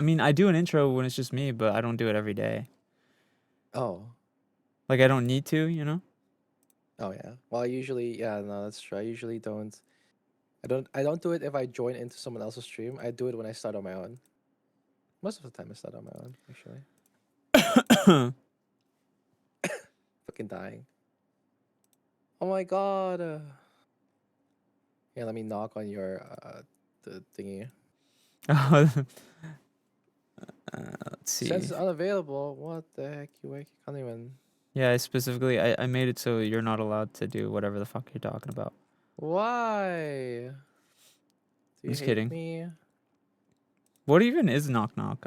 I mean, I do an intro when it's just me, but I don't do it every day. Oh. Like, I don't need to, you know? Oh yeah. Well, I usually, yeah, no, that's true. I usually don't. I don't do it if I join into someone else's stream. I do it when I start on my own. Most of the time, I start on my own, actually. Fucking dying. Oh my god. Yeah, let me knock on your the thingy. Let's see. Says unavailable. What the heck? You can't even. Yeah, I made it so you're not allowed to do whatever the fuck you're talking about. Why? Do I'm you just hate kidding. me? What even is knock knock?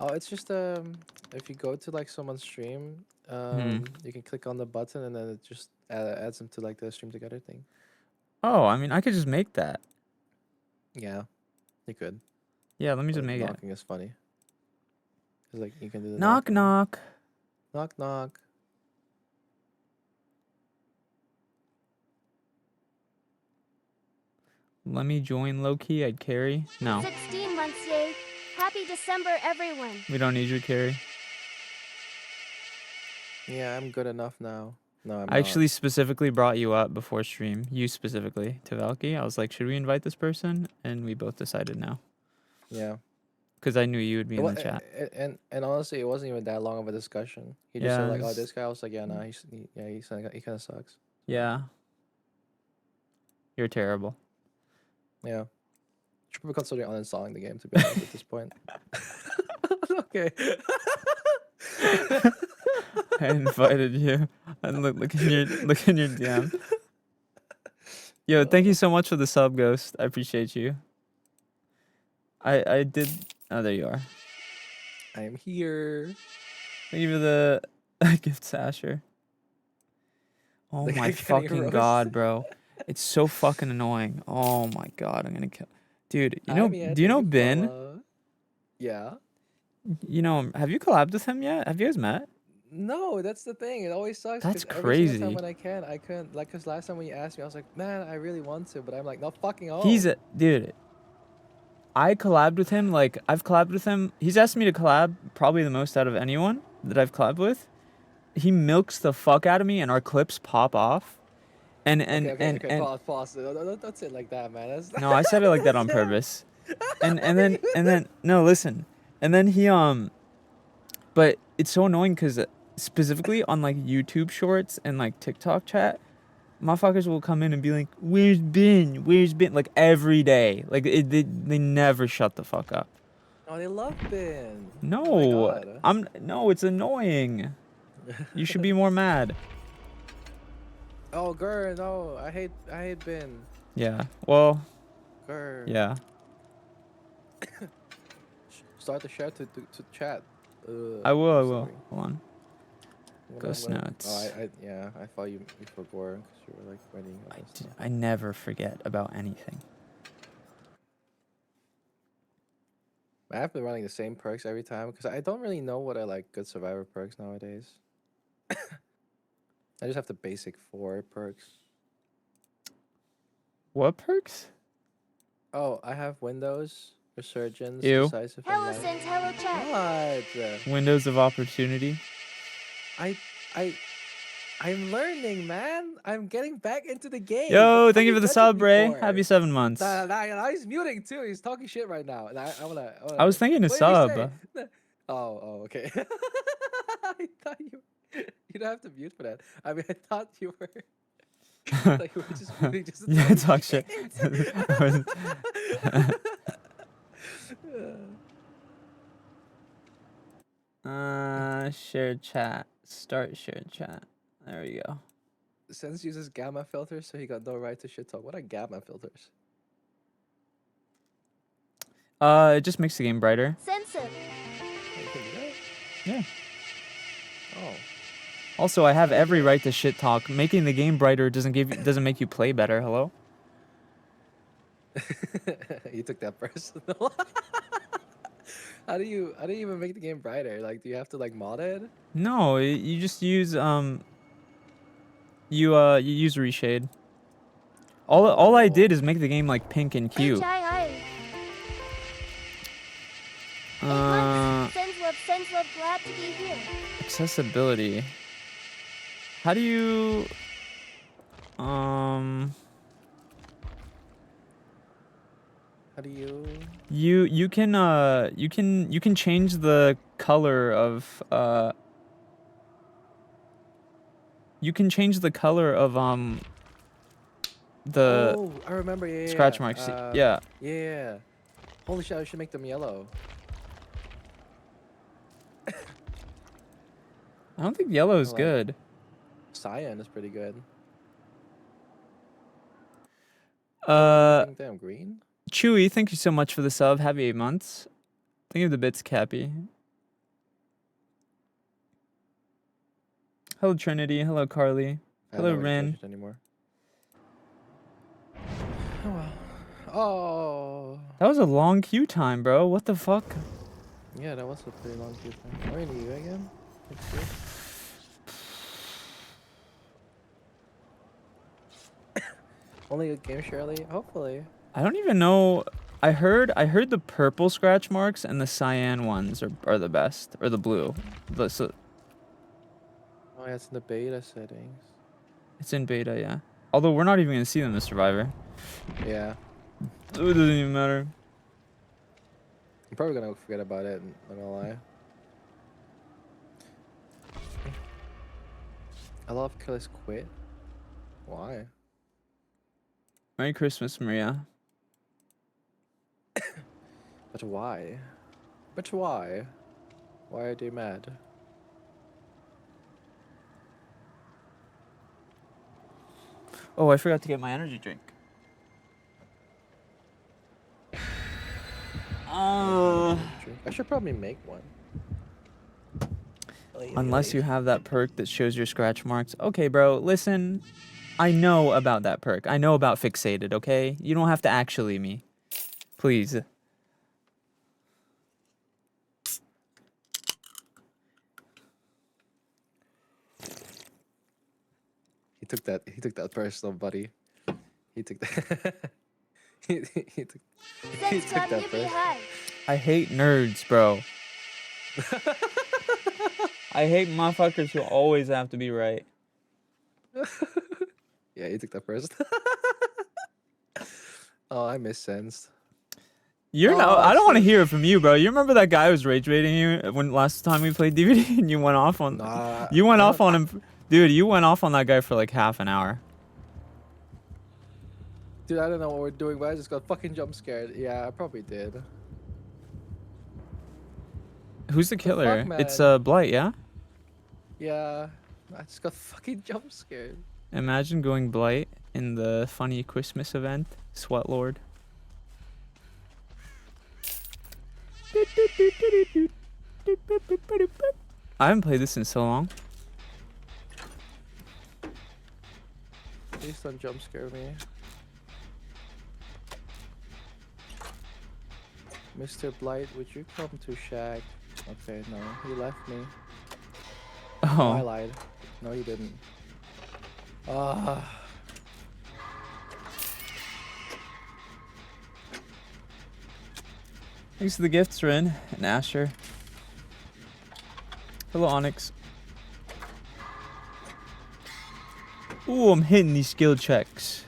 Oh, it's just if you go to like someone's stream, Hmm. you can click on the button and then it just adds them to like the stream together thing. Oh, I mean, I could just make that. Yeah, you could. Yeah, let me just But make it. knocking is funny. Cause like you can do the Knock knocking. knock. Knock knock. Let me join low key. I'd carry. No. 16 months, yay. Happy December, everyone. We don't need your carry. Yeah, I'm good enough now. No, I'm I actually not. specifically brought you up before stream. You specifically to Valky. I was like, should we invite this person? And we both decided no. Yeah. Because I knew you would be in the chat. And honestly, it wasn't even that long of a discussion. He just Yeah. said like, "Oh, this guy." I was like, "Yeah, nah, he kind of sucks." Yeah. You're terrible. Yeah. Should probably consider uninstalling the game to be honest at this point. Okay. I invited you. And look in your DM. Yo, thank you so much for the sub, Ghost. I appreciate you. I did. Oh, there you are. I am here. Thank you for the gift, Sasher. Oh The my guy getting fucking roasted. god, bro. It's so fucking annoying. Oh my god, I'm gonna kill. Dude, you know, Yeah, do you thank know you, Ben? Paula. Yeah. You know him. Have you collabed with him yet? Have you guys met? No, that's the thing. It always sucks That's because every single time crazy. when I can, I couldn't. Like, cause last time when you asked me, I was like, man, I really want to, but I'm like, no fucking He's oh. a dude. I collabed with him. Like, I've collabed with him. He's asked me to collab probably the most out of anyone that I've collabed with. He milks the fuck out of me, and our clips pop off. Okay. Pause. Don't say it like that, man. That's No, I said it like that on purpose. And then no, listen. And then he but it's so annoying because specifically on like YouTube Shorts and like TikTok chat, motherfuckers will come in and be like, "Where's Ben? Where's Ben?" Like every day. Like they never shut the fuck up. Oh, they love Ben. No, Oh my god. no, it's annoying. You should be more mad. Oh, girl, no, I hate Ben. Yeah. Well. Girl. Yeah. Start the chat to chat. I will. Sorry. Hold on. Ghost notes. Oh, I thought you forgot because you were like writing all this stuff. I never forget about anything. I have been running the same perks every time because I don't really know what are like good survivor perks nowadays. I just have the basic 4 perks. What perks? Oh, I have Windows, Resurgence, Ew. Decisive, Hello, and Light. SENZ'S, hello, chat. What? Windows of opportunity. I'm learning, man. I'm getting back into the game. Yo, thank you for the sub, Ray. Happy 7 months. Nah, he's muting too. He's talking shit right now. I was thinking to sub. Oh, okay. I thought you don't have to mute for that. I mean, I thought you were. Like you were just muting just to Yeah, talk shit. Shared chat. Start shared chat. There we go. SENZ'S uses gamma filters, so he got no right to shit talk. What are gamma filters? It just makes the game brighter. Censored. Yeah. Oh. Also, I have every right to shit talk. Making the game brighter doesn't make you play better. Hello? You took that personal. How do you even make the game brighter? Like, do you have to like mod it? No, you just use you use reshade. All I did is make the game like pink and cute. HII. months. Sends love, glad to be here. Accessibility. How do you How do you? you can change the color of you can change the color of the Oh, I remember. Yeah, scratch marks. Yeah. Yeah. Holy shit! I should make them yellow. I don't think yellow is Like good. cyan is pretty good. Uh, Think damn green. Chewy, thank you so much for the sub. Happy 8 months. Thank you for the bits, Cappy. Hello, Trinity. Hello, Carly. I Hello, don't know where to Rin. change it anymore. Oh well. Oh. That was a long queue time, bro. What the fuck? Yeah, that was a pretty long queue time. Where are you again? Let's see. Only a game, Shirley. Hopefully. I don't even know. I heard the purple scratch marks and the cyan ones are the best, or the blue. So Oh, yeah, it's in the beta settings. it's in beta, yeah. Although we're not even gonna see them in Survivor. Yeah. It doesn't even matter. I'm probably gonna forget about it. Not gonna lie. I love Killers Quit. Why? Merry Christmas, Maria. But why? But why? Why are they mad? Oh, I forgot to get my energy drink. I should probably make one. Unless you have that perk that shows your scratch marks. Okay, bro, listen. I know about that perk. I know about Fixated, okay? You don't have to actually me. Please. He took that personal, buddy. He took that. he took. He Sen's took glad that you be first. high. I hate nerds, bro. I hate motherfuckers who always have to be right. Yeah, he took that first. Oh, I miss SENZ'S. I don't want to shit. hear it from you, bro. You remember that guy who was rage baiting you when last time we played DVD and you went off on Nah, you went I off don't- on him, dude. You went off on that guy for like half an hour. Dude, I don't know what we're doing, but I just got fucking jump scared. Yeah, I probably did. Who's the fuck, killer? man? It's Blight, yeah. Yeah, I just got fucking jump scared. Imagine going Blight in the funny Christmas event, Sweat Lord. I haven't played this in so long. Please don't jump scare me. Mr. Blight, would you come to Shag? Okay, no, he left me. Oh, I Oh, lied. No, he didn't. Ah. thanks for the gifts, Rin and Asher. Hello, Onyx. Ooh, I'm hitting these skill checks.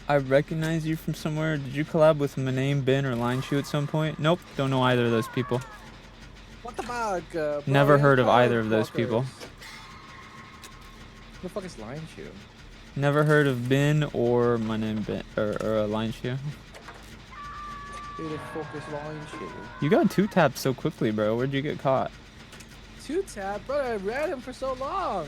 I recognize you from somewhere. Did you collab with Maname, Bin, or Line Shoe at some point? Nope, don't know either of those people. What the fuck? Bro, Never he heard has of either power of those people. Who the fuck is Lion Shoe? Never heard of Bin or Maname Bin or Line Shoe. Who the fuck is Lion Shoe? You got two taps so quickly, bro. Where'd you get caught? Two tab, bro. I read him for so long.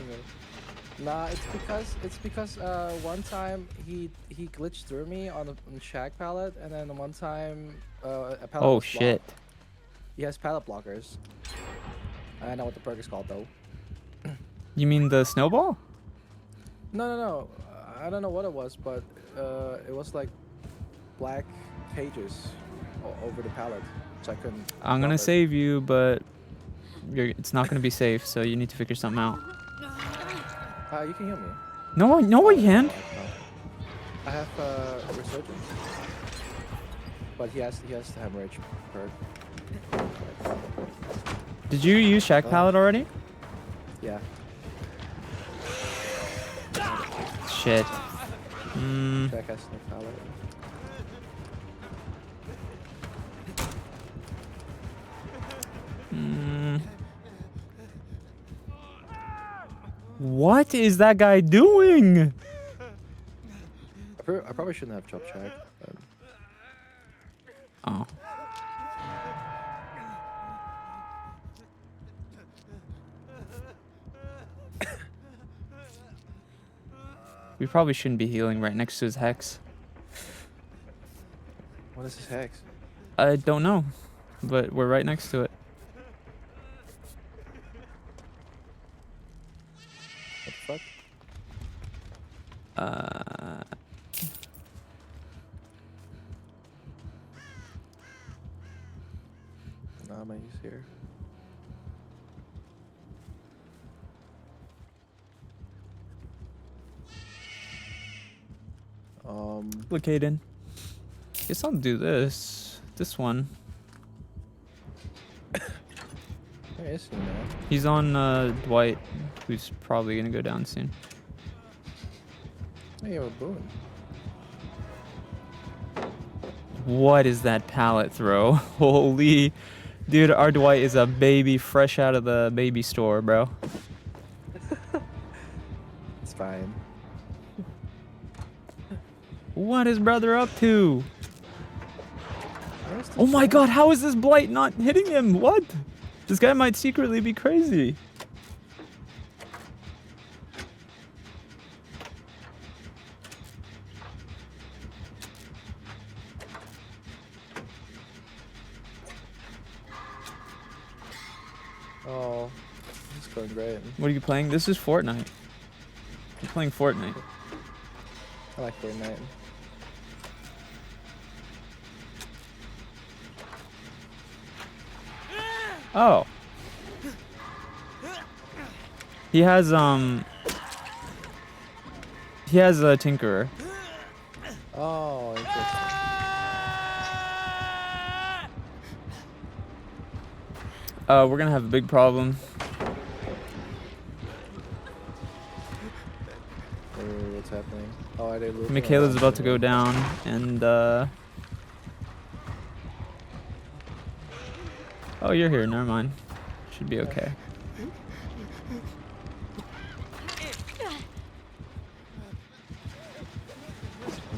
Nah, it's because one time he glitched through me on Shag palette, and then one time a palette Oh was shit. blocked. He has palette blockers. I don't know what the perk is called though. You mean the snowball? No. I don't know what it was, but it was like black cages over the pallet, so I couldn't. I'm drop gonna it. save you, but it's not gonna be safe, so you need to figure something out. You can heal me. No, no, I can't. No. I have resurgence, but he has the hemorrhage perk. Did you use Shack Pallet already? Yeah. Shit. Jack has no pallet. What is that guy doing? I probably shouldn't have chopped Jack. But... Oh. We probably shouldn't be healing right next to his hex. What is his hex? I don't know, but we're right next to it. What the fuck? Nah, man, he's here. Look, Aiden. Guess I'll do this. This one. Where is he, man? He's on Dwight, who's probably gonna go down soon. Hey, you have a boon. What is that pallet throw? Holy, dude, our Dwight is a baby fresh out of the baby store, bro. It's fine. What is brother up to? Where's the Oh my Jack? god, how is this blight not hitting him? What? This guy might secretly be crazy. Oh, this is going great. What are you playing? This is Fortnite. You're playing Fortnite. I like Fortnite. Oh. He has a Tinkerer. Oh, interesting. We're gonna have a big problem. What's happening? Oh, are they looting? Michaela's about to go down, and oh, you're here. Never mind. Should be okay.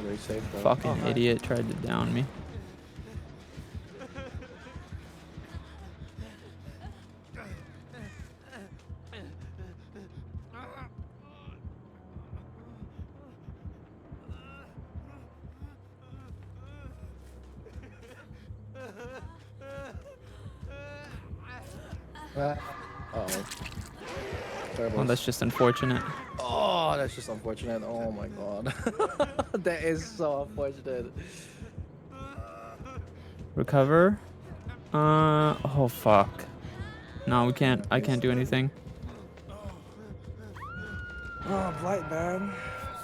Very safe, though. Fucking Oh, hi. idiot tried to down me. Uh-oh. Terrible. Oh, that's just unfortunate. Oh, that's just unfortunate. Oh my god. That is so unfortunate. Recover. Oh fuck. No, we can't. I can't do anything. Oh, Blight, man.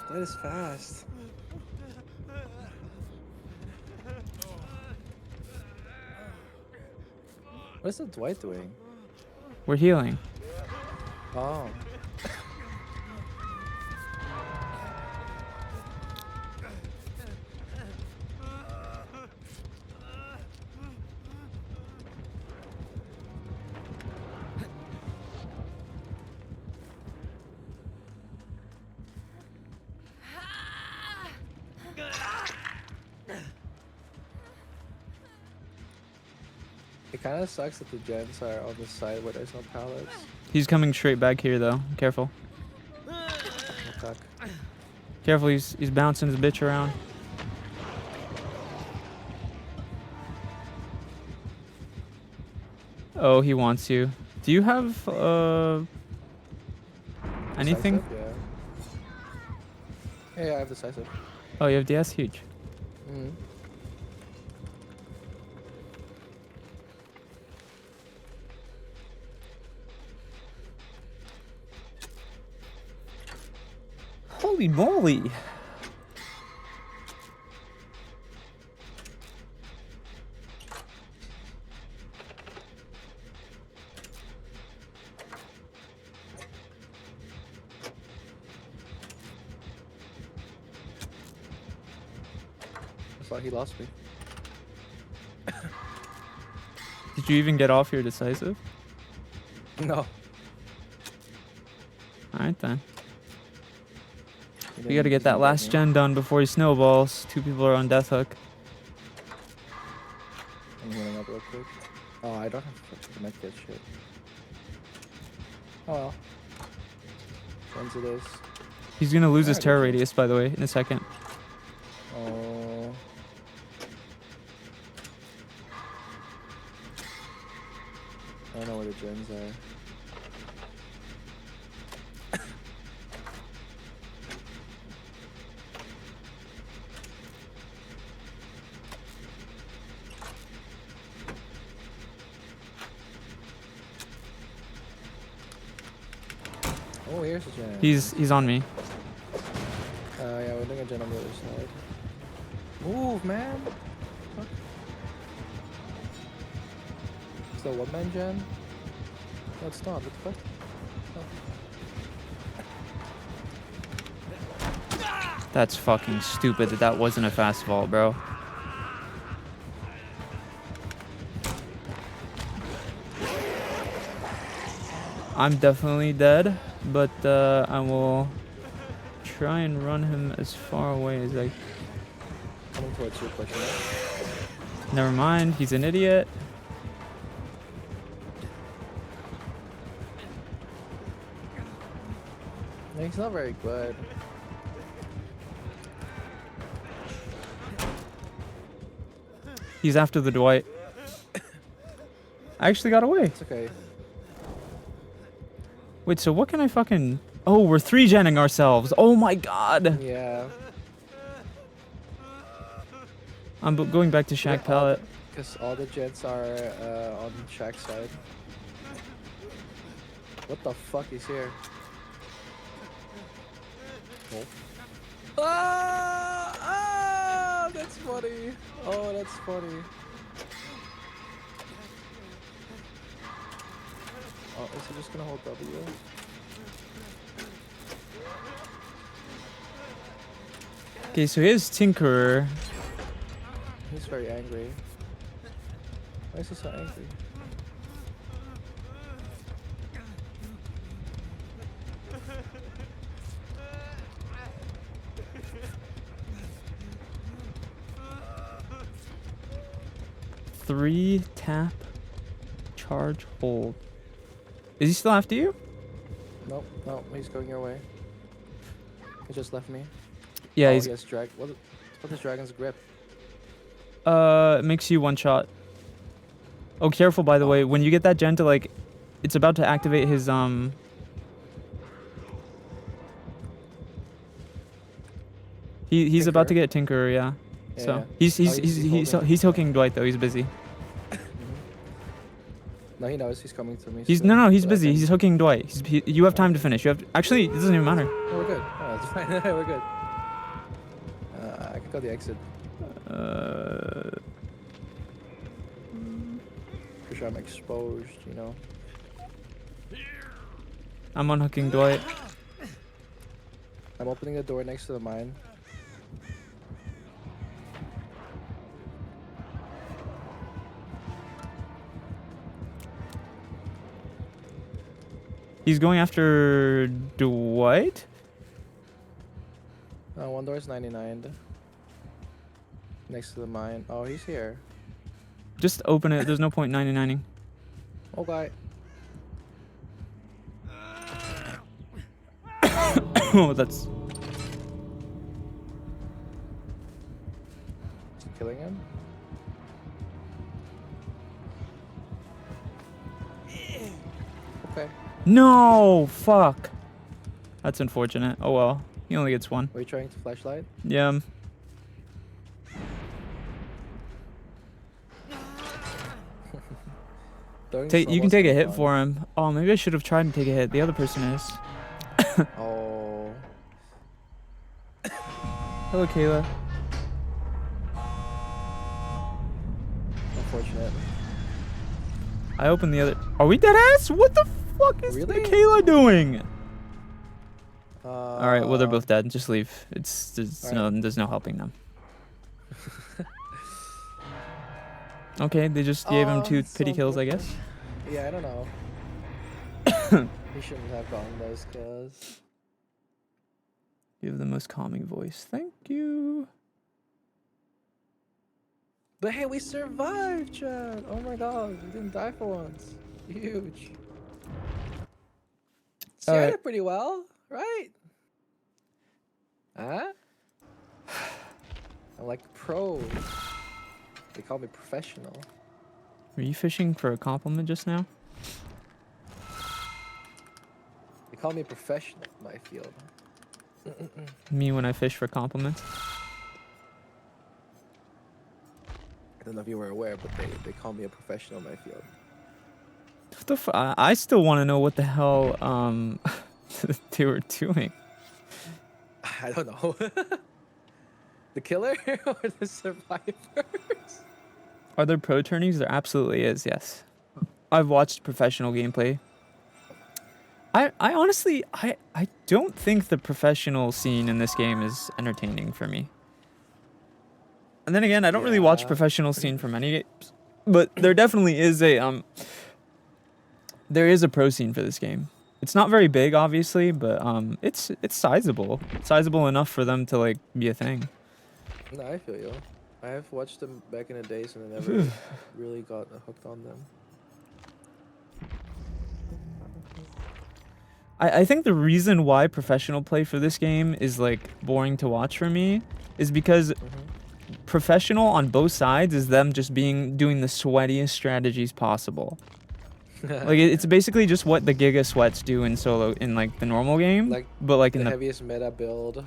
Blight is fast. What is the Dwight doing? We're healing. Oh. It kind of sucks that the gens are on the side where there's no pallets. He's coming straight back here though. Careful. Attack. Careful. He's bouncing his bitch around. Oh, he wants you. Do you have Anything? Decisive? Yeah. Yeah, I have decisive. Oh, you have DS? Huge. Mm-hmm. Holy moly! I thought he lost me. Did you even get off your decisive? No. Alright then. He We didn't- gotta he get that didn't last me. gen done before he snowballs. 2 people are on death hook. I'm healing up real quick. Oh, I don't have to medkit shit. Oh well. Once it is. He's gonna lose his Alright, terror okay. radius, by the way, in a second. Oh. I don't know where the gens are. Oh, here's the gen. He's on me. Yeah, we're doing a gen on the other side. Move, man! Fuck. Is that one man gen? No, it's not. What the fuck? That's fucking stupid that that wasn't a fast vault, bro. I'm definitely dead, but I will try and run him as far away as I... Coming towards you, pushing it. Never mind, he's an idiot. Yeah, he's not very good. He's after the Dwight. I actually got away. It's okay. Wait, so what can I fucking... Oh, we're 3-genning ourselves. Oh my god. Yeah. I'm going back to Shack Pallet. Because all the jets are on Shack's side. What the fuck is here? Oh. Ah! That's funny. Oh, that's funny. Oh, is he just gonna hold W? Okay, so here's Tinkerer. He's very angry. Why is he so angry? Three, tap, charge, hold. Is he still after you? Nope, no, he's going your way. He just left me. Yeah, Oh, he's... he has what is Dragon's Grip? It makes you one shot. Oh, careful, by the way. When you get that gen to, like... It's about to activate his, He's about to Tinkerer? get Tinkerer, yeah. Yeah, So, yeah. he's hooking Dwight, though. He's busy. No, he knows he's coming to me. He's... soon, No, he's so I busy. can- He's hooking Dwight. You have time to finish. You have... Actually, it doesn't even matter. Oh, we're good. Oh, it's fine. We're good. I can go the exit. For sure I'm exposed, you know. I'm unhooking Dwight. I'm opening the door next to the mine. He's going after Dwight? One door is 99. Next to the mine. Oh, he's here. Just open it. There's no point 99ing. Okay. Oh, that's... Is he killing him? Okay. No! Fuck. That's unfortunate. Oh well. He only gets one. Are you trying to flashlight? Yeah. You can take a hit for him. Oh, maybe I should have tried to take a hit. The other person is. Oh. Hello, Kayla. Unfortunate. I opened the other. Are we dead ass? What the fuck is Really? Kayla doing? All All right. Well, they're both dead. Just leave. There's Alright. there's no helping them. Okay, they just gave him 2 so pity kills, I guess. Yeah, I don't know. He shouldn't have gotten those kills. You have the most calming voice. Thank you. But hey, we survived, Chad. Oh my god, we didn't die for once. Huge. See, I did pretty well, right? Huh? I'm like pro. They call me professional. Were you fishing for a compliment just now? They call me professional in my field. Me when I fish for compliments? I don't know if you were aware, but they call me a professional in my field. What the I still want to know what the hell they were doing. I don't know. The killer or the survivors? Are there pro tourneys? There absolutely is, yes. I've watched professional gameplay. I honestly, I don't think the professional scene in this game is entertaining for me. And then again, I don't really watch professional scene for many games, but there definitely is a there is a pro scene for this game. It's not very big, obviously, but it's sizable. It's sizable enough for them to like be a thing. No, I feel you. I have watched them back in the days and I never really got hooked on them. I think the reason why professional play for this game is like boring to watch for me is because professional on both sides is them just doing the sweatiest strategies possible. Like it's basically just what the Giga Sweats do in solo in like the normal game, Like but like in the the heaviest meta build.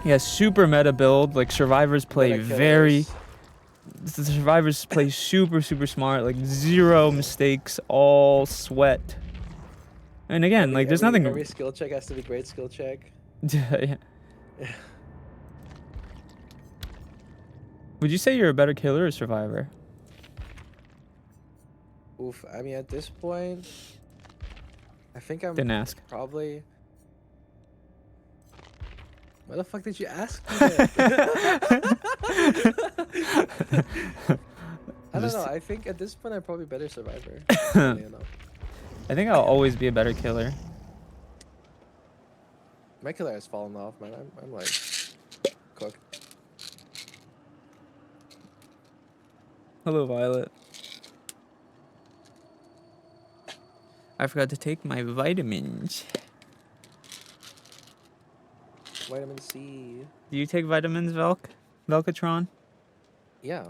yeah, super meta build. Like survivors play Meta very. killers. The survivors play super smart, like 0 mistakes, all sweat. And again, like there's nothing. Every skill check has to be great skill check. Yeah. Would you say you're a better killer or survivor? Oof. I mean, at this point, I think I'm Didn't ask. probably. Why the fuck did you ask me that? I don't know. I think at this point I'm probably better survivor. I think I'll always be a better killer. My killer has fallen off, man. I'm like cooked. Hello, Violet. I forgot to take my vitamins. Vitamin C. Do you take vitamins, Velcatron? Yeah.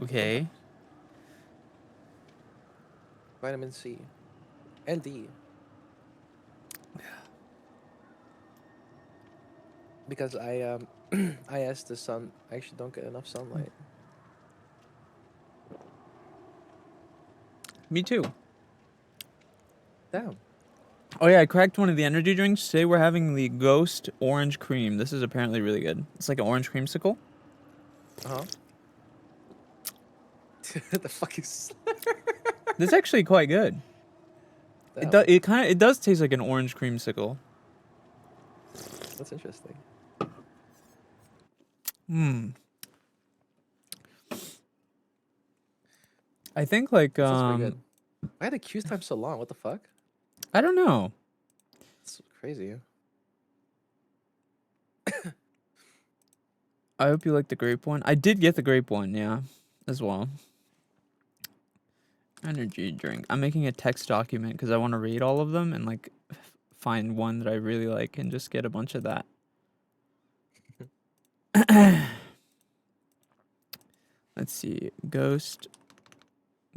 Okay. Vitamin C. And D. Because I asked the sun, I actually don't get enough sunlight. Me too. Damn. Oh yeah, I cracked one of the energy drinks. Today we're having the Ghost Orange Cream. This is apparently really good. It's like an orange creamsicle. Uh-huh. The fuck is This is actually quite good. Damn. It does taste like an orange creamsicle. That's interesting. I think like That sounds pretty good. Why the queue time so long? What the fuck? I don't know. It's crazy. I hope you like the grape one. I did get the grape one, yeah, as well. Energy drink. I'm making a text document because I want to read all of them and like find one that I really like and just get a bunch of that. Let's see. Ghost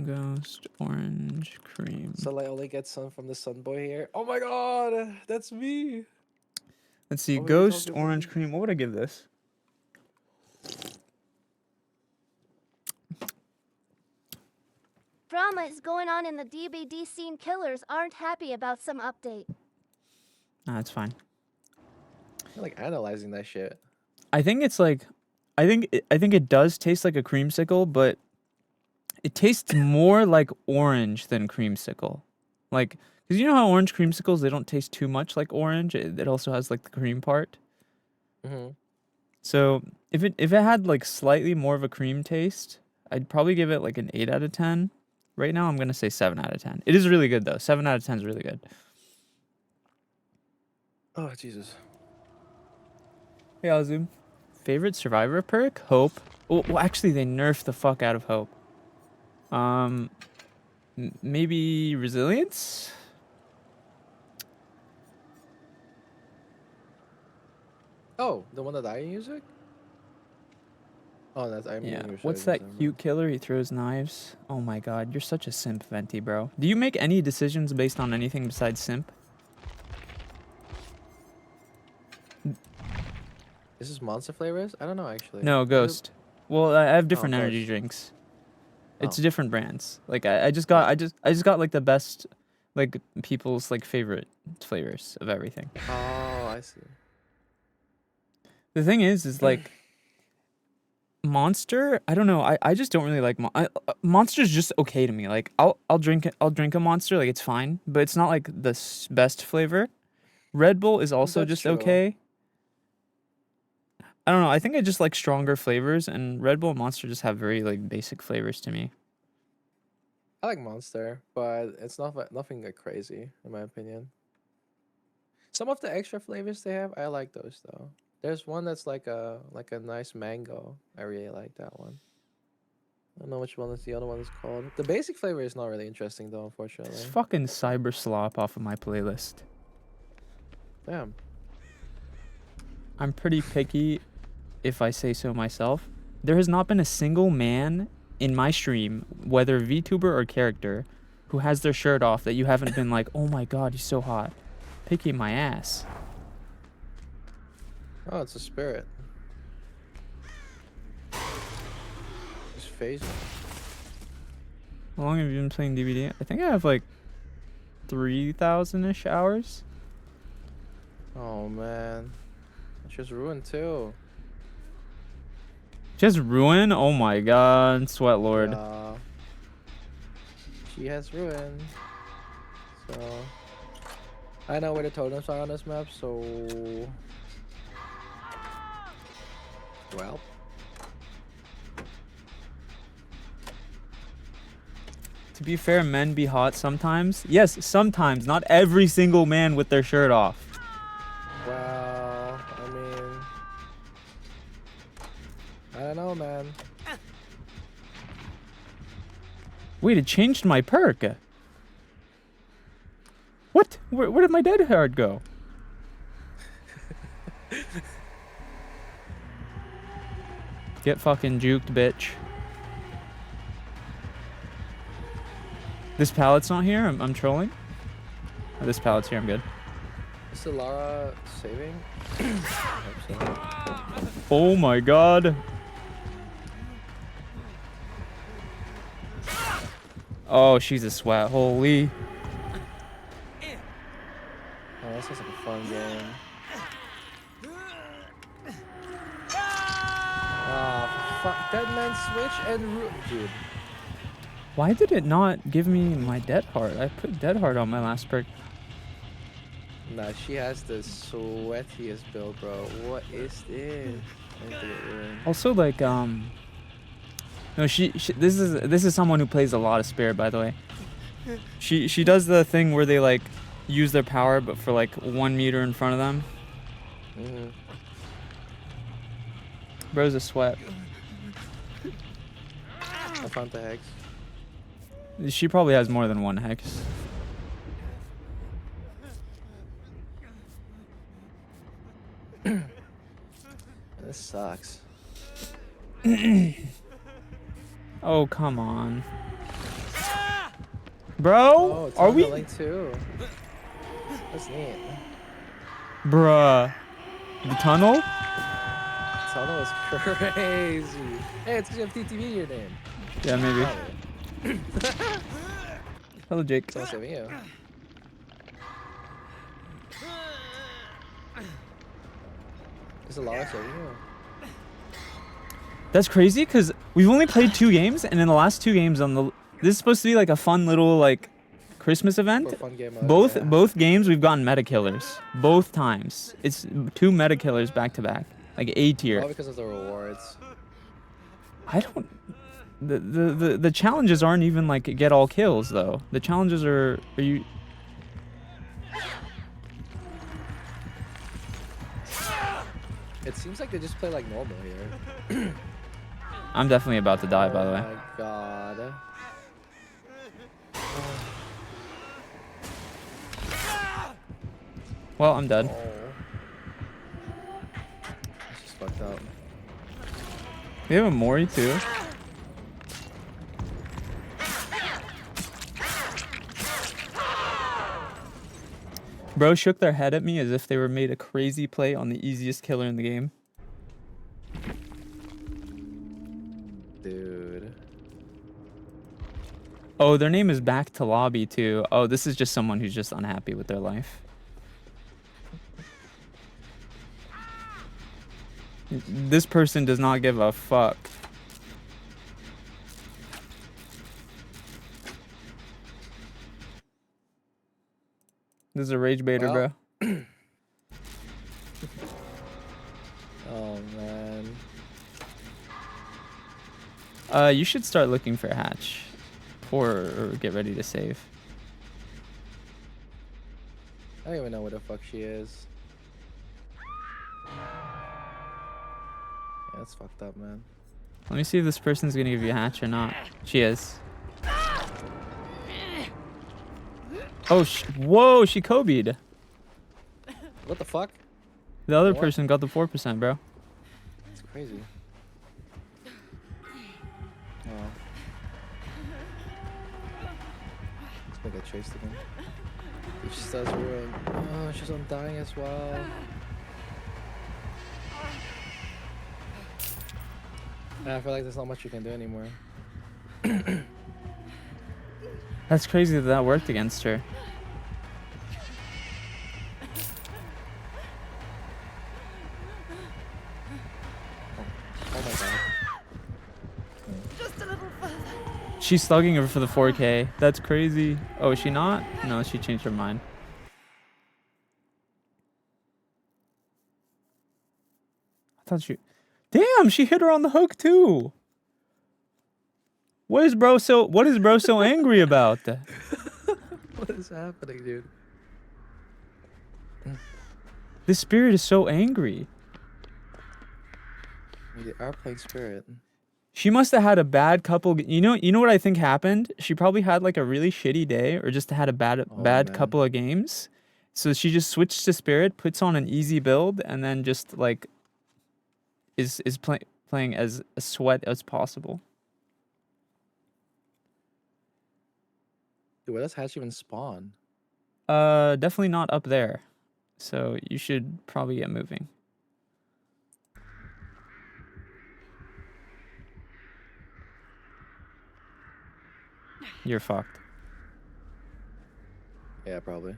Ghost orange cream. So I only get sun from the sun boy here. Oh my god, that's me. Let's see. Oh, you're Ghost talking about orange me. cream. What would I give this? Drama is going on in the DBD scene. Killers aren't happy about some update. Nah, that's fine. I'm like analyzing that shit. I think it's like, I think it does taste like a creamsicle, but it tastes more like orange than creamsicle. Like, cause you know how orange creamsicles, they don't taste too much like orange. It also has like the cream part. Mm-hmm. So if it had like slightly more of a cream taste, I'd probably give it like an 8 out of 10. Right now, I'm gonna say 7 out of 10. It is really good though. 7 out of 10 is really good. Oh Jesus. Hey, Alzoom. Favorite survivor perk? Hope. Well, actually, they nerfed the fuck out of hope. Maybe resilience? Oh, the one that I music? Oh, that's I mean. Yeah. you were What's saying that something. cute killer? He throws knives. Oh my god, you're such a simp, Venti, bro. Do you make any decisions based on anything besides simp? Is this monster flavors? I don't know actually. No, Is it- Ghost. Well, I have different energy Ghost. drinks. It's Oh. different brands. Like I just got I just got like the best, like people's like favorite flavors of everything. Oh, I see. The thing is like Monster. I don't know. I just don't really like Monster's just okay to me. Like I'll drink a Monster. Like it's fine, but it's not like the best flavor. Red Bull is also That's just true. okay. I don't know. I think I just like stronger flavors, and Red Bull and Monster just have very like basic flavors to me. I like Monster, but it's nothing like crazy in my opinion. Some of the extra flavors they have, I like those though. There's one that's like a nice mango. I really like that one. I don't know which one is the other one is called. The basic flavor is not really interesting though, unfortunately. It's fucking Cyber Slop off of my playlist. Damn. I'm pretty picky, if I say so myself. There has not been a single man in my stream, whether VTuber or character, who has their shirt off that you haven't been like, oh my god, he's so hot. Picky my ass. Oh, it's a spirit. Just phasing. How long have you been playing DVD? I think I have like 3,000-ish hours. Oh man. It's just ruined too. Just ruin? Oh my god, Sweat Lord. She has ruined. So I know where the totems are on this map, so well. To be fair, men be hot sometimes. Yes, sometimes. Not every single man with their shirt off. Well, I mean, I don't know, man. Wait, it changed my perk. What? Where did my dead hard go? Get fucking juked, bitch. This pallet's not here? I'm trolling? Oh, this pallet's here, I'm good. Is the Lara saving? I hope so. Oh my god. Oh, she's a sweat. Holy. Oh, this sounds like a fun game. Ah, fuck. Dead Man Switch and dude. Why did it not give me my dead heart? I put dead heart on my last perk. Nah, she has the sweatiest build, bro. What is this? I need to get ruined. Also, like, no, she this is someone who plays a lot of Spirit, by the way. She does the thing where they, like, use their power, but for, like, 1 meter in front of them. Mm-hmm. Bro's a sweat. I found the hex. She probably has more than one hex. This sucks. Oh, come on. Bro, Oh, it's are on we? the link too. That's neat. Bruh. The tunnel? Tunnel is crazy. Hey, it's because you have TTV in your name. Yeah, maybe. Probably. Hello, Jake. Someone's saving you. Is the lava saving you? That's crazy because we've only played 2 games, and in the last 2 games this is supposed to be like a fun little like Christmas event. For a fun game mode, Both yeah. both games we've gotten meta killers. Both times. It's 2 meta killers back to back. Like A tier. All because of the rewards. I don't the challenges aren't even like get all kills though. The challenges are you It seems like they just play like normal here. I'm definitely about to die by the way. Oh my god. Well, I'm dead. Oh. That's just fucked up. We have a Mori too. Bro shook their head at me as if they were made a crazy play on the easiest killer in the game. Dude. Oh, their name is Back to Lobby too. Oh, this is just someone who's just unhappy with their life. This person does not give a fuck. This is a rage baiter, Well. bro. Oh man. You should start looking for a hatch. Or get ready to save. I don't even know where the fuck she is. Yeah, that's fucked up, man. Let me see if this person's gonna give you a hatch or not. She is. Oh, whoa, she Kobe'd. What the fuck? The other What? person got the 4%, bro. It's crazy. Oh. It's gonna get chased again. If she starts ruin. Oh, she's on dying as well. I feel like there's not much you can do anymore. That's crazy that that worked against her. Oh my god. Just a little further. She's slugging her for the 4K. That's crazy. Oh, is she not? No, she changed her mind. I thought she... Damn, she hit her on the hook too. What is bro so angry about? What is happening, dude? This spirit is so angry. They are playing Spirit. She must have had a bad couple. You know what I think happened? She probably had like a really shitty day, or just had a bad man. couple of games. So she just switched to Spirit, puts on an easy build, and then just like is playing as a sweat as possible. Dude, where does Hatch even spawn? Definitely not up there. So you should probably get moving. You're fucked. Yeah, probably.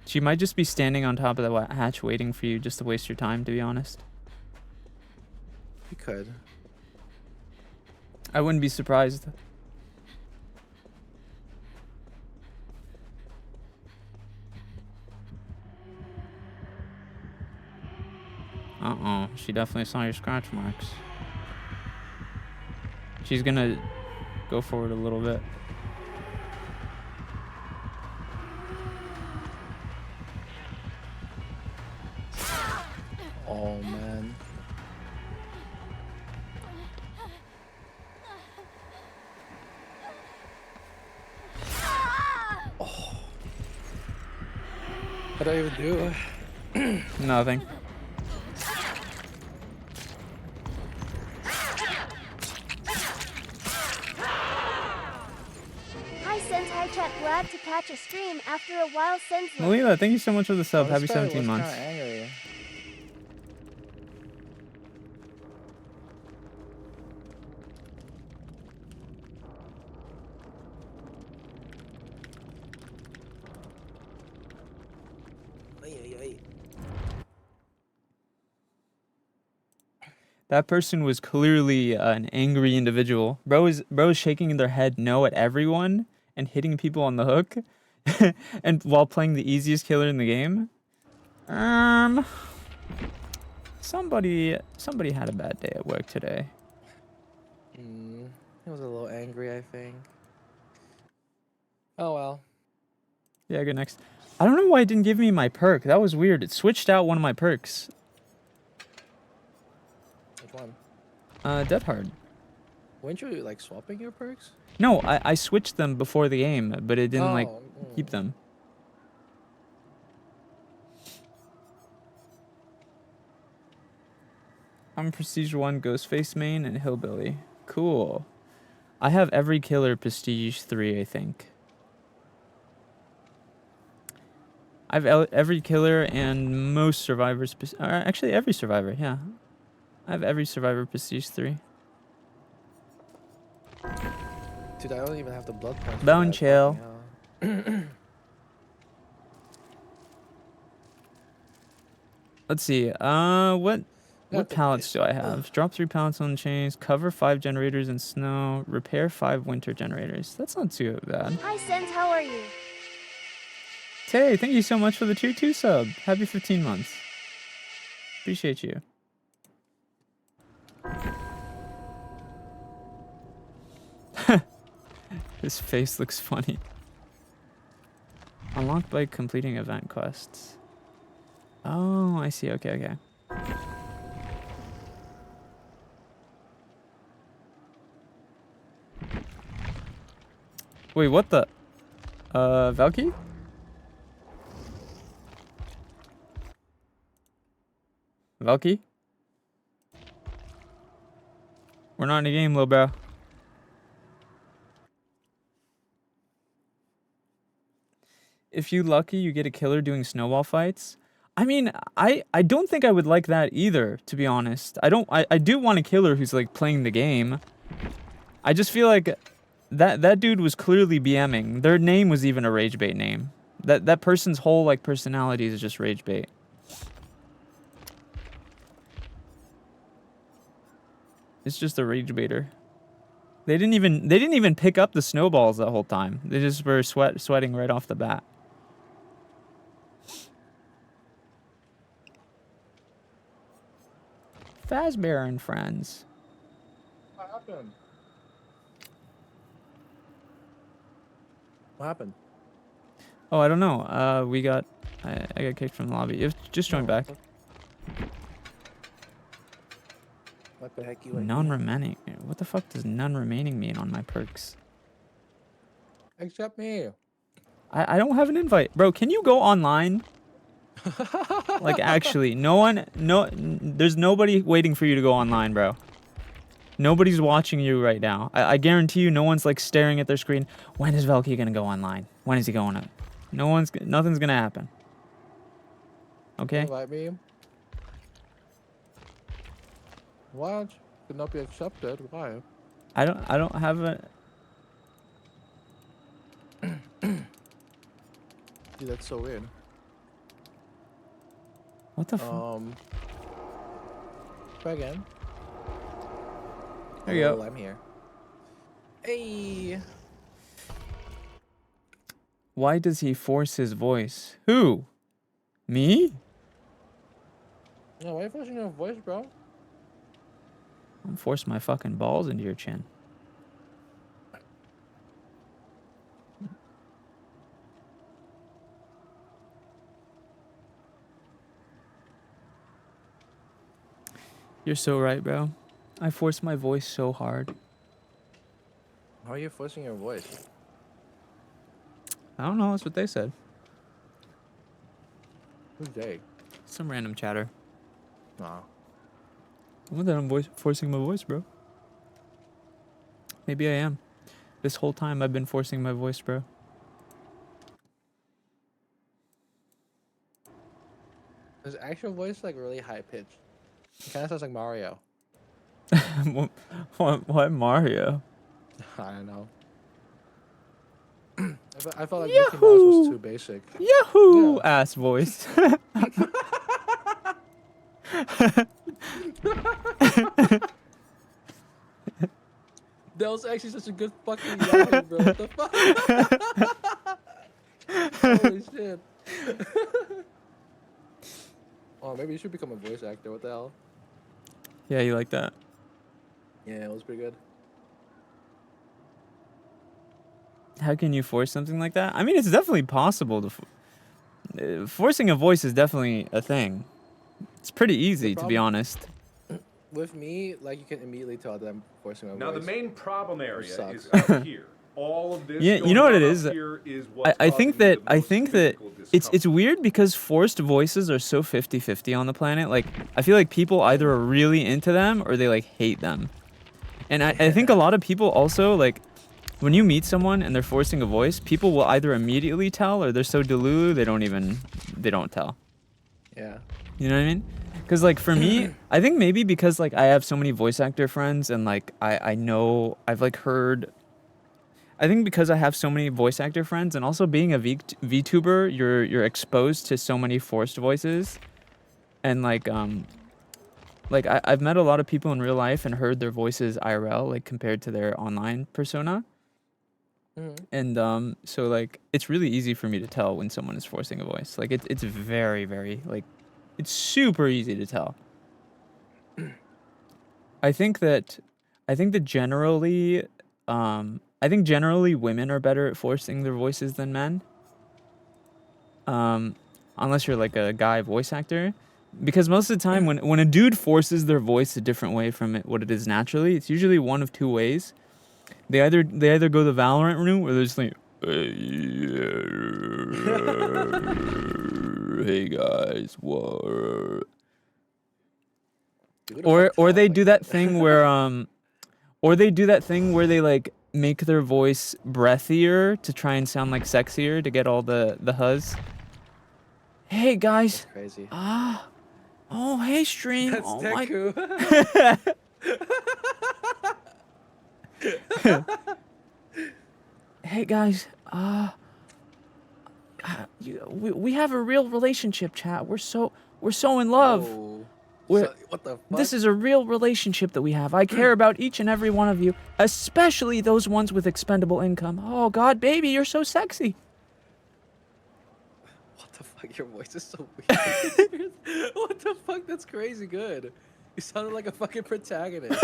She might just be standing on top of the hatch waiting for you just to waste your time, to be honest. You could. I wouldn't be surprised. Uh-oh. She definitely saw your scratch marks. She's gonna go forward a little bit. Oh, man. Oh. What do I even do? Nothing. chat, glad to catch a stream after a while. SENZ'S. Melila, thank you so much for the sub. Oh, this Happy guy 17 was months. kinda angry. That person was clearly an angry individual. Bro is shaking their head no at everyone and hitting people on the hook, and while playing the easiest killer in the game. Somebody had a bad day at work today. He was a little angry, I think. Oh well. Yeah, good next. I don't know why it didn't give me my perk. That was weird. It switched out one of my perks. Which one? Death Hard. Weren't you like swapping your perks? No, I switched them before the game, but it didn't like keep mm. them. I'm Prestige 1, Ghostface main, and Hillbilly. Cool. I have every killer Prestige 3, I think. I have every killer and most survivors. Actually, every survivor, yeah. I have every survivor Prestige 3. Dude, I don't even have the blood punch. Bone chill. Let's see. What pallets do I have? Drop 3 pallets on chains. Cover 5 generators in snow. Repair 5 winter generators. That's not too bad. Hi SENZ'S, how are you? Tay, thank you so much for the tier 2 sub. Happy 15 months. Appreciate you. His face looks funny. Unlocked by completing event quests. Oh, I see. Okay, okay. Wait, what the? Valky? Valky? We're not in a game, little bro. If you lucky, you get a killer doing snowball fights. I mean, I don't think I would like that either, to be honest. I do want a killer who's like playing the game. I just feel like that dude was clearly BMing. Their name was even a rage bait name. That person's whole like personality is just rage bait. It's just a rage baiter. They didn't even pick up the snowballs that whole time. They just were sweating right off the bat. Fazbear and friends. What happened? What happened? Oh, I don't know. I got kicked from the lobby. You've just joined back. What the heck you? None remaining. What the fuck does none remaining mean on my perks? Except me. I don't have an invite, bro. Can you go online? Like actually, there's nobody waiting for you to go online, bro. Nobody's watching you right now. I guarantee you, no one's like staring at their screen. When is Valky gonna go online? When is he going to? Nothing's gonna happen. Okay. Invite me. What? Could not be accepted. Why? I don't have a. Dude, that's so weird. What the fuck? Try again. There you go. Oh, I'm here. Hey. Why does he force his voice? Who? Me? Yeah, why are you forcing your voice, bro? I'm forcing my fucking balls into your chin. You're so right, bro. I force my voice so hard. How are you forcing your voice? I don't know. That's what they said. Who's they? Some random chatter. Nah. What that I'm forcing my voice, bro. Maybe I am. This whole time I've been forcing my voice, bro. His actual voice is like really high pitched. He kind of sounds like Mario. what Mario? I don't know. I felt like Mickey Mouse Yahoo! was too basic. Yahoo! Yeah. Ass voice. That was actually such a good fucking Yahoo, bro. What the fuck? Holy shit. Oh, maybe you should become a voice actor. What the hell? Yeah, you like that? Yeah, it was pretty good. How can you force something like that? I mean, it's definitely possible to. Forcing a voice is definitely a thing. It's pretty easy, to be problem- honest. With me, like you can immediately tell them forcing my Now voice. the main problem area sucks. is up here. All of this Yeah, you going know what on it up is? here is what's I think causing that the most physical it's discomfort. weird because forced voices are so 50-50 on the planet. Like I feel like people either are really into them or they like hate them. And I think a lot of people also like when you meet someone and they're forcing a voice, people will either immediately tell or they're so delulu they don't tell. Yeah. You know what I mean? Because like for me, I think maybe because like I have so many voice actor friends and like I know I've like heard. I think because I have so many voice actor friends and also being a VTuber, you're exposed to so many forced voices, and like I've met a lot of people in real life and heard their voices IRL like compared to their online persona, and so like it's really easy for me to tell when someone is forcing a voice. Like it's very very like it's super easy to tell. I think that generally, women are better at forcing their voices than men. Unless you're like a guy voice actor, because most of the time when a dude forces their voice a different way from what it is naturally, it's usually one of two ways. They either go the Valorant route where they're just like, hey guys, what? Or they do that thing where they like make their voice breathier to try and sound like sexier to get all the huzz. Hey guys. That's crazy. Oh hey stream. That's Oh my. Deku. Hey guys. We have a real relationship, chat. We're so in love. Oh. We're- So, what the fuck? This is a real relationship that we have. I care about each and every one of you, especially those ones with expendable income. Oh God, baby, you're so sexy. What the fuck? Your voice is so weird. What the fuck? That's crazy good. You sounded like a fucking protagonist.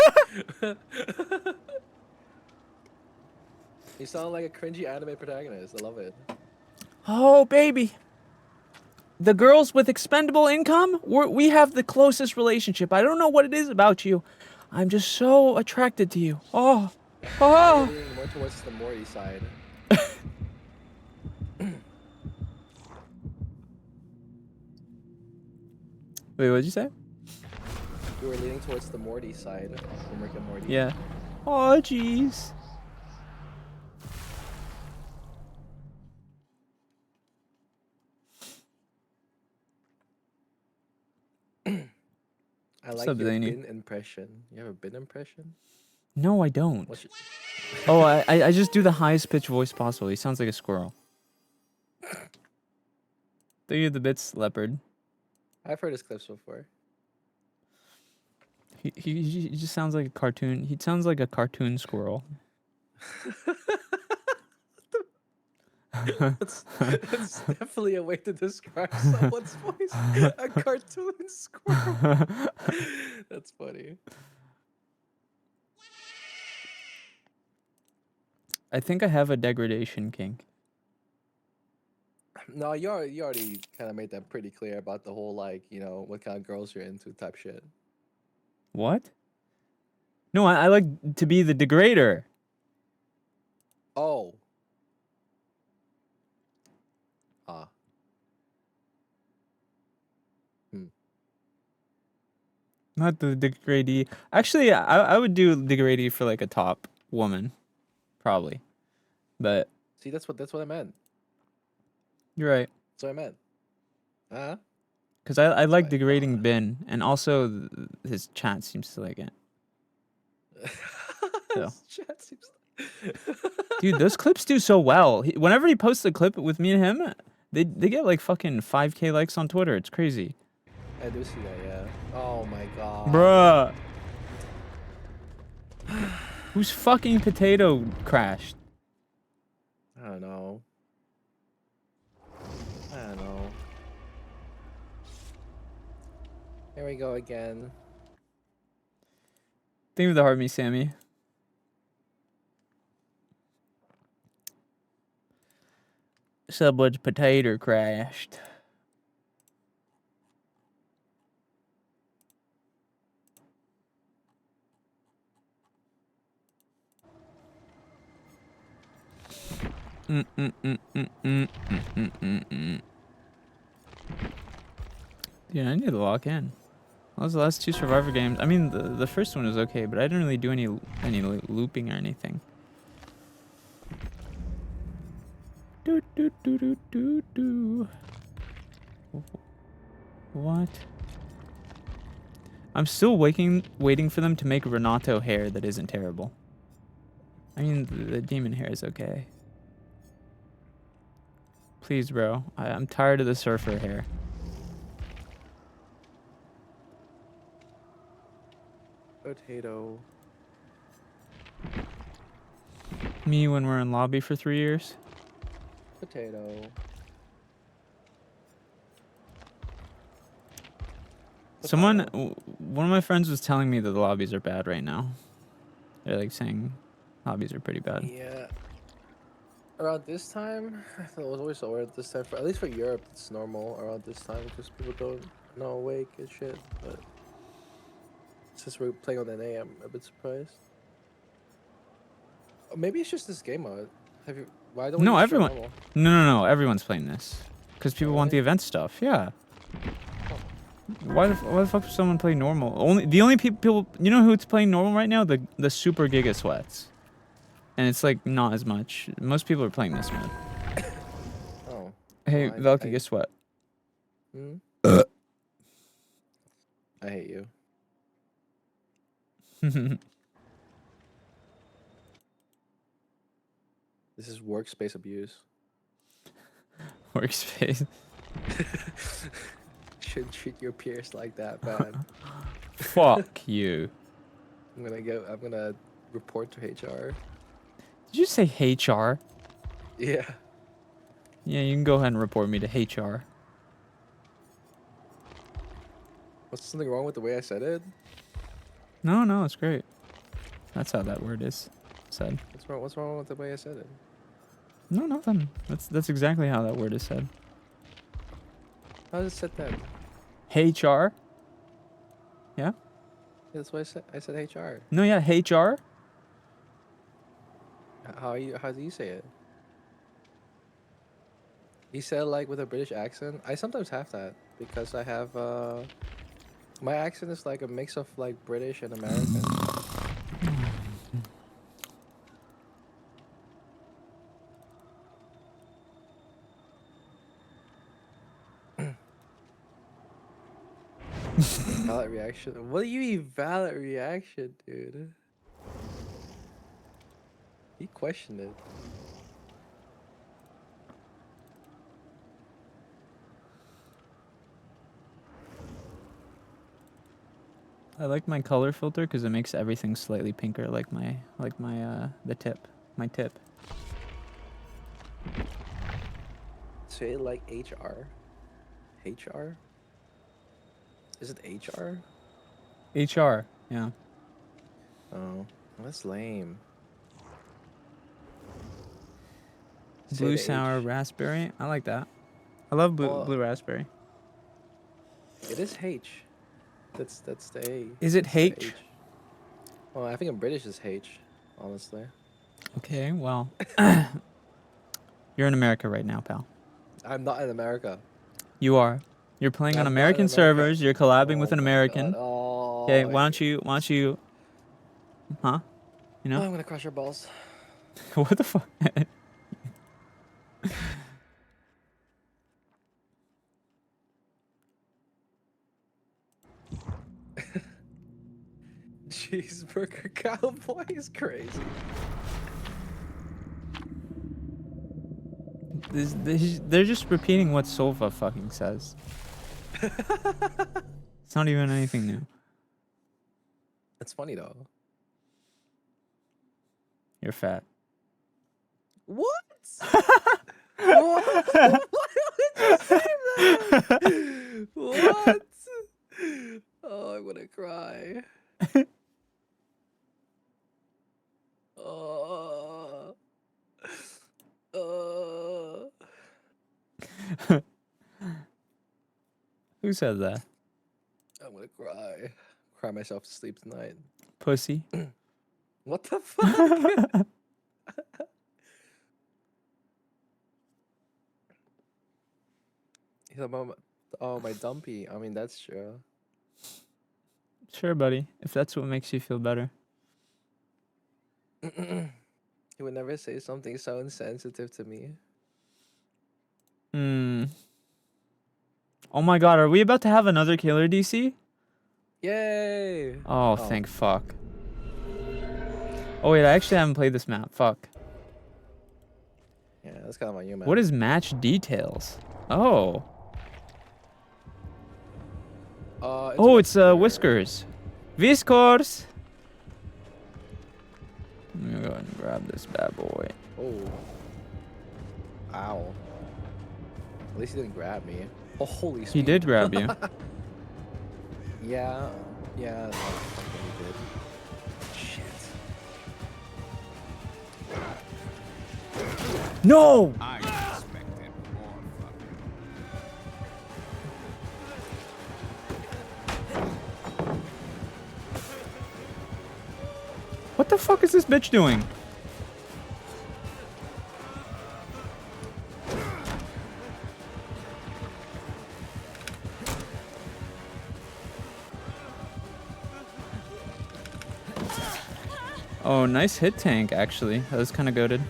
You sound like a cringy anime protagonist. I love it. Oh, baby. The girls with expendable income, we have the closest relationship. I don't know what it is about you. I'm just so attracted to you. Oh. You're leaning more towards the Morty side. Wait, what'd you say? You were leaning towards the Morty side from Rick and Morty. Yeah. Oh, jeez. I like up, your Zany? bin impression. You have a bin impression? No, I don't. What's your... Oh, I just do the highest pitch voice possible. He sounds like a squirrel. Thank you, the bits, leopard. I've heard his clips before. He just sounds like a cartoon. He sounds like a cartoon squirrel. That's definitely a way to describe someone's voice. A cartoon squirrel. That's funny. I think I have a degradation kink. No, you already kind of made that pretty clear about the whole like, you know, what kind of girls you're into type shit. What? No, I like to be the degrader. Oh. Ah. Not the degradee. Actually, I would do degradee for like a top woman, probably. But See, that's what I meant. you're right. That's what I meant. Huh? Because I like my degrading God. Bin, and also his chat seems to like it. So. His chat seems. Dude, those clips do so well. Whenever he posts a clip with me and him, they get like fucking 5K likes on Twitter. It's crazy. I do see that, yeah. Oh my God. Bruh. Whose fucking potato crashed? I don't know. I don't know. Here we go again. Think of the heart me, Sammy. Someone's potato crashed. Yeah, I need to lock in. That was the last 2 Survivor games. I mean, the first one was okay, but I didn't really do any like, looping or anything. Do do do do do do. What? I'm still waiting for them to make Renato hair that isn't terrible. I mean, the demon hair is okay. Please, bro. I'm tired of the surfer hair. Potato. Me when we're in lobby for 3 years. Potato. One of my friends was telling me that the lobbies are bad right now. They're like saying lobbies are pretty bad. Yeah. Around this time, I thought it was always so weird this time. At least for Europe, it's normal around this time because people don't know awake and shit. But since we're playing on NA, I'm a bit surprised. Or maybe it's just this game mode. Have you? Why don't we No, just try everyone. normal? No. Everyone's playing this because people want the Really? event stuff. Yeah. Why the fuck would someone play normal? The only people you know who's playing normal right now? The super Giga Sweats. And it's like not as much. Most people are playing this mode. Oh. Hey, Well, Valky, guess what? Hmm? I hate you. This is workspace abuse. Workspace. Shouldn't treat your peers like that, man. Fuck you. I'm gonna report to HR. Did you say HR? Yeah. Yeah, you can go ahead and report me to HR. What's something wrong with the way I said it? No, it's great. That's how that word is said. What's wrong with the way I said it? No, nothing. That's exactly how that word is said. How does it said then? HR? Yeah? That's what I said. I said HR. No, yeah, HR? How do you say it? You said it like with a British accent. I sometimes have that because I have my accent is like a mix of like British and American. Valid reaction. What do you mean valid reaction, dude? He questioned it. I like my color filter because it makes everything slightly pinker, like my the tip, my tip. Say it like HR. HR? Is it HR? HR, yeah. Oh, that's lame. Say Blue the sour H. raspberry. I like that. I love Well, blue raspberry. It is H. That's the A. Is it That's the H? Well, I think in British is H, honestly. Okay, well, you're in America right now, pal. I'm not in America. You are. You're playing on I'm not in American America. servers. You're collabing Oh with an my American. God. Oh, Okay, why don't you, huh? You Oh, know? I'm gonna crush your balls. What the fuck? Cheeseburger cowboy is crazy. They're just repeating what Sofa fucking says. It's not even anything new. It's funny though. You're fat. What? What? Why would you say that? What? Oh, I'm gonna cry. Oh. Who said that? I'm gonna cry. Cry myself to sleep tonight. Pussy. What the fuck? He's about oh, my dumpy. I mean, that's true. Sure, buddy. If that's what makes you feel better. He would never say something so insensitive to me. Hmm. Oh my god, are we about to have another killer DC? Yay! Oh, thank fuck. Oh wait, I actually haven't played this map. Fuck. Yeah, that's kind of on you, man. What is match details? Oh. Oh, it's Whiskers. Whiskers! Let me go ahead and grab this bad boy. Oh. Ow. At least he didn't grab me. Oh, holy He speed. did grab you. Yeah. Yeah, that's something he did. Shit. No! I expected more fucking. What the fuck is this bitch doing? Oh, nice hit tank, actually. That was kind of goated.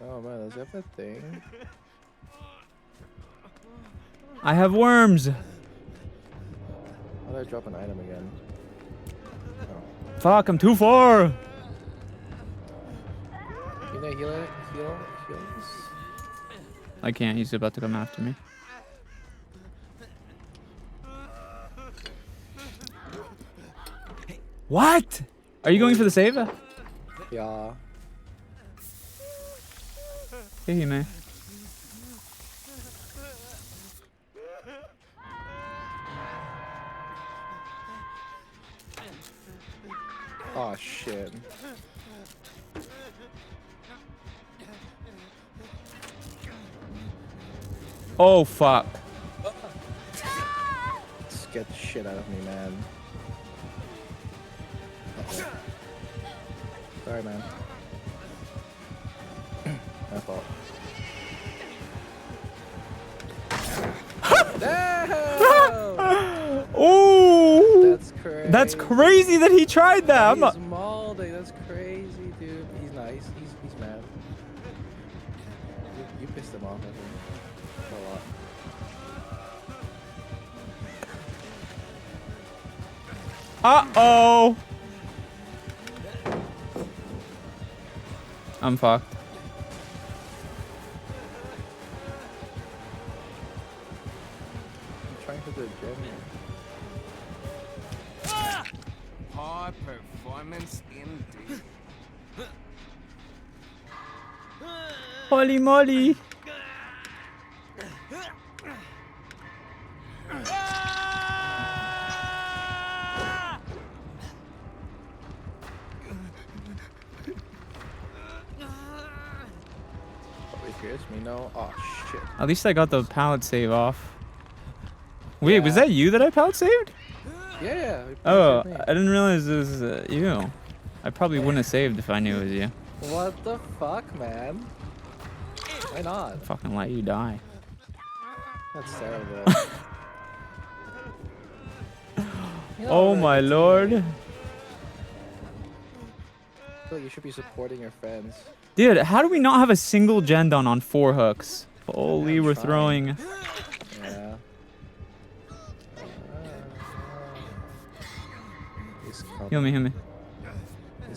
Oh man, does he have that thing? I have worms! How did I drop an item again? Oh. Fuck, I'm too far! Can I heal it? Heal this? I can't, he's about to come after me. What? Are you going for the save? Yeah. Hey, man. Oh shit. Oh, fuck. Scared the shit out of me, man. Uh-oh. Sorry, man. My fault. No! Oh! That's crazy. That's crazy that he tried that. I'm He's not... molding. That's crazy, dude. He's nice. He's mad. You pissed him off, I think. A lot. Uh-oh. I'm fucked. I'm trying to do a gym. High performance indeed. Holy moly. Probably fears me, no? Oh, shit. At least I got the pallet save off. Wait, was that you that I pallet saved? Yeah. Oh, I didn't realize it was you. I probably wouldn't have saved if I knew it was you. What the fuck, man? Why not? Fucking let you die. That's terrible. You know, Oh my it's- lord. I feel like you should be supporting your friends. Dude, how do we not have a single gen done on 4 hooks? Holy, I'm we're trying. throwing. Yeah. Heal me, heal me.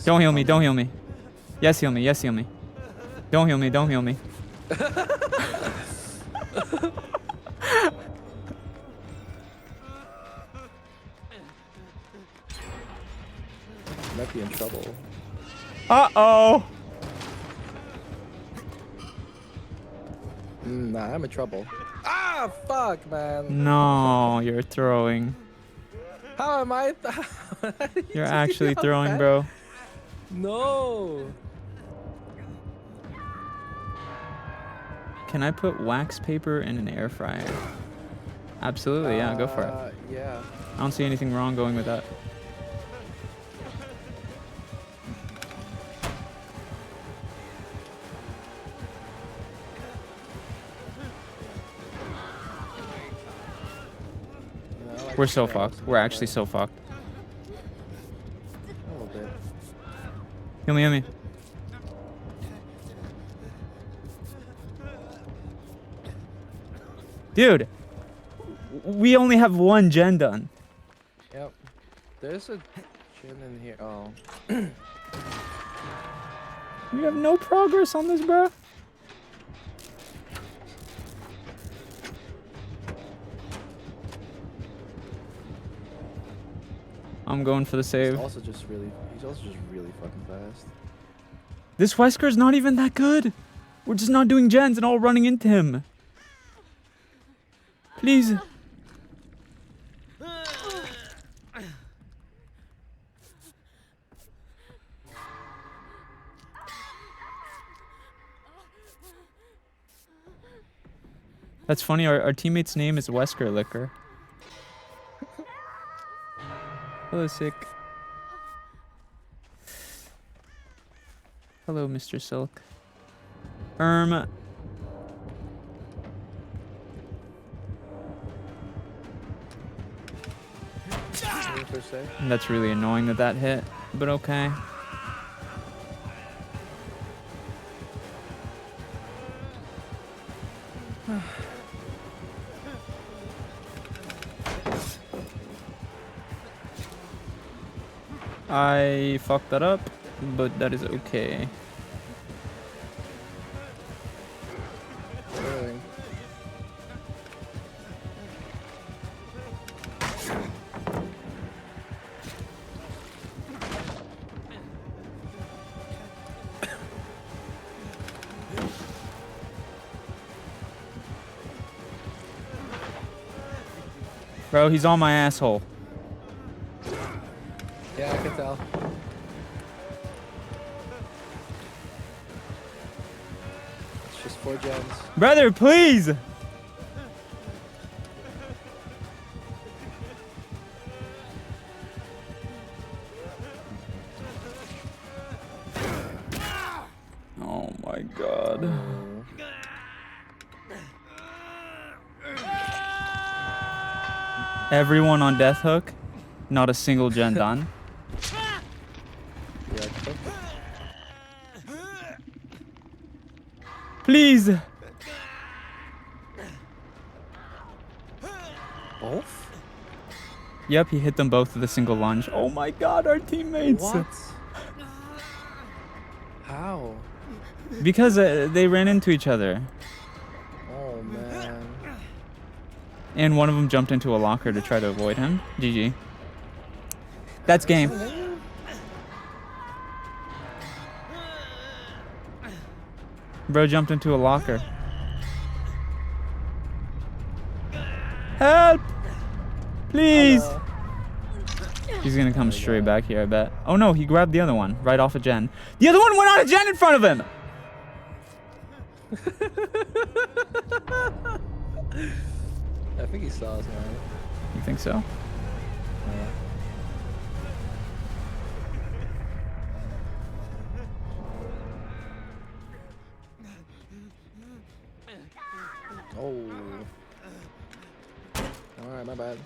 Don't heal me, don't heal me. Yes, heal me, yes, heal me. Don't heal me, don't heal me. Might be in trouble. Uh-oh. Nah, I'm in trouble. Ah, fuck, man. No, you're throwing. How am I? You're actually throwing, bro. No. Can I put wax paper in an air fryer? Absolutely, yeah, go for it. Yeah. I don't see anything wrong going with that. We're so fucked. We're actually so fucked. A little bit. Heal me, heal me. Dude, we only have one gen done. Yep. There's a gin in here. Oh. We have no progress on this, bro. I'm going for the save. He's also just really fucking fast. This Wesker's not even that good. We're just not doing gens and all running into him. Please. That's funny. Our teammate's name is Wesker Liquor. Hello, Sick. Hello, Mr. Silk. Waiting for a sec. That's really annoying that that hit, but okay. I fucked that up, but that is okay. Really? Bro, he's on my asshole. Yeah, I can tell. It's just 4 gens. Brother, please! Oh my god. Everyone on Death Hook, not a single gen done. Yeah, cook. Please! Both? Yep, he hit them both with a single lunge. Oh my god, our teammates! What? How? Because they ran into each other. Oh man. And one of them jumped into a locker to try to avoid him. GG. That's game. Bro jumped into a locker. Help! Please! He's gonna come straight back here, I bet. Oh no, he grabbed the other one right off a gen. The other one went on a gen in front of him! I think he saw us, man. You think so? Yeah. Oh. Alright, my bad.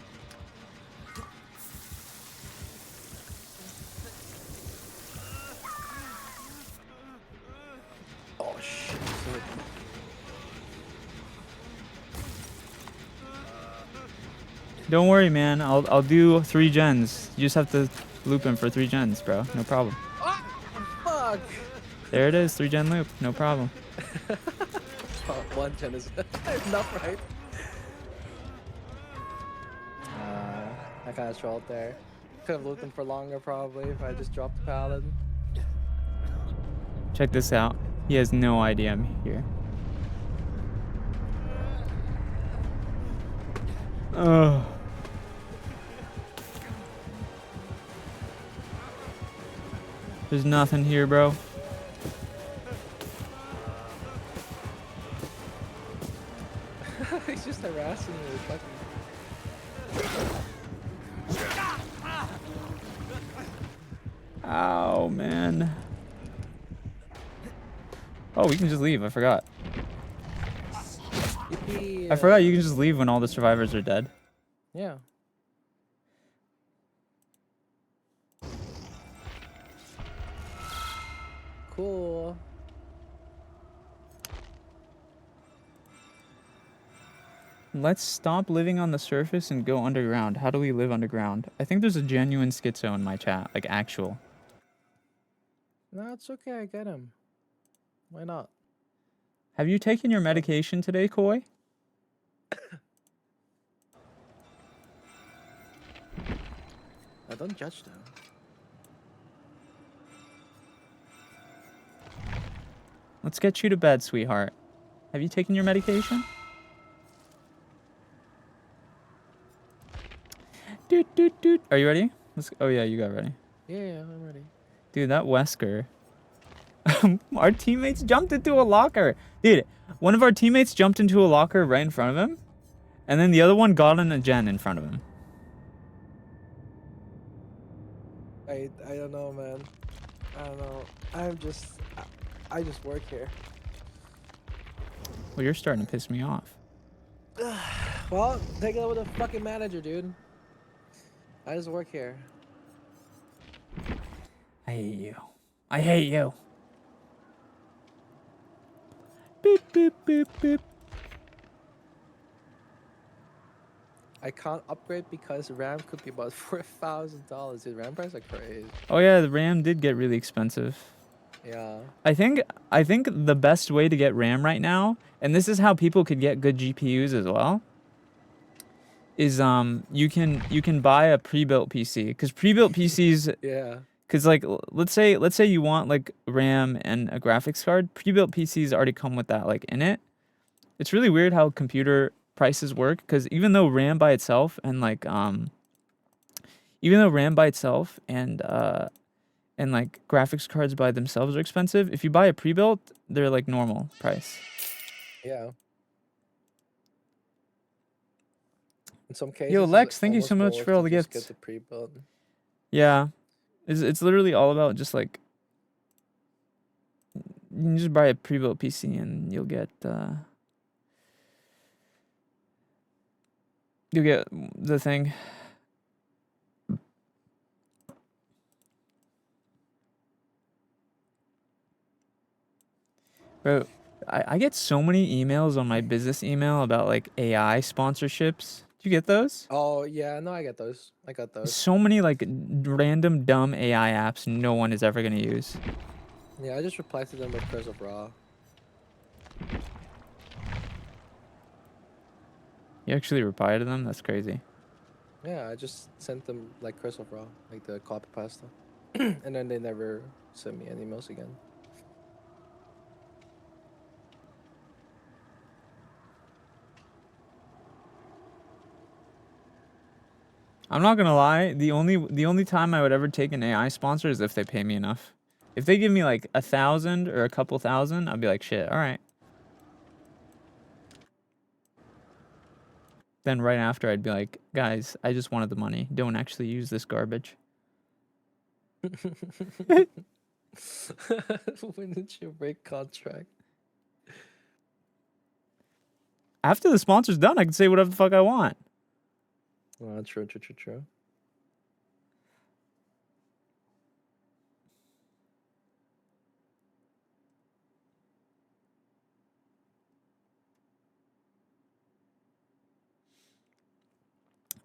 Oh shit. Don't worry, man. I'll do 3 gens. You just have to Looping for 3 gens, bro. No problem. Ah, fuck. There it is, 3 gen loop. No problem. Oh, 1 gen is enough, right? I kind of trolled there. Could have looped him for longer probably if I just dropped the pallet. Check this out. He has no idea I'm here. Oh. There's nothing here, bro. He's just harassing me. Fucking... Ow, man. Oh, we can just leave. I forgot. Yippee, I forgot you can just leave when all the survivors are dead. Yeah. Cool. Let's stop living on the surface and go underground. How do we live underground? I think there's a genuine schizo in my chat, like actual. No, it's okay. I get him. Why not? Have you taken your medication today, Koi? I don't judge them. Let's get you to bed, sweetheart. Have you taken your medication? Doot, doot, doot. Are you ready? Oh yeah, you got ready. Yeah, I'm ready. Dude, that Wesker. Our teammates jumped into a locker. Dude, one of our teammates jumped into a locker right in front of him. And then the other one got in a gen in front of him. I don't know, man. I don't know. I just work here. Well, you're starting to piss me off. Well, take it up with the fucking manager, dude. I just work here. I hate you. I hate you. Beep, beep, beep, beep. I can't upgrade because RAM could be about $4,000. Dude, RAM prices are crazy. Oh yeah, the RAM did get really expensive. Yeah. I think the best way to get RAM right now, and this is how people could get good GPUs as well, is you can buy a pre-built PC, because pre-built PCs, Yeah. because like let's say you want like RAM and a graphics card, pre-built PCs already come with that like in it. It's really weird how computer prices work, because even though RAM by itself and like and like graphics cards by themselves are expensive, if you buy a pre-built, they're like normal price. Yeah. In some cases, Yo, Lex, it's thank you so almost much worth for all to the just gifts. Get the pre-built. Yeah, it's literally all about just like you can just buy a pre-built PC and you'll get the thing. Bro, I get so many emails on my business email about like AI sponsorships. Do you get those? Oh yeah, no, I get those. I got those. So many like random dumb AI apps no one is ever gonna use. Yeah, I just replied to them with Curse of Raw. You actually reply to them? That's crazy. Yeah, I just sent them like Curse of Raw, like the copy pasta, and then they never sent me any emails again. I'm not gonna lie. The only time I would ever take an AI sponsor is if they pay me enough. If they give me like 1,000 or a couple thousand, I'd be like, shit, all right. Then right after, I'd be like, guys, I just wanted the money. Don't actually use this garbage. When did you break contract? After the sponsor's done, I can say whatever the fuck I want. True.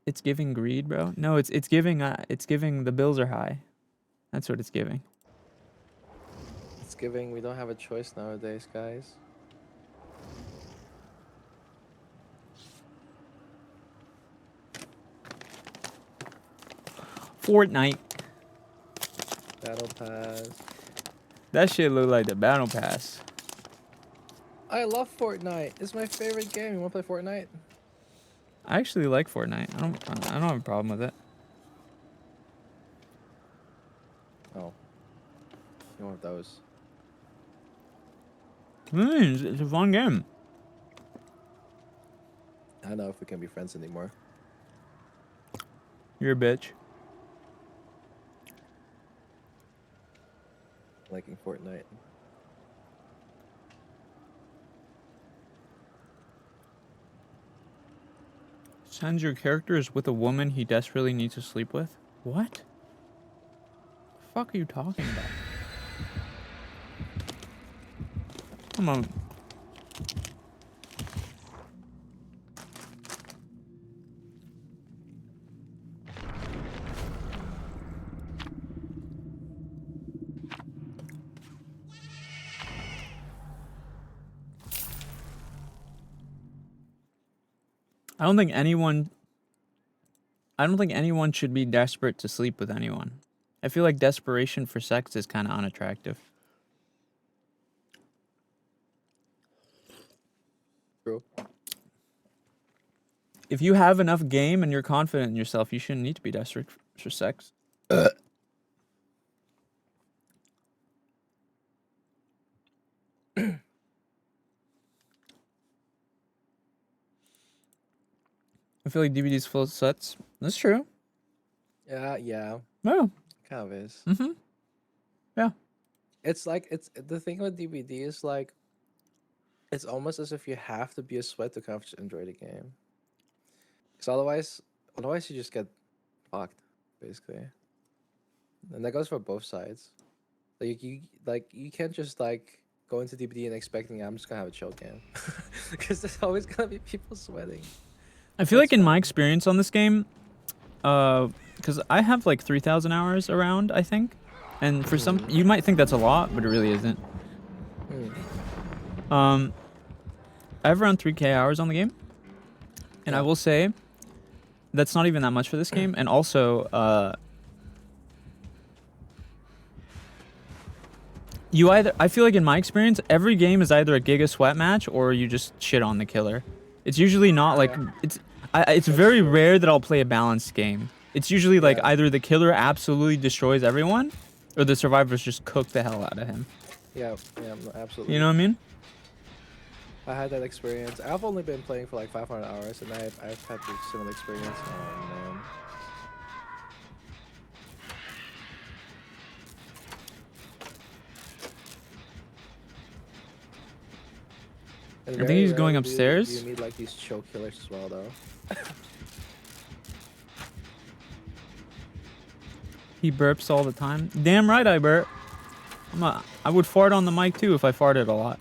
It's giving greed, bro. No, it's giving the bills are high. That's what it's giving. It's giving. We don't have a choice nowadays, guys. Fortnite. Battle pass. That shit look like the battle pass. I love Fortnite. It's my favorite game. You want to play Fortnite? I actually like Fortnite. I don't have a problem with it. Oh. You want those? It's a fun game. I don't know if we can be friends anymore. You're a bitch. Liking Fortnite. Sends your character is with a woman he desperately needs to sleep with? What? The fuck are you talking about? Come on. I don't think anyone should be desperate to sleep with anyone. I feel like desperation for sex is kind of unattractive. True. If you have enough game and you're confident in yourself, you shouldn't need to be desperate for sex. I feel like DVD's full of sets. That's true. Yeah, yeah. Oh. Kind of is. Mm-hmm. Yeah. It's like the thing with DVD is like it's almost as if you have to be a sweat to kind of just enjoy the game. Because otherwise you just get fucked, basically. And that goes for both sides. Like you can't just like go into DVD and expecting I'm just gonna have a chill game, because there's always gonna be people sweating. I feel like in my experience on this game, because I have like 3,000 hours around, I think. And for some, you might think that's a lot, but it really isn't. I have around 3K hours on the game. And I will say, that's not even that much for this game. And also, I feel like in my experience, every game is either a Giga Sweat match or you just shit on the killer. It's usually not like, it's very rare that I'll play a balanced game. It's usually like either the killer absolutely destroys everyone or the survivors just cook the hell out of him. Yeah, absolutely. You know what I mean? I had that experience. I've only been playing for like 500 hours, and I've had the similar experience. Oh man. I think he's going upstairs. You need like these choke killers as well, though. He burps all the time. Damn right I burp. I would fart on the mic too if I farted a lot.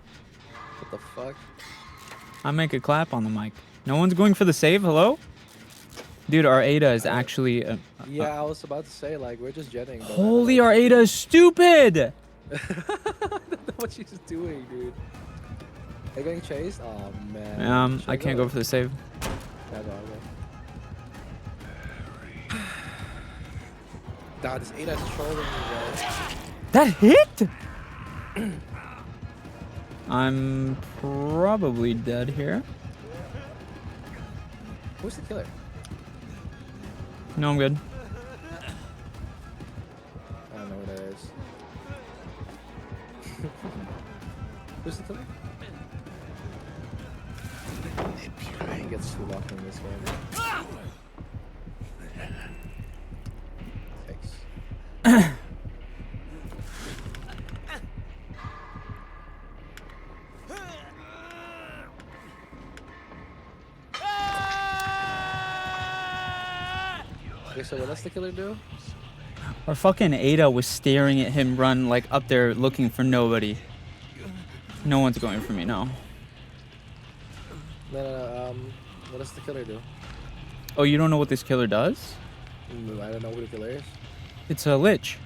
What the fuck? I make a clap on the mic. No one's going for the save? Hello? Dude, our Ada is actually... yeah, I was about to say, like, we're just jetting. Holy, our Ada is stupid! I don't know what she's doing, dude. Are you getting chased? Oh, man. I can't go for the save. Yeah, go. God, this Ada's trolling me, bro. That hit? I'm probably dead here. Who's the killer? No, I'm good. I don't know what that is. Who's the killer? He gets too locked in this game. Thanks. Okay, so what does the killer do? Our fucking Ada was staring at him run like up there looking for nobody. No one's going for me, no. No, what does the killer do? Oh, you don't know what this killer does? I don't know who the killer is. It's a lich.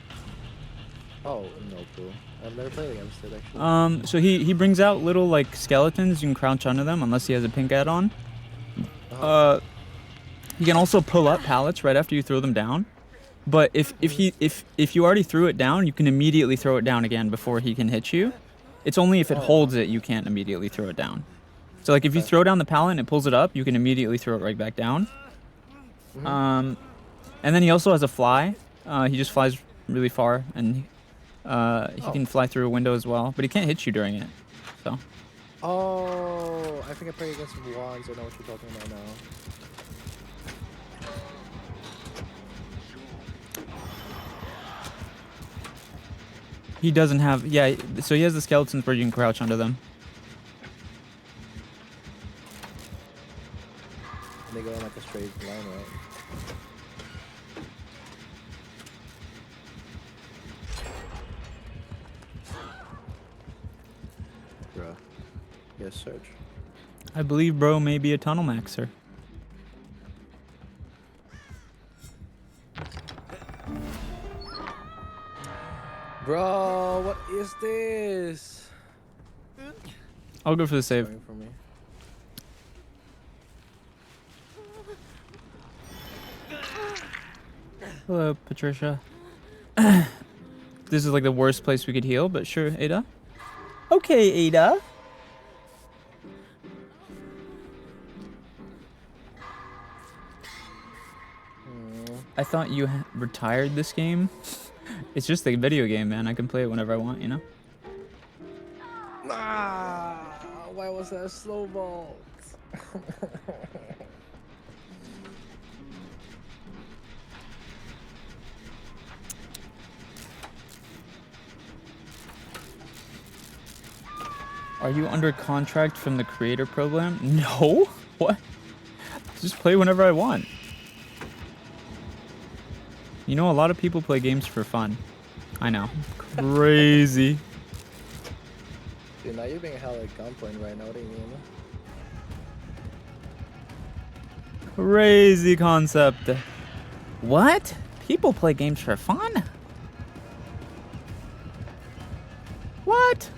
Oh, no clue. I've never played against it actually. So he brings out little like skeletons. You can crouch under them unless he has a pink add-on. He can also pull up pallets right after you throw them down. But if you already threw it down, you can immediately throw it down again before he can hit you. It's only if it holds it you can't immediately throw it down. So like if you throw down the pallet and it pulls it up, you can immediately throw it right back down. And then he also has a fly. He just flies really far, and he can fly through a window as well, but he can't hit you during it. So. Oh, I think I played against some wands. I know what you're talking about now. He doesn't have, yeah, so he has the skeletons where you can crouch under them. They go in like a straight line, right? Bruh. Yes, search. I believe bro may be a tunnel maxer. Bro, what is this? I'll go for the save. Coming for me. Hello, Patricia. This is like the worst place we could heal, but sure, Ada. Okay, Ada. I thought you retired this game. It's just a video game, man. I can play it whenever I want, you know? Why was that a slow vault? Are you under contract from the creator program? No. What? Just play whenever I want. You know, a lot of people play games for fun. I know. Crazy. Dude, now you're being held at gunpoint right now. What do you mean? Crazy concept. What? People play games for fun? What?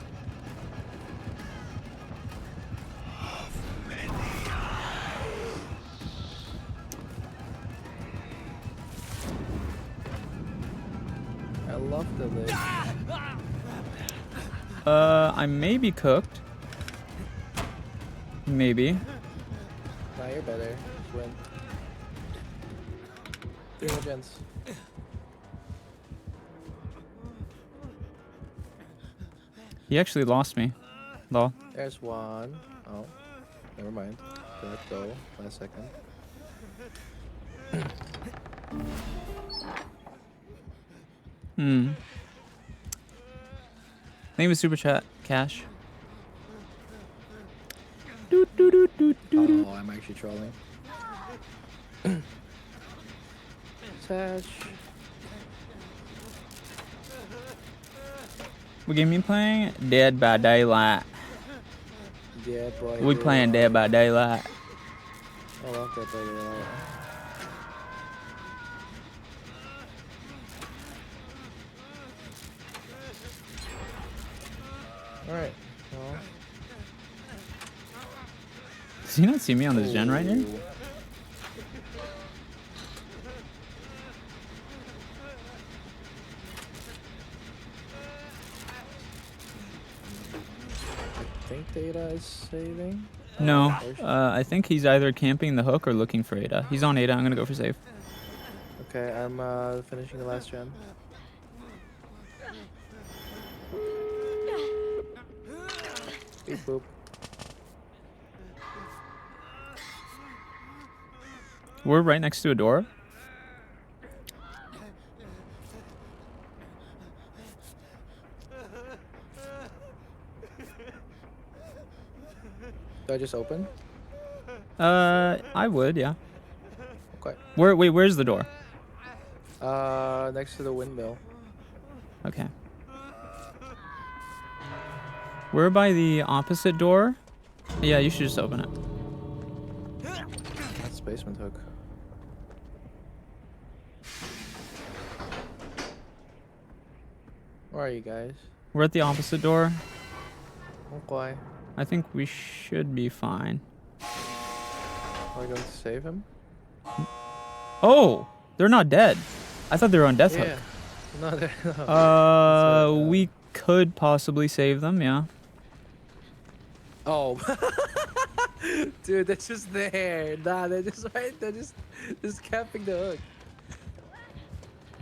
I love the lid. I may be cooked. Maybe. Nah, you're better. Just win. 3 more gens. He actually lost me. Lol. There's one. Oh, never mind. Let go. Last second. Name is super chat. Cash. Oh, I'm actually trolling. Touch. What game you playing? Dead by Daylight. Yeah, boy. We playing Dead by Daylight. I love that baby. Alright. Well. Does he not see me on this gen right here? I think Data is saving. No. I think he's either camping the hook or looking for Ada. He's on Ada. I'm gonna go for save. Okay, I'm finishing the last gen. Beep boop. We're right next to a door. Do I just open? I would, yeah. Okay. Wait, where's the door? Next to the windmill. Okay. We're by the opposite door. Yeah, you should just open it. That's basement hook. Where are you guys? We're at the opposite door. Okay. I think we should be fine. Are we going to save him? Oh, they're not dead. I thought they were on death Yeah. hook. No, they're not. We could possibly save them, yeah. Oh. Dude, they're just there. Nah, they're just right. They're just camping the hook.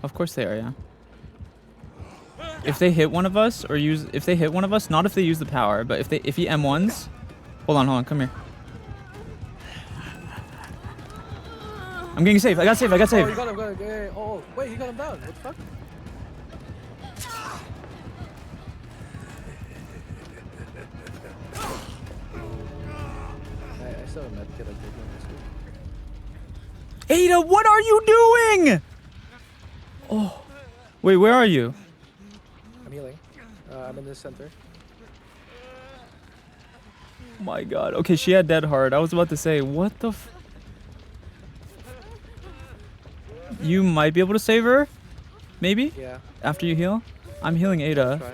Of course they are, yeah. If they hit one of us, or if they hit one of us, not if they use the power, but if he M1s, hold on, come here. I'm getting safe. I got safe. Oh, you got him. Got him. Yeah. Oh, wait, you got him down. What the fuck? I still have a medkit. I did one. Ada, what are you doing? Oh, wait, where are you? I'm healing. I'm in the center. Oh my God. Okay, she had dead hard. I was about to say, what the f... You might be able to save her? Maybe? Yeah. After you heal? I'm healing Ada. Try.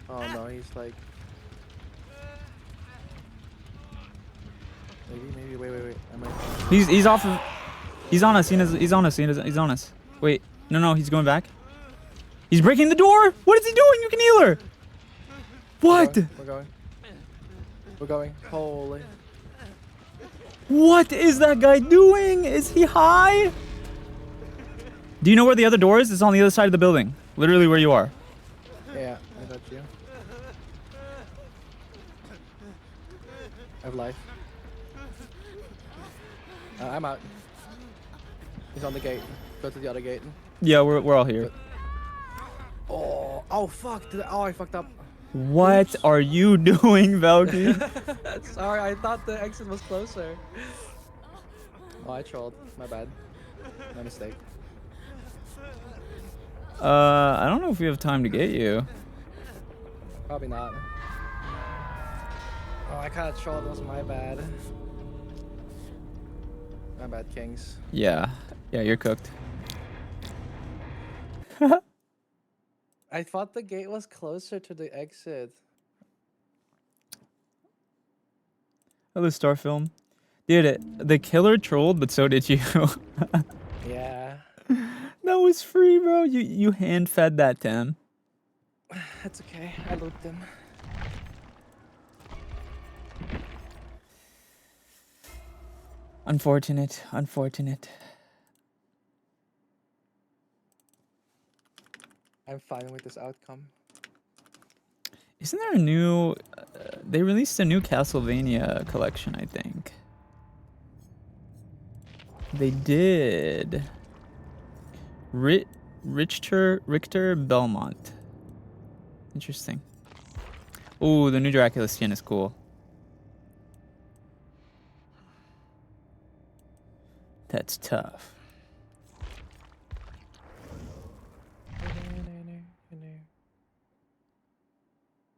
Oh no, he's like. Maybe. Wait. I might. He's off of... He's on us. He's on us. He's on us. Wait. No, he's going back. He's breaking the door. What is he doing? You can heal her. What? We're going. Holy. What is that guy doing? Is he high? Do you know where the other door is? It's on the other side of the building. Literally where you are. Yeah, I got you. I have life. I'm out. He's on the gate. Go to the other gate. Yeah, we're all here. Oh fuck! I fucked up. What are you doing, Valky? Sorry, I thought the exit was closer. Oh, I trolled. My bad. My mistake. I don't know if we have time to get you. Probably not. Oh, I kind of trolled. That was my bad. My bad, Kings. Yeah, you're cooked. I thought the gate was closer to the exit. Hello, Starfilm. Dude, the killer trolled, but so did you. Yeah. That was free, bro. You hand fed that to him. That's okay. I looped him. Unfortunate. I'm fine with this outcome. Isn't there a new... they released a new Castlevania collection, I think. They did. Richter Belmont. Interesting. Ooh, the new Dracula skin is cool. That's tough.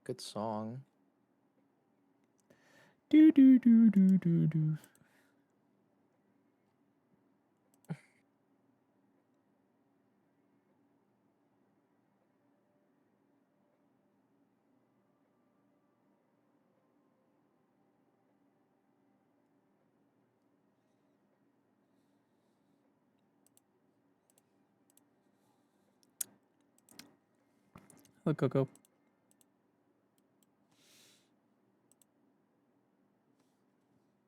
Good song. Do. Hello, Coco.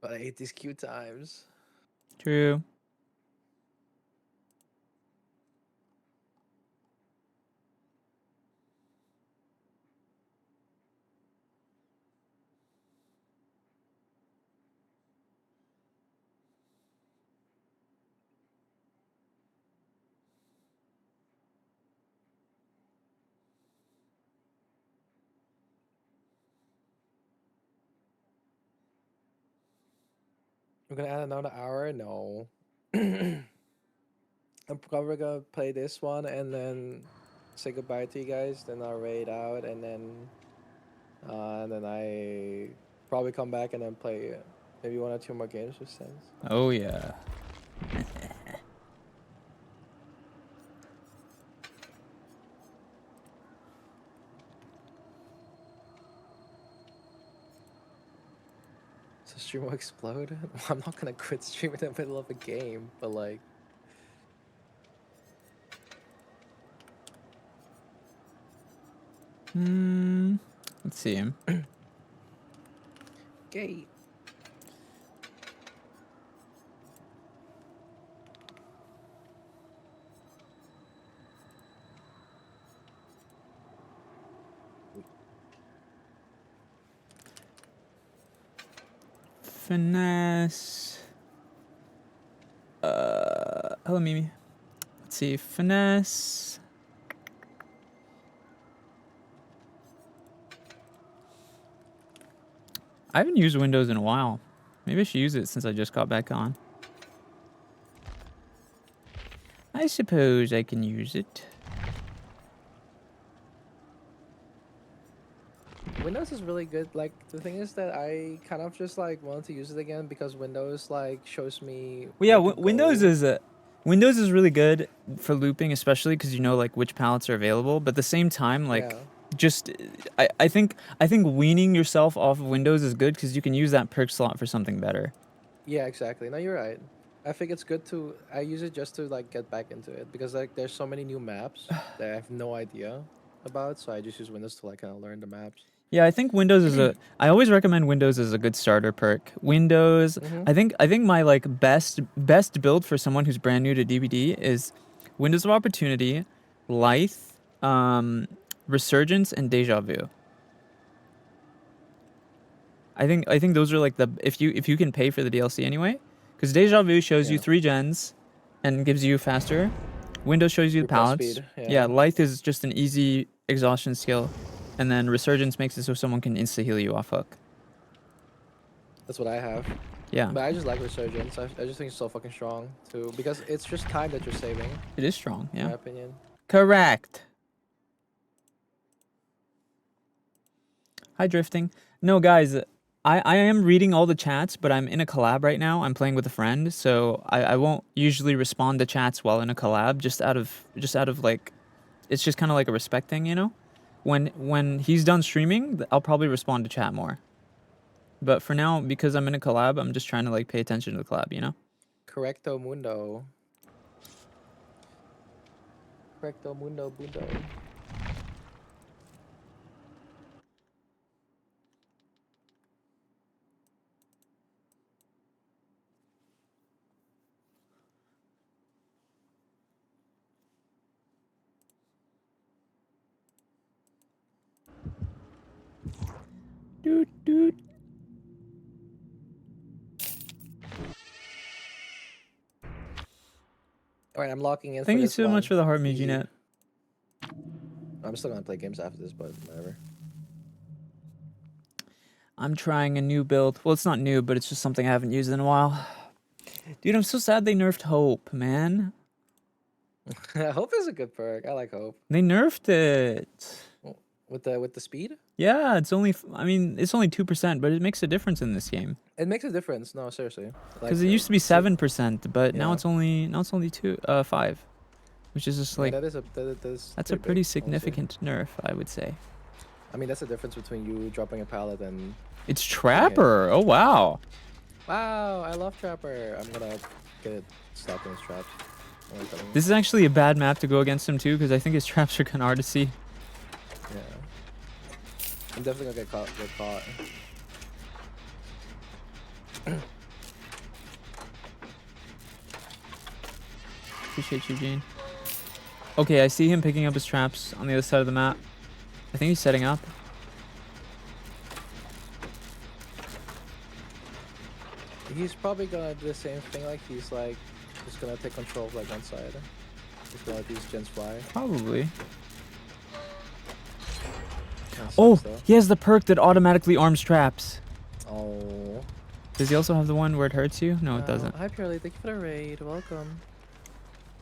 But I hate these queue times. True. We're gonna add another hour? No. I'm probably gonna play this one and then say goodbye to you guys. Then I'll raid out and then I probably come back and then play maybe 1 or 2 more games with Senz. Oh, yeah. So stream will explode. I'm not gonna quit stream in the middle of a game, but like. Let's see. Gay. Finesse. Hello, Mimi. Let's see. Finesse. I haven't used Windows in a while. Maybe I should use it since I just got back on. I suppose I can use it. Windows is really good. Like the thing is that I kind of just like wanted to use it again because Windows like shows me. Well, yeah, where to Windows go. is Windows is really good for looping, especially because you know like which palettes are available. But at the same time, like Yeah. just I think weaning yourself off of Windows is good because you can use that perk slot for something better. Yeah, exactly. No, you're right. I think it's good to. I use it just to like get back into it because like there's so many new maps that I have no idea about. So I just use Windows to like kind of learn the maps. Yeah, I think Windows is I always recommend Windows as a good starter perk. Windows, Mhm. I think my like best build for someone who's brand new to DBD is Windows of Opportunity, Lithe, Resurgence, and Deja Vu. I think those are like the if you can pay for the DLC anyway, because Deja Vu shows you Yeah. 3 gens and gives you faster. Windows shows you the Repress palettes. speed, Yeah, yeah. Lithe is just an easy exhaustion skill, and then Resurgence makes it so someone can insta heal you off hook. That's what I have. Yeah, But I just like Resurgence. I just think it's so fucking strong too because it's just time that you're saving. it is strong. In Yeah, my opinion. correct. Hi, drifting. No, guys, I am reading all the chats, but I'm in a collab right now. I'm playing with a friend, so I won't usually respond to chats while in a collab, just out of like, it's just kind of like a respect thing, you know. When he's done streaming, I'll probably respond to chat more. But for now, because I'm in a collab, I'm just trying to like pay attention to the collab, you know. Correcto mundo. Correcto mundo bundo. Doot doot. All right, I'm locking in. Thank for you this so much one. for the heart, Easy. Mijinet. I'm still gonna play games after this, but whatever. I'm trying a new build. Well, it's not new, but it's just something I haven't used in a while. Dude, I'm so sad they nerfed Hope, man. Hope is a good perk. I like Hope. They nerfed it. With the speed, Yeah, it's only. I mean, it's only 2%, but it makes a difference in this game. it makes a difference. No, seriously. Because it used to be 7%, but now Yeah. it's only 5, which is just like that is that's a big, pretty honestly. significant nerf, I would say. I mean, that's the difference between you dropping a pallet and. It's Trapper. Oh wow. Wow, I love Trapper. I'm gonna get it stuck in his traps. This is actually a bad map to go against him too, because I think his traps are kind of hard to see. Yeah. I'm definitely gonna get caught. Appreciate you, Gene. Okay, I see him picking up his traps on the other side of the map. I think he's setting up. He's probably gonna do the same thing. Like he's like just gonna take control of like one side. He's gonna let these gens fly. Probably. Kinda Oh, sucks, though. he has the perk that automatically arms traps. Oh. Does he also have the one where it hurts you? No, it doesn't. Hi Purely, thank you for the raid. Welcome.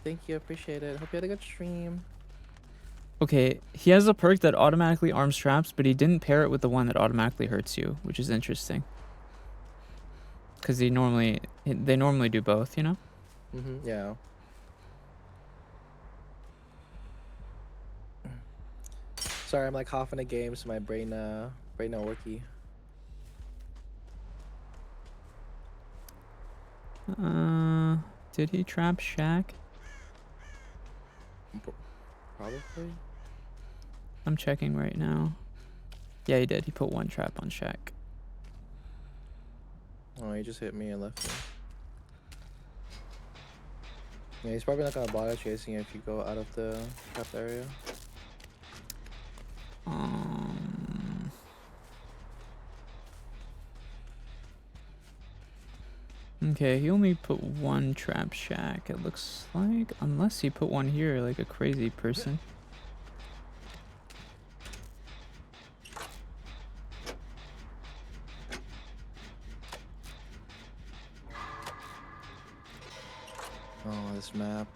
Thank you, appreciate it. Hope you had a good stream. Okay, he has a perk that automatically arms traps, but he didn't pair it with the one that automatically hurts you, which is interesting. Because they normally do both, you know? Yeah. Sorry, I'm like half in a game, so my brain not worky. Did he trap Shaq? Probably. I'm checking right now. Yeah, he did. He put one trap on Shaq. Oh, he just hit me and left me. Yeah, he's probably not gonna bother chasing you if you go out of the trap area. Okay, he only put one trap Shack, it looks like. Unless he put one here like a crazy person. Oh, this map.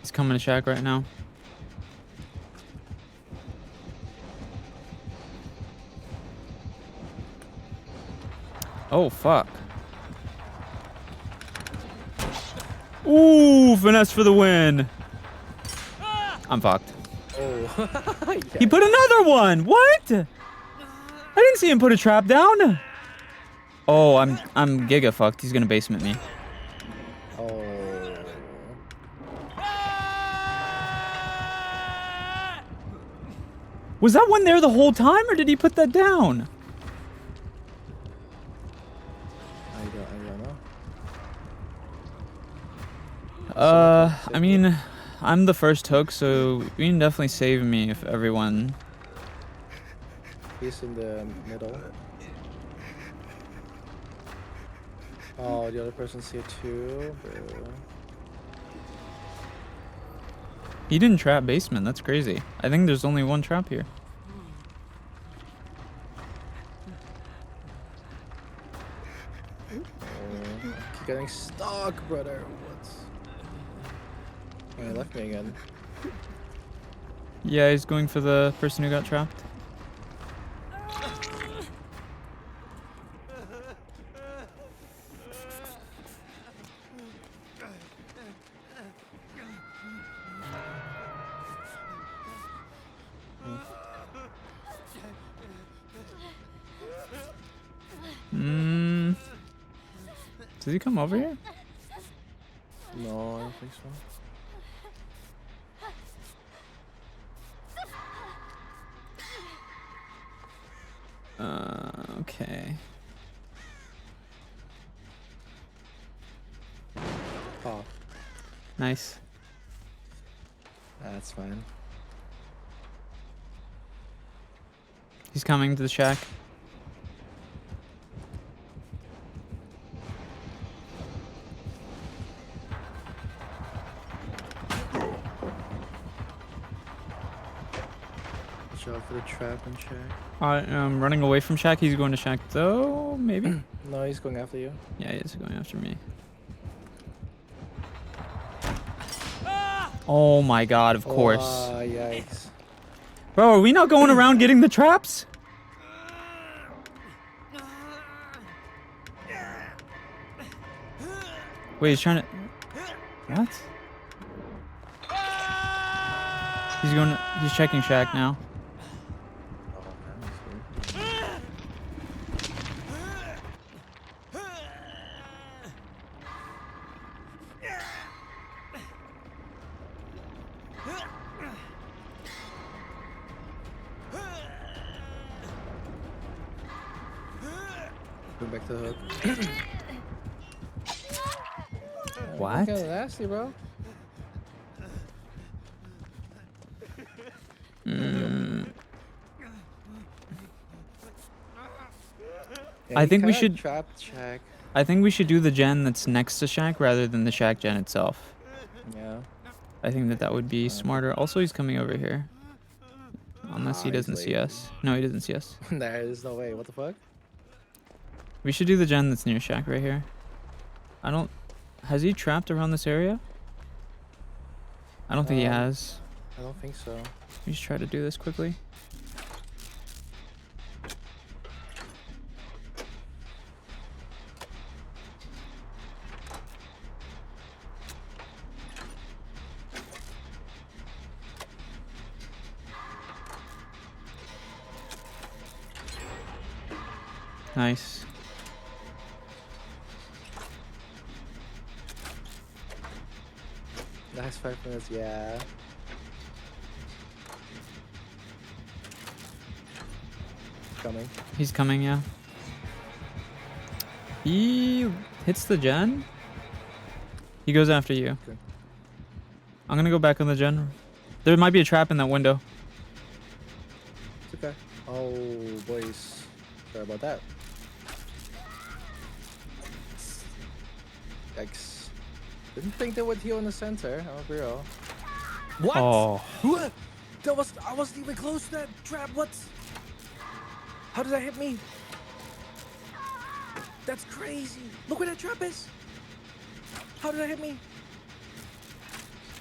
He's coming to Shack right now. Oh, fuck. Ooh, finesse for the win. I'm fucked. Oh. Yeah. He put another one. What? I didn't see him put a trap down. Oh, I'm giga fucked. He's gonna basement me. Oh. Was that one there the whole time, or did he put that down? I don't know. I mean, I'm the first hook, so you can definitely save me if everyone... He's in the middle. Oh, the other person's here too, bro. He didn't trap basement, that's crazy. I think there's only one trap here. Oh, keep getting stuck, brother. What's... Oh, he left me again. Yeah, he's going for the person who got trapped. Does he come over here? No, I don't think so. Okay. Oh, Nice. that's fine. He's coming to the shack. Watch out for the trap and check. Alright, I'm running away from Shack. He's going to Shack though, maybe? No, he's going after you. Yeah, he is going after me. Oh my god, of course. Yikes. Bro, are we not going around getting the traps? Wait, he's trying to... What? He's checking Shack now. Go back to the hook. What? Kinda nasty, bro. Yeah, I think we kinda should- trap check. I think we should do the gen that's next to Shack rather than the Shack gen itself. Yeah. I think that would be smarter. Also, he's coming over here. Unless he He's doesn't see late. us. No, he doesn't see us. There is no way. What the fuck? We should do the gen that's near Shack right here. I don't... Has he trapped around this area? I don't think he has. I don't think so. We should try to do this quickly. Nice. Last 5 minutes, yeah. Coming. He's coming, yeah. He hits the gen. He goes after you. Okay. I'm gonna go back on the gen. There might be a trap in that window. It's okay. Oh, boys. Sorry about that. Yikes. Didn't think they would heal in the center. I'll be real. What? Oh. What? I wasn't even close to that trap. What? How did that hit me? That's crazy. Look where that trap is. How did that hit me?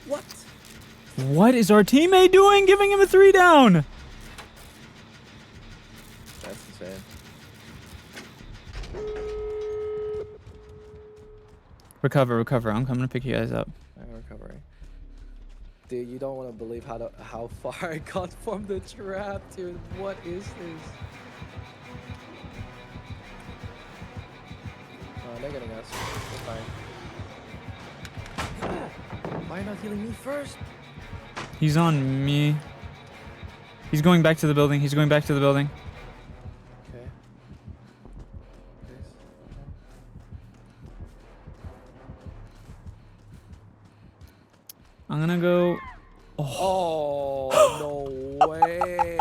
What? What is our teammate doing? Giving him a 3 down. That's insane. Recover, recover. I'm coming to pick you guys up. I'm recovering. Dude, you don't want to believe how far I got from the trap, dude. What is this? Oh, they're getting us. We're fine. Why are you not healing me first? He's on me. He's going back to the building. He's going back to the building. Okay. I'm gonna go. Oh, no way.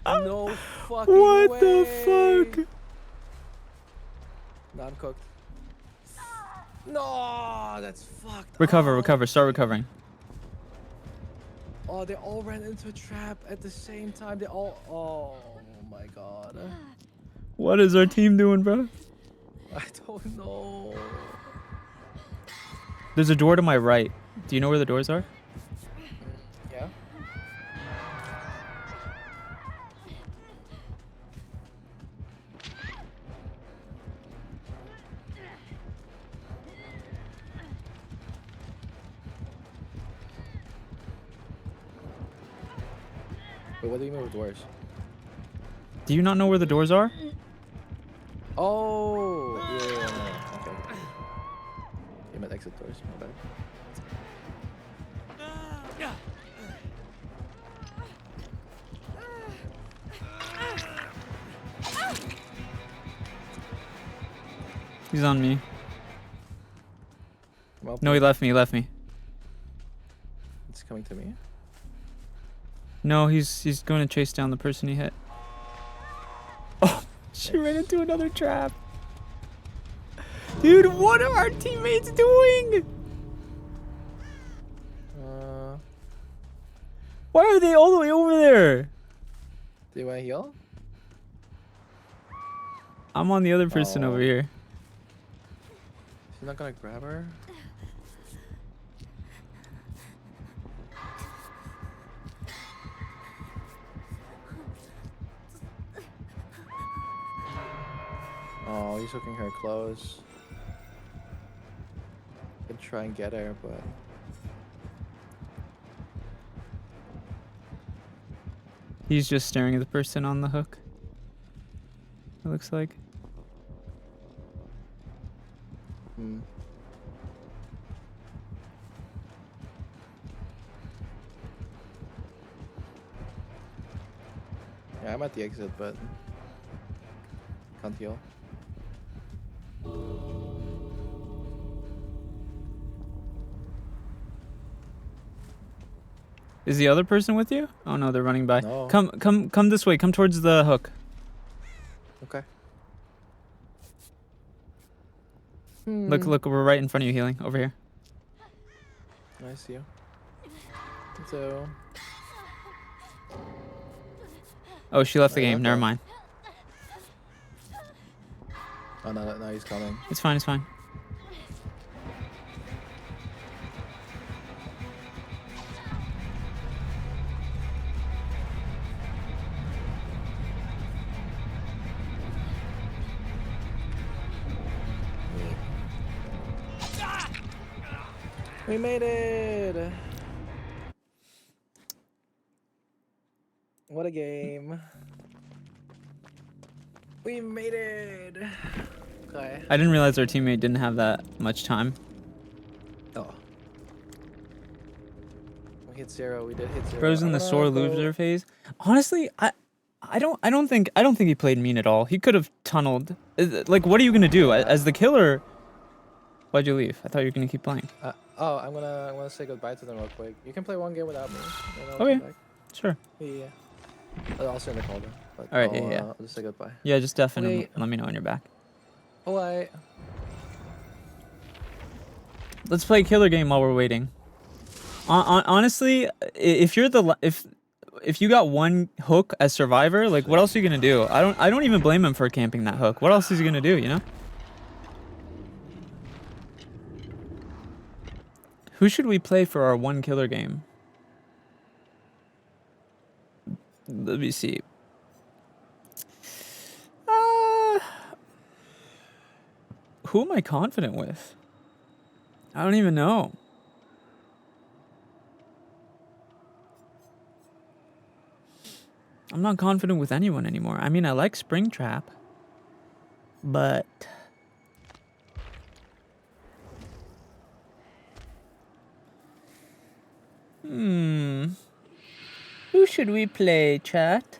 No fucking What way. the fuck? No, I'm cooked. No, that's fucked. Recover, up. recover. Start recovering. Oh, they all ran into a trap at the same time. They all. Oh my god. What is our team doing, bro? I don't know. There's a door to my right. Do you know where the doors are? Yeah. Wait, what do you mean with doors? Do you not know where the doors are? Oh, yeah. Okay. You meant exit doors. My bad. He's on me. Well, No, he left me. He left me. it's coming to me. No, he's going to chase down the person he hit. Oh, she ran into another trap. Dude, what are our teammates doing? Why are they all the way over there? Do you want to heal? I'm on the other person over here. She's not gonna grab her. Oh, he's hooking her close. Could try and get her, but He's just staring at the person on the hook. It looks like. Yeah, I'm at the exit, but can't heal. Is the other person with you? Oh no, they're running by. No. Come this way. Come towards the hook. Okay. Look, we're right in front of you healing. Over here. I see you. So. Oh, she left the game. Okay. Never mind. Oh no, he's coming. It's fine, it's fine. We made it! What a game. We made it. Okay. I didn't realize our teammate didn't have that much time. Oh. We hit 0. We did hit 0. Bro's in I'm the gonna sore go- loser phase. Honestly, I don't think he played mean at all. He could have tunneled. Like, what are you gonna do as the killer? Why'd you leave? I thought you were gonna keep playing. Oh, I'm gonna say goodbye to them real quick. You can play one game without me. And I'll Okay. come back. Sure. Yeah. I'll send a call then. But All right, I'll, yeah. I'll just say goodbye. Yeah, just definitely Wait. let me know when you're back. Alright. Let's play a killer game while we're waiting. Honestly, if you're if you got one hook as survivor, like what else are you gonna do? I don't even blame him for camping that hook. What else is he gonna do? You know? Who should we play for our one killer game? Let me see. Who am I confident with? I don't even know. I'm not confident with anyone anymore. I mean, I like Springtrap, but who should we play, chat?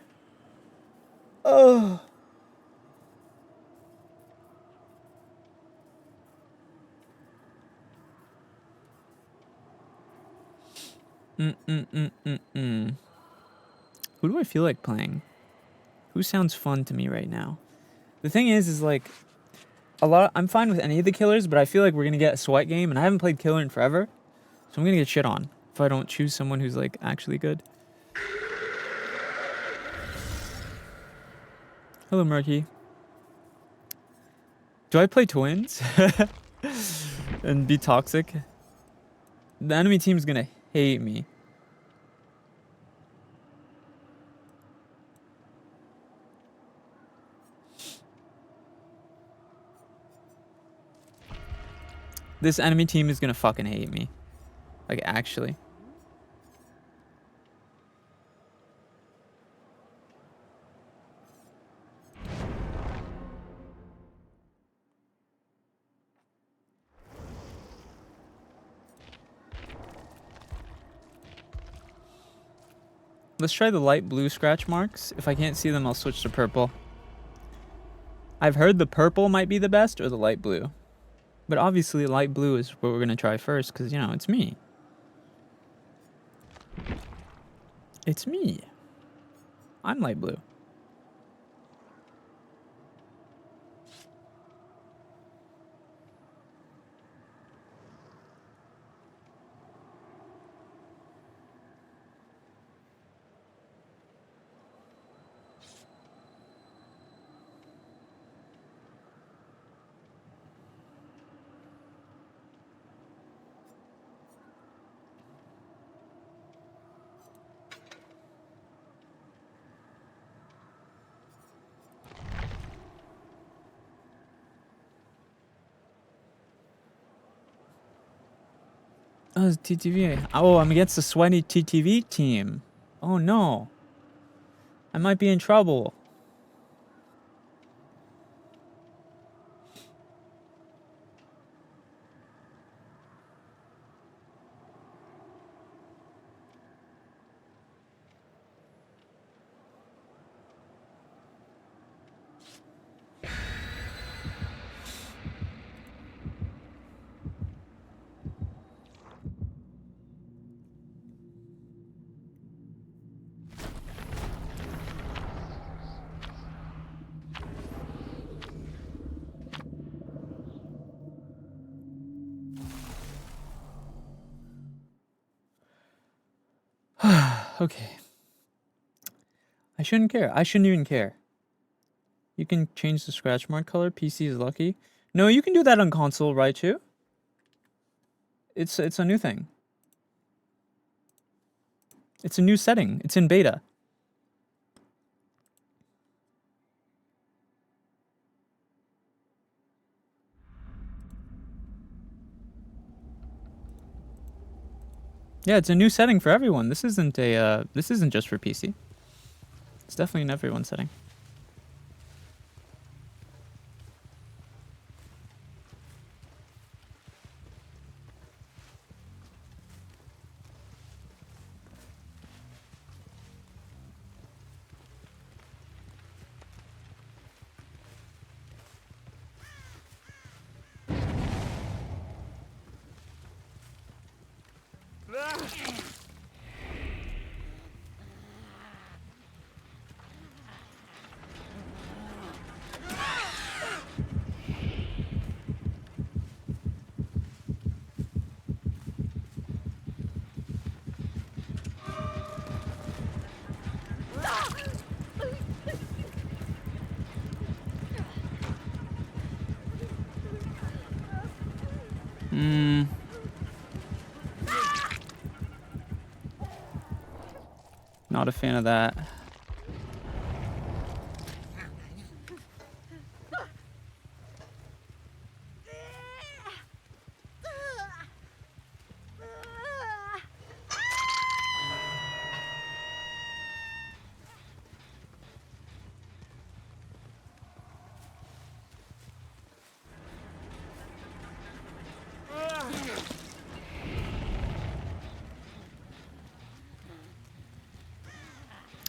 Oh. Who do I feel like playing? Who sounds fun to me right now? The thing is like, I'm fine with any of the killers, but I feel like we're gonna get a sweat game, and I haven't played killer in forever, so I'm gonna get shit on if I don't choose someone who's like actually good. Hello, Murky. Do I play twins and be toxic? The enemy team's gonna hate me. This enemy team is gonna fucking hate me. Like, actually. Let's try the light blue scratch marks. If I can't see them, I'll switch to purple. I've heard the purple might be the best or the light blue. But obviously light blue is what we're going to try first because, you know, it's me. It's me. I'm light blue. Oh, it's TTV. Oh, I'm against the sweaty TTV team. Oh no. I might be in trouble. Okay. I shouldn't care. I shouldn't even care. You can change the scratch mark color. PC is lucky. No, you can do that on console, right, too? It's a new thing. It's a new setting. It's in beta. Yeah, it's a new setting for everyone. This isn't just for PC. It's definitely an everyone setting. Not a fan of that.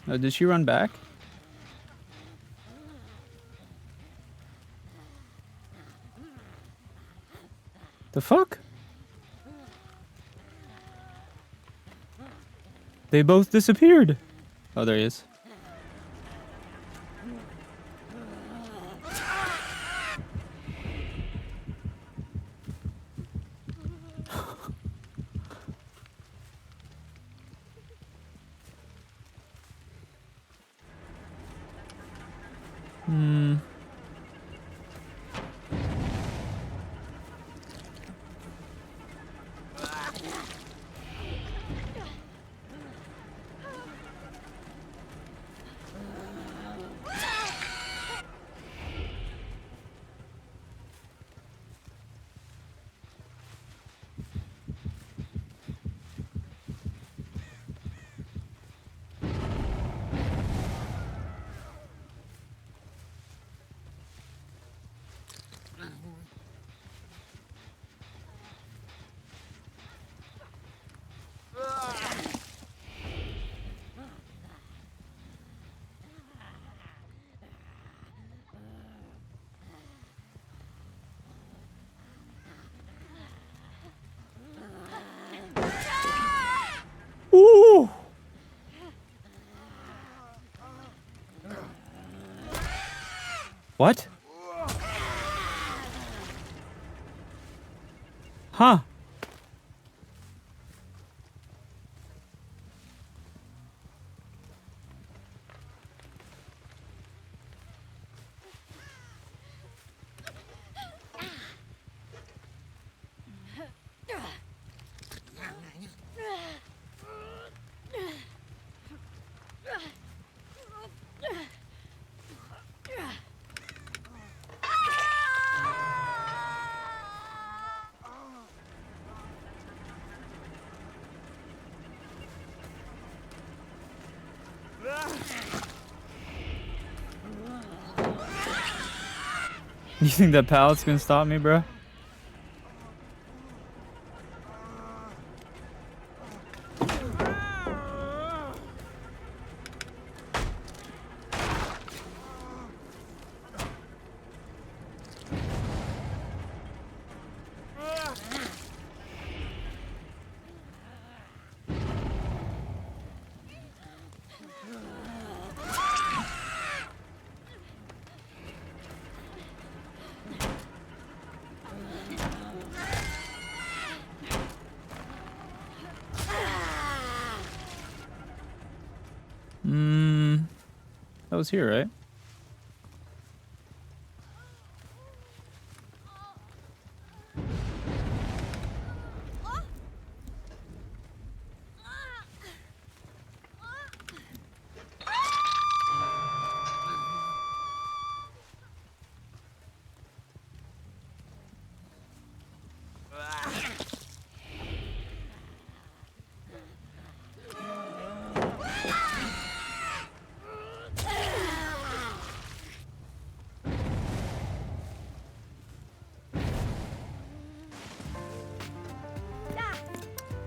Oh, did she run back? The fuck? They both disappeared. Oh, there he is. Ooh. What? Huh. You think that pallet's gonna stop me, bro? That was here, right?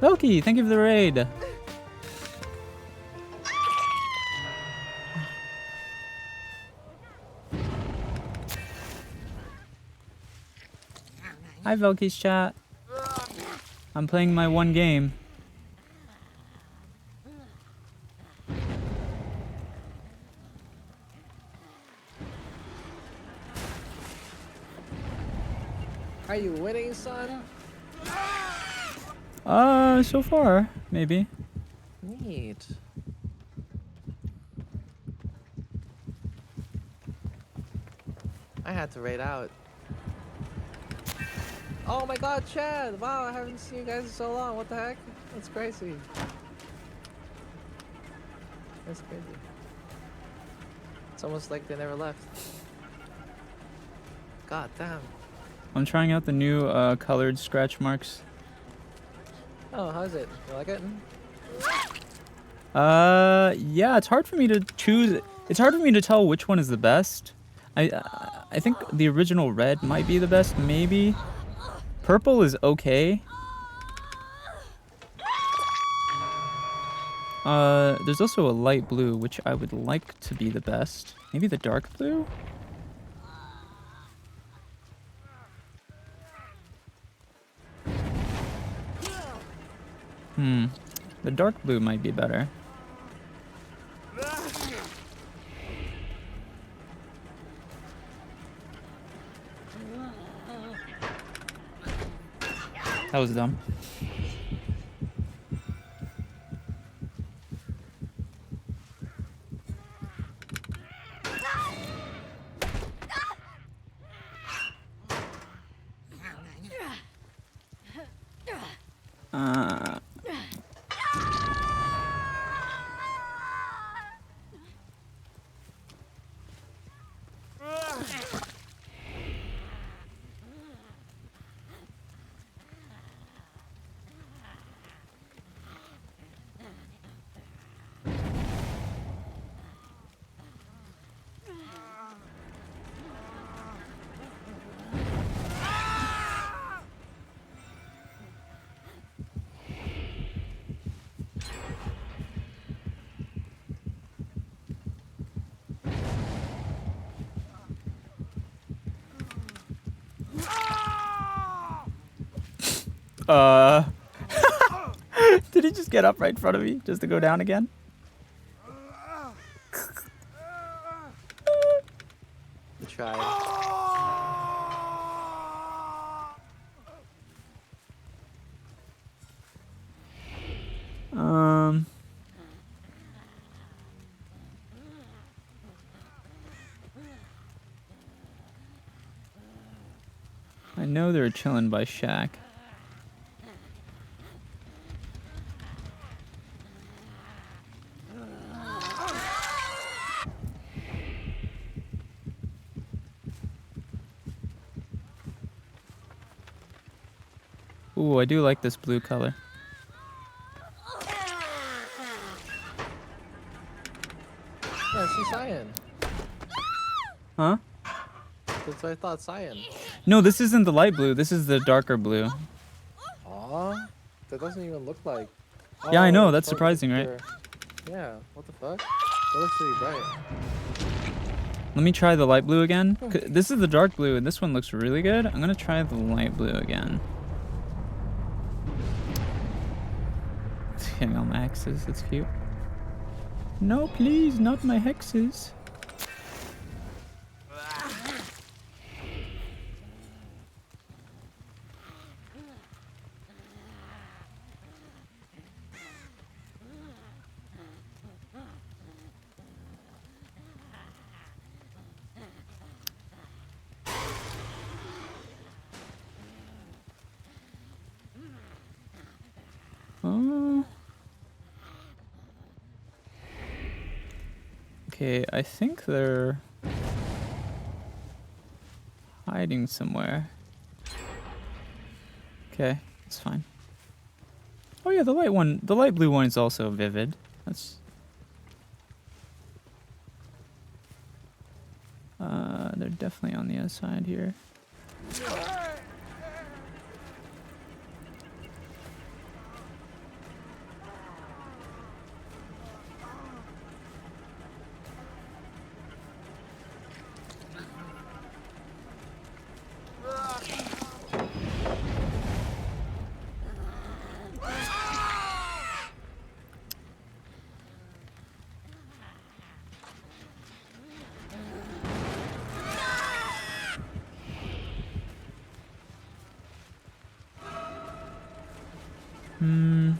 Loki, thank you for the raid. Hi, Velky's chat. I'm playing my one game. Are you winning, son? So far, maybe. Neat. I had to raid out. Oh my god, Chad! Wow, I haven't seen you guys in so long. What the heck? That's crazy. That's crazy. It's almost like they never left. God damn. I'm trying out the new colored scratch marks. Oh, how's it? You like it? Yeah, it's hard for me to choose. It's hard for me to tell which one is the best. I think the original red might be the best, maybe. Purple is okay. There's also a light blue, which I would like to be the best. Maybe the dark blue? The dark blue might be better. That was dumb. Did he just get up right in front of me just to go down again? Good try. I know they're chilling by Shack. Ooh, I do like this blue color. Yeah, I see cyan. Huh? That's what I thought, cyan. No, this isn't the light blue. This is the darker blue. Aw, that doesn't even look like. Yeah, I know. Oh, That's fuck, surprising, right? Yeah, what the fuck? That looks really bright. Let me try the light blue again. This is the dark blue, and this one looks really good. I'm gonna try the light blue again. Hitting all my hexes. That's cute. No, please, not my hexes. Okay, I think they're hiding somewhere. Okay, it's fine. Oh yeah, the light blue one is also vivid. That's they're definitely on the other side here. Hmm.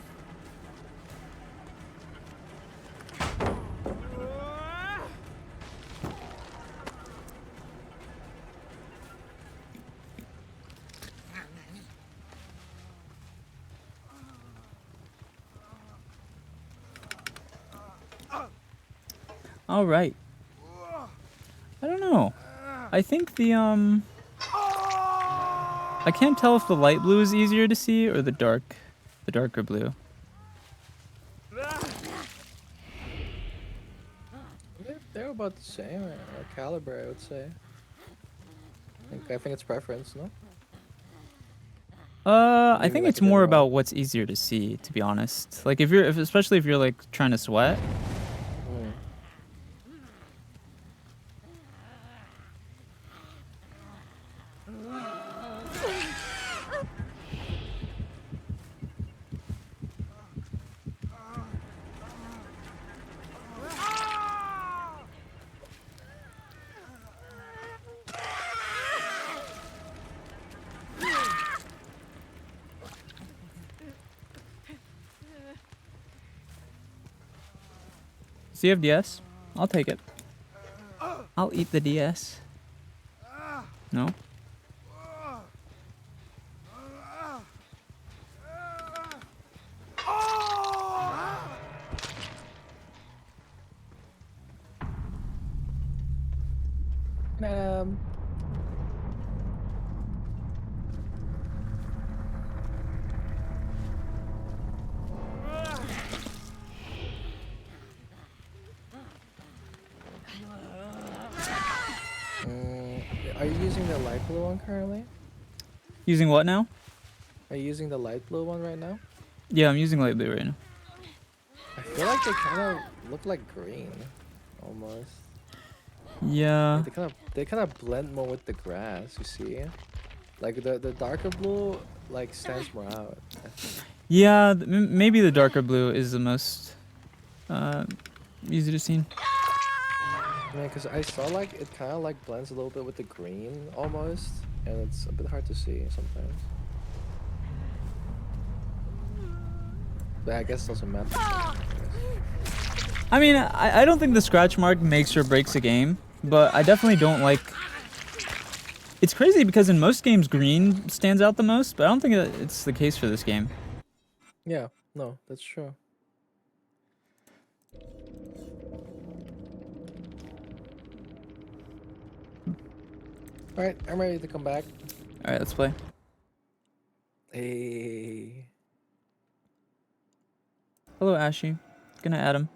All right. I don't know. I think the I can't tell if the light blue is easier to see or the darker blue. They're about the same caliber, I would say. I think it's preference, no? I Maybe think like it's a bit more more. about what's easier to see, to be honest. Like especially if you're like trying to sweat. Mm. So you have DS? I'll take it. I'll eat the DS. No? Um, are you using the light blue one currently? Using what now? Are you using the light blue one right now? Yeah, I'm using light blue right now. I feel like they kind of look like green, almost. Yeah. They kind of blend more with the grass. You see, like the darker blue like stands more out. I think. Yeah, maybe the darker blue is the most easy to see. Yeah, because I saw like it kind of like blends a little bit with the green almost, and it's a bit hard to see sometimes. But I guess it doesn't matter. I mean, I don't think the scratch mark makes or breaks a game, but I definitely don't like... It's crazy because in most games green stands out the most, but I don't think it's the case for this game. Yeah, no, that's true. All right, I'm ready to come back. All right, let's play. Hey. Hello, Ashy. Gonna add him.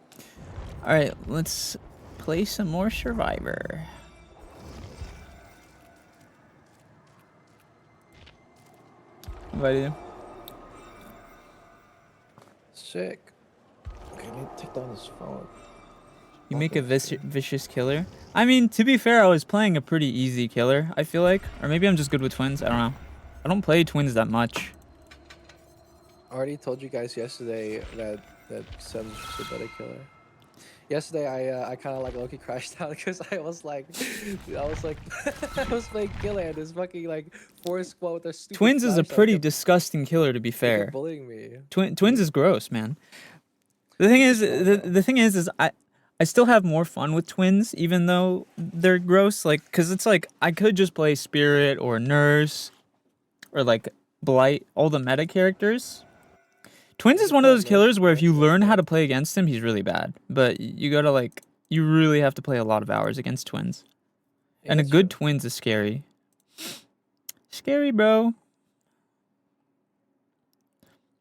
All right, let's play some more Survivor. Invited you. Sick. Okay, I need to take down this phone. You make a Okay. vicious killer. I mean, to be fair, I was playing a pretty easy killer, I feel like. Or maybe I'm just good with twins. I don't know. I don't play twins that much. I already told you guys yesterday that SENZ'S was a better killer. Yesterday, I kind of like low-key crashed out because I was like, I was playing killer and this fucking like four squad with their stupid Twins is a flashlight pretty kept, disgusting killer, to be they kept fair. bullying me. Twins is gross, man. The thing is, the thing is I still have more fun with twins, even though they're gross. Like, cause it's like I could just play Spirit or Nurse, or like Blight, all the meta characters. Twins is one of those killers where if you learn how to play against him, he's really bad. But you gotta like, you really have to play a lot of hours against twins. Yeah, And a that's good true. twins is scary. Scary, bro.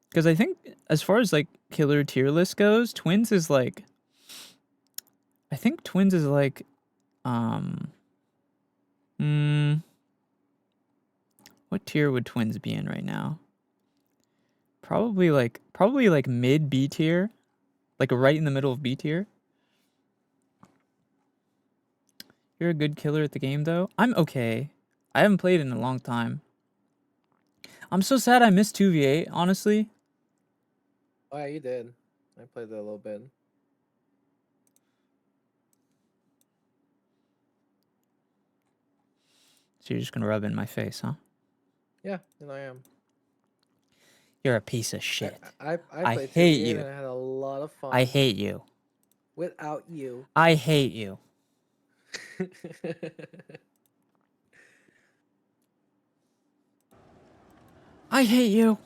Because I think as far as like killer tier list goes, twins is like, I think twins is like, what tier would twins be in right now? Probably like mid B tier, like right in the middle of B tier. You're a good killer at the game though. I'm okay. I haven't played in a long time. I'm so sad I missed 2v8, honestly. Oh yeah, you did. I played that a little bit. So you're just gonna rub it in my face, huh? Yeah, and I am. You're a piece of shit. I I played hate through the game you. and I had a lot of fun. I hate you. Without you. I hate you. I hate you.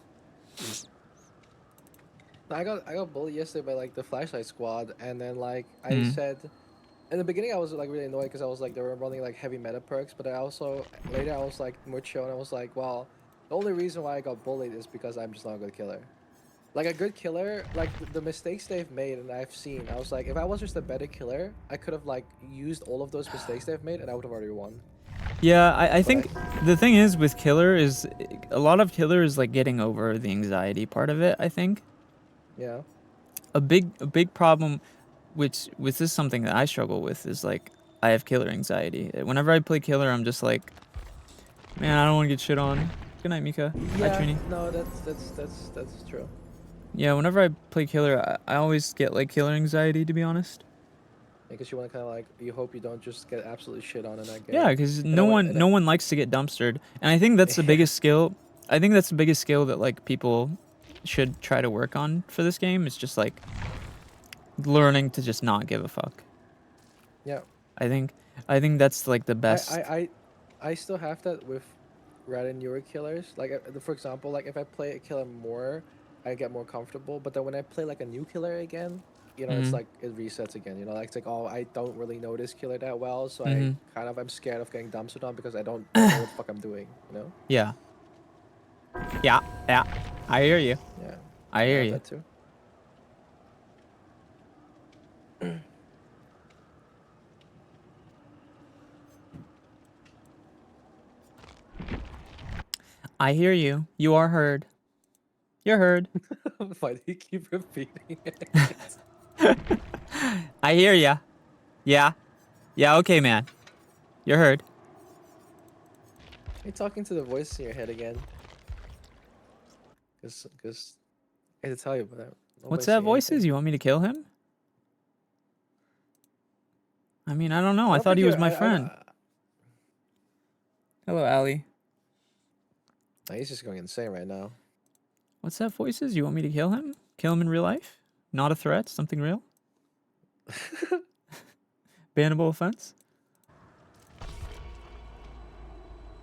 I got bullied yesterday by like the flashlight squad, and then like I Mm. said, in the beginning I was like really annoyed because I was like they were running like heavy meta perks, but I also later I was like more chill and I was like, well, the only reason why I got bullied is because I'm just not a good killer. Like a good killer, like the mistakes they've made and I've seen, I was like, if I was just a better killer, I could have like used all of those mistakes they've made and I would have already won. Yeah, I think the thing is with killer is a lot of killer is like getting over the anxiety part of it. I think Yeah. a big problem, which this is something that I struggle with, is like I have killer anxiety. Whenever I play killer, I'm just like, man, I don't want to get shit on. Good night, Mika. Hi, Yeah. Trini. No, that's true. Yeah, whenever I play killer, I always get like killer anxiety, to be honest. Because you want to kind of like, you hope you don't just get absolutely shit on in that game. Yeah, because And no I one wanna- no one likes to get dumpstered, and I think that's the biggest skill. I think that's the biggest skill that like people should try to work on for this game. It's just like learning to just not give a fuck. Yeah. I think that's like the best. I still have that with red and newer killers. Like for example, like if I play a killer more, I get more comfortable. But then when I play like a new killer again, you know, Mhm. it's like it resets again. You know, like it's like, oh, I don't really know this killer that well, so Mhm. I'm scared of getting dumpstered on because I don't know what the fuck I'm doing. You know? Yeah. Yeah. Yeah. I hear you. Yeah. I hear have you. that too. I hear you. You are heard. You're heard. Why do you keep repeating it? I hear ya. Yeah. Yeah. Okay, man. You're heard. You're talking to the voice in your head again. Cause I had to tell you, but What's that voices? You want me to kill him? I mean, I don't know. I thought he was my friend. Hello, Allie. He's just going insane right now. What's that voices? You want me to kill him? Kill him in real life? Not a threat? Something real? Bannable offense?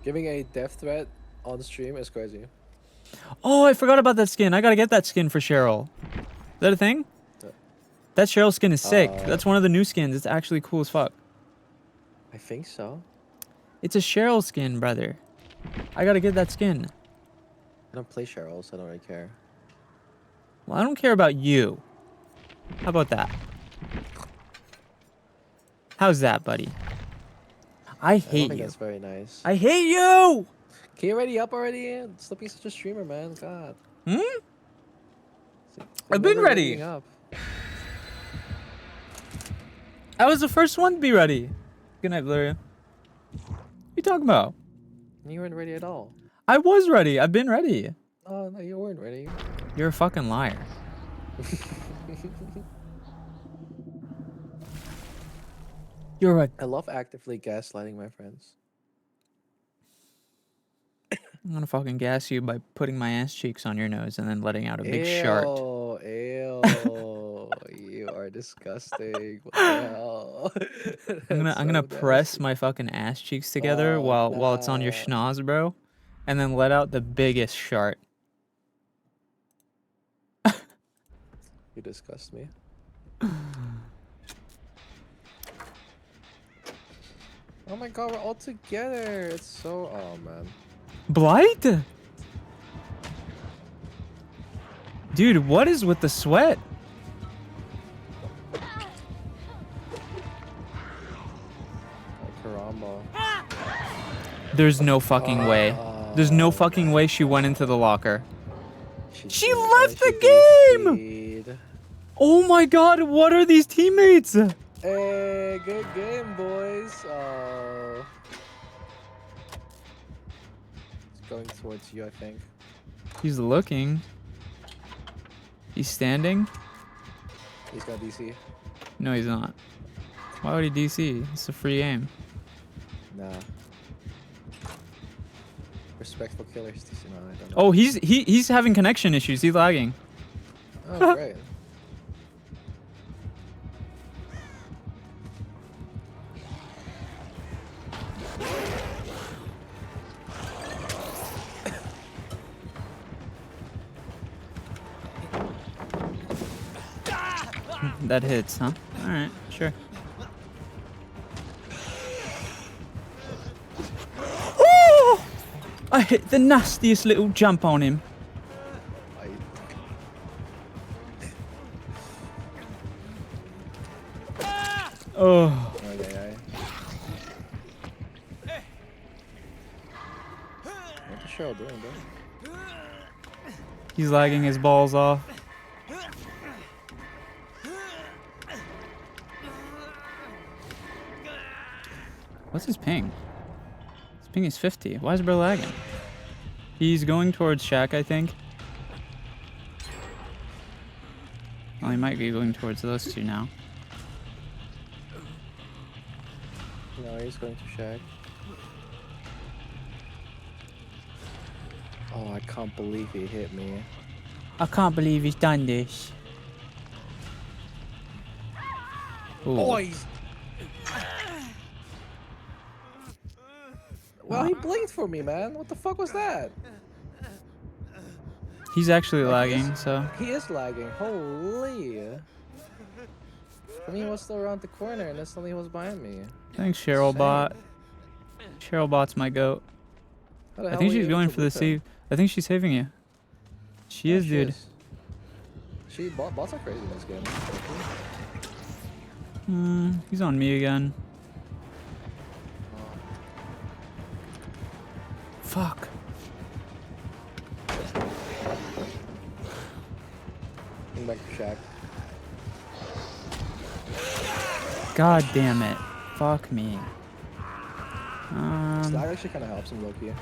Giving a death threat on stream is crazy. Oh, I forgot about that skin. I gotta get that skin for Cheryl. Is that a thing? That Cheryl skin is sick. That's one of the new skins. It's actually cool as fuck. I think so. It's a Cheryl skin, brother. I gotta get that skin. I don't play Cheryl, so I don't really care. Well, I don't care about you. How about that? How's that, buddy? I I don't hate think you. that's very nice. I hate you! Can you ready up already? Stop being such a streamer, man. God. Hmm? You're I've been never ready. readying Up. I was the first one to be ready. Good night, Valeria. What are you talking about? You weren't ready at all. I was ready. I've been ready. Oh, no, you weren't ready. You're a fucking liar. You're a... I love actively gaslighting my friends. I'm gonna fucking gas you by putting my ass cheeks on your nose and then letting out a big shart. Ew, you are disgusting. What the hell? I'm That's gonna so press nasty. my fucking ass cheeks together Oh, while it's on your nah. schnoz, bro, and then let out the biggest shart. You disgust me. Oh my god, we're all together. It's so... Oh, man. Blight? Dude, what is with the sweat? Oh, caramba. There's no fucking way. There's no fucking way she went into the locker. She did, left and the game! DC'd. Oh my god, what are these teammates? Hey, good game, boys. Oh. It's going towards you, I think. He's looking. He's standing? He's got DC. No, he's not. Why would he DC? It's a free game. Nah. Respectful killers. No, I don't know. Oh, he's having connection issues. He's lagging. Oh, great. That hits, huh? All right, sure. Oh! I hit the nastiest little jump on him. Oh. Okay. What the Cheryl doing, bro? He's lagging his balls off. What's his ping? His ping is 50. Why is bro lagging? He's going towards Shack, I think. Well, he might be going towards those two now. No, he's going to Shack. Oh, I can't believe he hit me. I can't believe he's done this. Ooh. Oh, he's... Well, he blinked for me, man. What the fuck was that? He's actually lagging, so. He is lagging. Holy. I mean, he was still around the corner, and then suddenly he was behind me. Thanks, Cheryl Bot. Cheryl Bot's my goat. How the I hell think were you she's able going to for the loot him? save. I think she's saving you. She is, dude. Bots are crazy in this game. He's on me again. Fuck. Come back to Shack. God damn it. Fuck me. Slag actually kind of helps him, Loki.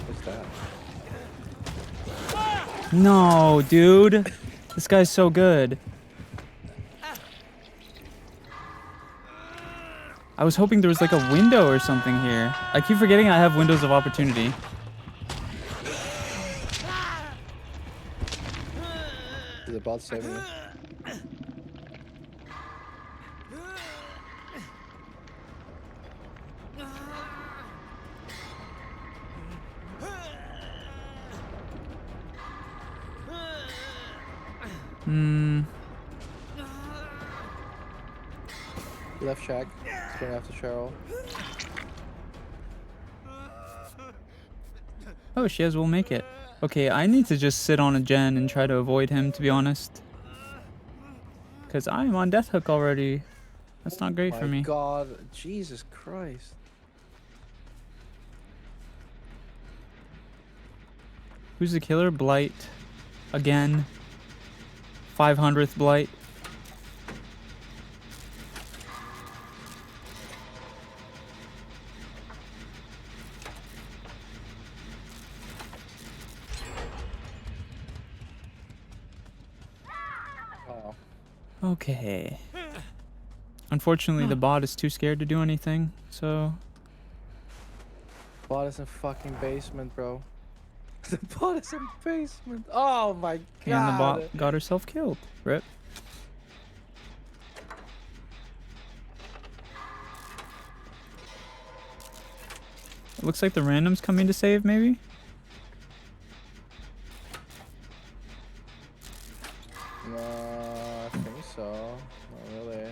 What's that? No, dude. This guy's so good. I was hoping there was like a window or something here. I keep forgetting I have windows of opportunity. Is the bot saving me? He left Shack. He's going after Cheryl. Oh, Shiaz will make it. Okay, I need to just sit on a gen and try to avoid him, to be honest. Because I am on death hook already. That's not great for me. My God, Jesus Christ. Who's the killer? Blight. Again. 500th Blight. Oh. Okay. Unfortunately, the bot is too scared to do anything, so... Bot is in fucking basement, bro. The bot is in basement. Oh my God. And the bot got herself killed. Rip. It looks like the random's coming to save, maybe? No, I think so. Not really.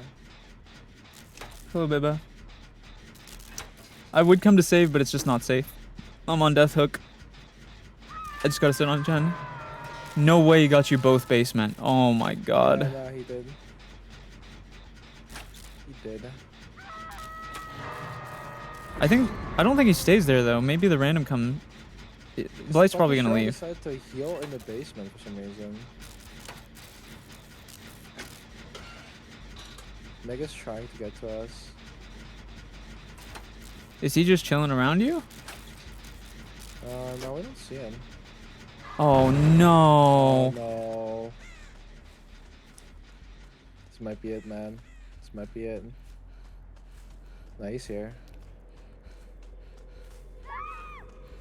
Hello, Beba. I would come to save, but it's just not safe. I'm on death hook. I just gotta sit on gen. No way he got you both basement. Oh my God. No, he did. He did. I don't think he stays there though. Maybe the random come. Blight's probably gonna leave. Decided to heal in the basement for some reason. Mega's trying to get to us. Is he just chilling around you? No, we don't see him. Oh no. Oh, no. This might be it, man. This might be it. No, he's here.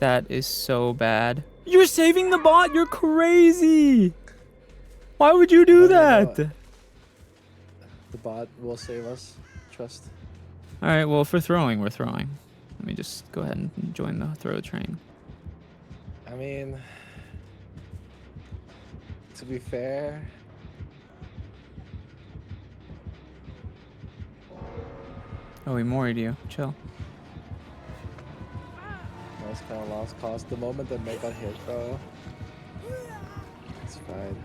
That is so bad. You're saving the bot. You're crazy. Why would you do that? The bot will save us. Trust. All right. Well, if we're throwing, we're throwing. Let me just go ahead and join the throw train. I mean, to be fair, Oh, he moried you. Chill. that was kind of lost cause. The moment that Meg got hit, bro, it's fine.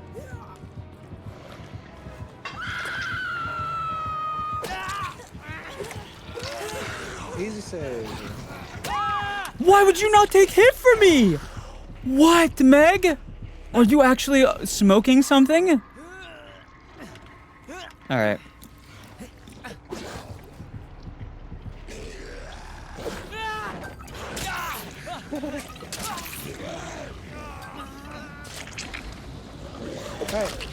Easy save. Why would you not take hit for me? What, Meg? Are you actually smoking something? All right. Alright.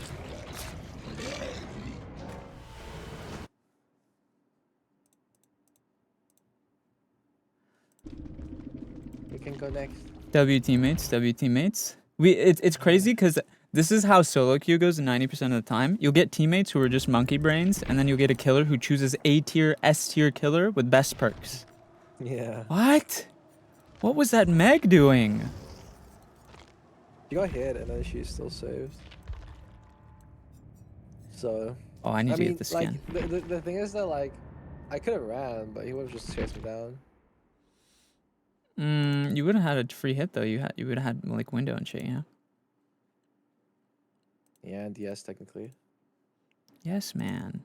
We can go next. W teammates, W teammates. It's crazy because this is how solo queue goes 90% of the time. You'll get teammates who are just monkey brains, and then you'll get a killer who chooses A tier, S tier killer with best perks. Yeah. What? What was that Meg doing? She got hit and then she still saved. So. Oh, I need I to mean, get the skin. like, the thing is that, like, I could have ran, but he would have just chased me down. You would have had a free hit though. You would have had like window and shit, you know? Yeah, and DS technically. Yes, man.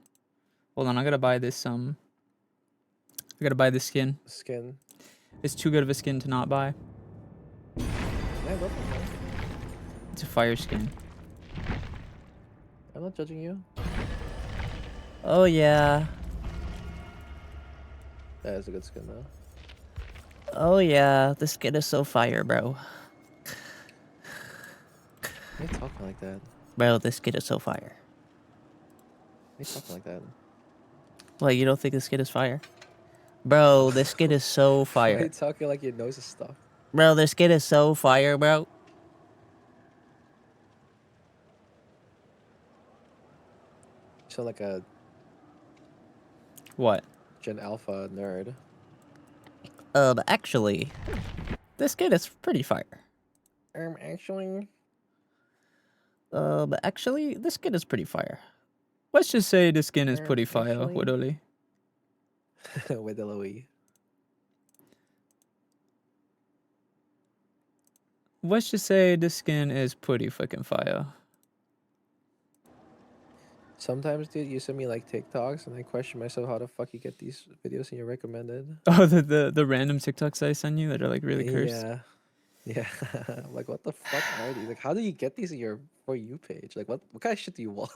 Hold on, I gotta buy this I gotta buy this skin. Skin. It's too good of a skin to not buy. Yeah, go for it. It's a fire skin. I'm not judging you. Oh yeah. That is a good skin though. Oh yeah. The skin is so fire, bro. Why are you talking like that? Bro, this skin is so fire. Why are you talking like that? What, you don't think the skin is fire? Bro, this skin is so Why are you fire. talking like your nose is stuck? Bro, this skin is so fire, bro. You sound like a What? Gen Alpha nerd. Actually, this skin is pretty fire. Actually. Actually, this skin is pretty fire. Let's just say the skin is pretty fire, Actually- Woodley. With the Louis. Let's just say the skin is pretty fucking fire. Sometimes, dude, you send me like TikToks and I question myself how the fuck you get these videos in your recommended. Oh, the random TikToks I send you that are like really cursed. Yeah. Yeah. I'm like, what the fuck are these? Like, how do you get these in your For You page? Like, what kind of shit do you watch?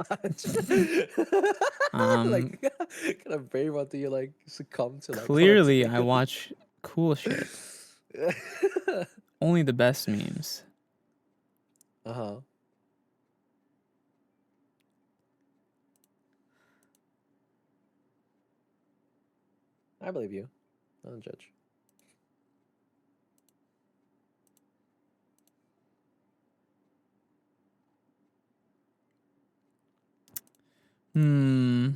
Like, what kind of brain rot do you like succumb to? Like, Clearly, I watch cool shit. Only the best memes. Uh-huh. I believe you. I don't judge. Hmm.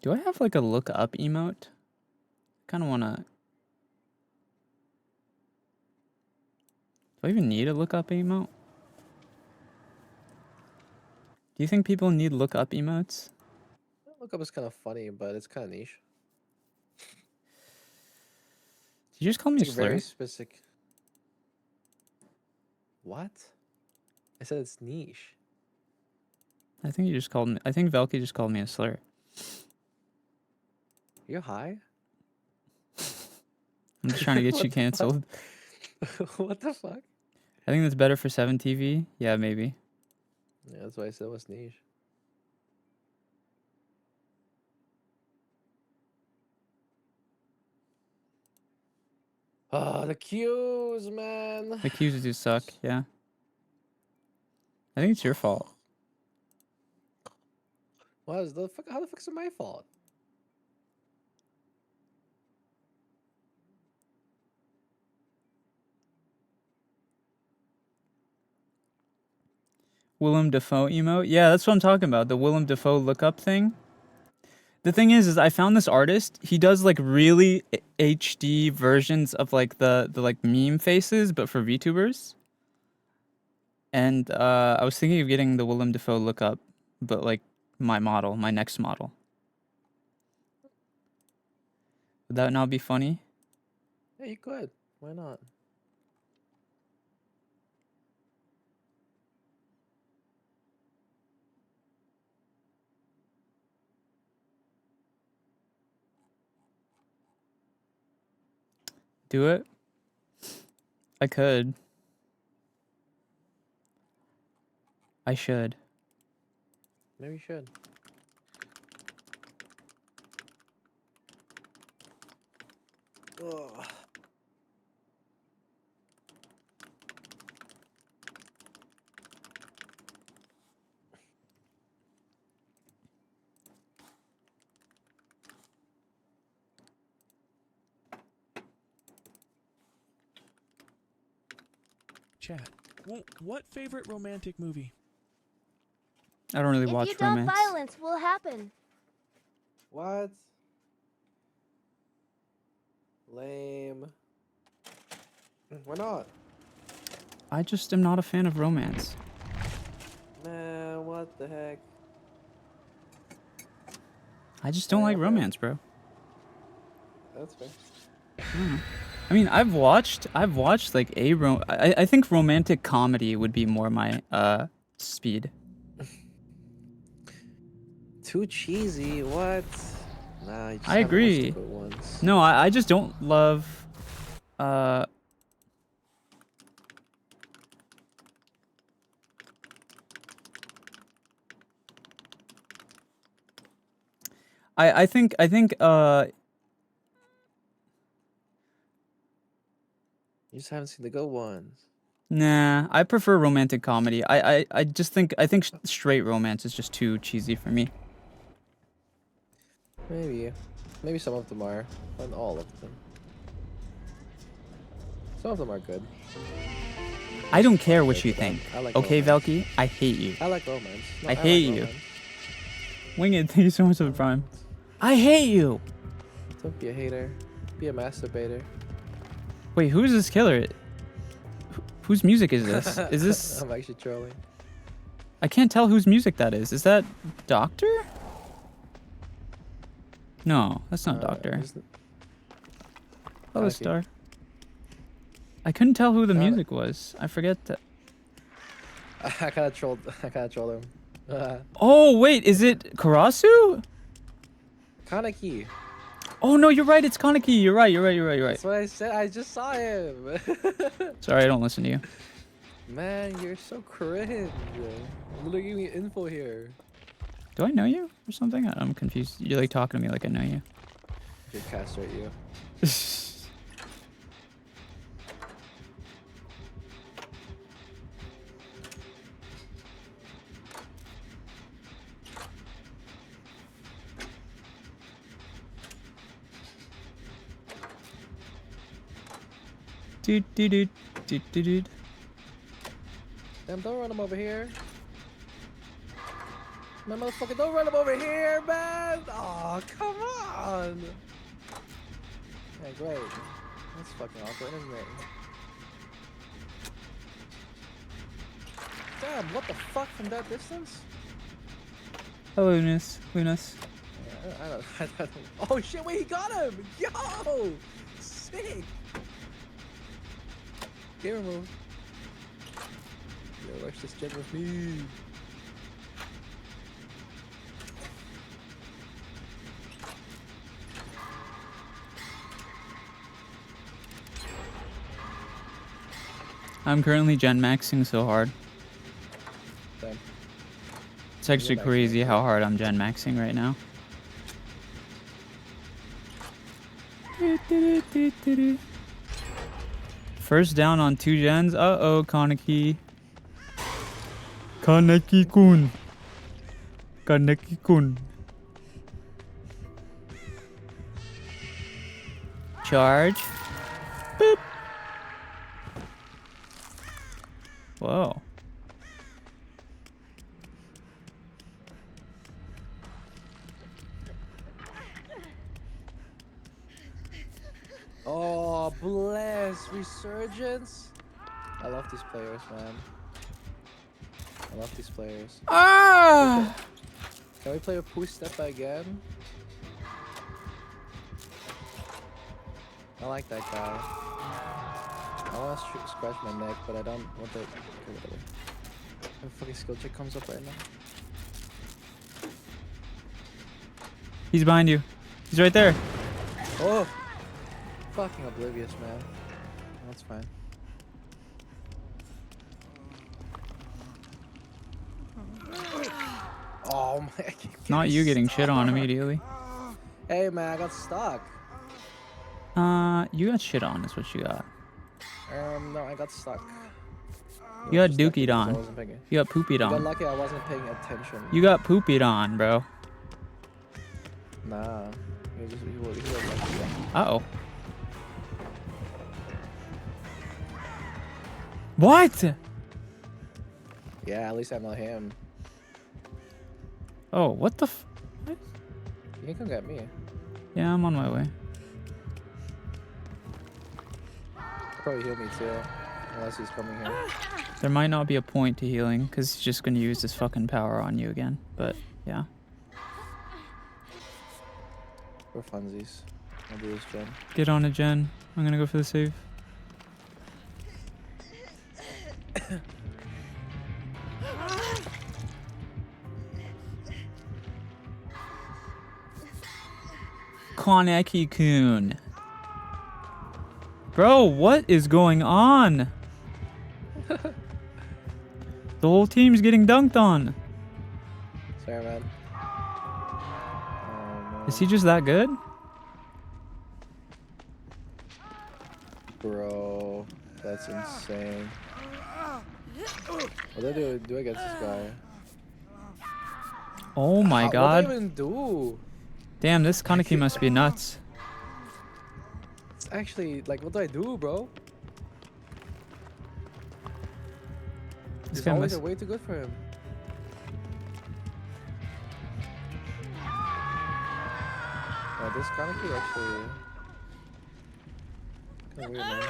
Do I have like a look up emote? Kind of wanna. Do I even need a look up emote? Do you think people need look up emotes? Look up is kind of funny, but it's kind of niche. Did you just call me a It's like very slur? specific. What? I said it's niche. I think you just called me. I think Velky just called me a slur. You're high? I'm just trying to get you What the fuck? canceled. What the fuck? I think that's better for 7TV. Yeah, maybe. Yeah, that's why I said it was niche. Ah, the cues, man. The cues do suck. Yeah. I think it's your fault. What is the fuck? How the fuck is it my fault? Willem Dafoe emote. Yeah, that's what I'm talking about. The Willem Dafoe lookup thing. The thing is I found this artist. He does like really HD versions of like the like meme faces, but for VTubers. And I was thinking of getting the Willem Dafoe lookup, but like my next model. Would that not be funny? Yeah, you could. Why not? Do it? I could. I should. Maybe you should. Ugh. Chat. What favorite romantic movie? I don't really If watch you don't, romance. violence will happen. What? Lame. Why not? I just am not a fan of romance. Man, what the heck? I just don't Yeah, like okay. romance, bro. That's fair. I mean, I've watched like I think romantic comedy would be more my speed. Too cheesy. What? Nah, you just I haven't watched the agree. good ones. No, I just don't love I think You just haven't seen the good ones. nah, I prefer romantic comedy. I just think straight romance is just too cheesy for me. Maybe. Maybe some of them are, but not all of them. Some of them are good. I don't care what Okay, you but think. I like Okay, romance. Velky? I hate you. I like romance. No, I like hate you. romance. Wing it, thank you so much for the prime. I hate you! Don't be a hater. Be a masturbator. Wait, who's this killer? Whose music is this? Is this... I'm actually trolling. I can't tell whose music that is. Is that Doctor? No, that's not Doctor. Isn't- Hello, Kaneki. Star. I couldn't tell who the Got it. music was. I forget that. I kind of trolled. I kind of trolled him. Oh, wait, is it Karasu? Kaneki. Oh, no, you're right. It's Kaneki. You're right. That's what I said. I just saw him. Sorry, I don't listen to you. Man, you're so cringe. I'm literally giving you info here. Do I know you or something? I'm confused. You're like talking to me like I know you. Should castrate you. Doot, doot, doot, doot, doot, doot. Damn, don't run him over here. Man, motherfucker, don't run him over here, man! Aw, come on! Yeah, great. That's fucking awkward, isn't it? Damn, what the fuck from that distance? Hello, Lunas. Lunas. I don't. Oh shit, wait, he got him! Yo! Sick! Game removed. Yo, watch this gen with me. I'm currently gen maxing so hard. Damn. It's actually maxing crazy it. how hard I'm gen maxing right now. First down on 2 gens. Uh-oh, Kaneki. Kaneki-kun. Kaneki-kun. Charge. Boop. Whoa. Oh, bless resurgence. I love these players, man. I love these players. Ah! Can we play a push step again? I like that guy. I want to scratch my neck, but I don't want the. Okay, whatever. The fucking skill check comes up right now. He's behind you. He's right there. Oh! Fucking oblivious, man. That's fine. Oh my! I keep Not you getting stuck. shit on immediately. Hey man, I got stuck. You got shit on is what you got. No, I got stuck. You got Just lucky dookied because I on. wasn't paying- You got poopied You got on. lucky I wasn't paying attention. You got poopied on, bro. Nah. He was lucky. Uh-oh. What? Yeah, at least I know him. Oh, what the f... You can come get me. Yeah, I'm on my way. He'll probably heal me too. Unless he's coming here. There might not be a point to healing, because he's just going to use his fucking power on you again. But, yeah. For funsies. I'll do this gen. Get on it, Jen. I'm going to go for the save. Kaneki-kun. Bro, what is going on? The whole team's getting dunked on. Sorry, man. Is he just that good? Bro, that's insane. What do I against this guy? Oh my What god. do I even do? Damn, this Kaneki must be nuts. It's actually, like, what do I do, bro? This These guy always must... are way too good for him. This Kaneki actually... Kinda weird, man.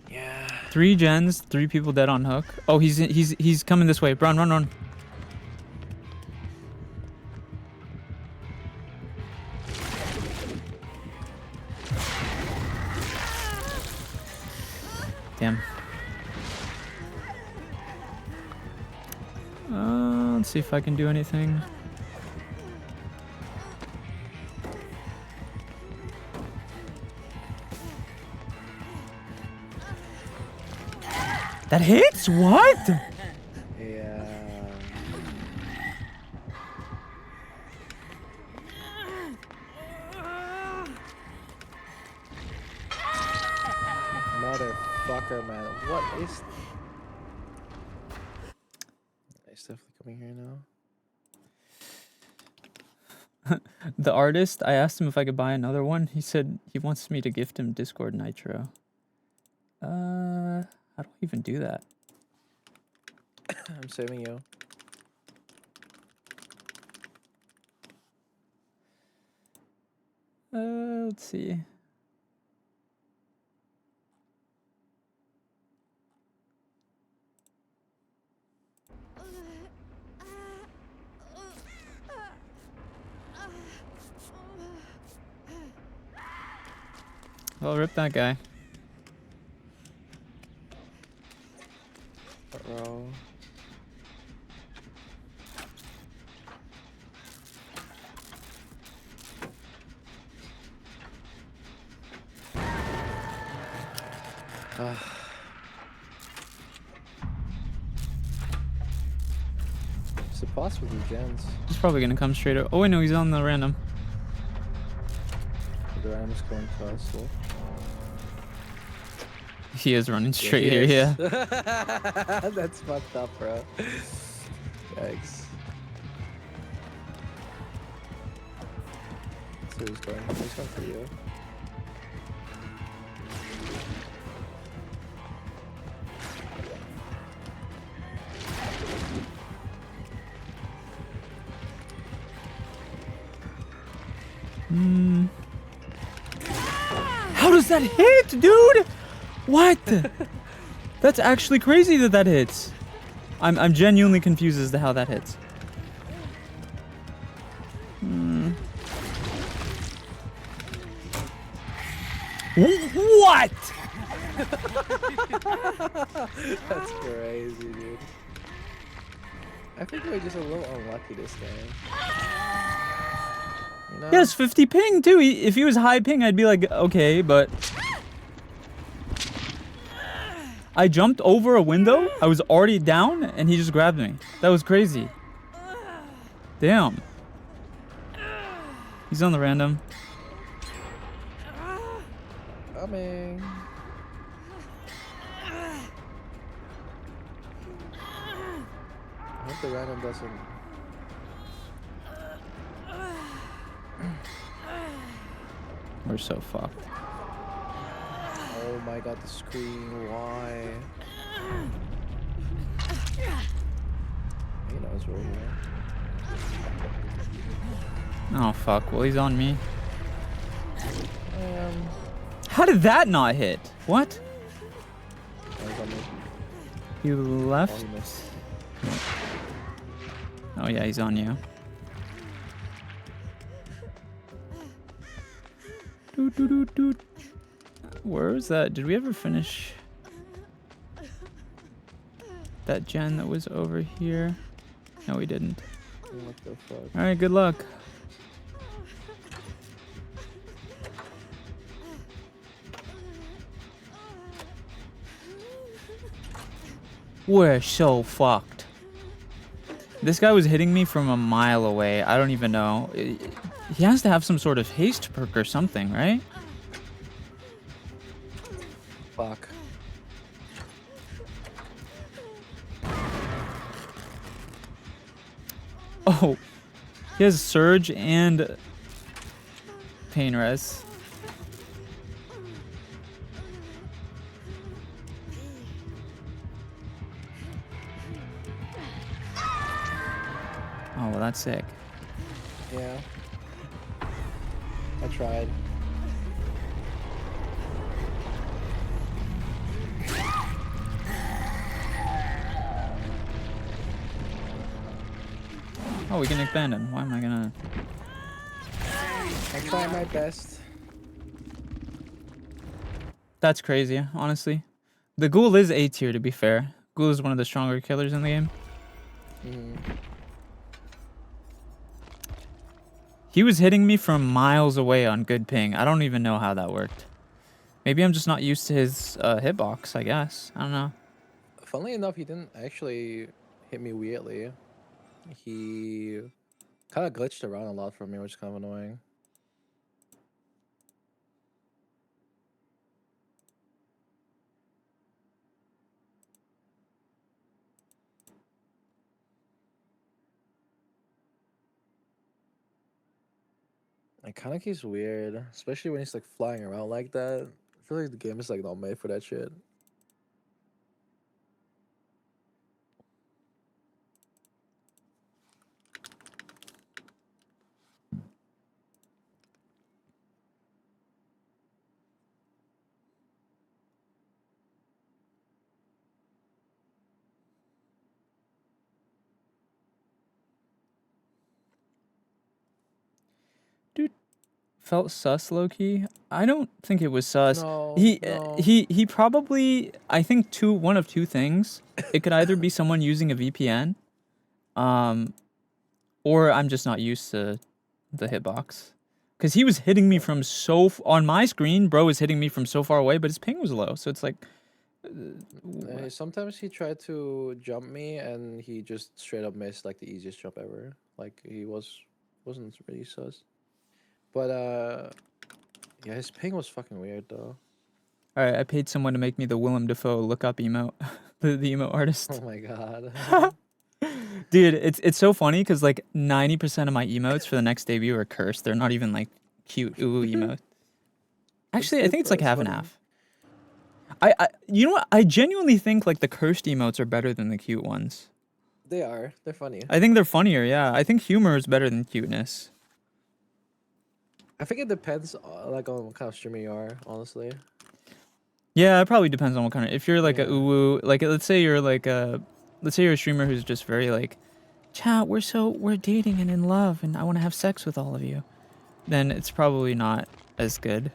Yeah. 3 gens, 3 people dead on hook. Oh, he's coming this way. Run, run, run. Damn. Let's see if I can do anything. That hits? What? Yeah. Motherfucker, man. What is... He's definitely coming here now. The artist, I asked him if I could buy another one. He said he wants me to gift him Discord Nitro. How do I even do that? I'm saving you. Let's see. Well, rip that guy. Bro. It's a boss with the gens. He's probably gonna come straight up. Oh, wait, no, he's on the random. The random's going fast. So. He is running straight he here, is. yeah. That's fucked up, bro. Yikes. So he's going for you. How does that hit, dude? What? That's actually crazy that that hits. I'm genuinely confused as to how that hits. What? That's crazy, dude. I think we're just a little unlucky this game. You know? Yes, 50 ping too. If he was high ping, I'd be like, okay, but I jumped over a window. I was already down, and he just grabbed me. That was crazy. Damn. He's on the random. Coming. I hope the random doesn't. We're so fucked. Oh my god, the screen. Why? He knows we're here. Oh fuck. Well, he's on me. How did that not hit? What? He's on me. He Oh, left? he missed. Oh yeah, he's on you. Doot, doot, doot, doot. Where is that? Did we ever finish that gen that was over here? No, we didn't. What the fuck? Alright, good luck. We're so fucked. This guy was hitting me from a mile away. I don't even know. He has to have some sort of haste perk or something, right? Fuck. Oh, he has surge and pain res. Oh, well, that's sick. Yeah. I tried. Oh, we can abandon. Why am I gonna? I tried my best. That's crazy, honestly. The ghoul is A tier, to be fair. Ghoul is one of the stronger killers in the game. He was hitting me from miles away on good ping. I don't even know how that worked. Maybe I'm just not used to his hitbox, I guess. I don't know. Funnily enough, he didn't actually hit me weirdly. He kind of glitched around a lot for me, which is kind of annoying. It kind of keeps weird, especially when he's like flying around like that. I feel like the game is like not made for that shit. Felt sus, low-key. I don't think it was sus. No, he no. he probably, I think one of two things. It could either be someone using a VPN, or I'm just not used to the hitbox. Cause he was hitting me from on my screen, bro was hitting me from so far away, but his ping was low, so it's like. Sometimes he tried to jump me and he just straight up missed like the easiest jump ever. Like he wasn't really sus. But yeah, his ping was fucking weird though. All right, I paid someone to make me the Willem Dafoe look up emote, the emote artist. Oh my god. Dude, it's so funny because like 90% of my emotes for the next debut are cursed. They're not even like cute ooh emote. Actually, I think it's like half and half. I you know what? I genuinely think like the cursed emotes are better than the cute ones. They are. They're funny. I think they're funnier. Yeah, I think humor is better than cuteness. I think it depends like on what kind of streamer you are, honestly. Yeah, it probably depends on what kind of. If you're like a Yeah. uwu, like let's say you're a streamer who's just very like, chat, we're dating and in love, and I want to have sex with all of you, then it's probably not as good.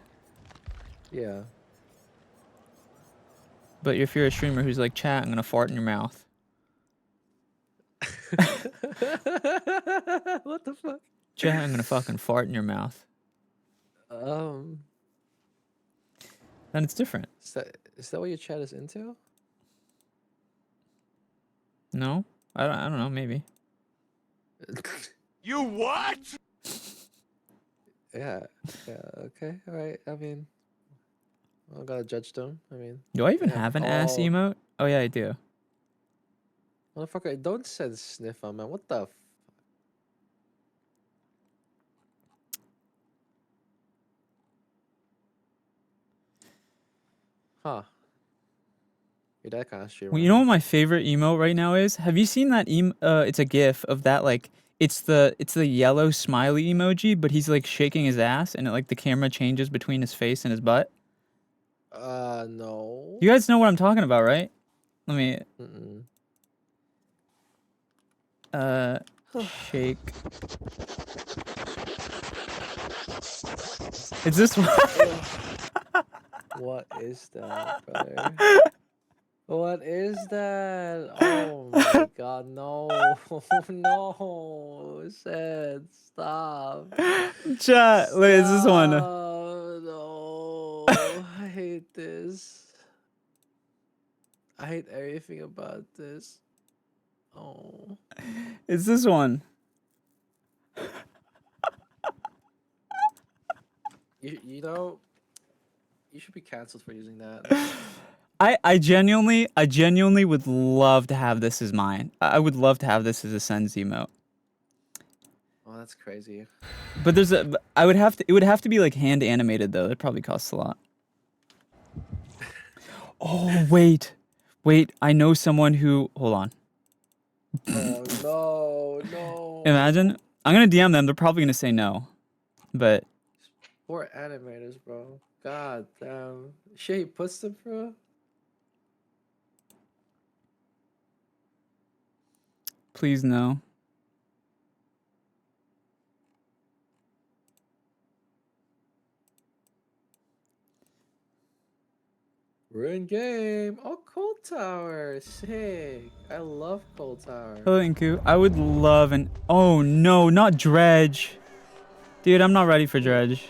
Yeah. But if you're a streamer who's like, chat, I'm gonna fart in your mouth. What the fuck? Chat, I'm gonna fucking fart in your mouth. Um, Then it's different. is that what your chat is into? No, I don't know. Maybe. You what? Yeah. Yeah. Okay. All right. I mean, I don't gotta judge them. I mean, Do I even yeah, have an ass all- emote? Oh yeah, I do. motherfucker, don't send sniff on, man. What the? Huh. You're that kind of streamer. Well, you know what my favorite emote right now is? Have you seen that it's a gif of that, like it's the yellow smiley emoji, but he's like shaking his ass and the camera changes between his face and his butt. No. You guys know what I'm talking about, right? Let me shake. Is this one? What is that, brother? What is that? Oh my god, no. No. Said stop. Chat. Wait, is this one? No. I hate this. I hate everything about this. Oh. It's this one. You know, you should be canceled for using that. I genuinely would love to have this as mine. I would love to have this as a SENZ'S emote. Oh, that's crazy. But it would have to be like hand animated though. It probably costs a lot. Oh, wait. I know someone who, hold on. Oh, no. Imagine, I'm going to DM them. They're probably going to say no. But Poor animators, bro. God damn. Shit, he puts them, bro. please no. We're in game. Oh, Cold Tower. Sick. I love Cold Tower. Hello, Inku. I would love an, oh no, not Dredge. Dude, I'm not ready for Dredge.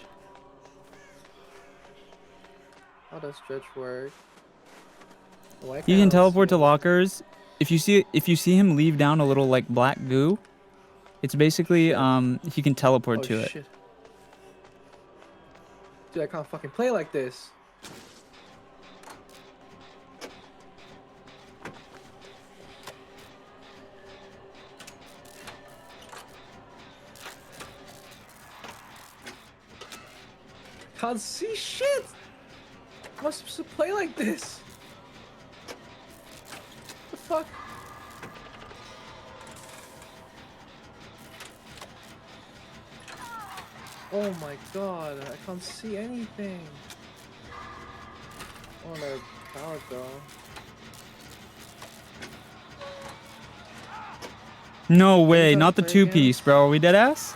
How does Stretch work? Why You can't can I teleport see to it? lockers. If you see him leave down a little like black goo, it's basically he can teleport Oh, to it. shit. Dude, I can't fucking play like this. Can't see shit. How am I supposed to play like this? The fuck? Oh my god, I can't see anything. Oh, no, power go. No way, trying to not the play two again? piece, bro. Are we dead ass?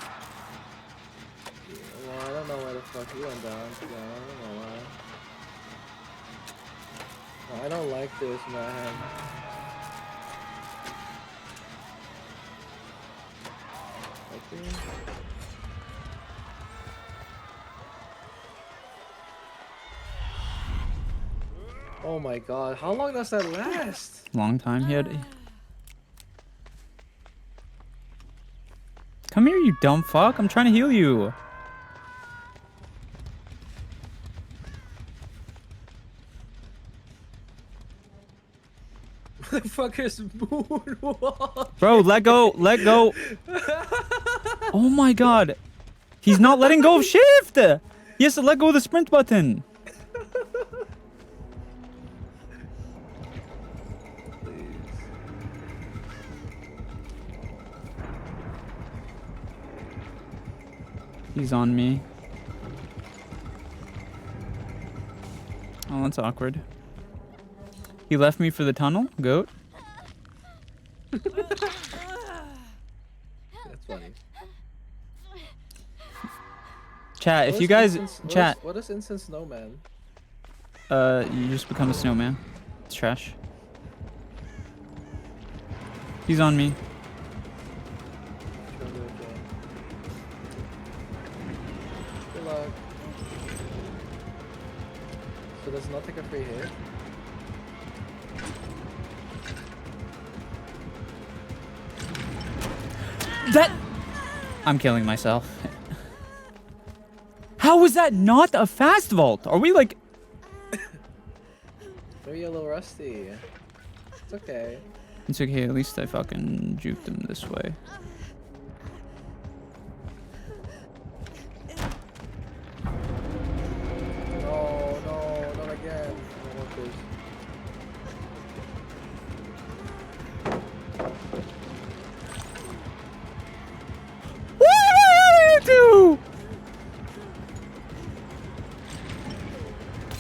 Well, I don't know where the fuck you went down. Yeah, I don't know why. No, I don't like this, man. Okay. Oh my god, how long does that last? Long time he had. Come here, you dumb fuck. I'm trying to heal you. Motherfucker's moonwalk. Bro, let go. Let go. Oh my god. He's not letting go of shift. He has to let go of the sprint button. He's on me. that's awkward. He left me for the tunnel? Goat? That's funny. Chat, if you guys... Chat, What is instant snowman? you just become a snowman. It's trash. He's on me. Good luck. So does not take a free hit? That... I'm killing myself. How was that not a fast vault? Are we like... Maybe a little rusty. It's okay. It's okay, at least I fucking juked him this way. No, no, not again. I don't want this. What do you do?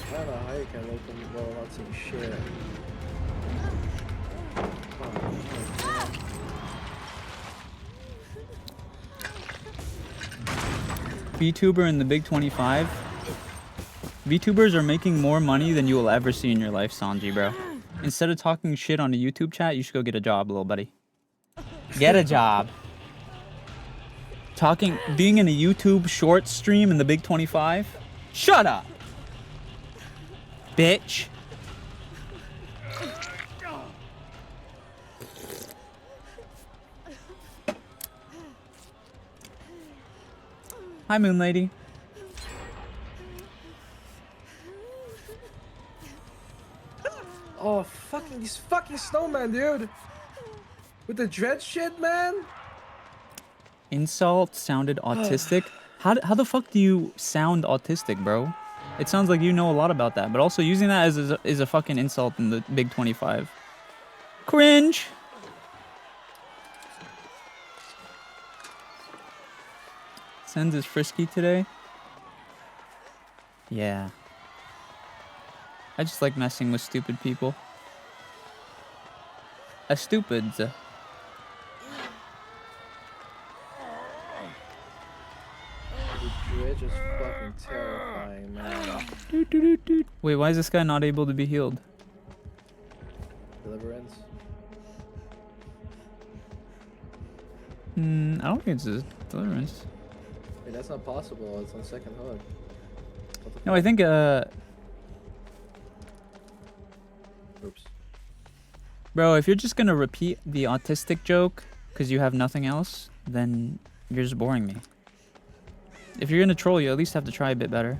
I don't know how you can look them while not seeing shit. VTuber in the Big 25. VTubers are making more money than you will ever see in your life, Sanji, bro. Instead of talking shit on a YouTube chat, you should go get a job, little buddy. Get a job. Being in a YouTube short stream in the Big 25? Shut up! Bitch. Hi, Moon Lady. Oh, fucking these fucking snowmen, dude! With the dread shit, man! Insult sounded autistic. How the fuck do you sound autistic, bro? It sounds like you know a lot about that, but also using that is a fucking insult in the Big 25. Cringe. SENZ'S is frisky today. Yeah. I just like messing with stupid people. A stupid. The dread is fucking terrifying, man. Wait, why is this guy not able to be healed? Deliverance. I don't think it's a deliverance. Wait, that's not possible. It's on second hook. No, I think Oops. bro, if you're just gonna repeat the autistic joke because you have nothing else, then you're just boring me. If you're gonna troll, you at least have to try a bit better.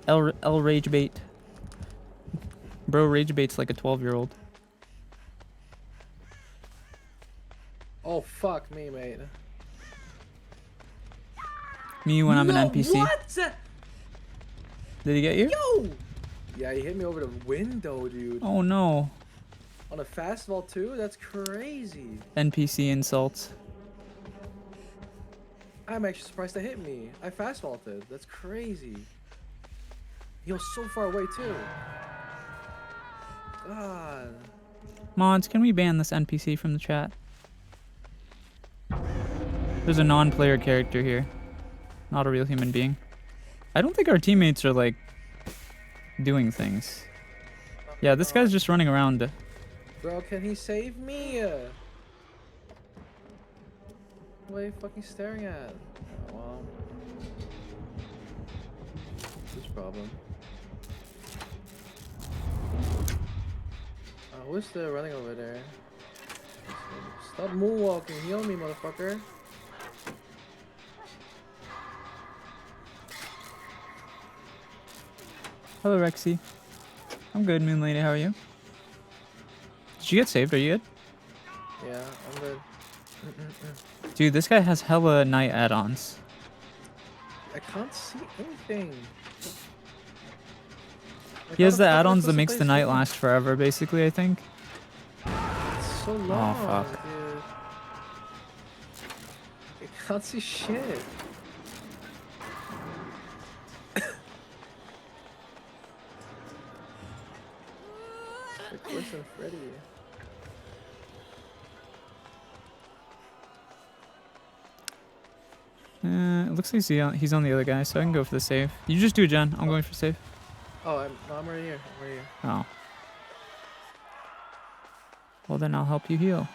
L rage bait. Bro, rage bait's like a 12-year-old. Oh, fuck me, mate. Me when I'm an NPC. What? Did he get you? Yo! Yeah, he hit me over the window, dude. Oh no. On a fastball too? That's crazy. NPC insults. I'm actually surprised that hit me. I fast vaulted. That's crazy. He was so far away too. God. Mods, can we ban this NPC from the chat? There's a non-player character here. Not a real human being. I don't think our teammates are like doing things. Yeah, this guy's just running around. Bro, can he save me? What are you fucking staring at? Oh, well. What's his problem? Who's the running over there? Stop moonwalking. Heal me, motherfucker. Hello, Rexy. I'm good, Moon Lady. How are you? Did you get saved? Are you good? Yeah, I'm good. Dude, this guy has hella night add-ons. I can't see anything. He has the add-ons that makes the night last forever, basically, I think. It's so long, fuck. dude. I can't see shit. Listen, Freddy. It looks like he's on the other guy, so I can go for the save. You just do it, Jen. I'm going for save. Oh, I'm right here. I'm right here. Oh. Well, then I'll help you heal.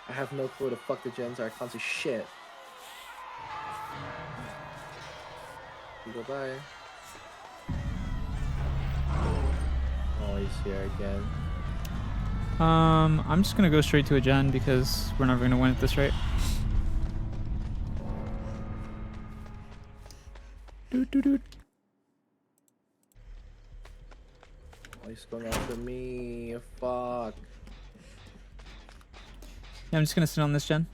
I have no clue where the fuck the gens are. I can't see shit. You go by. Oh, he's here again. I'm just gonna go straight to a gen because we're never gonna win at this rate. Doot. Oh, he's going after me. Fuck. Yeah, I'm just gonna sit on this gen.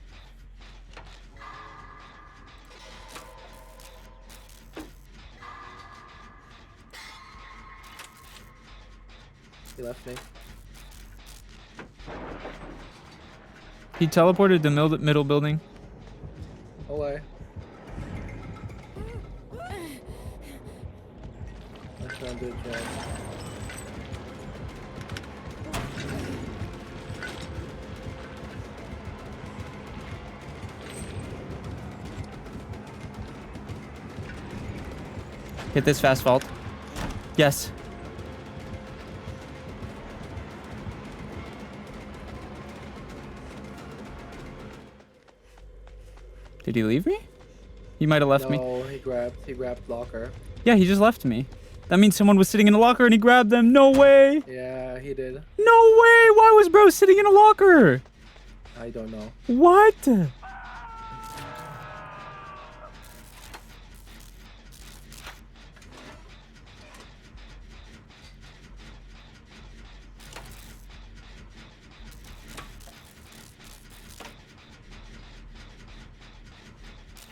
He left me. He teleported to middle building. Away. I'm trying to do a gen. Hit this fast vault. Yes. Did he leave me? He might have left me. No, he grabbed locker. Yeah, he just left me. That means someone was sitting in a locker and he grabbed them. No way. Yeah, he did. No way. Why was bro sitting in a locker? I don't know. What?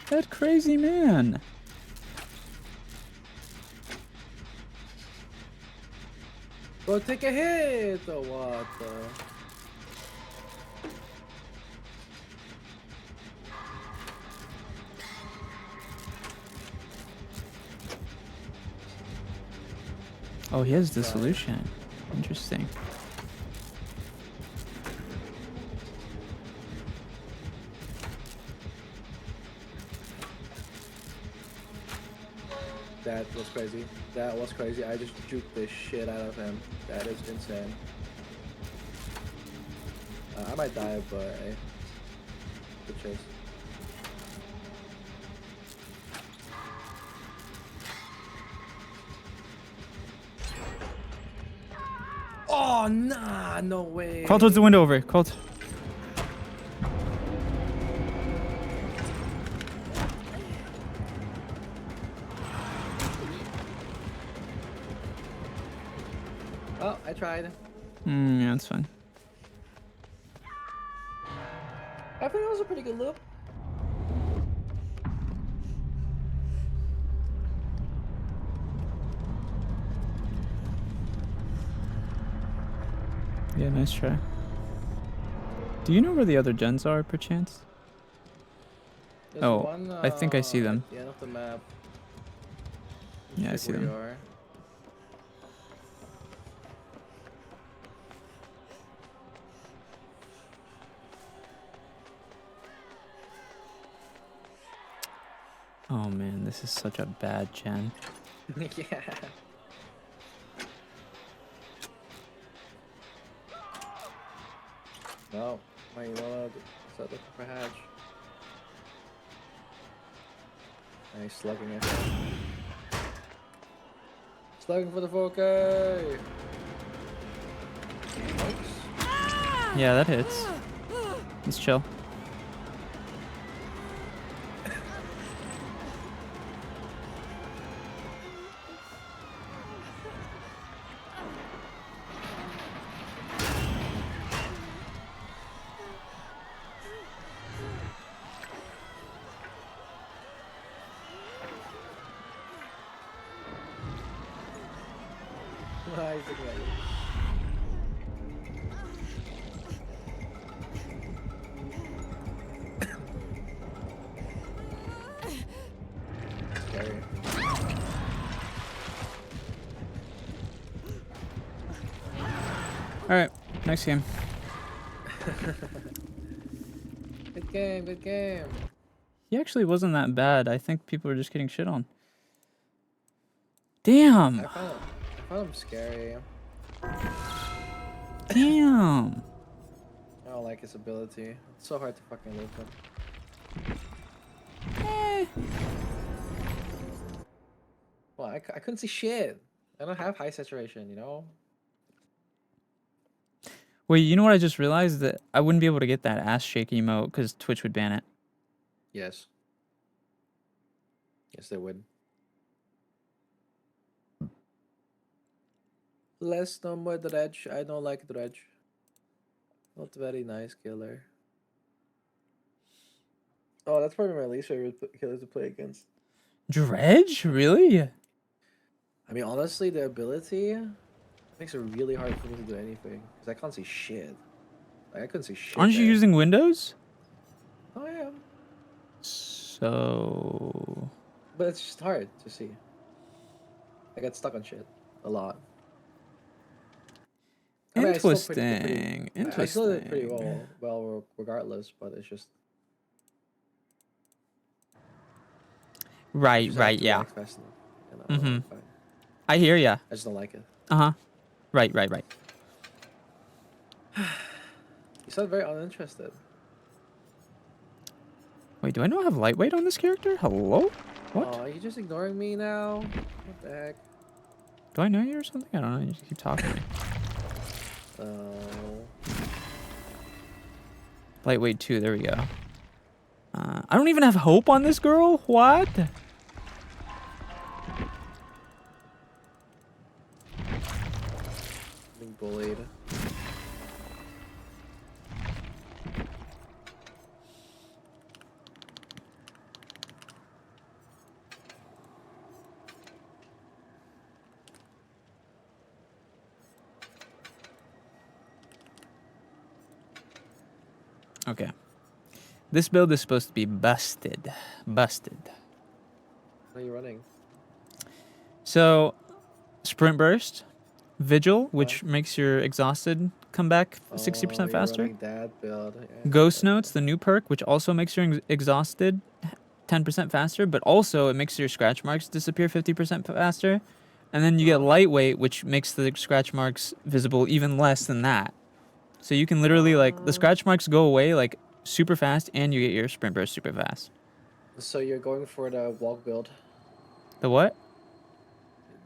That crazy man. Go take a hit or what? Oh, he has dissolution. Interesting. That was crazy. That was crazy. I just juked the shit out of him. That is insane. I might die, but hey, good chase. Oh, nah, no way. Crawl towards the window over. Crawl. Oh, I tried. Yeah, that's fine. I think that was a pretty good loop. Yeah, nice try. Do you know where the other gens are, perchance? There's Oh, one, I think I see them. at the end of the map. Yeah, I see them. Are. Oh man, this is such a bad gen. Yeah. No, why you wanna start looking for hatch? Nice slugging it. Slugging for the 4K. Yeah, that hits. Let's chill. Nice again. Scary. Alright, next game. Good game, good game. He actually wasn't that bad. I think people are just getting shit on. Damn! I found him scary. Damn! I don't like his ability. It's so hard to fucking loop him. Eh. Well, I couldn't see shit. I don't have high saturation, you know? Wait, you know what I just realized? That I wouldn't be able to get that ass shake emote because Twitch would ban it. Yes. Yes, they would. Less no more dredge. I don't like dredge. Not very nice killer. Oh, that's probably my least favorite killer to play against. Dredge? Really? I mean, honestly, the ability makes it really hard for me to do anything because I can't see shit. Like, I couldn't see shit. Aren't you there. using Windows? Oh yeah, So... but it's just hard to see. I get stuck on shit a lot. I mean, I still I still did pretty well regardless, but it's just Right, just I have right, to yeah. react fast enough, you know, Mhm. fine. I hear ya. I just don't like it. Uh-huh. Right, right, right. You sound very uninterested. Wait, do I not have lightweight on this character? Hello? What? Oh, are you just ignoring me now? What the heck? Do I know you or something? I don't know. You just keep talking to me. Oh. Lightweight 2, there we go. I don't even have hope on this girl? What? Being bullied. Okay. This build is supposed to be busted. Busted. What are you running? So, Sprint Burst, Vigil, which makes your exhausted come back 60% you're faster. running that build. Yeah, Ghost Notes, the new perk, which also makes your exhausted 10% faster, but also it makes your scratch marks disappear 50% faster. And then you get Lightweight, which makes the scratch marks visible even less than that. So you can literally, like, the scratch marks go away, like, super fast, and you get your Sprint Burst super fast. So you're going for the walk build. The what?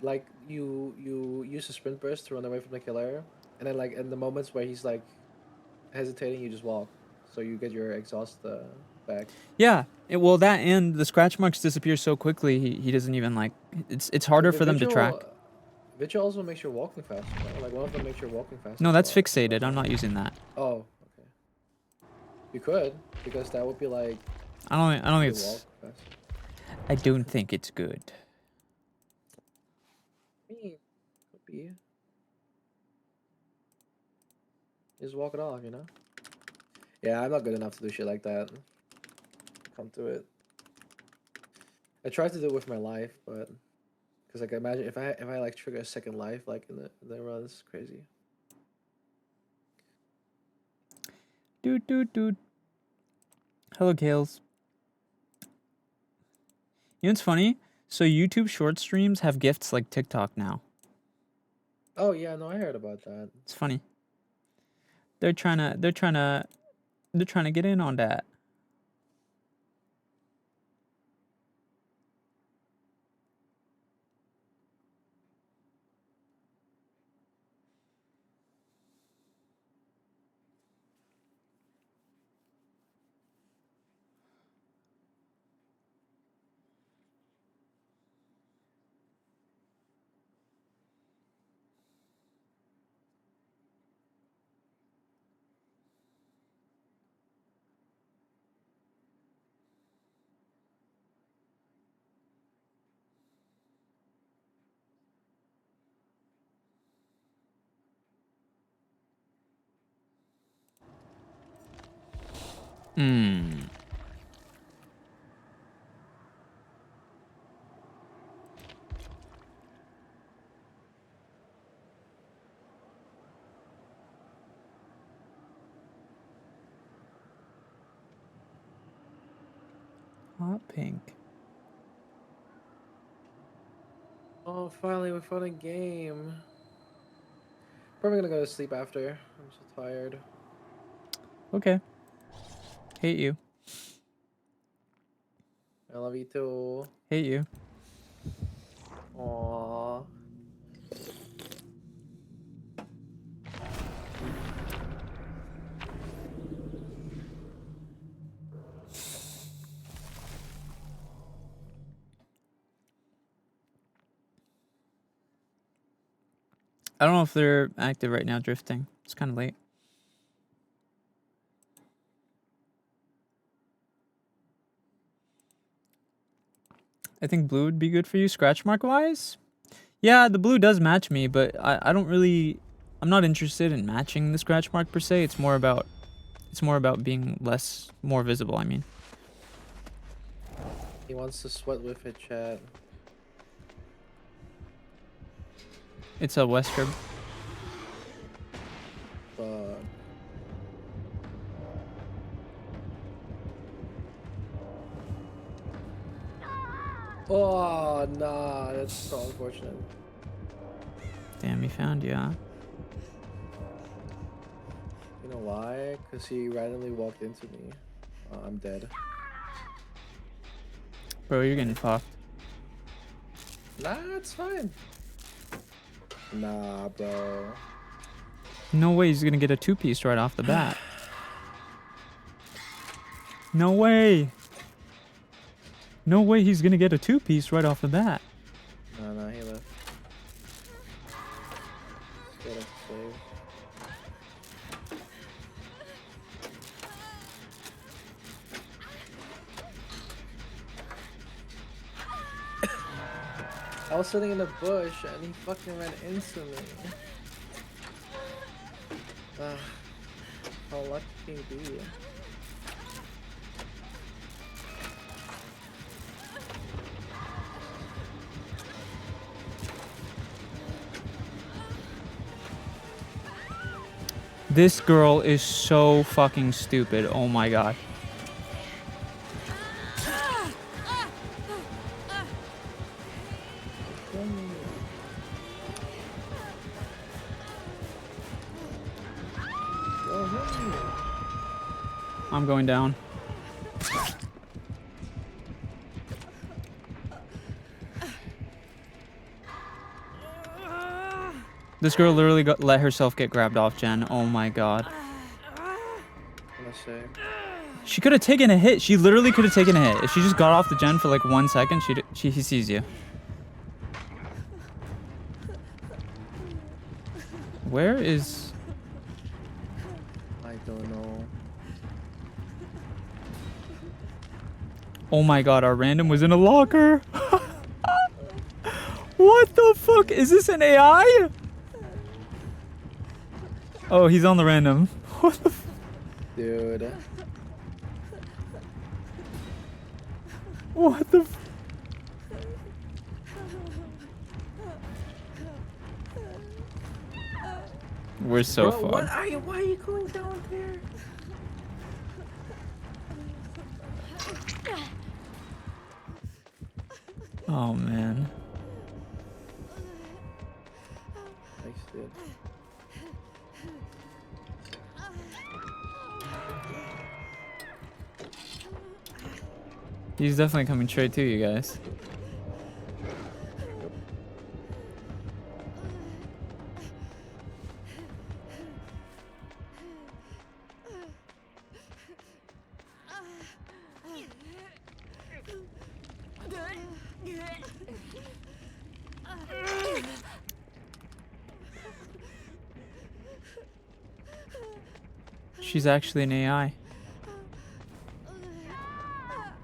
Like, you use a sprint burst to run away from the killer, and then, like, in the moments where he's, like, hesitating, you just walk. So you get your exhaust back. Yeah. Well, that and the scratch marks disappear so quickly, he doesn't even, like... It's harder for them to track. Vigil also makes your walking faster. Right? Like, one of them makes your walking faster. No, as that's well. fixated. I'm not using that. Oh, okay. You could, because that would be, like... I don't think you it's... walk faster. I don't think it's good. I mean, could be. Just walk it off, you know? Yeah, I'm not good enough to do shit like that. Come to it. I tried to do it with my life, but because like imagine if I like trigger a second life like in the run, this is crazy. Dude. Hello, Kales. You know what's funny? So YouTube short streams have gifts like TikTok now. Oh yeah, no, I heard about that. It's funny. They're trying to get in on that. Hmm. not pink. Oh, finally we found a game. Probably gonna go to sleep after. I'm so tired. Okay. Hate you. I love you too. Hate you. Aww. I don't know if they're active right now drifting. It's kind of late. I think blue would be good for you scratch mark wise. Yeah, the blue does match me, but I don't really, I'm not interested in matching the scratch mark per se. It's more about being more visible, I mean. He wants to sweat with it, chat. It's a Wesker. Fuck. Oh, nah, that's so unfortunate. Damn, he found you, huh? You know why? Because he randomly walked into me. I'm dead. Bro, you're getting fucked. Nah, it's fine. Nah, bro. No way he's gonna get a 2-piece right off the bat. No way. No way he's gonna get a 2-piece right off the bat. No, he left. Get us saved. I was sitting in the bush and he fucking ran into me. How lucky can you be? This girl is so fucking stupid. Oh my god. I'm going down. This girl literally let herself get grabbed off Jen. Oh my god. She could have taken a hit. She literally could have taken a hit. If she just got off the Jen for like 1 second, he sees you. Where is... I don't know. Oh my god, our random was in a locker. What the fuck? Is this an AI? Oh, he's on the random. What the f... Dude. What the f... We're so Bro, fucked. why are you going down there? Oh man. Thanks, dude. He's definitely coming straight to you guys. She's actually an AI.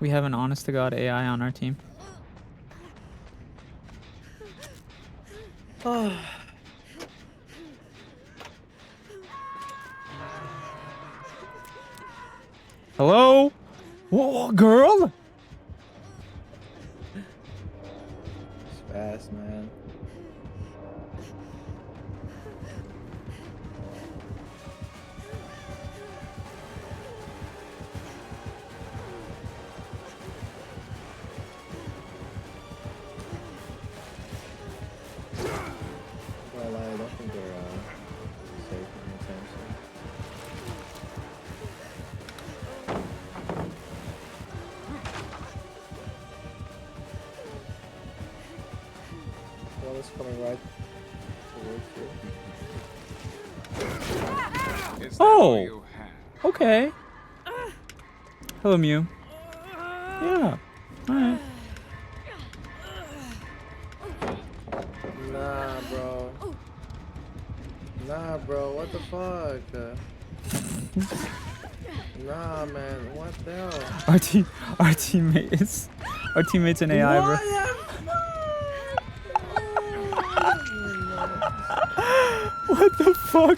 We have an honest to God AI on our team. Hello? Whoa, girl? It's fast, man. coming right towards you. Is that Oh. all you have? Okay. Hello, Mew. Yeah. Alright. Nah, bro. Nah, bro. What the fuck? Nah, man. What the hell? Our teammate's an AI, bro. What the fuck?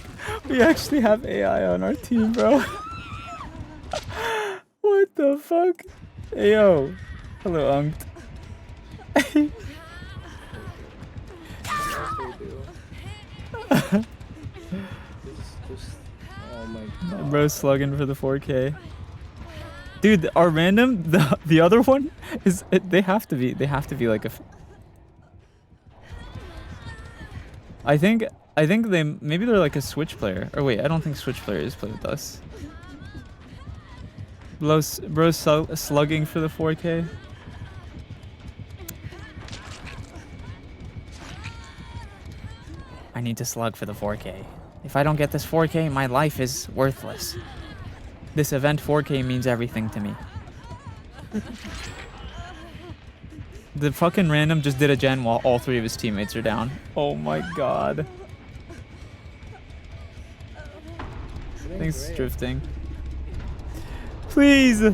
We actually have AI on our team, bro. What the fuck? Hey, yo. Hello, Unct. Just, oh my god. Bro, slugging for the 4K. Dude, our random, the other one is they have to be like a. I think they maybe they're like a Switch player. Or wait, I don't think Switch players play with us. Bro, slugging for the 4K. I need to slug for the 4K. If I don't get this 4K, my life is worthless. This event 4K means everything to me. The fucking random just did a gen while all 3 of his teammates are down. Oh my god. Thanks, Great. drifting. Please! I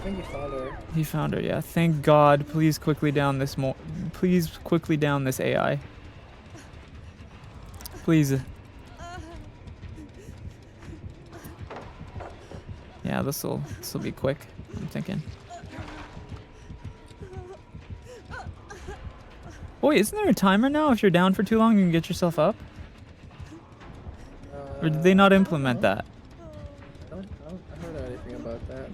think he found her. He found her, yeah. Thank God. Please quickly down this Please quickly down this AI. Please. Yeah, this'll be quick, I'm thinking. Oh, wait, isn't there a timer now? If you're down for too long, you can get yourself up? Or did they not implement that? I haven't heard anything about that.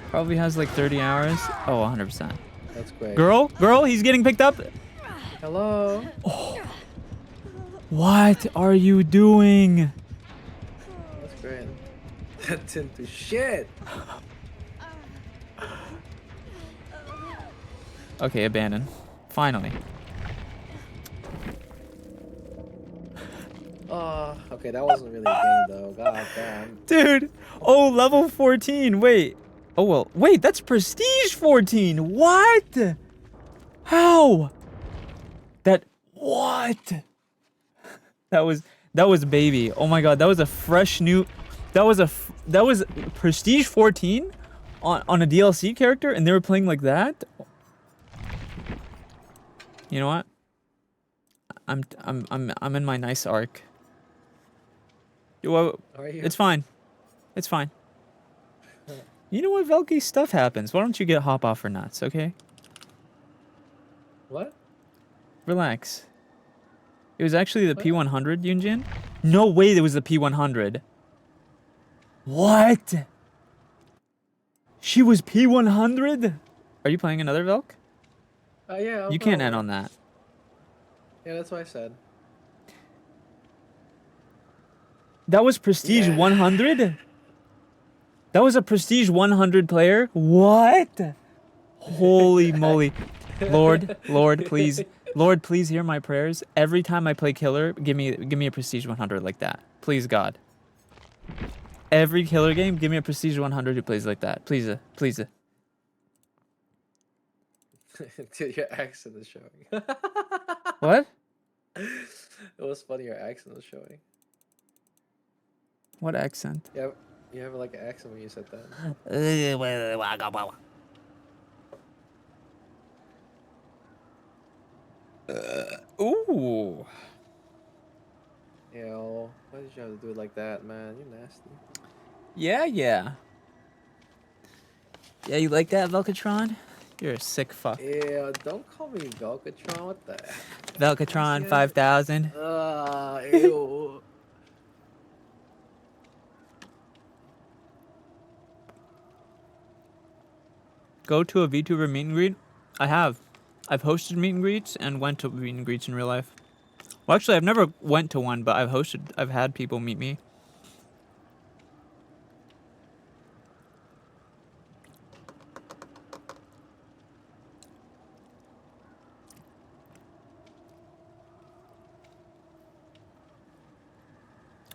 Probably has like 30 hours. Oh, 100%. That's great. Girl, he's getting picked up. Hello? What are you doing? That's great. That's into shit. Okay, abandon. Finally. Okay, that wasn't really a game though. God damn. Dude. Oh, level 14. Wait. Oh, well. Wait, that's prestige 14. What? How? What? That was baby. Oh my god, that was a fresh new. That was prestige 14 on a DLC character, and they were playing like that. You know what? I'm in my nice arc. Well, Are you? it's fine. It's fine. You know what, Velky? Stuff happens. Why don't you get hop off for nuts, okay? What? Relax. It was actually the P100, Yunjin. No way, it was the P100. What? She was P100? Are you playing another Velk? Yeah. You can't end on that. Yeah, that's what I said. That was Prestige 100? That was a Prestige 100 player? What? Holy moly. Lord, please. Lord, please hear my prayers. Every time I play killer, give me a Prestige 100 like that. Please, God. Every killer game, give me a Prestige 100 who plays like that. Please, please. Dude, your accent is showing. What? It was funny, your accent was showing. What accent? Yeah, you have like an accent when you said that. Ooh. Yo, why did you have to do it like that, man? You're nasty. Yeah. Yeah, you like that, Velkatron? You're a sick fuck. Yeah, don't call me Velkatron. What the? Velkatron 5000. Ew. Go to a VTuber meet and greet? I have. I've hosted meet and greets and went to meet and greets in real life. Well, actually, I've never went to one, but I've had people meet me.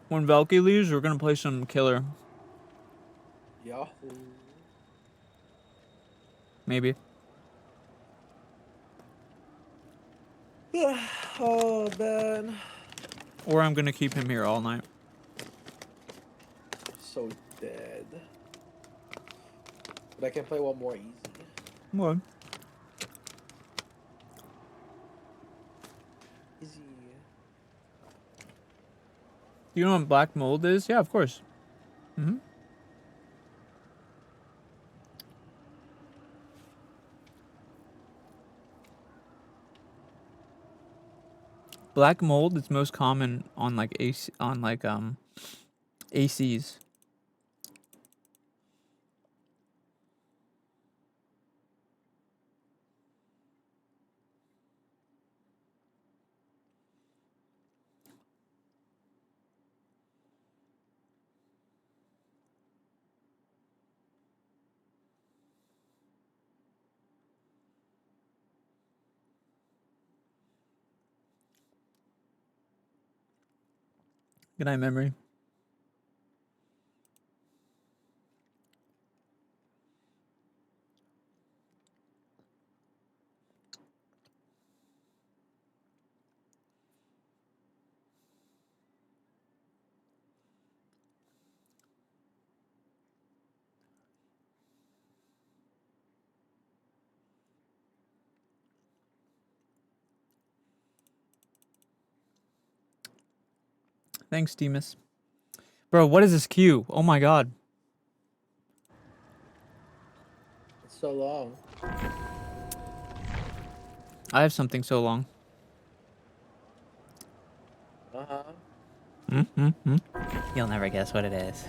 When Valky leaves, we're gonna play some killer. Yahoo. Maybe. Oh man. Or I'm gonna keep him here all night. So dead. But I can play one more easy. What? Easy. You know what black mold is? Yeah, of course. Mm-hmm. Black mold is most common on like ACs. Good night, memory. Thanks, Demas. Bro, what is this queue? Oh my god. It's so long. I have something so long. Uh-huh. You'll never guess what it is.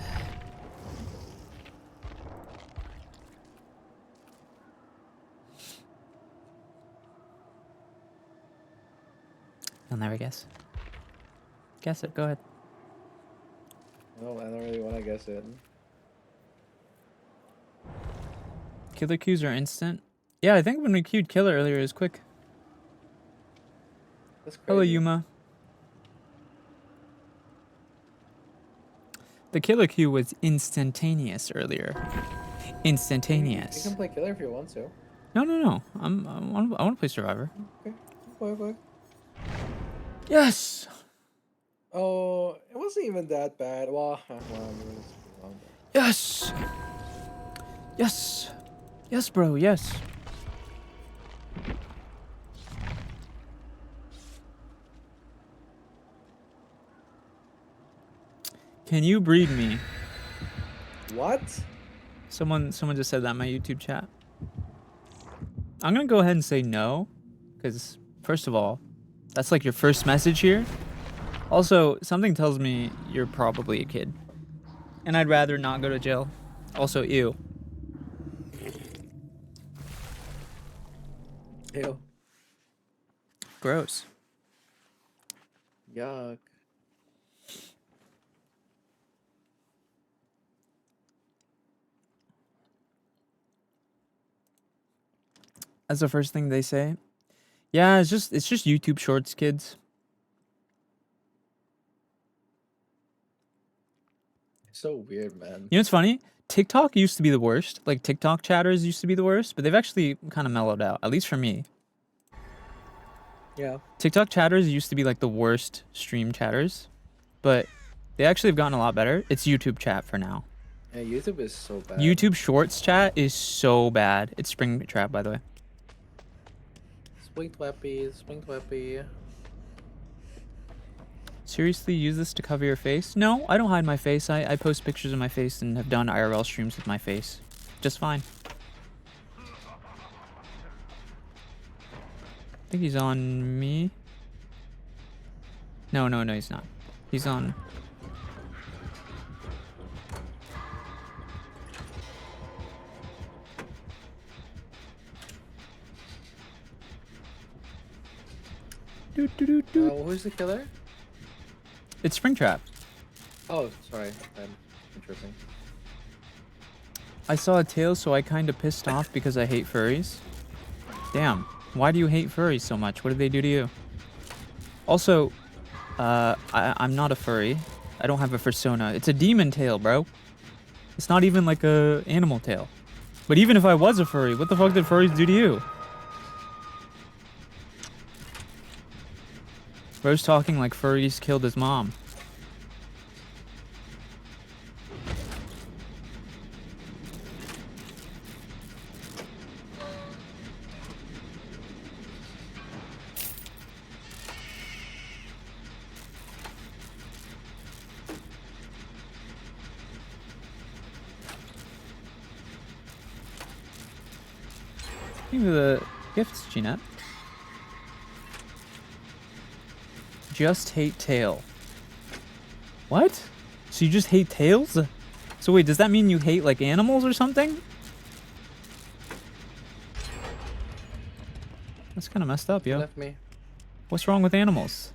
You'll never guess. Guess it. Go ahead. No, I don't really want to guess it. Killer queues are instant. Yeah, I think when we queued killer earlier, it was quick. That's crazy. Hello, Yuma. The killer queue was instantaneous earlier. You Instantaneous. can play killer if you want to. No. I want to play Survivor. Okay. Go. Yes. Oh, it wasn't even that bad. Well, I mean, it's long, Yes. Yes. Yes, bro. Yes. Can you breed me? but- What? Someone just said that in my YouTube chat. I'm gonna go ahead and say no, because first of all, that's like your first message here. Also, something tells me you're probably a kid, and I'd rather not go to jail. Also, ew. Ew. Gross. Yuck. That's the first thing they say. Yeah, it's just YouTube Shorts, kids. So weird, man. You know what's funny? TikTok used to be the worst. Like TikTok chatters used to be the worst, but they've actually kind of mellowed out, at least for me. Yeah. TikTok chatters used to be like the worst stream chatters, but they actually have gotten a lot better. It's YouTube chat for now. Yeah, YouTube is so bad. YouTube Shorts chat is so bad. It's Springtrap, by the way. Swing twappy. Seriously, use this to cover your face? No, I don't hide my face. I post pictures of my face and have done IRL streams with my face. Just fine. I think he's on me. No, he's not. He's on... Who's the killer? It's Springtrap. Oh, sorry. Interesting. I saw a tail, so I kind of pissed off because I hate furries. Damn. Why do you hate furries so much? What did they do to you? Also, I'm not a furry. I don't have a fursona. It's a demon tail, bro. It's not even like a animal tail. But even if I was a furry, what the fuck did furries do to you? Bro's talking like furries killed his mom. Thank you for the gifts, Jeanette. Just hate tail. What? So you just hate tails? So wait, does that mean you hate like animals or something? That's kind of messed up, yo. Left me. What's wrong with animals?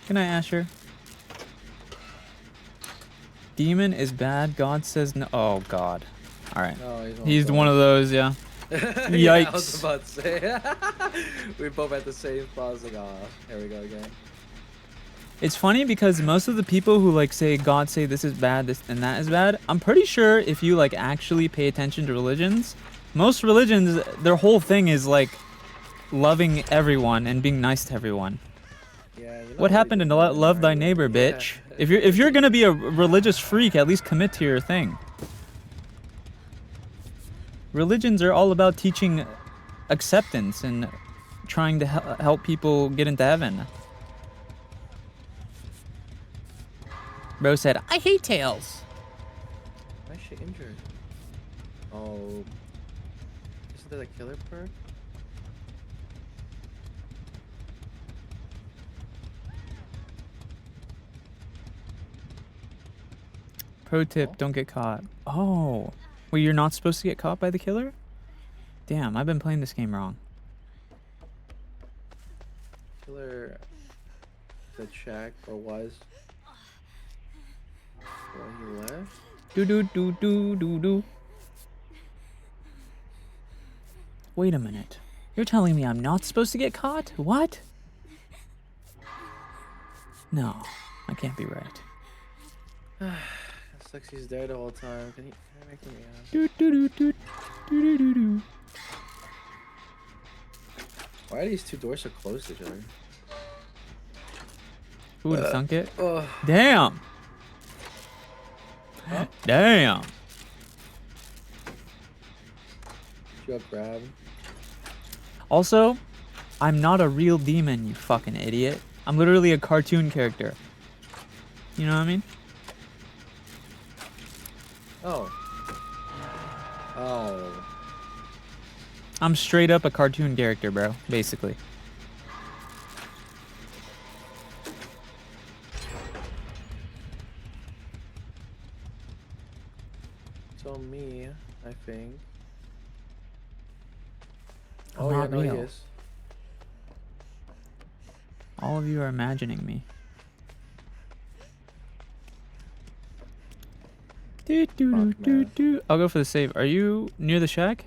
Good night, Asher. Demon is bad. God says no. Oh, God. All right. No, He's one of those, yeah. Yeah, Yikes. I was about to say. We both at the same spot. I was like, oh, here we go again. It's funny because most of the people who like say God say this is bad, this and that is bad, I'm pretty sure if you like actually pay attention to religions, most religions, their whole thing is like loving everyone and being nice to everyone. Yeah, you know What happened to love thy neighbor, Yeah. bitch? If you're gonna be a religious freak, at least commit to your thing. Religions are all about teaching acceptance and trying to help people get into heaven. Bro said, I hate tails. Why is she injured? Oh. Isn't that a killer perk? Pro tip, don't get caught. Oh. Well, you're not supposed to get caught by the killer? Damn, I've been playing this game wrong. Killer said Shaq or was. Well, he left? Do do do do do do. Wait a minute. You're telling me I'm not supposed to get caught? What? No, I can't be right. It's like he's there the whole time. Can you make me out? Do do do do do do do. Why are these two doors so close to each other? Who would have thunk it? Ugh. Damn. Huh? Damn. Drug grab. Also, I'm not a real demon, you fucking idiot. I'm literally a cartoon character. You know what I mean? Oh. Oh. I'm straight up a cartoon character, bro, basically. So me, I think. I'm Oh not yeah, no, he real. is. All of you are imagining me. Do, do, do, Fuck, do, man. do. I'll go for the save. Are you near the shack?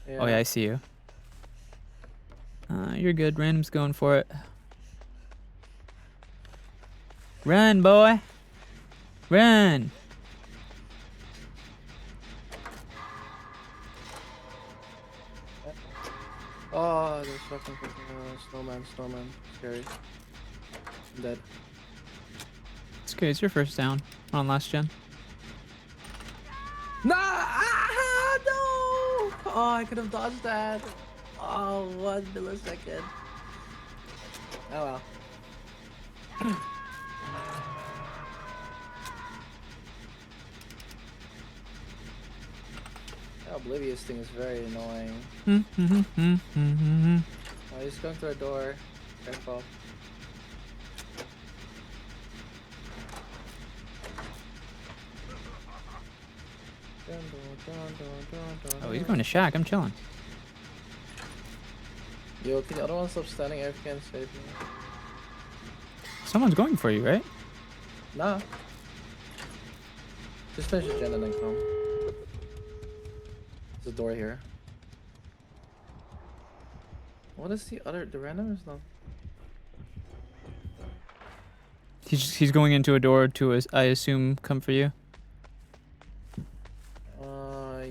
Yeah. Oh yeah, I see you. You're good. Random's going for it. Run, boy. Run. Oh, there's fucking snowman. Scary. I'm dead. It's okay. It's your first down on last gen. Nah! Ah, no! Oh, I could have dodged that. Oh, 1 millisecond. Oh well. That oblivious thing is very annoying. Oh, he's going through a door. Careful. Oh, he's going to shack. I'm chilling. Yo, can the other one stop standing AFK and save me? Someone's going for you, right? Nah. Just finish the gen and then come. There's a door here. What is the other? The random is not. He's going into a door to, I assume, come for you.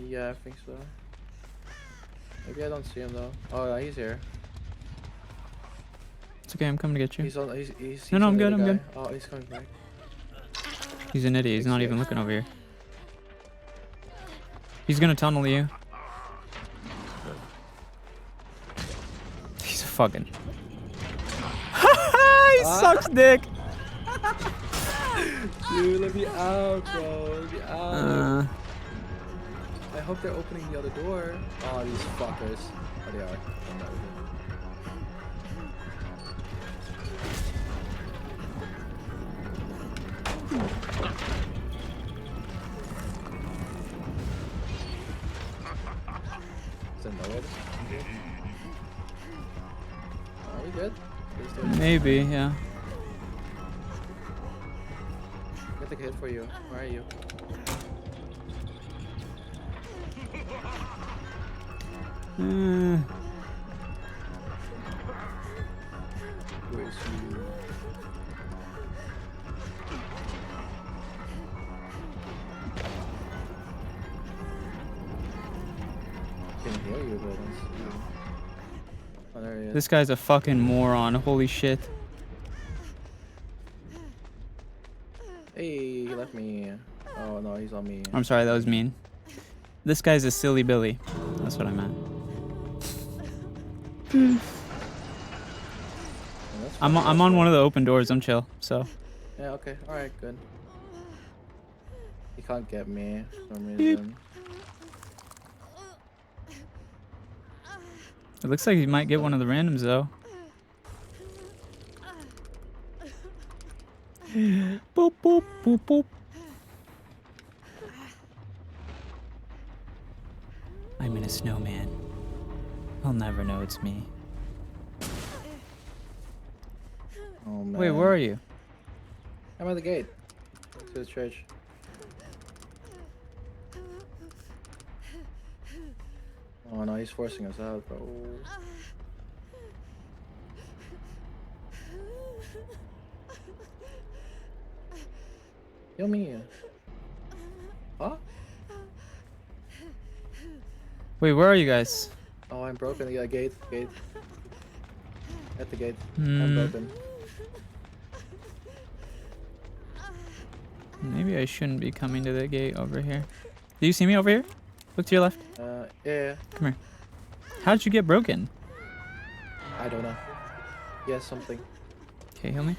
Yeah, I think so. Maybe I don't see him though. Oh, no, he's here. It's okay, I'm coming to get you. He's on. He's No, no, on I'm the good, other I'm guy. good. Oh, he's coming back. He's an idiot. He's not even looking over here. He's gonna tunnel you. He's a fucking. He sucks dick. Dude, let me out, bro. Let me out. Uh, I hope they're opening the other door. Oh, these fuckers. Oh, they are. Is it no one? Are we good? Please do it. maybe, yeah. Get the kid for you. Where are you? Where's you? I can hear you, but I don't see you. Oh, there he is. This guy's a fucking moron. Holy shit. Hey, he left me. Oh no, he's on me. I'm sorry, that was mean. This guy's a silly Billy. That's what I meant. Oh, that's I'm fine. on one of the open doors. I'm chill. So Yeah, okay. Alright, good. He can't get me for some reason. it looks like he might get one of the randoms though. Boop boop boop boop. I'm in a snowman. I'll never know it's me. Oh man. Wait, where are you? I'm at the gate. To the church. Oh no, he's forcing us out, bro. Kill me. Huh? Wait, where are you guys? Oh, I'm broken. Yeah, gate. At the gate. Hmm. I'm broken. Maybe I shouldn't be coming to the gate over here. Do you see me over here? Look to your left. Yeah. Come here. How did you get broken? I don't know. Yes, something. Okay, heal me.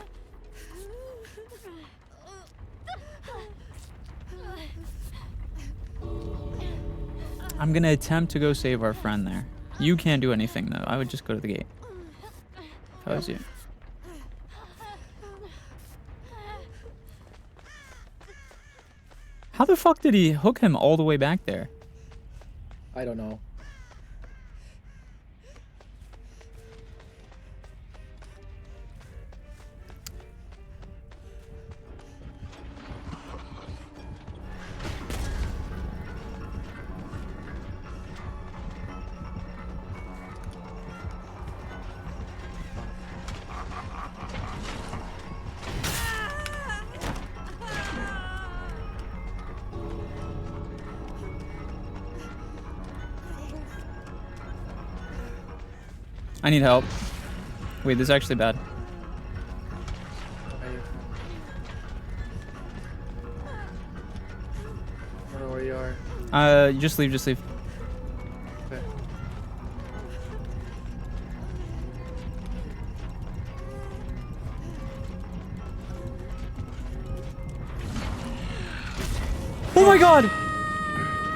I'm gonna attempt to go save our friend there. You can't do anything though. I would just go to the gate. If I was you. How the fuck did he hook him all the way back there? I don't know. I need help. Wait, this is actually bad. I don't know where you are. Just leave, just leave. Okay. Oh my god!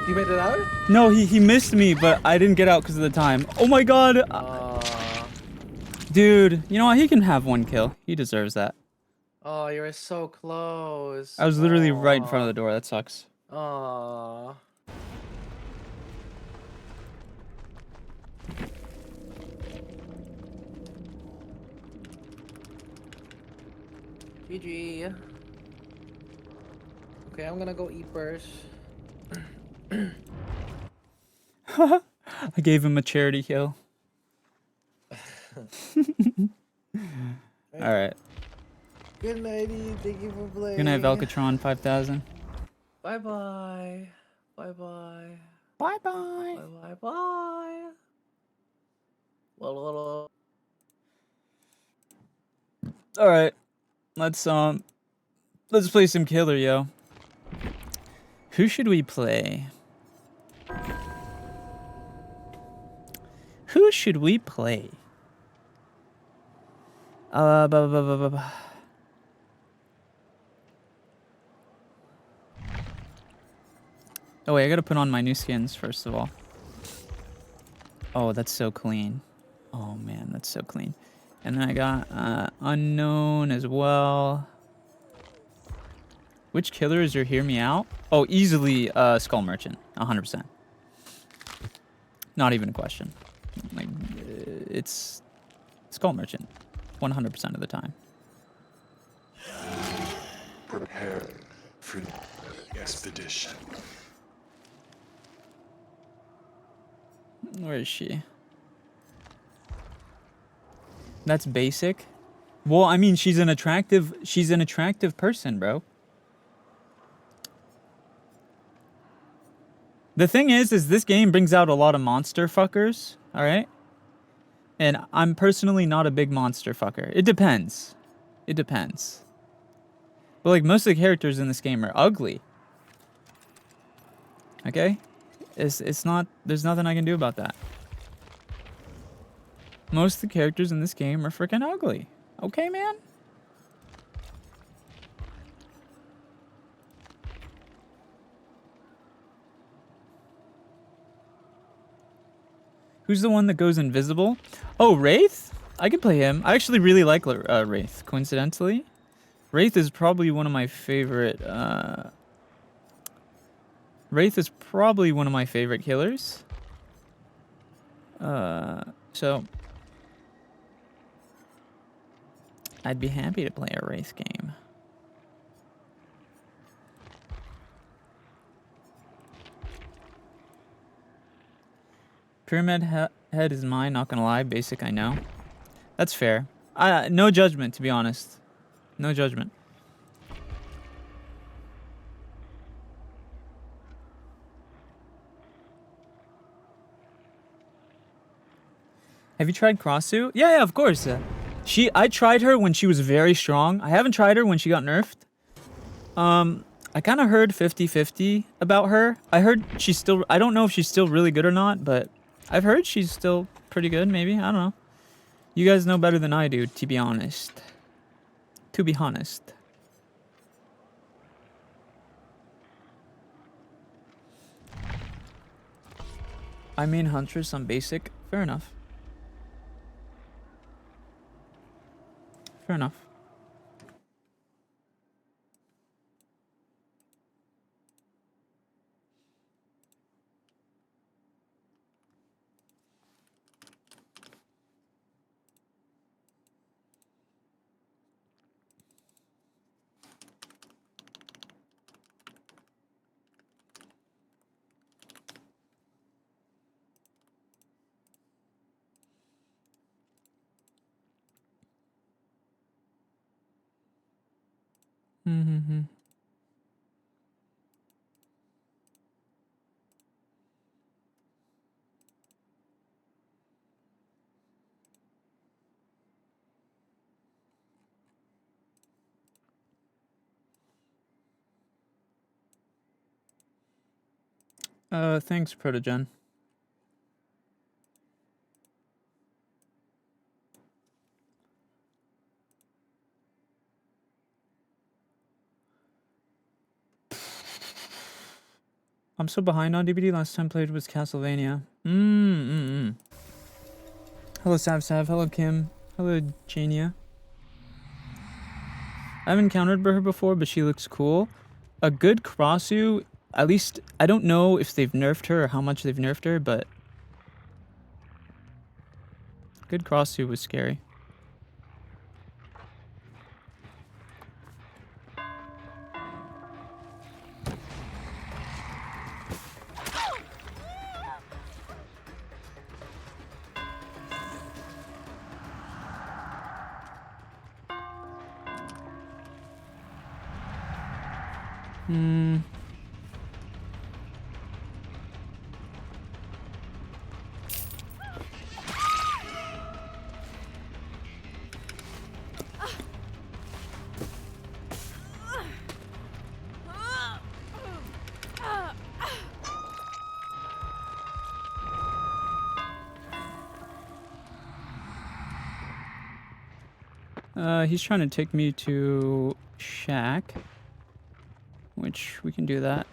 You made it out? No, he missed me, but I didn't get out because of the time. Oh my god! Dude, you know what? He can have one kill. He deserves that. Oh, you were so close. I was literally right in front of the door. That sucks. Aww. GG. Okay, I'm gonna go eat first. I gave him a charity kill. All right. Good nighty. Thank you for playing. Good night, Velcatron 5000. Bye bye. Bye bye. Bye bye. Bye bye bye. Well. All right. Let's play some killer, yo. Who should we play? Who should we play? Oh wait, I gotta put on my new skins first of all. Oh, that's so clean. Oh man, that's so clean. And then I got unknown as well. Which killers are hear me out? Oh, easily Skull Merchant, 100%. Not even a question. Like it's Skull Merchant, 100% of the time. Prepare for the expedition. Where is she? That's basic. Well, I mean, she's an attractive person, bro. The thing is this game brings out a lot of monster fuckers, all right? And I'm personally not a big monster fucker. It depends. It depends. But like most of the characters in this game are ugly. Okay? It's not, there's nothing I can do about that. Most of the characters in this game are freaking ugly. Okay, man? Who's the one that goes invisible? Oh, Wraith? I could play him. I actually really like Wraith, coincidentally. Wraith is probably one of my favorite... Wraith is probably one of my favorite killers. So... I'd be happy to play a Wraith game. Pyramid Head is mine, not gonna lie. Basic, I know. That's fair. No judgment, to be honest. No judgment. Have you tried Crossu? Yeah, of course. I tried her when she was very strong. I haven't tried her when she got nerfed. I kind of heard 50-50 about her. I heard she's still... I don't know if she's still really good or not, but I've heard she's still pretty good, maybe. I don't know. You guys know better than I do, to be honest. To be honest. I mean Huntress on basic. Fair enough. Fair enough. Mm-hmm. Thanks, Protogen. I'm so behind on DBD. Last time played was Castlevania. Hello, Sav. Hello, Kim. Hello, Jania. I haven't encountered her before, but she looks cool. A good Crossu, at least, I don't know if they've nerfed her or how much they've nerfed her, but... good Crossu was scary. Hmm. He's trying to take me to Shack, which we can do that.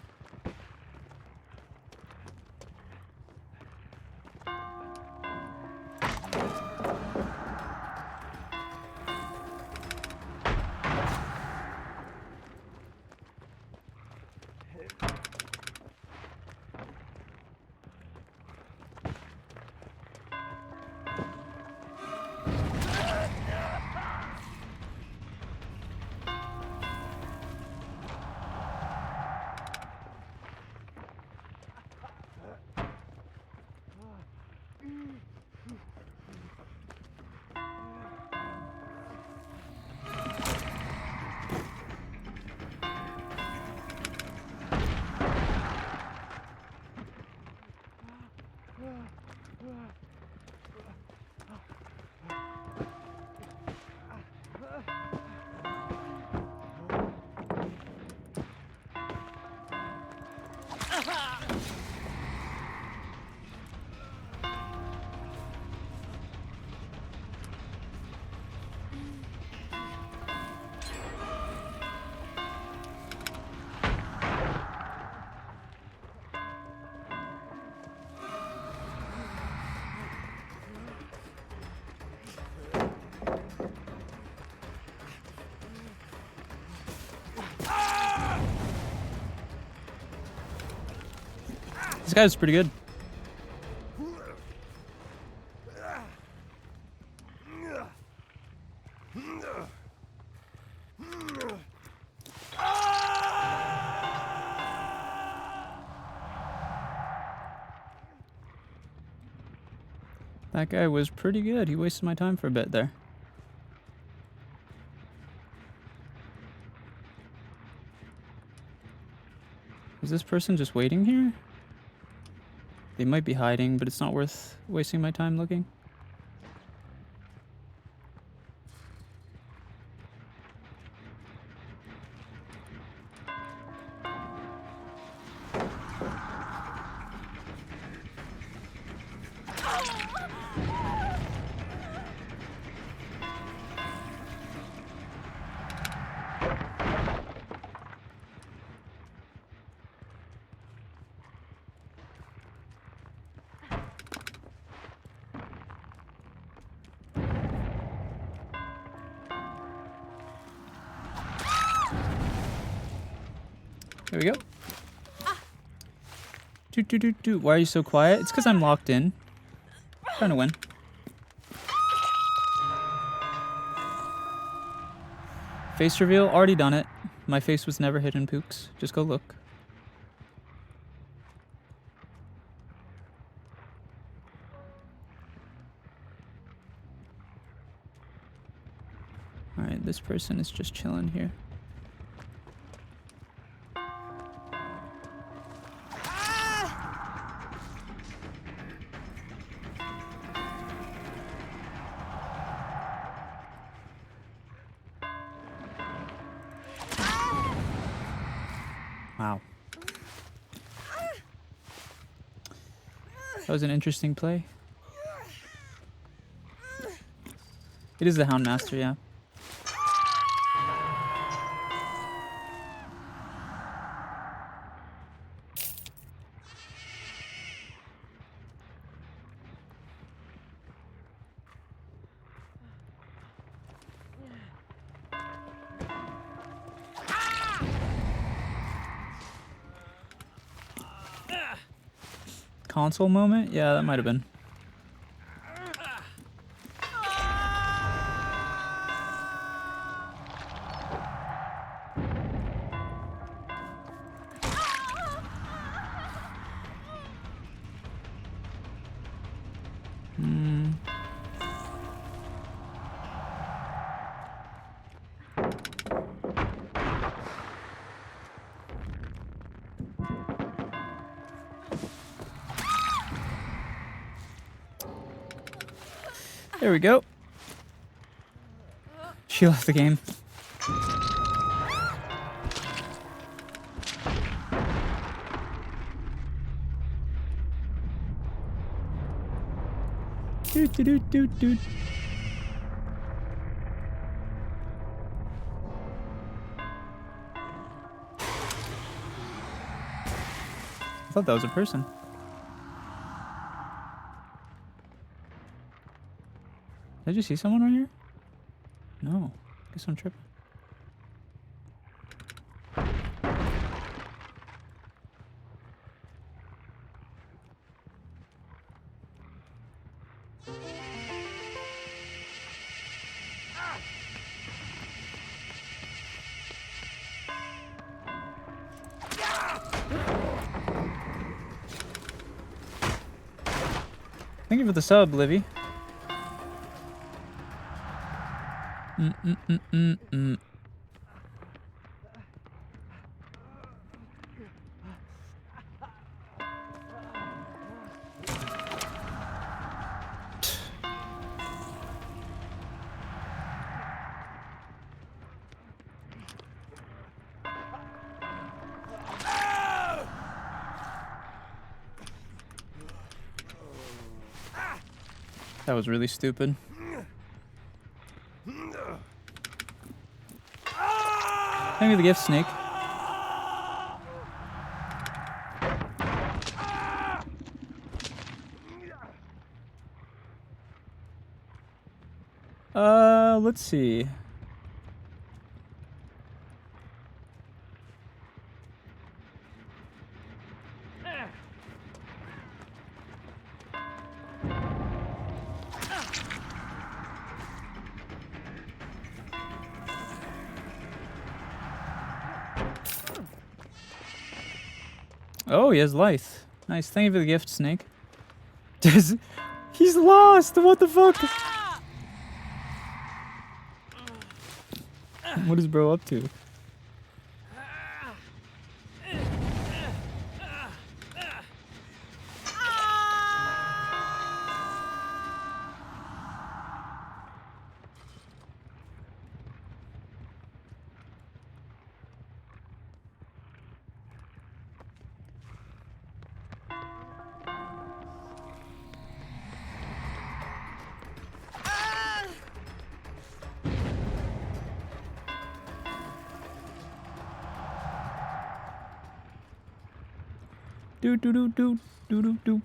This guy's pretty good. That guy was pretty good. He wasted my time for a bit there. Is this person just waiting here? They might be hiding, but it's not worth wasting my time looking. There we go. Why are you so quiet? It's because I'm locked in. Trying to win. Face reveal, already done it. My face was never hidden, Pooks. Just go look. Alright, this person is just chilling here. Wow. That was an interesting play. It is the Houndmaster, yeah. Console moment? Yeah, that might have been. There we go. She left the game. Doot, doot, doot, doot, doot. I thought that was a person. Did you see someone right here? No. Guess I'm tripping. Thank you for the sub, Livy. Mm-mm-mm-mm-mm. That was really stupid. Thank you for the gift, Snake. Let's see. Oh, he has life. Nice. Thank you for the gift, Snake. He's lost. What the fuck? What is bro up to? Do do do do do do do.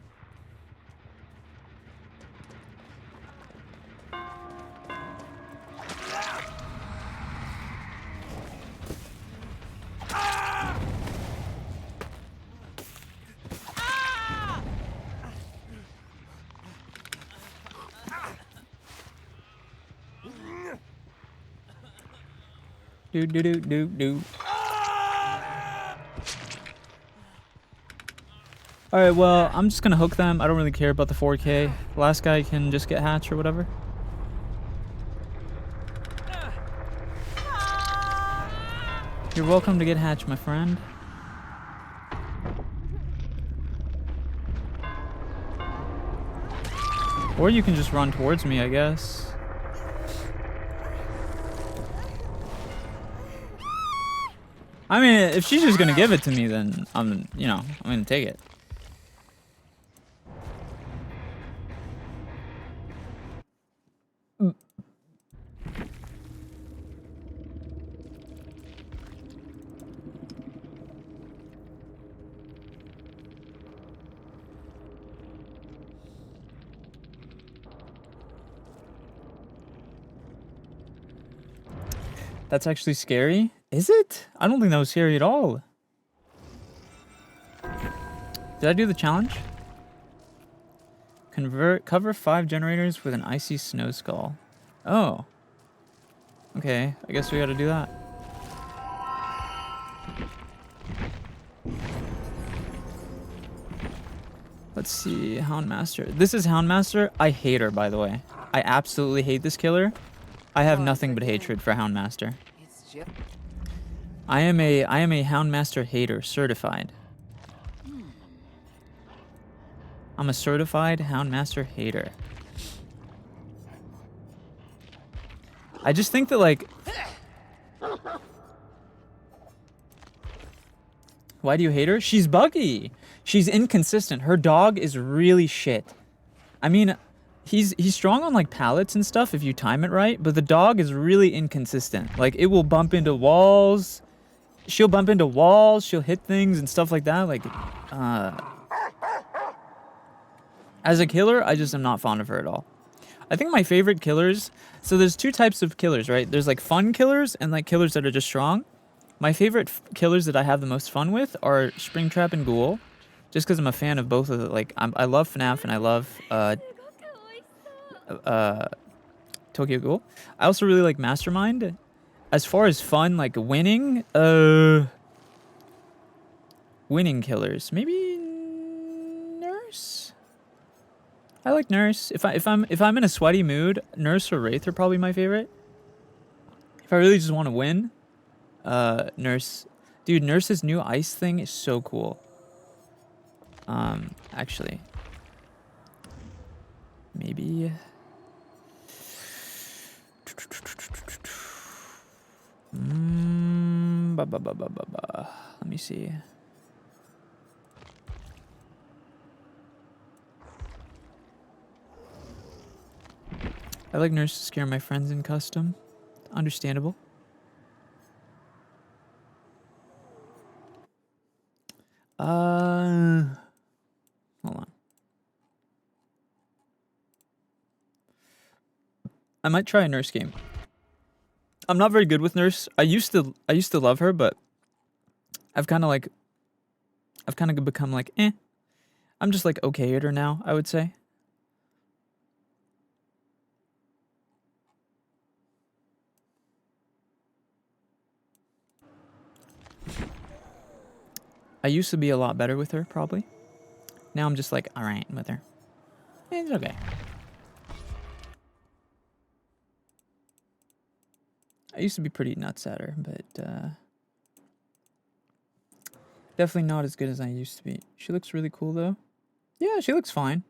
Do do do do do. Alright, well, I'm just gonna hook them. I don't really care about the 4K. The last guy can just get hatch or whatever. You're welcome to get hatch, my friend. Or you can just run towards me, I guess. I mean, if she's just gonna give it to me, then I'm gonna take it. That's actually scary? Is it? I don't think that was scary at all. Did I do the challenge? Cover 5 generators with an icy snow skull. Oh. Okay, I guess we gotta do that. Let's see, Houndmaster. This is Houndmaster. I hate her, by the way. I absolutely hate this killer. I have nothing but hatred for Houndmaster. I am a Houndmaster hater, certified. I'm a certified Houndmaster hater. I just think that, like... Why do you hate her? She's buggy. She's inconsistent. Her dog is really shit. I mean, he's strong on, like, pallets and stuff if you time it right, but the dog is really inconsistent. Like, it will bump into walls. She'll bump into walls. She'll hit things and stuff like that. Like, as a killer, I just am not fond of her at all. I think my favorite killers... So there's two types of killers, right? There's, like, fun killers and, like, killers that are just strong. My favorite killers that I have the most fun with are Springtrap and Ghoul. Just because I'm a fan of both of the... Like, I love FNAF and I love Tokyo Ghoul. I also really like Mastermind. As far as fun, like, winning... Winning killers. Maybe... Nurse? I like Nurse. If I'm in a sweaty mood, Nurse or Wraith are probably my favorite. If I really just want to win, Nurse. Dude, Nurse's new ice thing is so cool. Actually, maybe. Let me see. I like Nurse to scare my friends in custom. Understandable. Hold on. I might try a Nurse game. I'm not very good with Nurse. I used to love her, but I've kind of become like, eh. I'm just like okay at her now, I would say. I used to be a lot better with her, probably. Now I'm just like, alright with her. It's okay. I used to be pretty nuts at her, but definitely not as good as I used to be. She looks really cool, though. Yeah, she looks fine.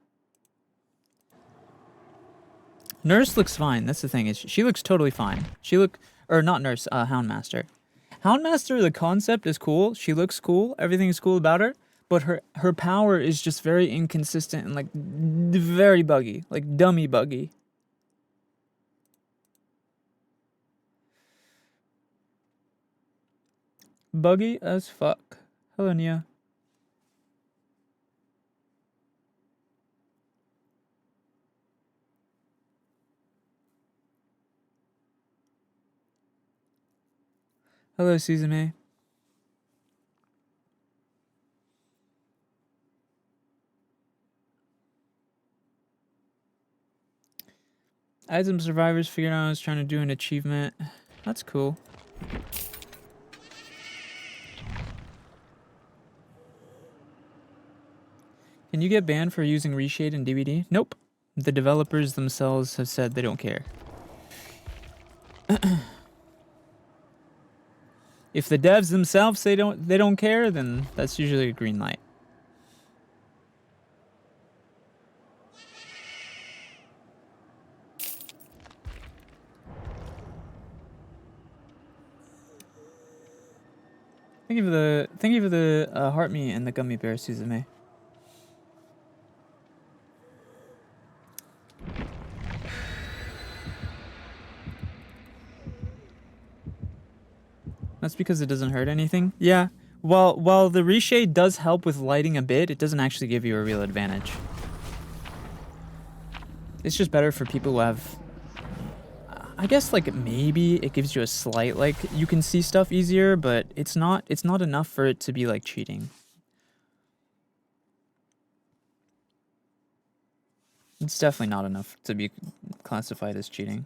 Nurse looks fine. That's the thing. Is she looks totally fine. Or not Nurse, Houndmaster. Houndmaster, the concept is cool. She looks cool. Everything is cool about her. But her power is just very inconsistent and, like, very buggy. Like, dummy buggy. Buggy as fuck. Hello, Nia. Hello, Suzume. I had some survivors figured out I was trying to do an achievement. That's cool. Can you get banned for using reshade in DVD? Nope. The developers themselves have said they don't care. If the devs themselves say they don't care, then that's usually a green light. Thank you for the heart meat and the gummy bear, Suzume. That's because it doesn't hurt anything. Yeah. While the reshade does help with lighting a bit, it doesn't actually give you a real advantage. It's just better for people who have... I guess, like, maybe it gives you a slight, like, you can see stuff easier, but it's not enough for it to be, like, cheating. It's definitely not enough to be classified as cheating.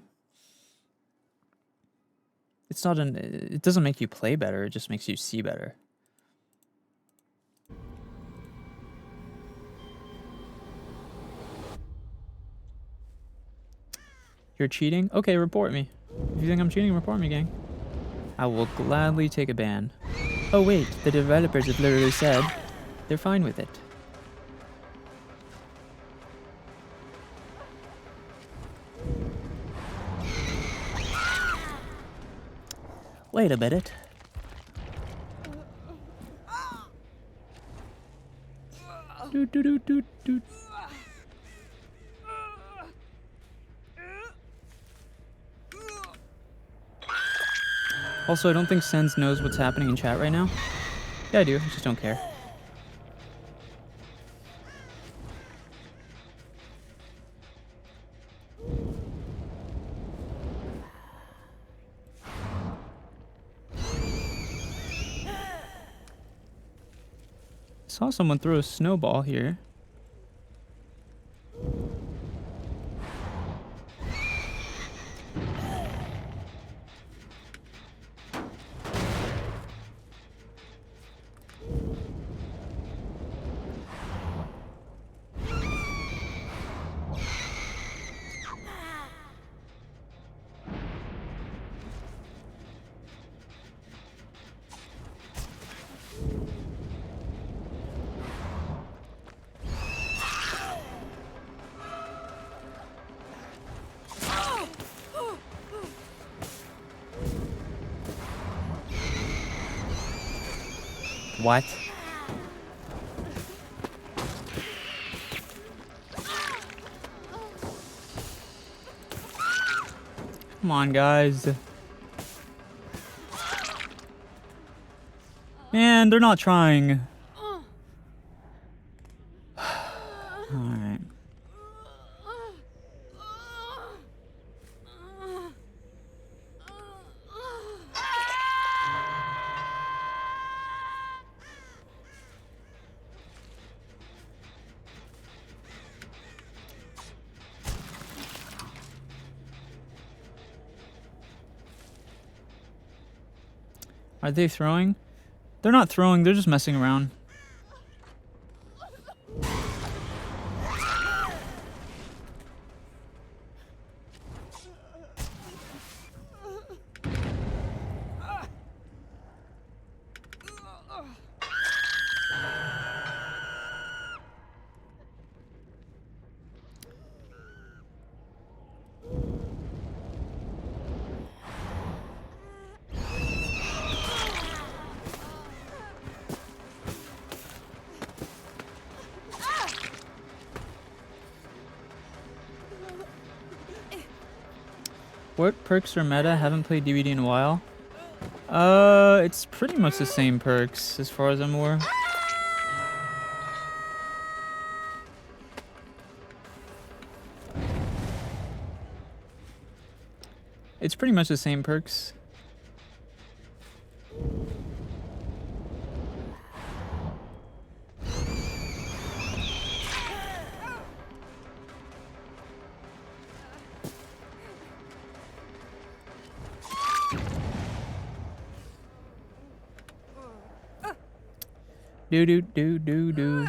It's not it doesn't make you play better, it just makes you see better. You're cheating? Okay, report me. If you think I'm cheating, report me, gang. I will gladly take a ban. Oh wait, the developers have literally said they're fine with it. Wait a minute. Doot, doot, doot, doot, doot. Also, I don't think SENZ'S knows what's happening in chat right now. Yeah, I do. I just don't care. Saw someone throw a snowball here. What? Come on, guys. Man, they're not trying. Alright. Are they throwing? They're not throwing, they're just messing around. What perks are meta? Haven't played DVD in a while. It's pretty much the same perks as far as I'm aware. It's pretty much the same perks. Do do do do do.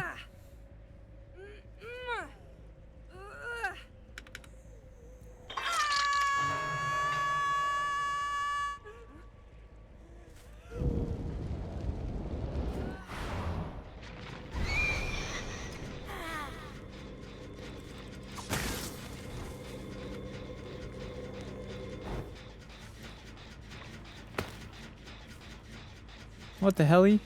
What the helly?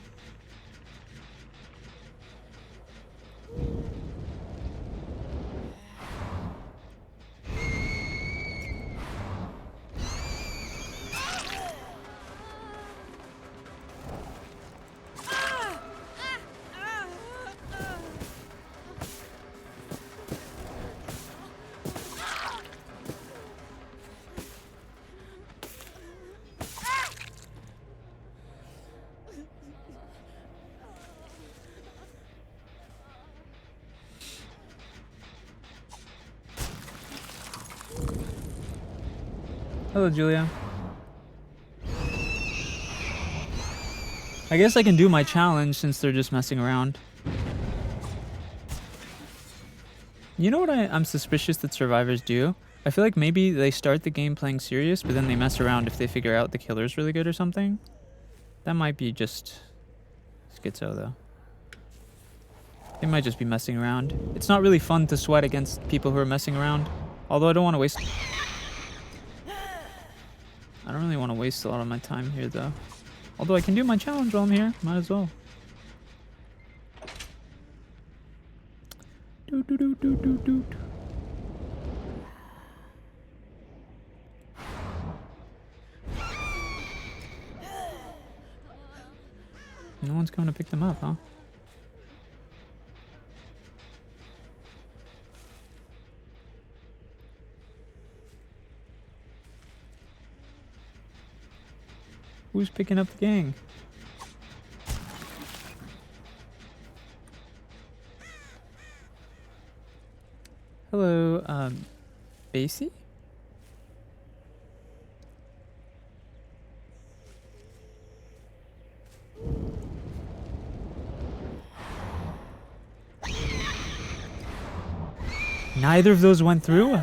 Hello, Julia. I guess I can do my challenge since they're just messing around. You know what I'm suspicious that survivors do? I feel like maybe they start the game playing serious, but then they mess around if they figure out the killer's really good or something. That might be just schizo, though. They might just be messing around. It's not really fun to sweat against people who are messing around. Although I don't want to waste... I don't really want to waste a lot of my time here, though. Although I can do my challenge while I'm here. Might as well. Doot, doot, doot, doot, doot, doot. No one's coming to pick them up, huh? Who's picking up the gang? Hello, Basie? Neither of those went through?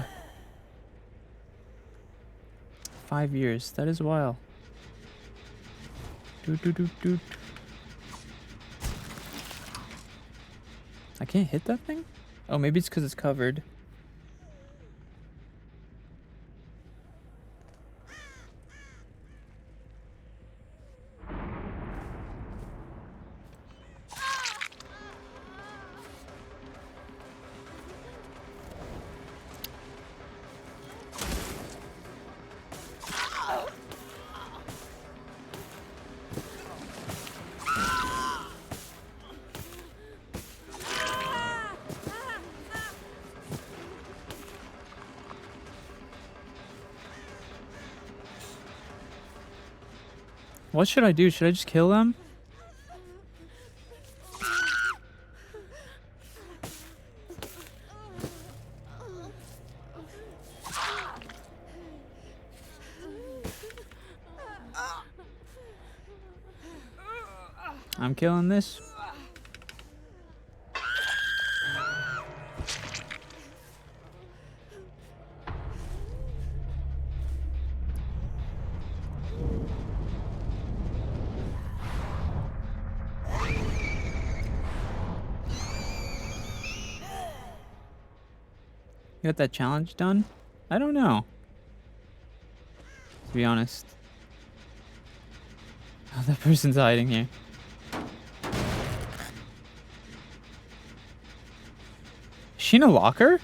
5 years. That is a while. Doot, doot, doot, doot. I can't hit that thing? Oh, maybe it's because it's covered. What should I do? Should I just kill them? I'm killing this. You got that challenge done? I don't know. To be honest. Oh, that person's hiding here. Is she in a locker?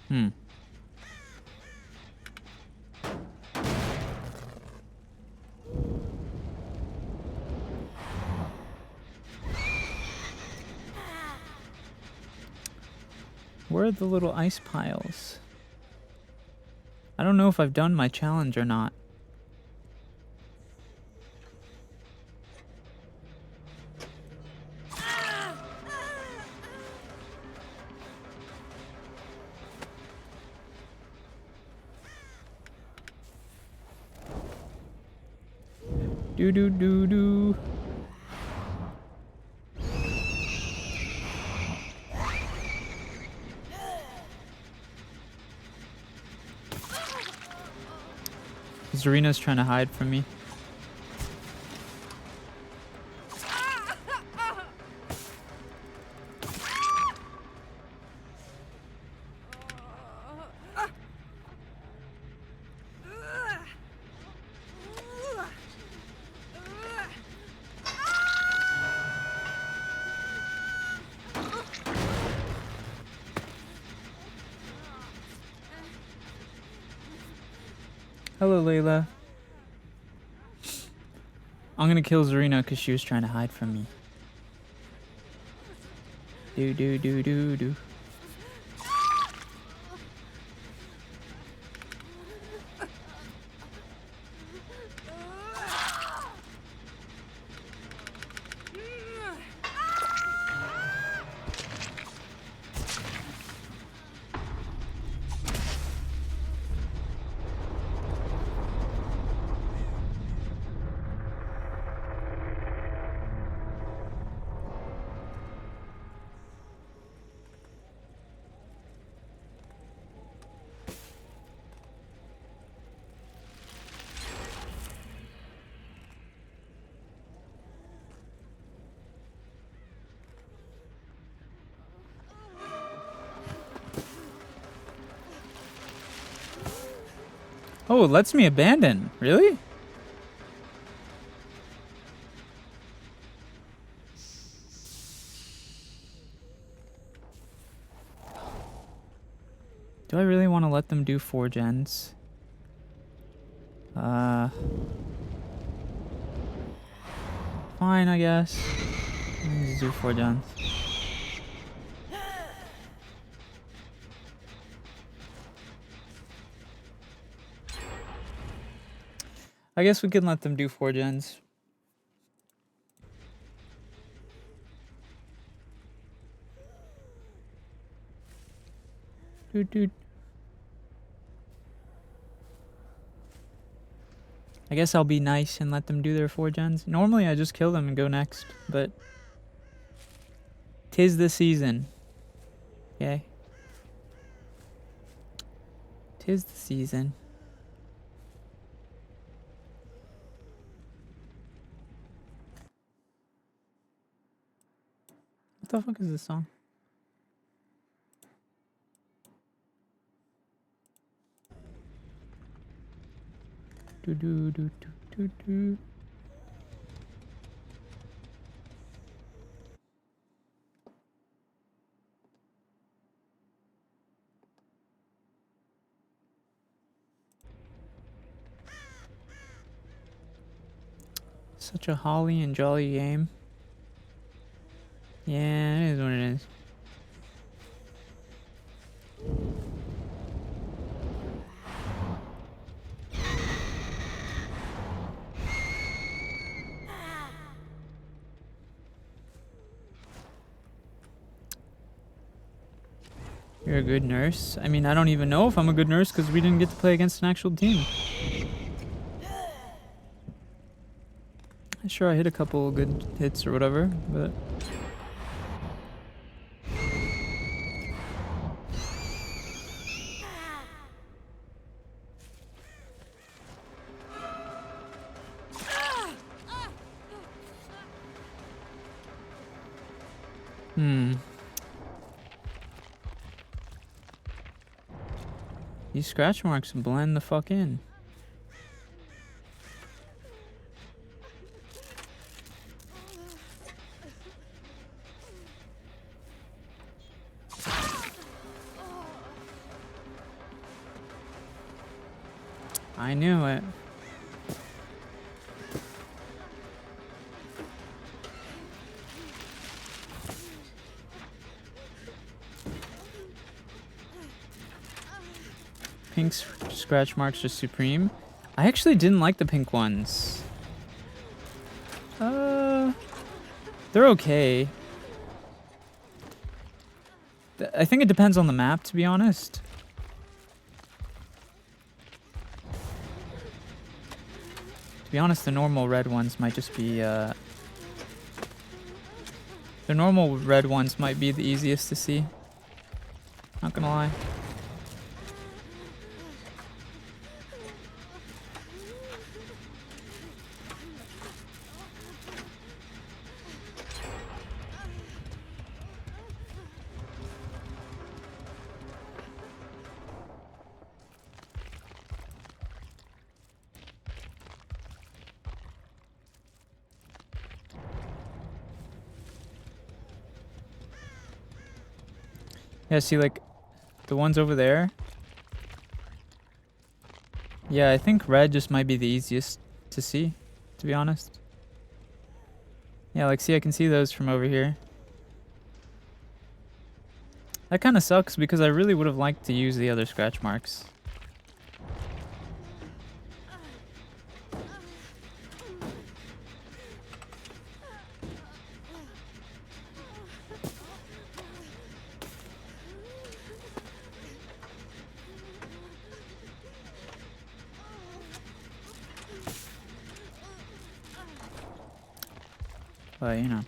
Hmm. Where are the little ice piles? I don't know if I've done my challenge or not. Do do do do. Zarina's trying to hide from me. Hello, Layla. I'm gonna kill Zarina because she was trying to hide from me. Do do do do do. Oh, it lets me abandon. Really? Do I really want to let them do 4 gens? Fine, I guess. Let me just do 4 gens. I guess we can let them do 4 gens. Dude. I guess I'll be nice and let them do their 4 gens. Normally I just kill them and go next, but 'tis the season. Okay. 'Tis the season. What the fuck is this song? Do. Such a holly and jolly game. Yeah, it is what it is. You're a good nurse. I mean, I don't even know if I'm a good nurse because we didn't get to play against an actual team. Sure, I hit a couple good hits or whatever, but... These scratch marks blend the fuck in. I knew it. Pink scratch marks are supreme. I actually didn't like the pink ones. They're okay. I think it depends on the map, to be honest. To be honest, the normal red ones might just be, the normal red ones might be the easiest to see. Not gonna lie. Yeah, see, like, the ones over there. Yeah, I think red just might be the easiest to see, to be honest. Yeah, like, see, I can see those from over here. That kind of sucks because I really would have liked to use the other scratch marks. But, you know.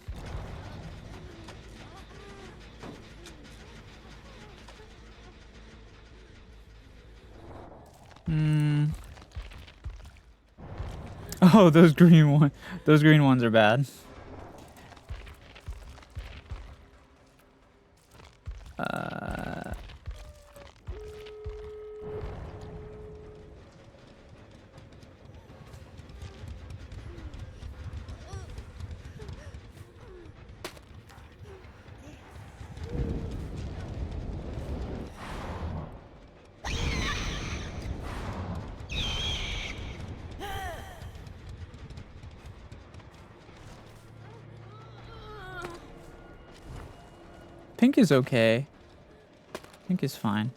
Oh, those green ones are bad. is okay. Pink is fine.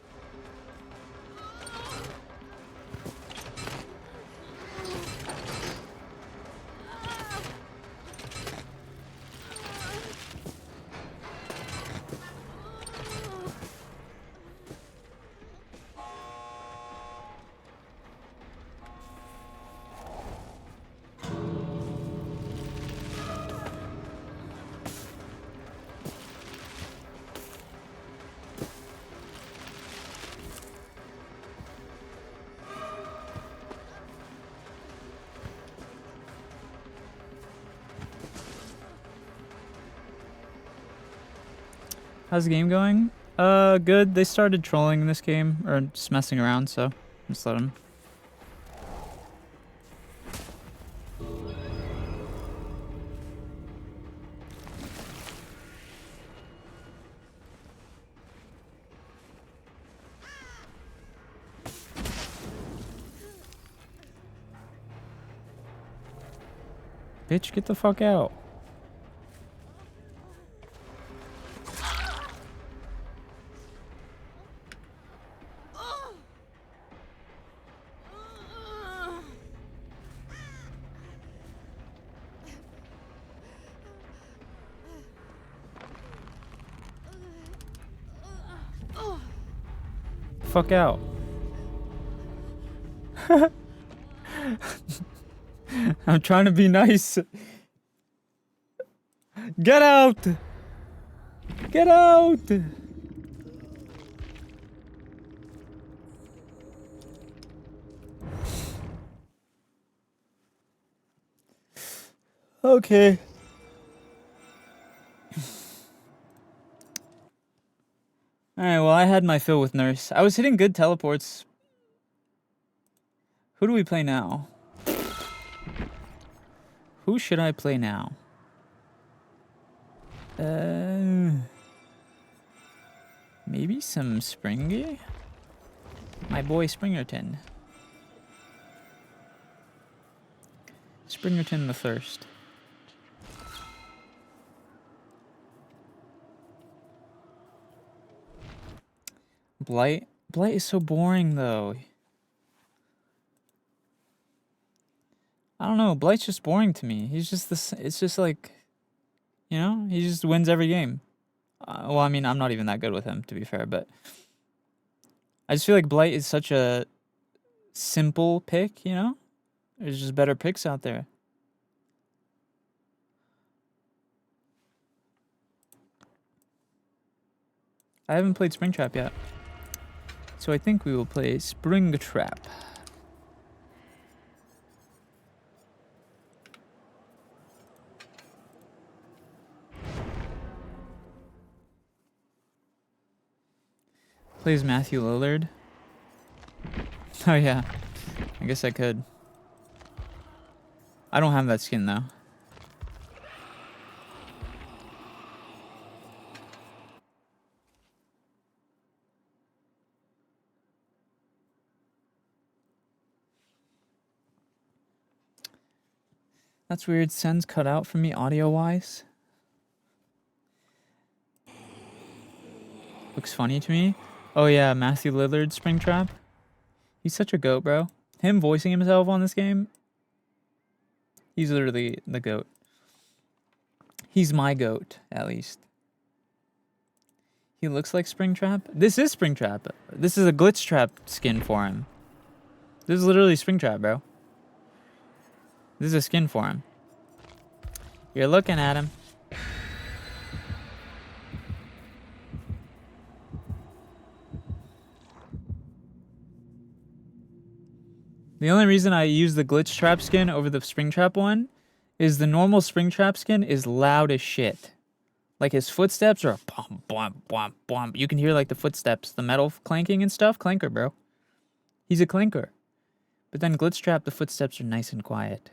How's the game going? Good. They started trolling in this game, or just messing around, so just let them. Bitch, get the fuck out. Fuck out. I'm trying to be nice. Get out! Get out! Okay. Alright, well, I had my fill with Nurse. I was hitting good teleports. Who do we play now? Who should I play now? Maybe some Springy? My boy Springerton. Springerton the Thirst. Blight? Blight is so boring, though. I don't know. Blight's just boring to me. He's just this. It's just like, you know, he just wins every game. Well, I mean, I'm not even that good with him, to be fair, but I just feel like Blight is such a simple pick, you know? There's just better picks out there. I haven't played Springtrap yet. So I think we will play Springtrap. Plays Matthew Lillard. Oh yeah, I guess I could. I don't have that skin though. That's weird. SENZ'S cut out for me audio-wise. Looks funny to me. Oh yeah, Matthew Lillard Springtrap. He's such a goat, bro. Him voicing himself on this game. He's literally the goat. He's my goat, at least. He looks like Springtrap. This is Springtrap. This is a glitch trap skin for him. This is literally Springtrap, bro. This is a skin for him. You're looking at him. The only reason I use the glitch trap skin over the Springtrap one is the normal Springtrap skin is loud as shit. Like his footsteps are bump, bump, bump, bump. You can hear like the footsteps, the metal clanking and stuff. Clanker, bro. He's a clanker. But then glitch trap, the footsteps are nice and quiet.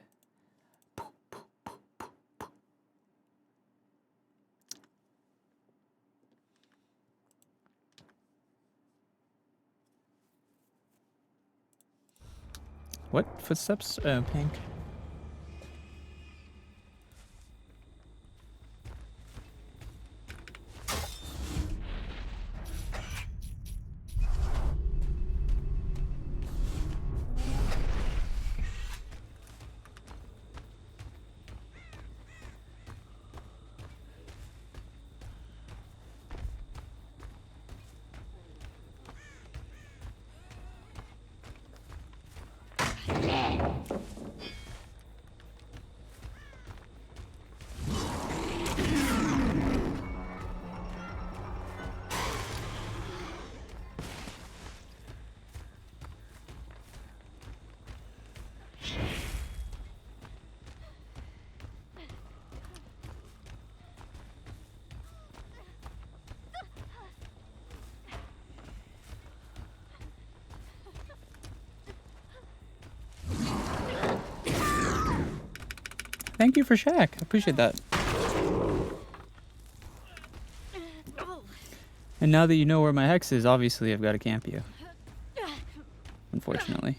What footsteps? Pink. Thank you for Shaq. I appreciate that. And now that you know where my hex is, obviously I've got to camp you. Unfortunately.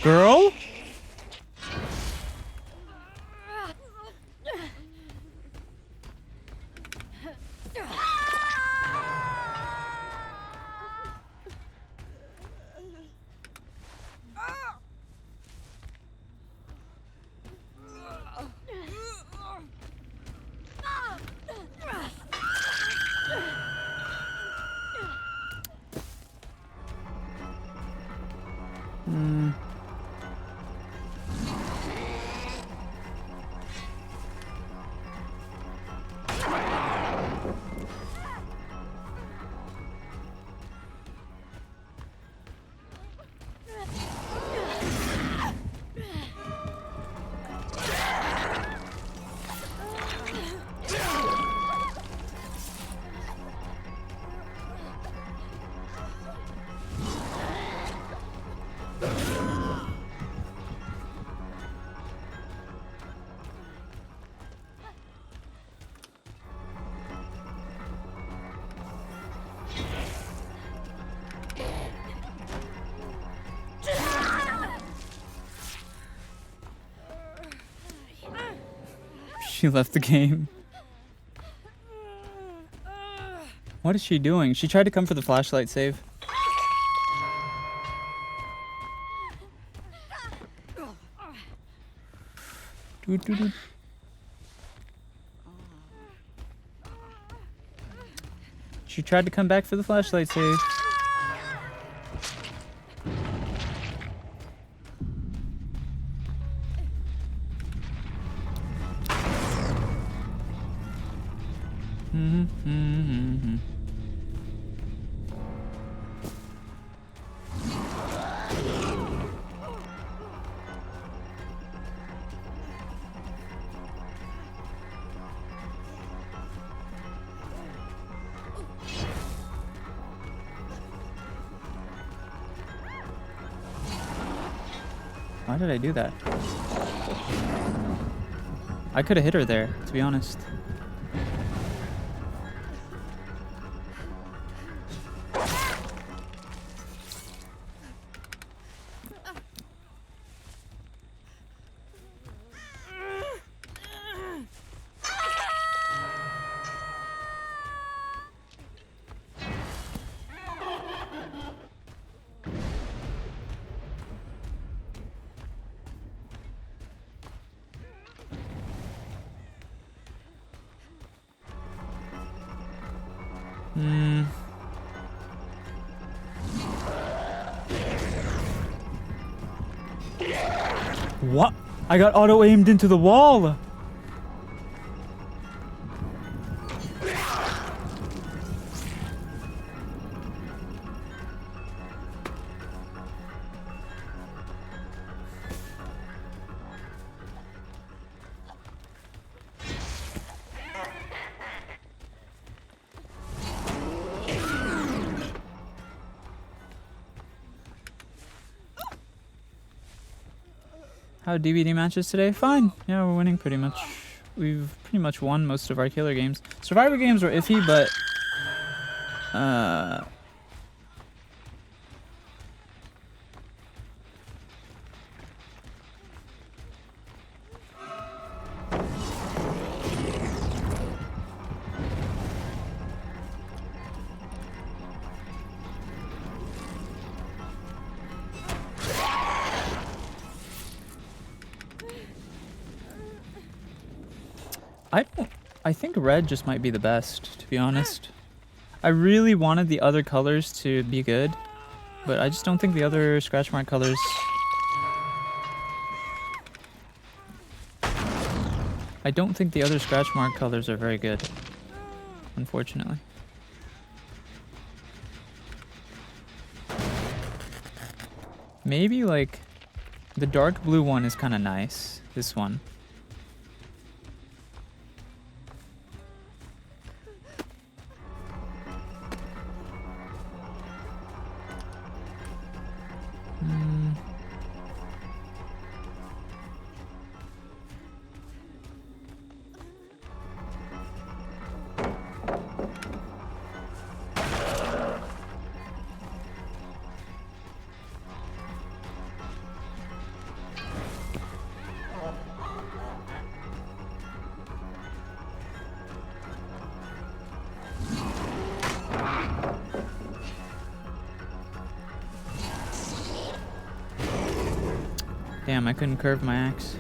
Girl? She left the game. What is she doing? She tried to come for the flashlight save. Doo -doo -doo. She tried to come back for the flashlight save. Why did I do that? I could have hit her there, to be honest. What? I got auto-aimed into the wall! How DVD matches today? Fine. Yeah, we're winning pretty much. We've pretty much won most of our killer games. Survivor games were iffy, but I think red just might be the best, to be honest. I really wanted the other colors to be good, but I just don't think the other scratch mark colors... I don't think the other scratch mark colors are very good, unfortunately. Maybe like the dark blue one is kind of nice, this one. Damn, I couldn't curve my axe.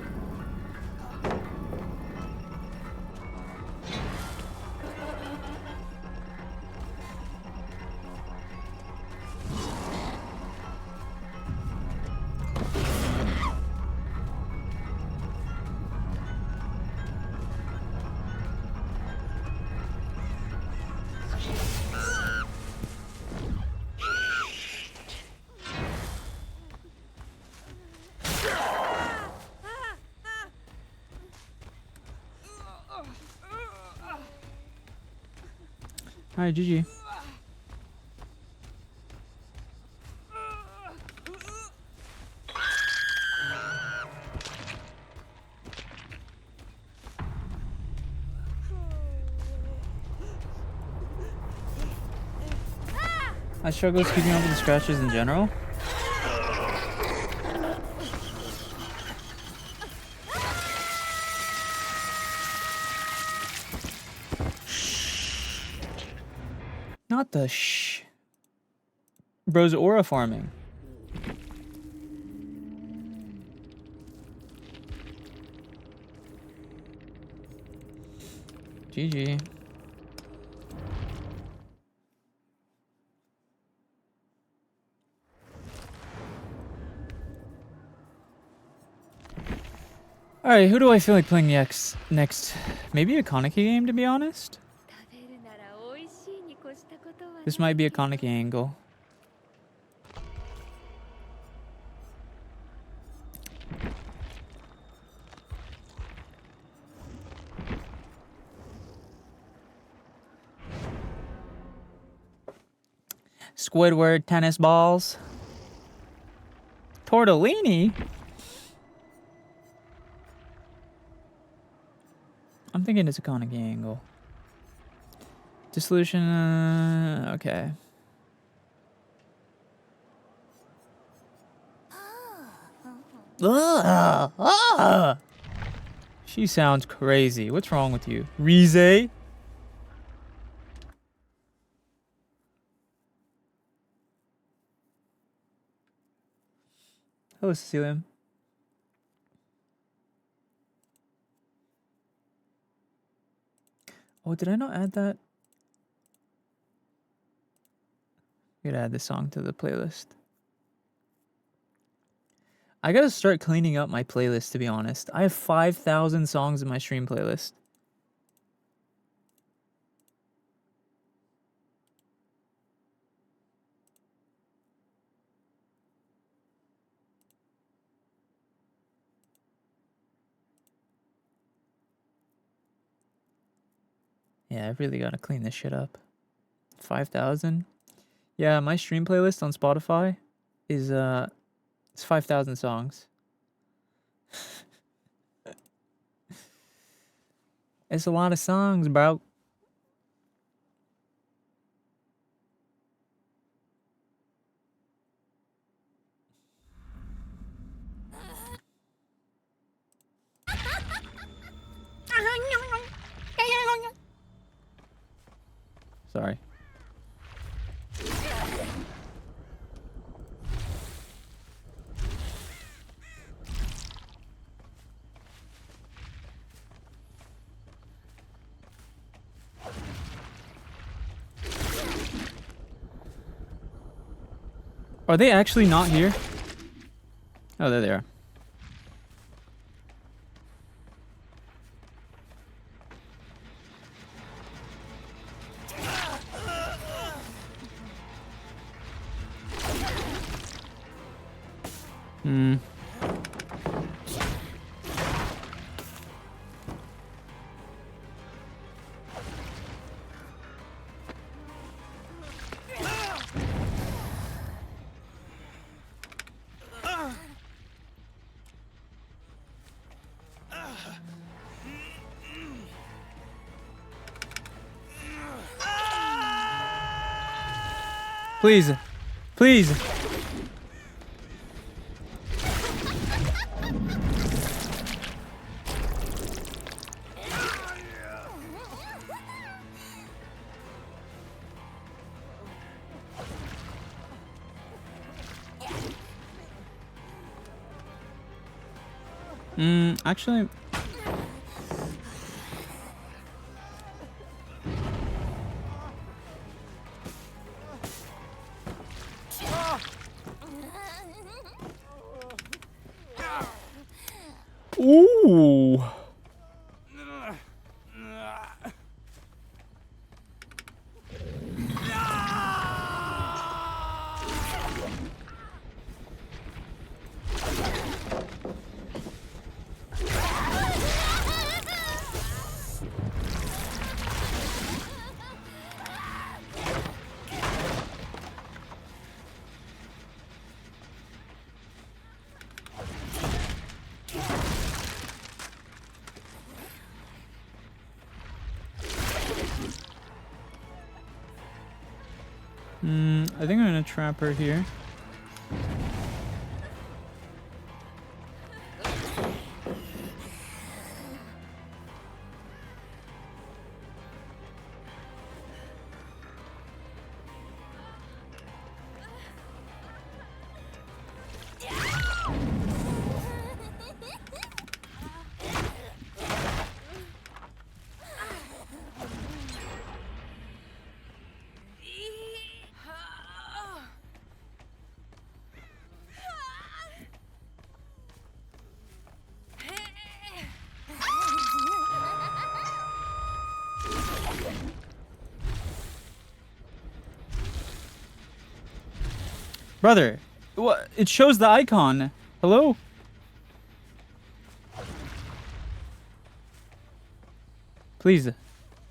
Alright, GG. I struggle with keeping up with the scratches in general. Not the shh. Bro's aura farming. GG. Alright, who do I feel like playing next? Maybe a Kaneki game, to be honest? This might be a Kaneki angle. Squidward, tennis balls. Tortellini? I'm thinking it's a Kaneki angle. Dissolution, okay. She sounds crazy. What's wrong with you? Rize? Hello, Cecilia. Oh, did I not add that? I gotta add this song to the playlist. I gotta start cleaning up my playlist, to be honest. I have 5,000 songs in my stream playlist. Yeah, I really gotta clean this shit up. 5,000? Yeah, my stream playlist on Spotify is it's 5,000 songs. It's a lot of songs, bro. Sorry. Are they actually not here? Oh, there they are. Hmm. Please. Please. Actually... Ooh. I think I'm gonna trap her here. Brother, what? It shows the icon. Hello? Please.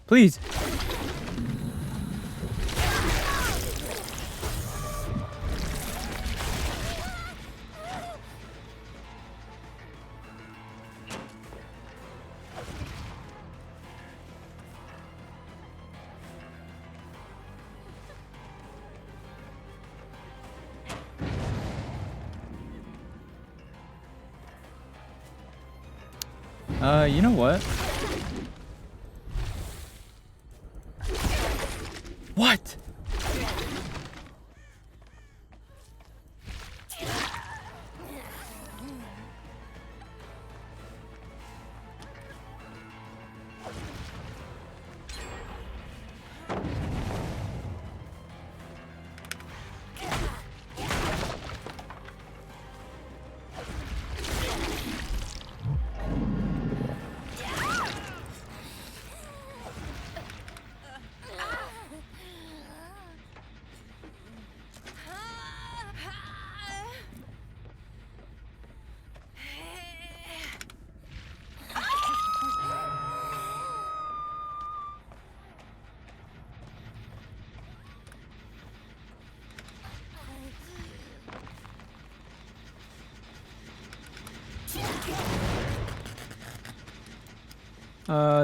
Please. You know what? What?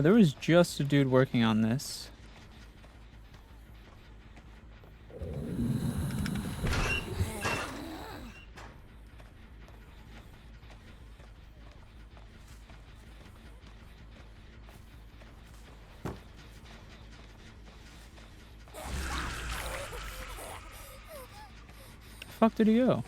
There was just a dude working on this. The fuck did he go?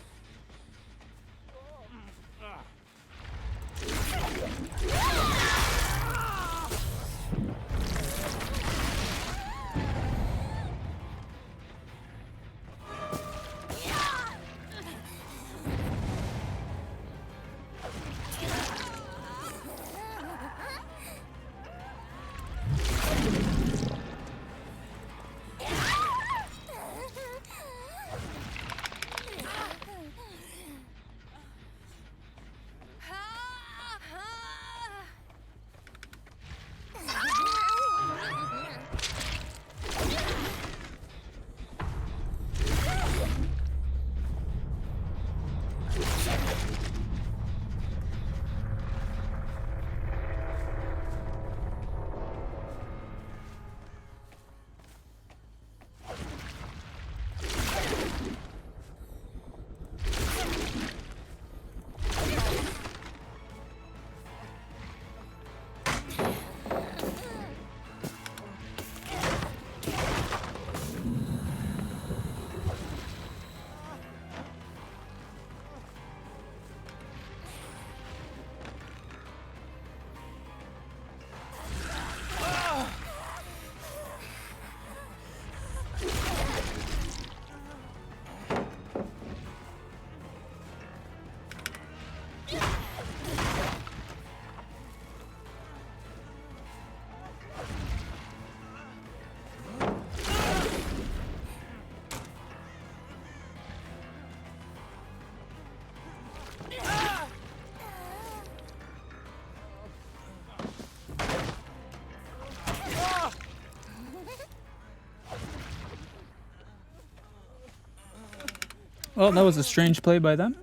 Well, that was a strange play by them.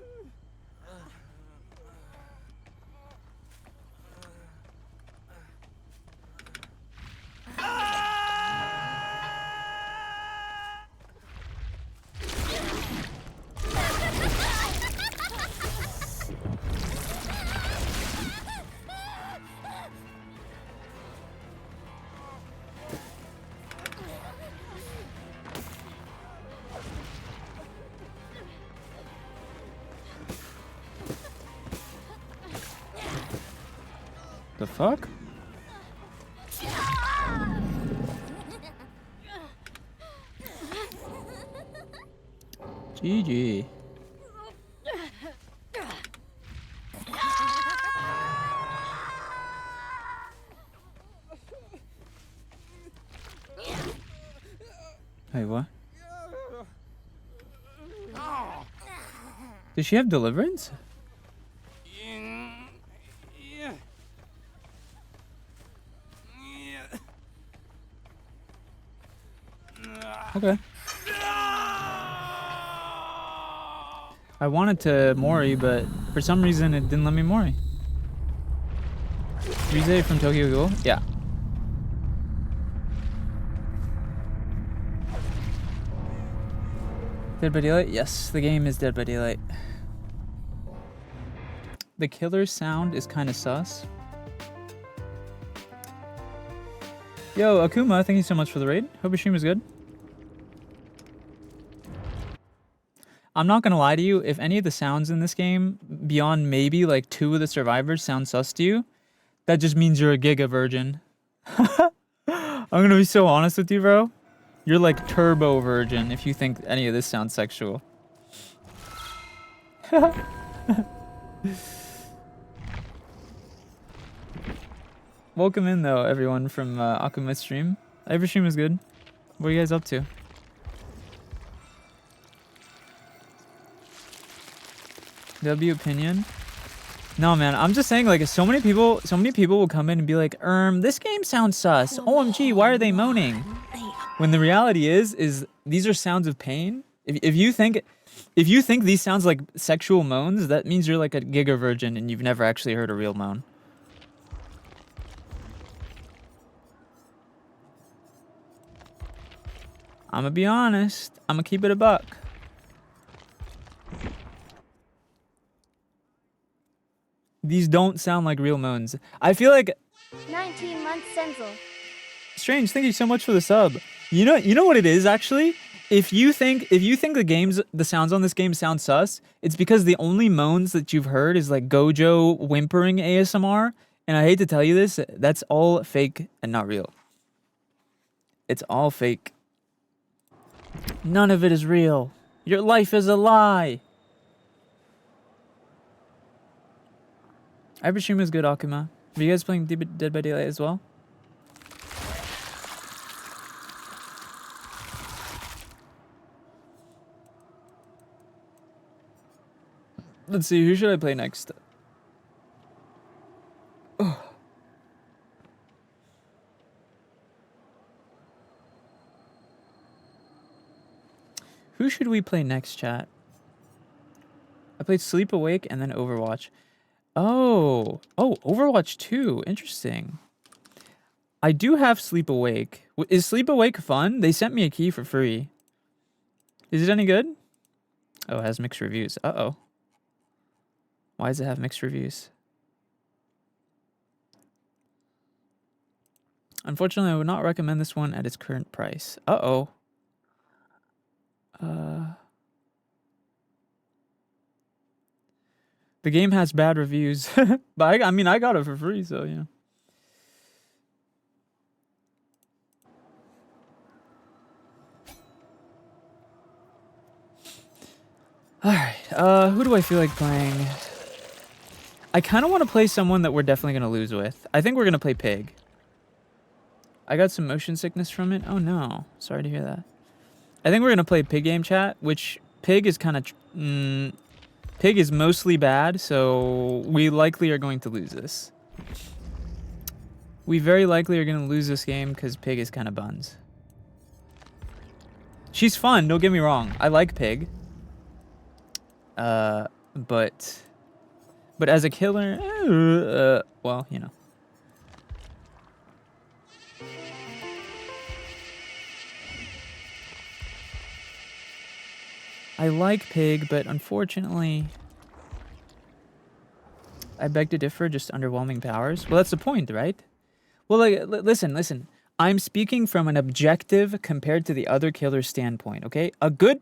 The fuck? GG. Hey, what? Does she have deliverance? Okay. I wanted to Mori, but for some reason it didn't let me Mori. Rize from Tokyo Ghoul? Yeah. Dead by Daylight? Yes, the game is Dead by Daylight. The killer's sound is kind of sus. Yo, Akuma, thank you so much for the raid. Hope your stream was good. I'm not gonna lie to you, if any of the sounds in this game, beyond maybe like 2 of the survivors sound sus to you, that just means you're a giga virgin. I'm gonna be so honest with you, bro. You're like turbo virgin if you think any of this sounds sexual. Welcome in though, everyone from Akuma's stream. Every stream is good. What are you guys up to? W opinion? No, man. I'm just saying, like, so many people will come in and be like, this game sounds sus. OMG, why are they moaning? When the reality is these are sounds of pain. If you think these sounds like sexual moans, that means you're like a giga virgin and you've never actually heard a real moan. I'm gonna be honest. I'm gonna keep it a buck. These don't sound like real moans. I feel like 19 months SENZ'S. Strange, thank you so much for the sub. You know what it is actually? If you think the sounds on this game sound sus, it's because the only moans that you've heard is like Gojo whimpering ASMR, and I hate to tell you this, that's all fake and not real. It's all fake. None of it is real. Your life is a lie. Every stream is good, Akuma. Are you guys playing Dead by Daylight as well? Let's see, who should I play next? Ugh. Who should we play next, chat? I played Sleep Awake and then Overwatch. Oh, Overwatch 2. Interesting. I do have Sleep Awake. Is Sleep Awake fun? They sent me a key for free. Is it any good? Oh, it has mixed reviews. Uh-oh. Why does it have mixed reviews? Unfortunately, I would not recommend this one at its current price. Uh-oh. The game has bad reviews. But I mean, I got it for free, so yeah. Alright, who do I feel like playing? I kind of want to play someone that we're definitely going to lose with. I think we're going to play Pig. I got some motion sickness from it. Oh no, sorry to hear that. I think we're going to play Pig game, chat, which Pig is kind of... Pig is mostly bad, so we likely are going to lose this. We very likely are going to lose this game because Pig is kind of buns. She's fun, don't get me wrong. I like Pig. But as a killer, well, you know. I like Pig, but unfortunately, I beg to differ, just underwhelming powers. Well, that's the point, right? Well, like, listen. I'm speaking from an objective compared to the other killer's standpoint, okay? A good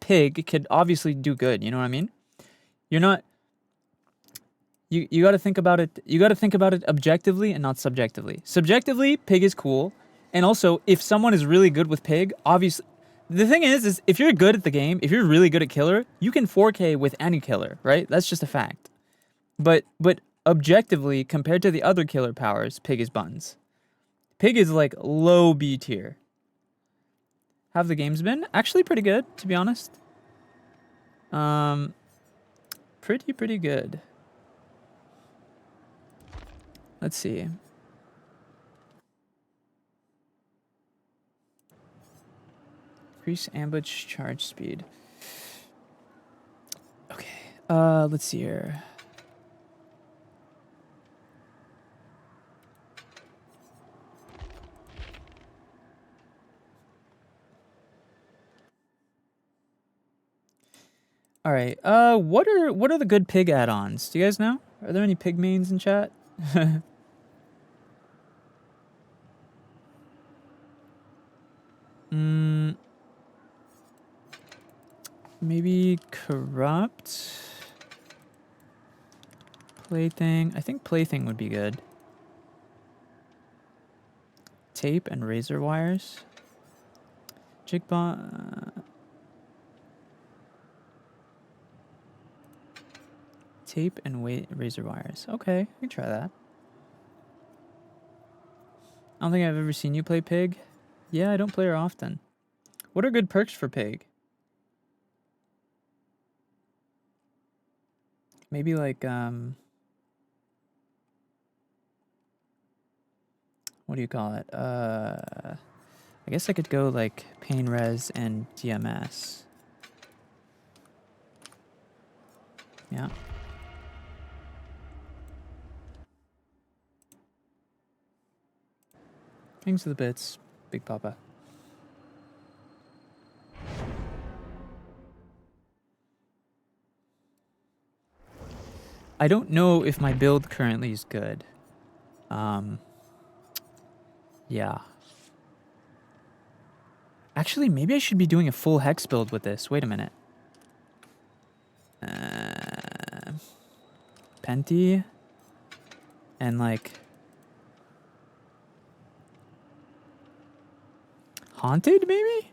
pig could obviously do good, you know what I mean? You're not you got to think about it. You got to think about it objectively and not subjectively. Subjectively, Pig is cool, and also if someone is really good with Pig, obviously the thing is if you're good at the game, if you're really good at killer, you can 4K with any killer, right? That's just a fact. But objectively, compared to the other killer powers, Pig is buns. Pig is like low B tier. Have the games been? Actually pretty good, to be honest. Pretty good. Let's see. Increase ambush charge speed. Okay. Let's see here. All right. What are the good Pig add-ons? Do you guys know? Are there any Pig mains in chat? Maybe corrupt. Plaything. I think plaything would be good. Tape and razor wires. Jigbot. Tape and razor wires. Okay, I can try that. I don't think I've ever seen you play Pig. Yeah, I don't play her often. What are good perks for Pig? Maybe like, what do you call it? I guess I could go like pain res and DMS. Yeah. Thanks for the bits, Big Papa. I don't know if my build currently is good. Yeah. Actually, maybe I should be doing a full hex build with this. Wait a minute. Penti. And like... Haunted, maybe?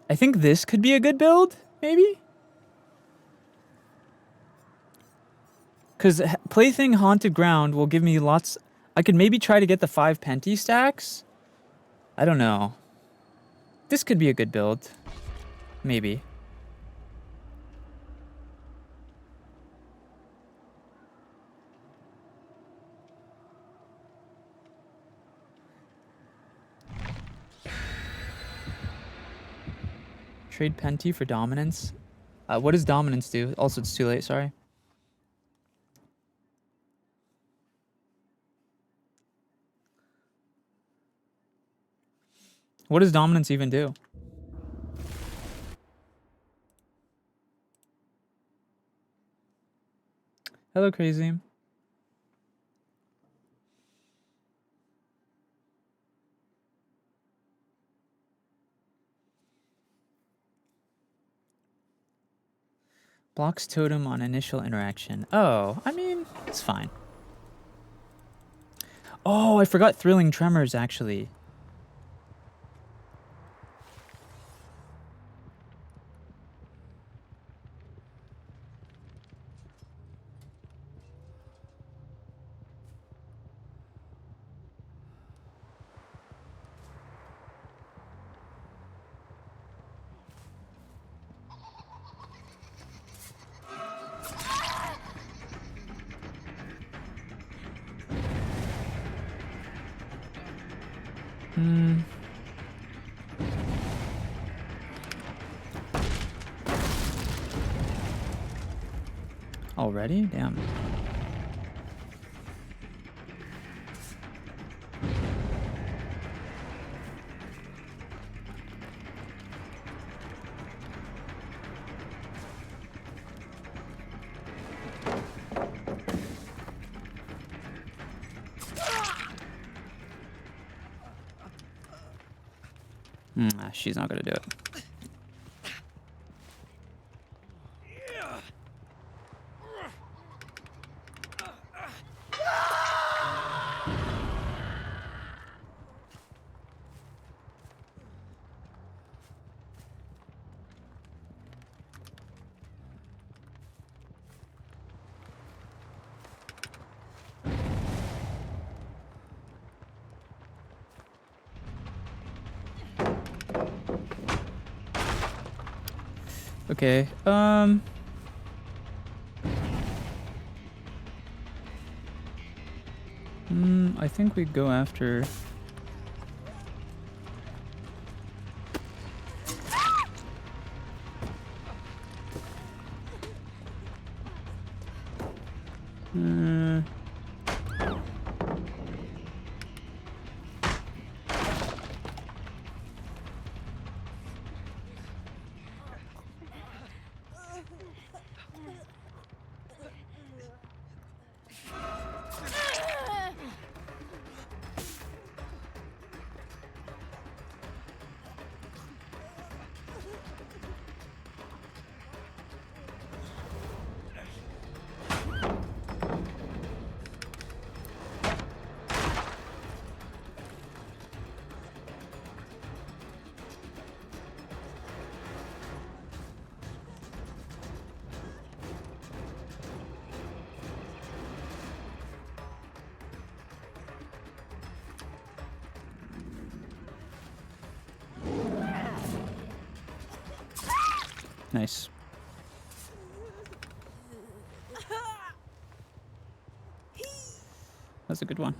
I think this could be a good build, maybe? Because Plaything Haunted Ground will give me lots... I could maybe try to get the 5 Penti stacks? I don't know. This could be a good build. Maybe. Trade Penti for Dominance. What does Dominance do? Also, it's too late, sorry. What does Dominance even do? Hello, Crazy. Blocks totem on initial interaction. Oh, I mean, it's fine. Oh, I forgot Thrilling Tremors, actually. Hmm. Already? Damn. She's not gonna do it. Okay, I think we go after... Nice. That's a good one.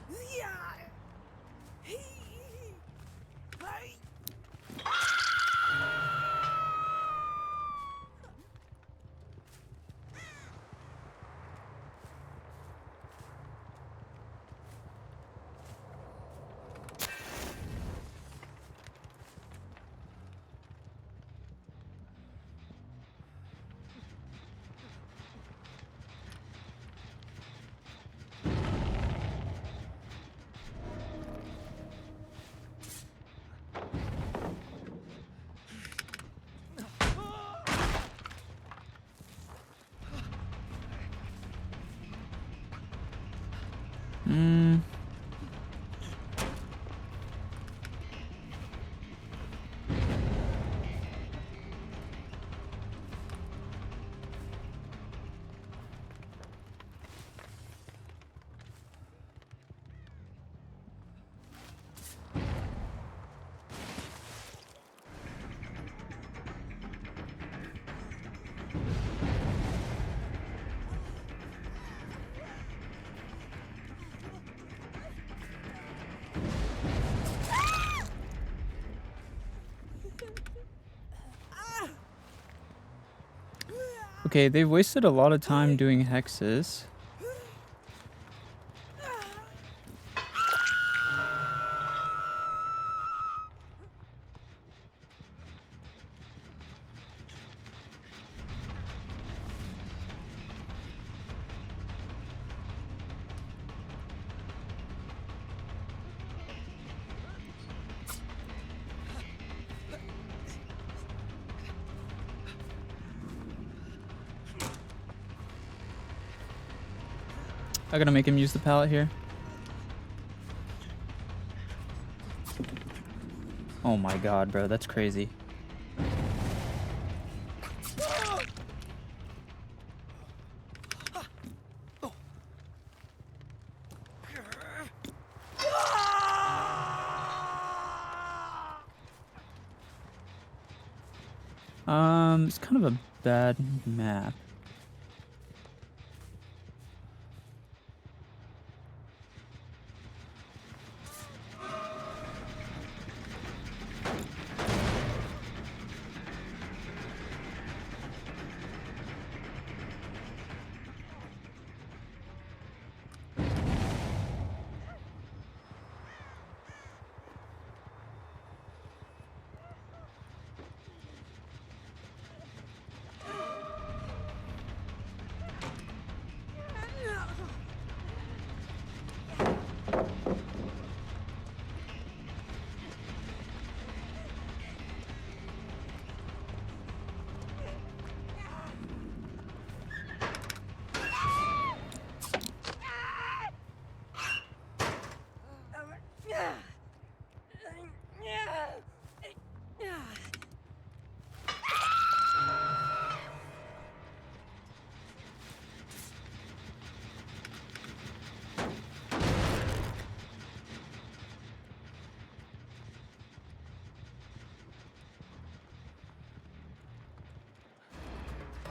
Okay, they've wasted a lot of time doing hexes. I gotta make him use the pallet here. Oh my god, bro, that's crazy. It's kind of a bad map.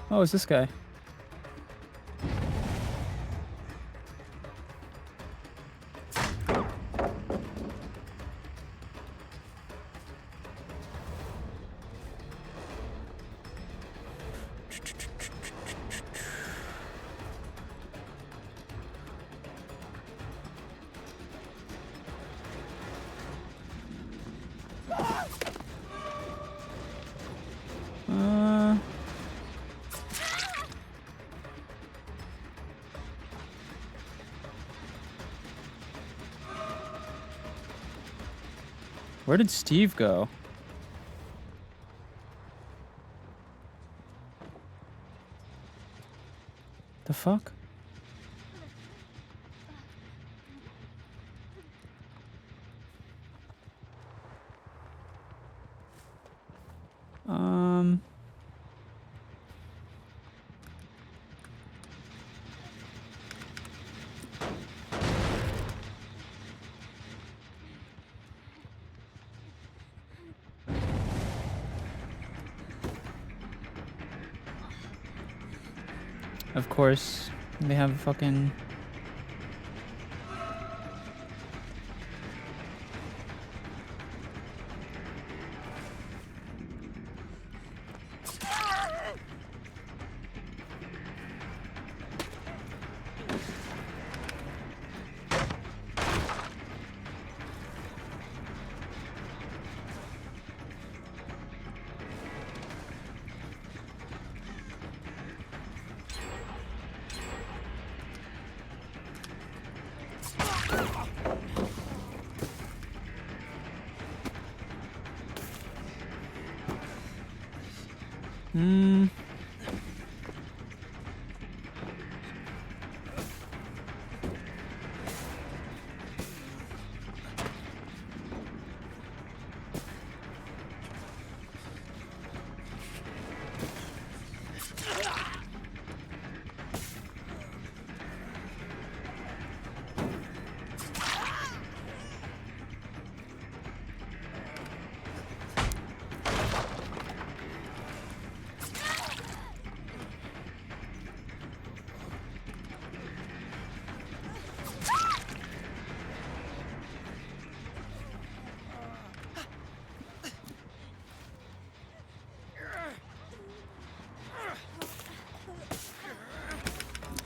Oh, it's this guy. Where did Steve go? The fuck? Of course, they have fucking...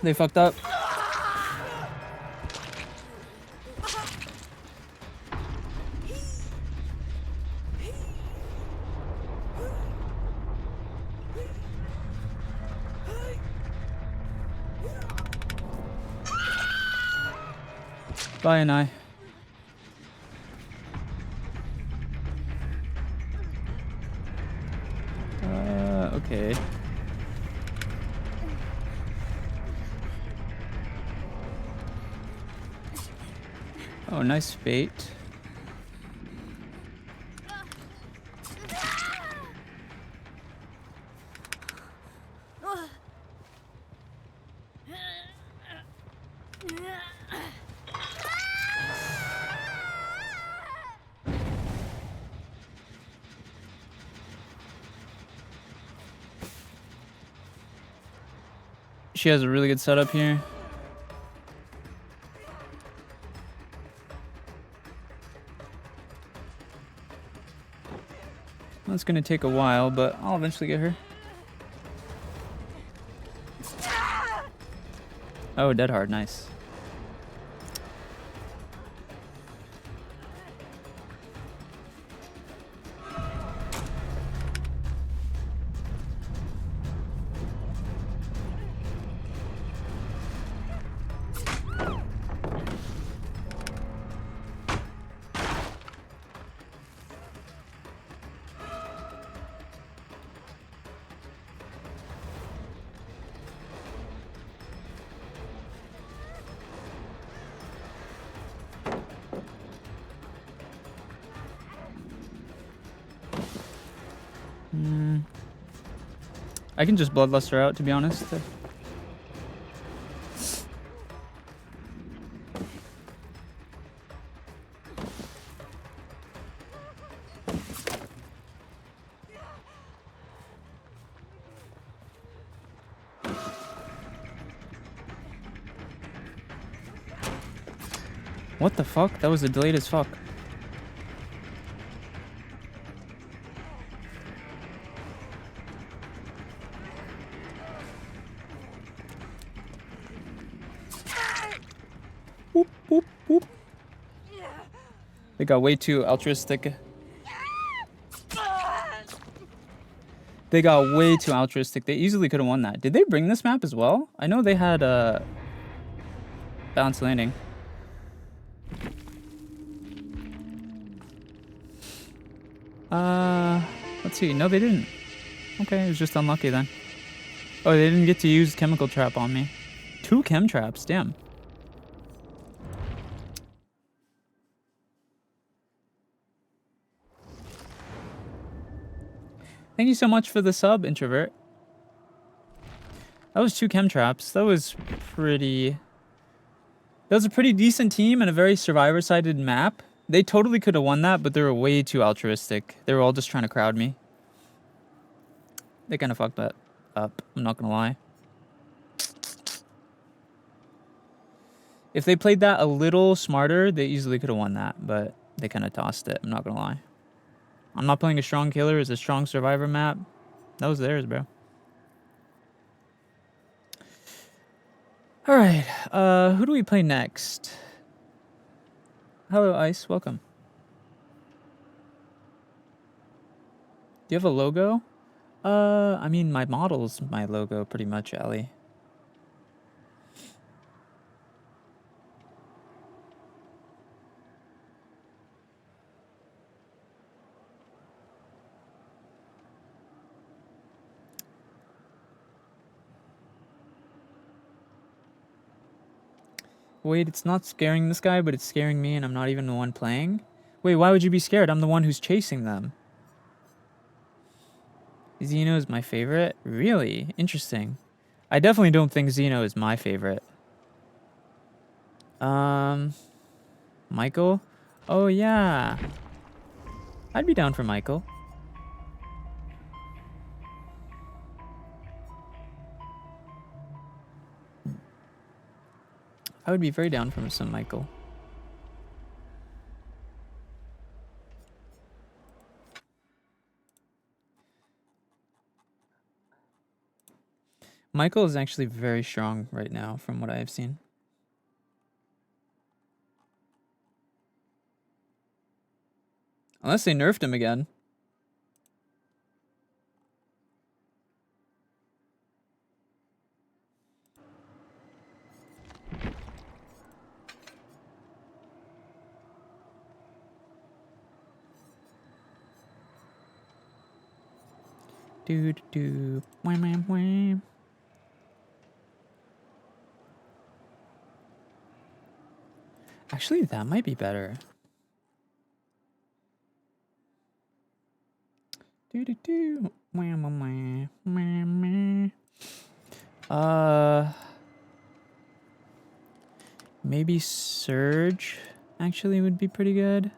They fucked up. Bye, and I. Okay. Oh, nice bait. She has a really good setup here. Well, it's gonna take a while, but I'll eventually get her. Oh, dead hard, nice. I can just bloodlust her out, to be honest. What the fuck? That was a delayed as fuck. Whoop, whoop, whoop. They got way too altruistic. They got way too altruistic. They easily could have won that. Did they bring this map as well? I know they had balanced landing. Let's see. No, they didn't. Okay, it was just unlucky then. Oh, they didn't get to use chemical trap on me. 2 chem traps, damn. Thank you so much for the sub, Introvert. That was 2 chem traps. That was pretty... That was a pretty decent team and a very survivor-sided map. They totally could have won that, but they were way too altruistic. They were all just trying to crowd me. They kind of fucked that up, I'm not gonna lie. If they played that a little smarter, they easily could have won that, but they kind of tossed it, I'm not gonna lie. I'm not playing a strong killer, it's a strong survivor map. That was theirs, bro. Alright, who do we play next? Hello, Ice, welcome. Do you have a logo? I mean, my model's my logo, pretty much, Ellie. Wait, it's not scaring this guy, but it's scaring me, and I'm not even the one playing? Wait, why would you be scared? I'm the one who's chasing them. Xeno is my favorite? Really? Interesting. I definitely don't think Xeno is my favorite. Michael? Oh, yeah. I'd be down for Michael. I would be very down for some Michael. Michael is actually very strong right now from what I have seen. Unless they nerfed him again. Do do do. Wham wham wham. Actually, that might be better. Do do do. Wham wham wham wham wham. Maybe Surge actually would be pretty good.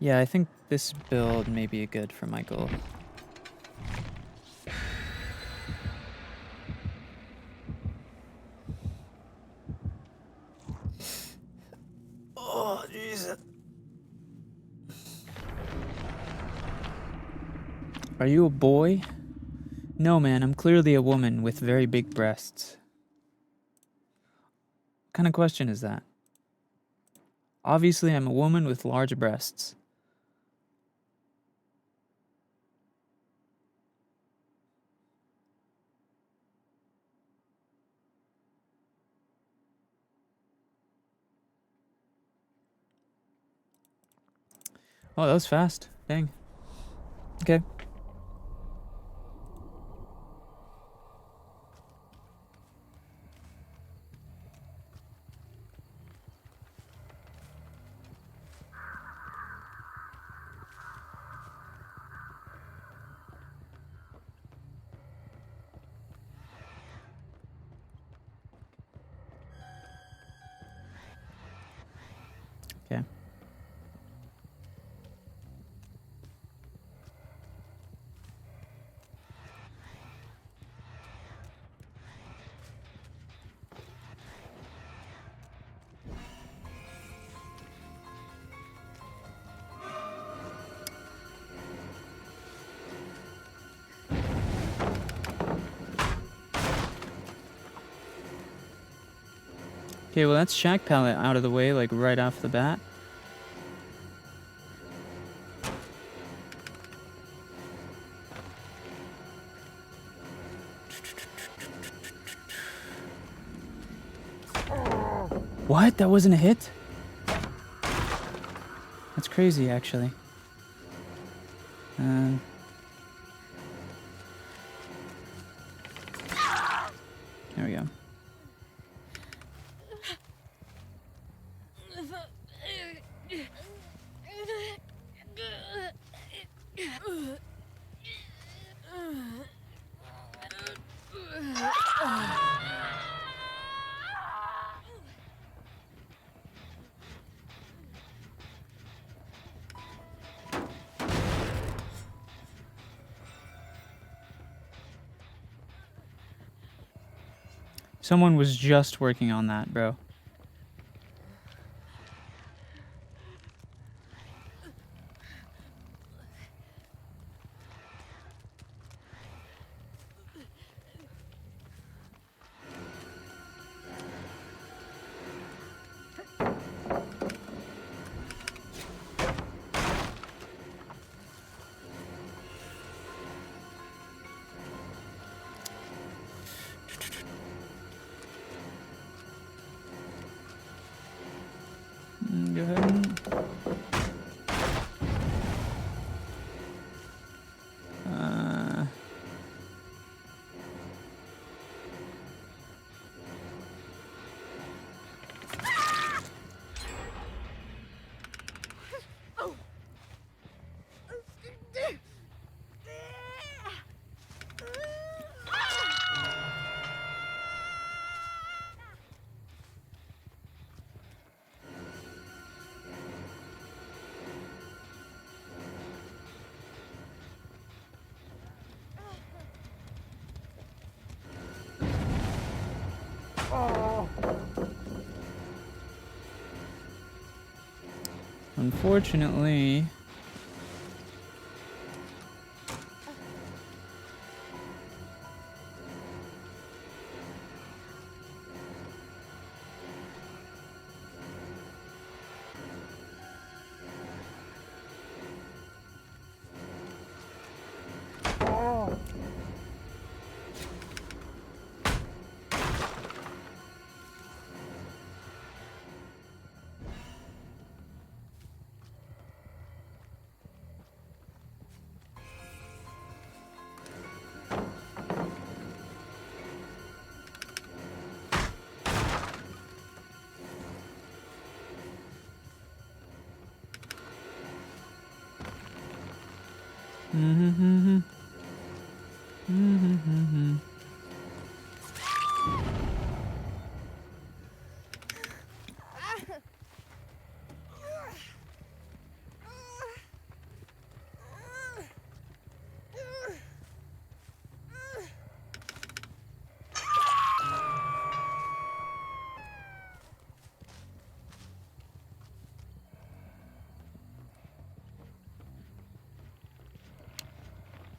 Yeah, I think this build may be good for Michael. Oh, Jesus. Are you a boy? No, man, I'm clearly a woman with very big breasts. What kind of question is that? Obviously, I'm a woman with large breasts. Oh, that was fast. Dang. Okay. Okay. Okay, well that's Shack Pallet out of the way, like right off the bat. What? That wasn't a hit? That's crazy, actually. There we go. Someone was just working on that, bro. Go ahead and... Unfortunately...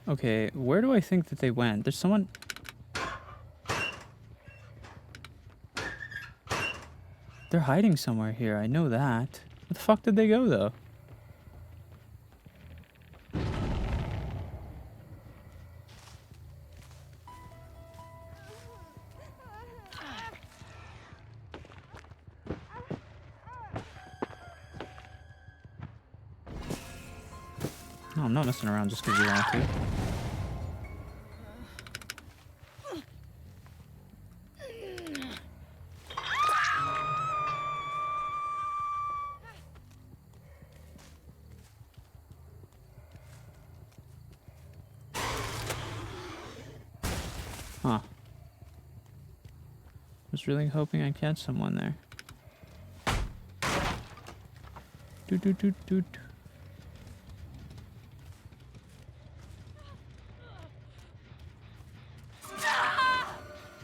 Okay, where do I think that they went? There's someone... They're hiding somewhere here, I know that. Where the fuck did they go, though? No, I'm not messing around just because you want to. Huh. Was really hoping I'd catch someone there. Doot doot doot doot.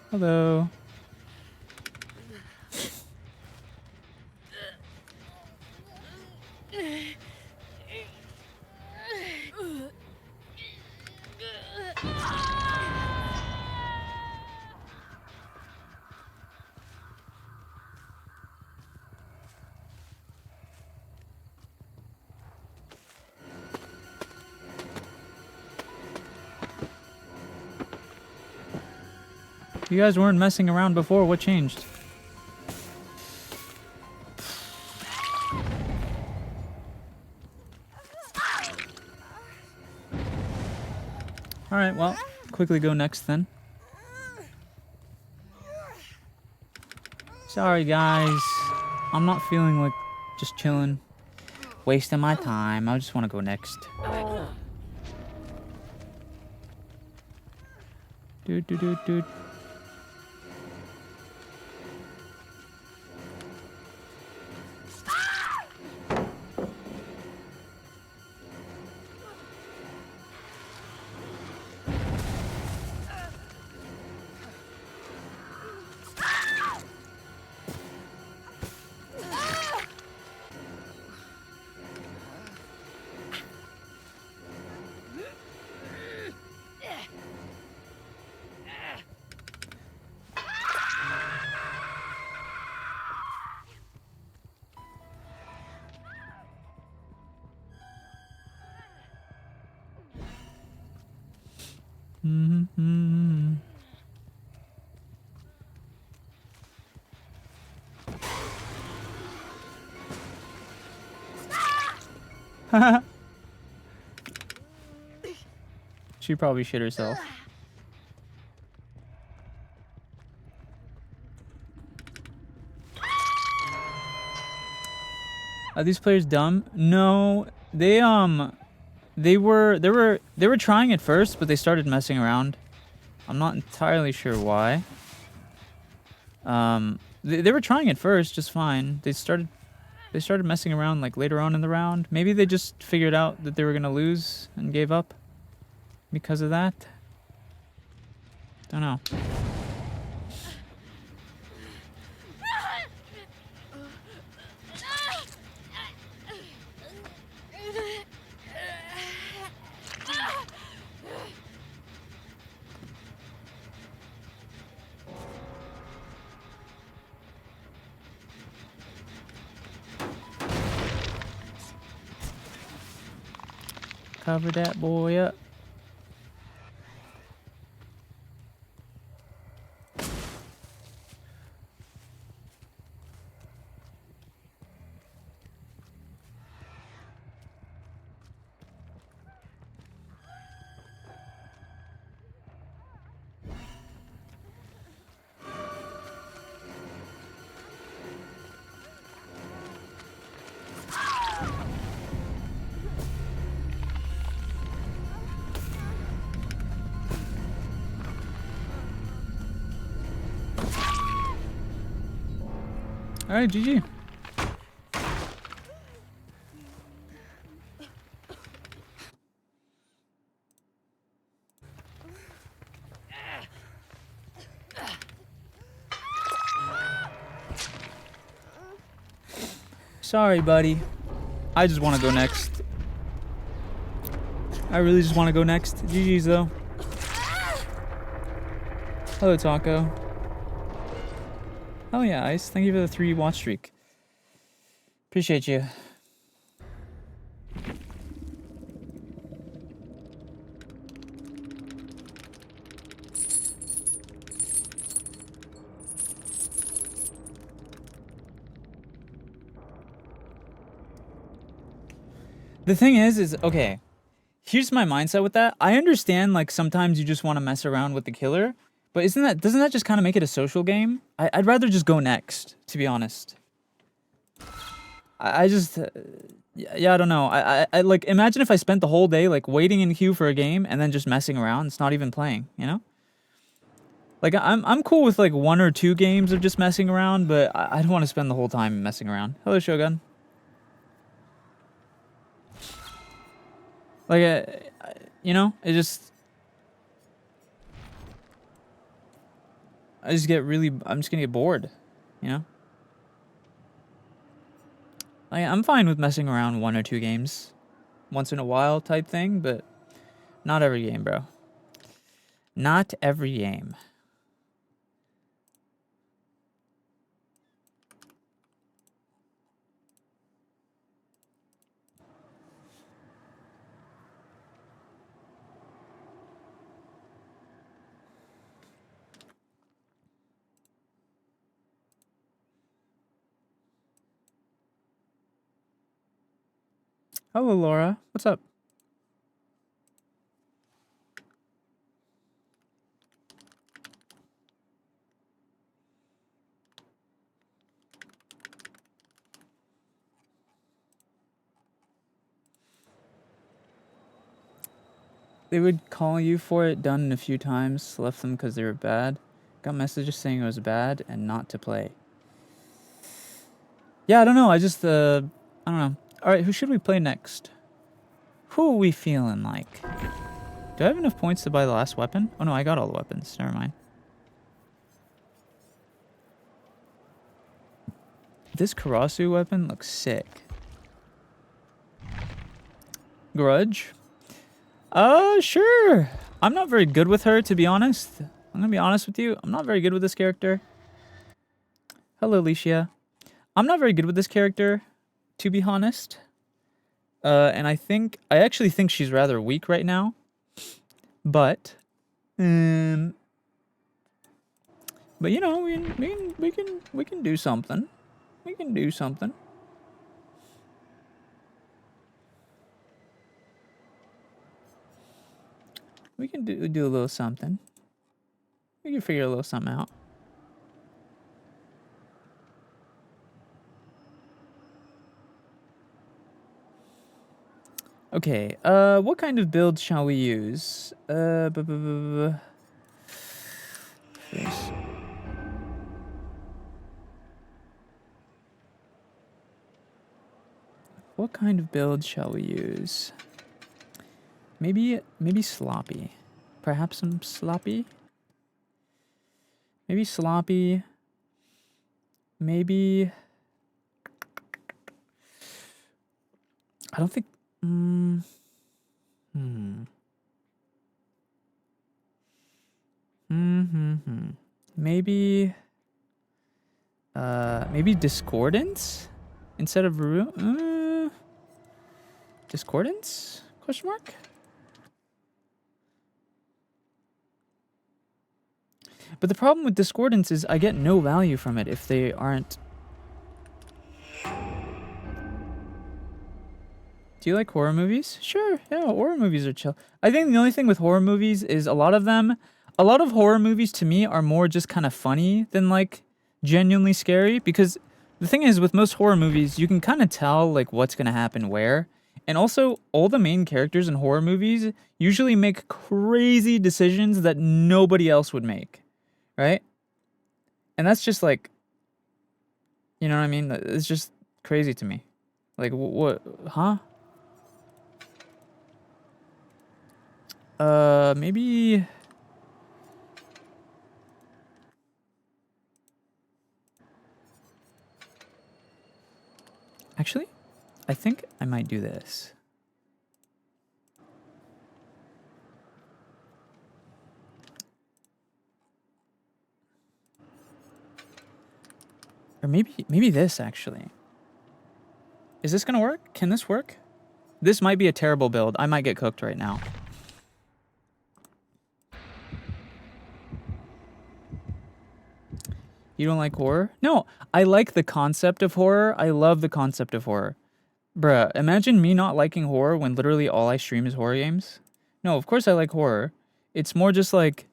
Hello. You guys weren't messing around before. What changed? Alright, well, quickly go next then. Sorry, guys. I'm not feeling like just chilling, wasting my time. I just want to go next. Dude. Mm-hmm. She probably shit herself. Are these players dumb? No, they were trying it first, but they started messing around. I'm not entirely sure why. They were trying it first just fine. They started messing around like later on in the round. Maybe they just figured out that they were gonna lose and gave up because of that. Don't know. Cover that boy up. All right, GG. Sorry, buddy. I just want to go next. I really just want to go next. GG's, though. Hello, Taco. Oh, yeah, Ice. Thank you for the 3 watch streak. Appreciate you. The thing is okay, here's my mindset with that. I understand, like, sometimes you just want to mess around with the killer, but doesn't that just kind of make it a social game? I'd rather just go next, to be honest. I just, yeah, I don't know. I like, imagine if I spent the whole day, like, waiting in queue for a game and then just messing around. It's not even playing, you know? Like, I'm cool with, like, 1 or 2 games of just messing around, but I don't want to spend the whole time messing around. Hello, Shogun. Like, you know, I just I'm just gonna get bored, you know? Like, I'm fine with messing around 1 or 2 games once in a while type thing, but not every game, bro. Not every game. Hello, Laura. What's up? They would call you for it, done a few times, left them because they were bad. Got messages saying it was bad and not to play. Yeah, I don't know. I just, I don't know. Alright, who should we play next? Who are we feeling like? Do I have enough points to buy the last weapon? Oh no, I got all the weapons. Never mind. This Karasu weapon looks sick. Grudge? Sure. I'm not very good with her, to be honest. I'm gonna be honest with you. I'm not very good with this character. Hello, Alicia. I'm not very good with this character, to be honest. And I actually think she's rather weak right now. But you know, we can do something. We can do something. We can do a little something. We can figure a little something out. Okay, what kind of build shall we use? Yes. What kind of build shall we use? Maybe sloppy. Perhaps some sloppy? Maybe sloppy. Maybe... I don't think... Maybe... maybe Discordance? Instead of Discordance? Question mark? But the problem with Discordance is I get no value from it if they aren't... Do you like horror movies? Sure, yeah, horror movies are chill. I think the only thing with horror movies is a lot of horror movies to me are more just kind of funny than like genuinely scary, because the thing is with most horror movies, you can kind of tell like what's going to happen where. And also, all the main characters in horror movies usually make crazy decisions that nobody else would make, right? And that's just like, you know what I mean? It's just crazy to me. Like, what, huh? Maybe... Actually, I think I might do this. Or maybe this, actually. Is this gonna work? Can this work? This might be a terrible build. I might get cooked right now. You don't like horror? No, I like the concept of horror. I love the concept of horror. Bruh, imagine me not liking horror when literally all I stream is horror games. No, of course I like horror. It's more just like,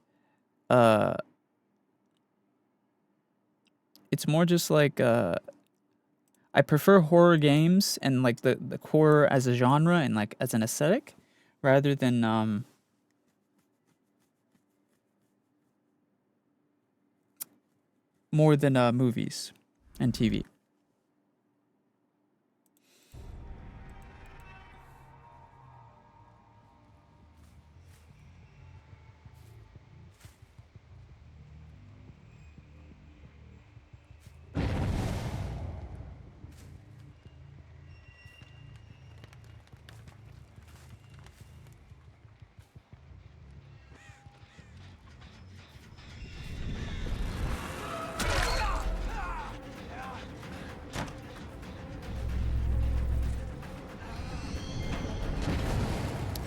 it's more just like, I prefer horror games and like the horror as a genre and like as an aesthetic rather than, more than movies and TV.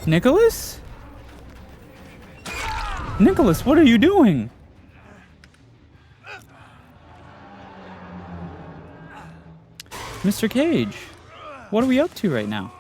Nicholas? Nicholas, what are you doing? Mr. Cage, what are we up to right now?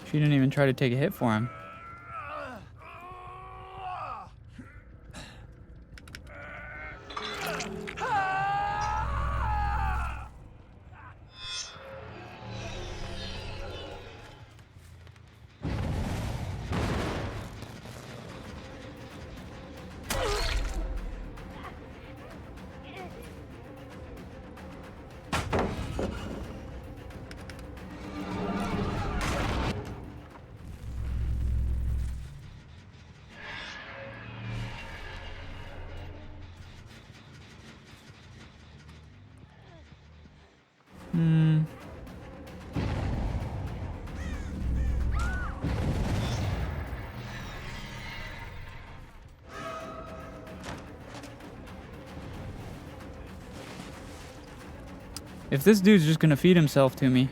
She didn't even try to take a hit for him. Hmm. If this dude's just gonna feed himself to me.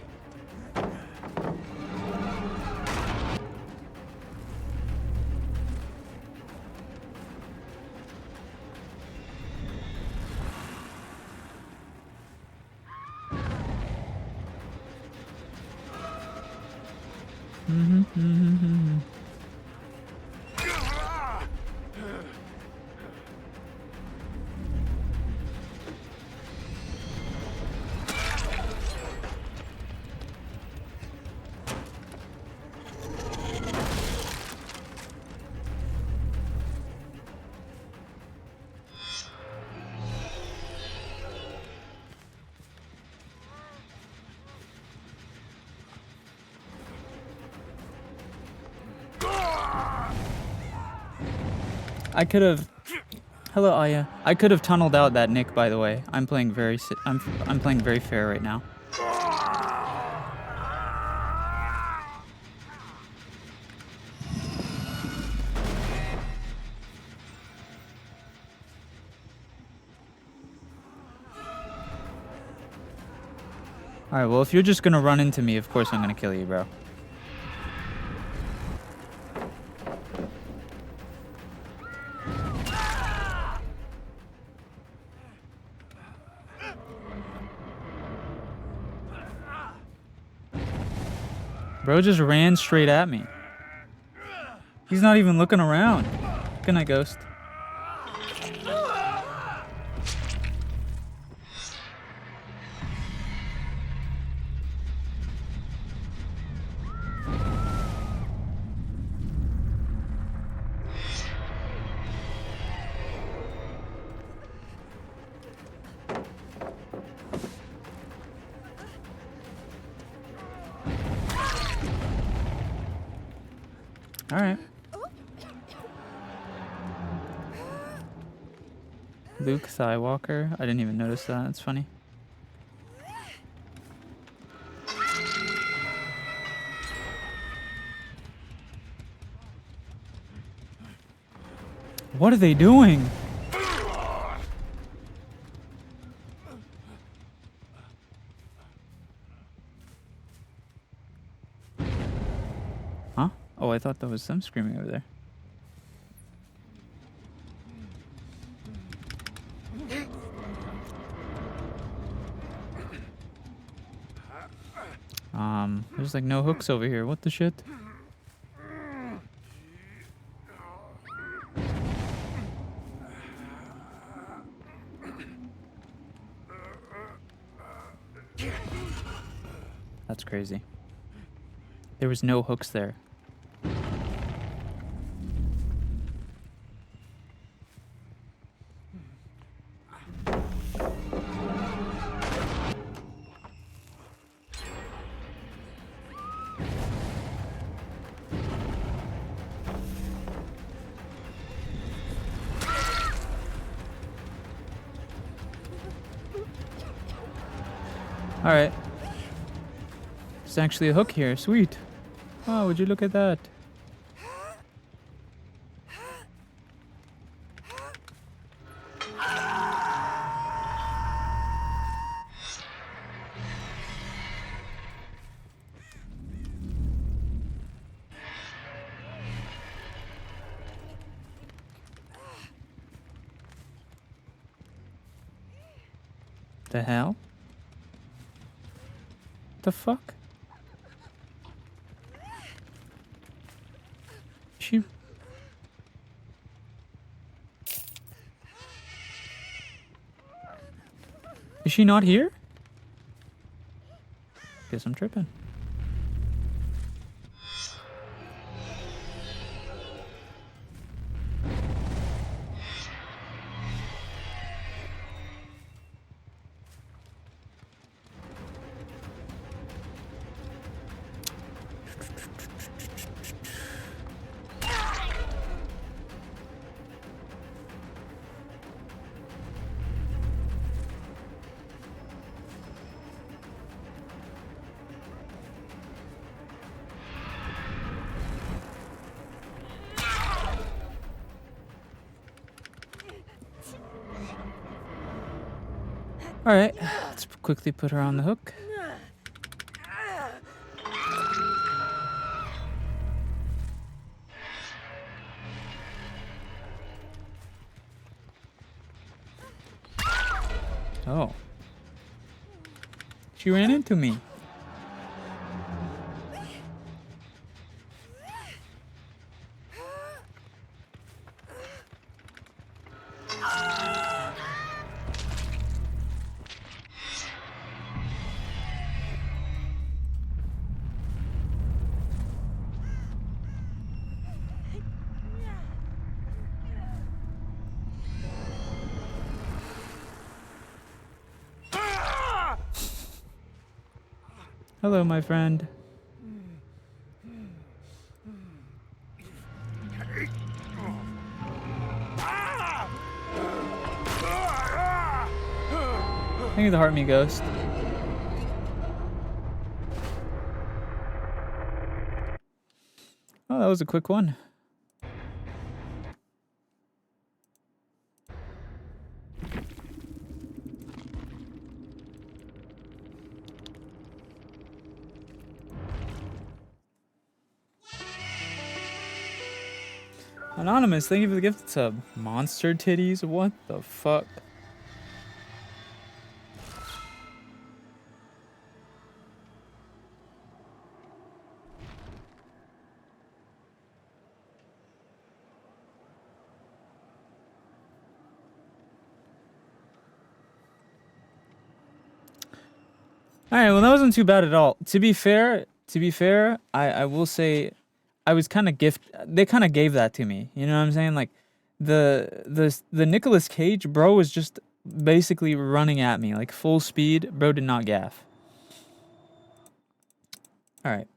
I could have. Hello, Aya. I could have tunneled out that Nick, by the way. I'm playing very. I'm playing very fair right now. All right. Well, if you're just gonna run into me, of course I'm gonna kill you, bro. Bro just ran straight at me. He's not even looking around. Good night, Ghost. All right. Luke Skywalker. I didn't even notice that. That's funny. What are they doing? Huh? Oh, I thought that was them screaming over there. There's like no hooks over here. What the shit? That's crazy. There was no hooks there. All right. There's actually a hook here. Sweet. Oh, would you look at that? The hell? The fuck? She... Is she not here? Guess I'm tripping. Alright, let's quickly put her on the hook. Oh. She ran into me. Hello, my friend. Thank you, the Heart Me Ghost. Oh, that was a quick one. Anonymous, thank you for the gifted sub. Monster titties? What the fuck? Alright, well that wasn't too bad at all. To be fair, I will say I was kind of they kind of gave that to me. You know what I'm saying? Like the Nicolas Cage bro was just basically running at me like full speed. Bro did not gaff. All right.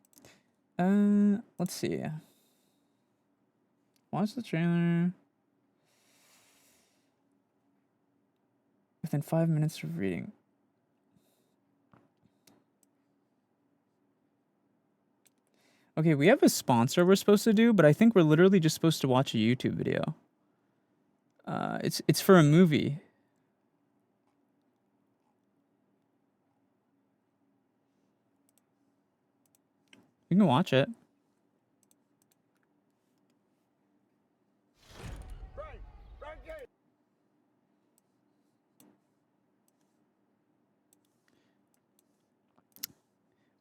Let's see. Watch the trailer. Within 5 minutes of reading. Okay, we have a sponsor we're supposed to do, but I think we're literally just supposed to watch a YouTube video. It's for a movie. You can watch it.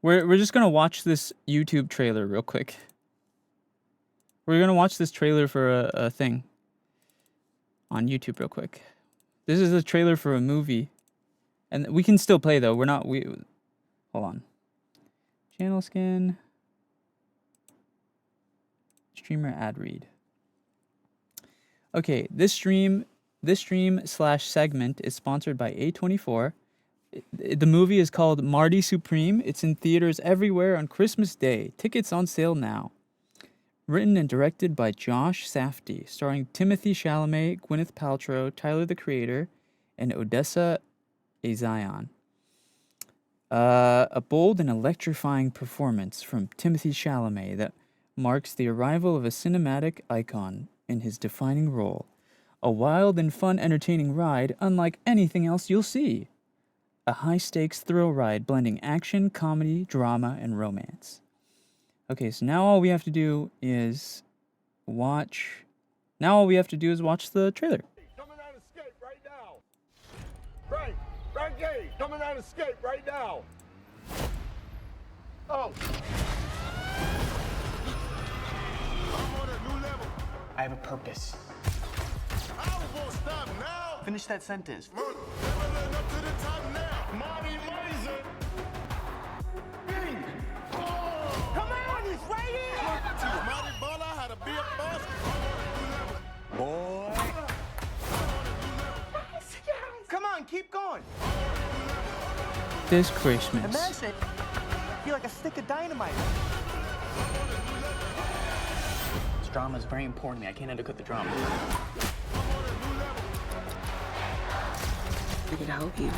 We're just gonna watch this YouTube trailer real quick. We're gonna watch this trailer for a thing on YouTube real quick. This is a trailer for a movie, and we can still play though. Hold on. Channel skin. Streamer ad read. Okay, this stream / segment is sponsored by A24. The movie is called Marty Supreme. It's in theaters everywhere on Christmas Day. Tickets on sale now. Written and directed by Josh Safdie, starring Timothy Chalamet, Gwyneth Paltrow, Tyler the Creator, and Odessa Azion. A bold and electrifying performance from Timothy Chalamet that marks the arrival of a cinematic icon in his defining role. A wild and fun entertaining ride unlike anything else you'll see. A high-stakes thrill ride blending action, comedy, drama, and romance. Okay, so now all we have to do is watch... Now all we have to do is watch the trailer. Coming out of escape right now. Frank Hey, coming out escape right now. Oh. I'm on a new level. I have a purpose. I won't stop now. Finish that sentence. Leveling up to the top now. Marty Miser. Bing. Oh. Come on, he's right here. Teach Marty Baller how to be a boss. Boy. Come on, keep going. This Christmas. Imagine you're like a stick of dynamite. This drama is very important to me. I can't undercut the drama. I can help you.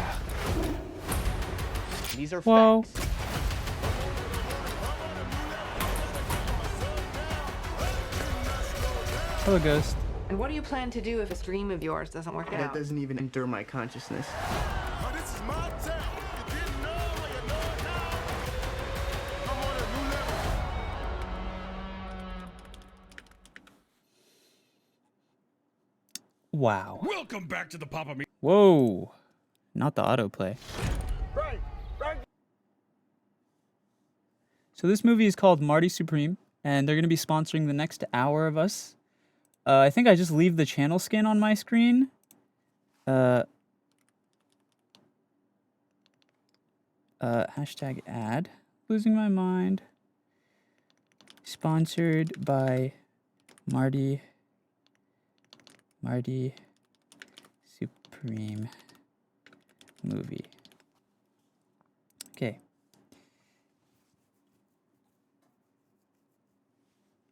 These are Whoa. facts. Hello, Ghost. And what do you plan to do if this dream of yours doesn't work That out? doesn't even enter my consciousness. Oh, this is my town. You didn't know, well, you know it now. I'm on a new level. Wow. Welcome back to the Papa Me. Whoa. Not the autoplay. Right, right. So this movie is called Marty Supreme, and they're going to be sponsoring the next hour of us. I think I just leave the channel skin on my screen. Hashtag ad. Losing my mind. Sponsored by Marty Supreme movie. Okay.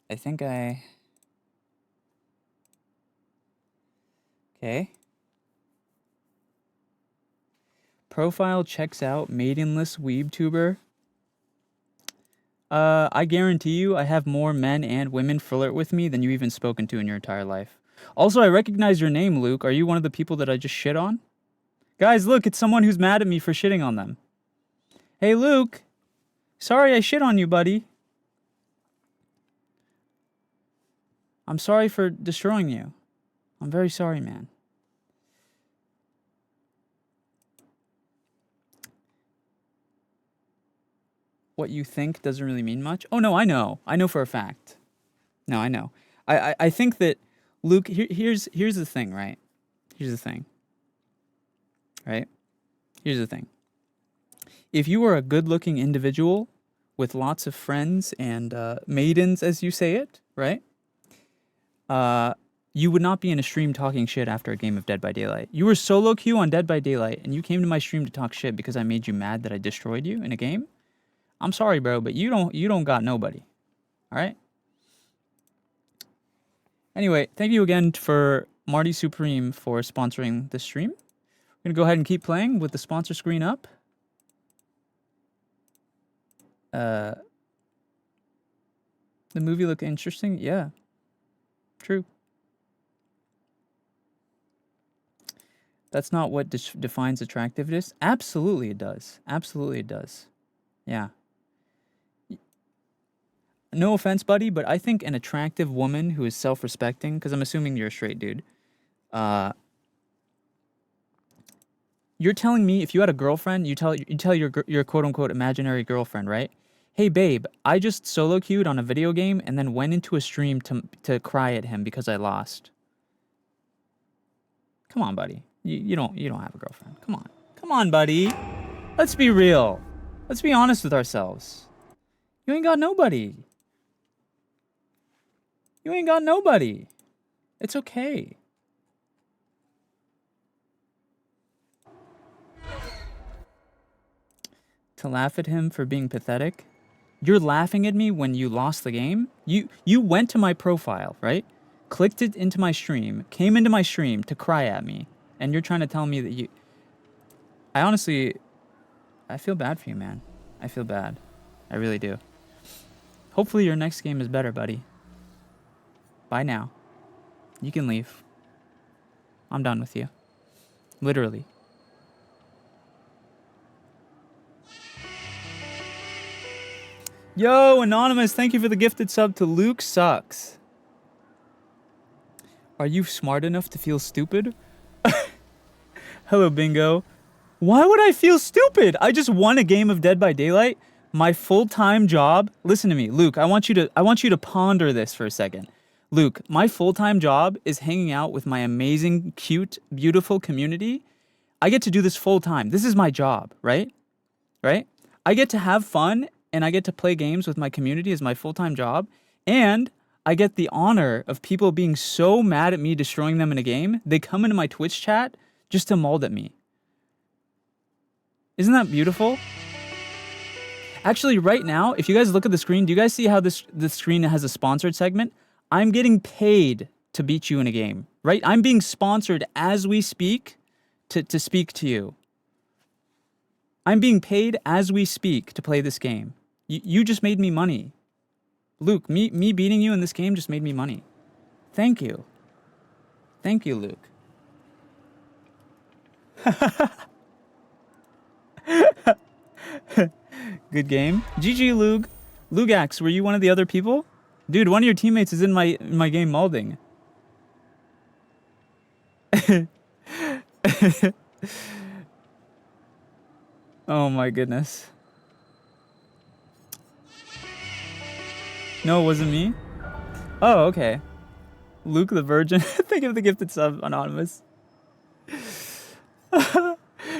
I think I... Okay. Profile checks out, maidenless weebtuber. I guarantee you I have more men and women flirt with me than you've even spoken to in your entire life. Also, I recognize your name, Luke. Are you one of the people that I just shit on? Guys, look, it's someone who's mad at me for shitting on them. Hey, Luke. Sorry I shit on you, buddy. I'm sorry for destroying you. I'm very sorry, man. What you think doesn't really mean much. Oh, no, I know. I know for a fact. No, I know. I think that, Luke, here's the thing, right? Here's the thing. Right? Here's the thing. If you were a good-looking individual with lots of friends and maidens, as you say it, right? You would not be in a stream talking shit after a game of Dead by Daylight. You were solo queue on Dead by Daylight, and you came to my stream to talk shit because I made you mad that I destroyed you in a game? I'm sorry, bro, but you don't got nobody. All right? Anyway, thank you again for Marty Supreme for sponsoring this stream. We're going to go ahead and keep playing with the sponsor screen up. The movie looked interesting. Yeah. True. That's not what defines attractiveness. Absolutely it does. Absolutely it does. Yeah. No offense, buddy, but I think an attractive woman who is self-respecting, because I'm assuming you're a straight dude, you're telling me if you had a girlfriend, you tell your quote-unquote imaginary girlfriend, right? Hey, babe, I just solo queued on a video game and then went into a stream to cry at him because I lost. Come on, buddy. You don't have a girlfriend. Come on. Come on, buddy. Let's be real. Let's be honest with ourselves. You ain't got nobody. You ain't got nobody. It's okay. To laugh at him for being pathetic? You're laughing at me when you lost the game? You went to my profile, right? Clicked it into my stream, came into my stream to cry at me, and you're trying to tell me that you... I feel bad for you, man. I feel bad. I really do. Hopefully your next game is better, buddy. Bye now. You can leave. I'm done with you. Literally. Yo, Anonymous, thank you for the gifted sub to Luke Sucks. Are you smart enough to feel stupid? Hello, Bingo. Why would I feel stupid? I just won a game of Dead by Daylight. My full-time job. Listen to me, Luke. I want you to ponder this for a second. Luke, my full-time job is hanging out with my amazing, cute, beautiful community. I get to do this full-time. This is my job, right? Right? I get to have fun and I get to play games with my community as my full-time job. And I get the honor of people being so mad at me destroying them in a game, they come into my Twitch chat just to mold at me. Isn't that beautiful? Actually, right now, if you guys look at the screen, do you guys see how this screen has a sponsored segment? I'm getting paid to beat you in a game, right? I'm being sponsored as we speak to speak to you. I'm being paid as we speak to play this game. You just made me money. Luke, me beating you in this game just made me money. Thank you. Thank you, Luke. Good game. GG, Luke. Lugax, were you one of the other people? Dude, one of your teammates is in my game molding. Oh my goodness. No, it wasn't me? Oh, okay. Luke the Virgin. Think of the gifted sub, Anonymous.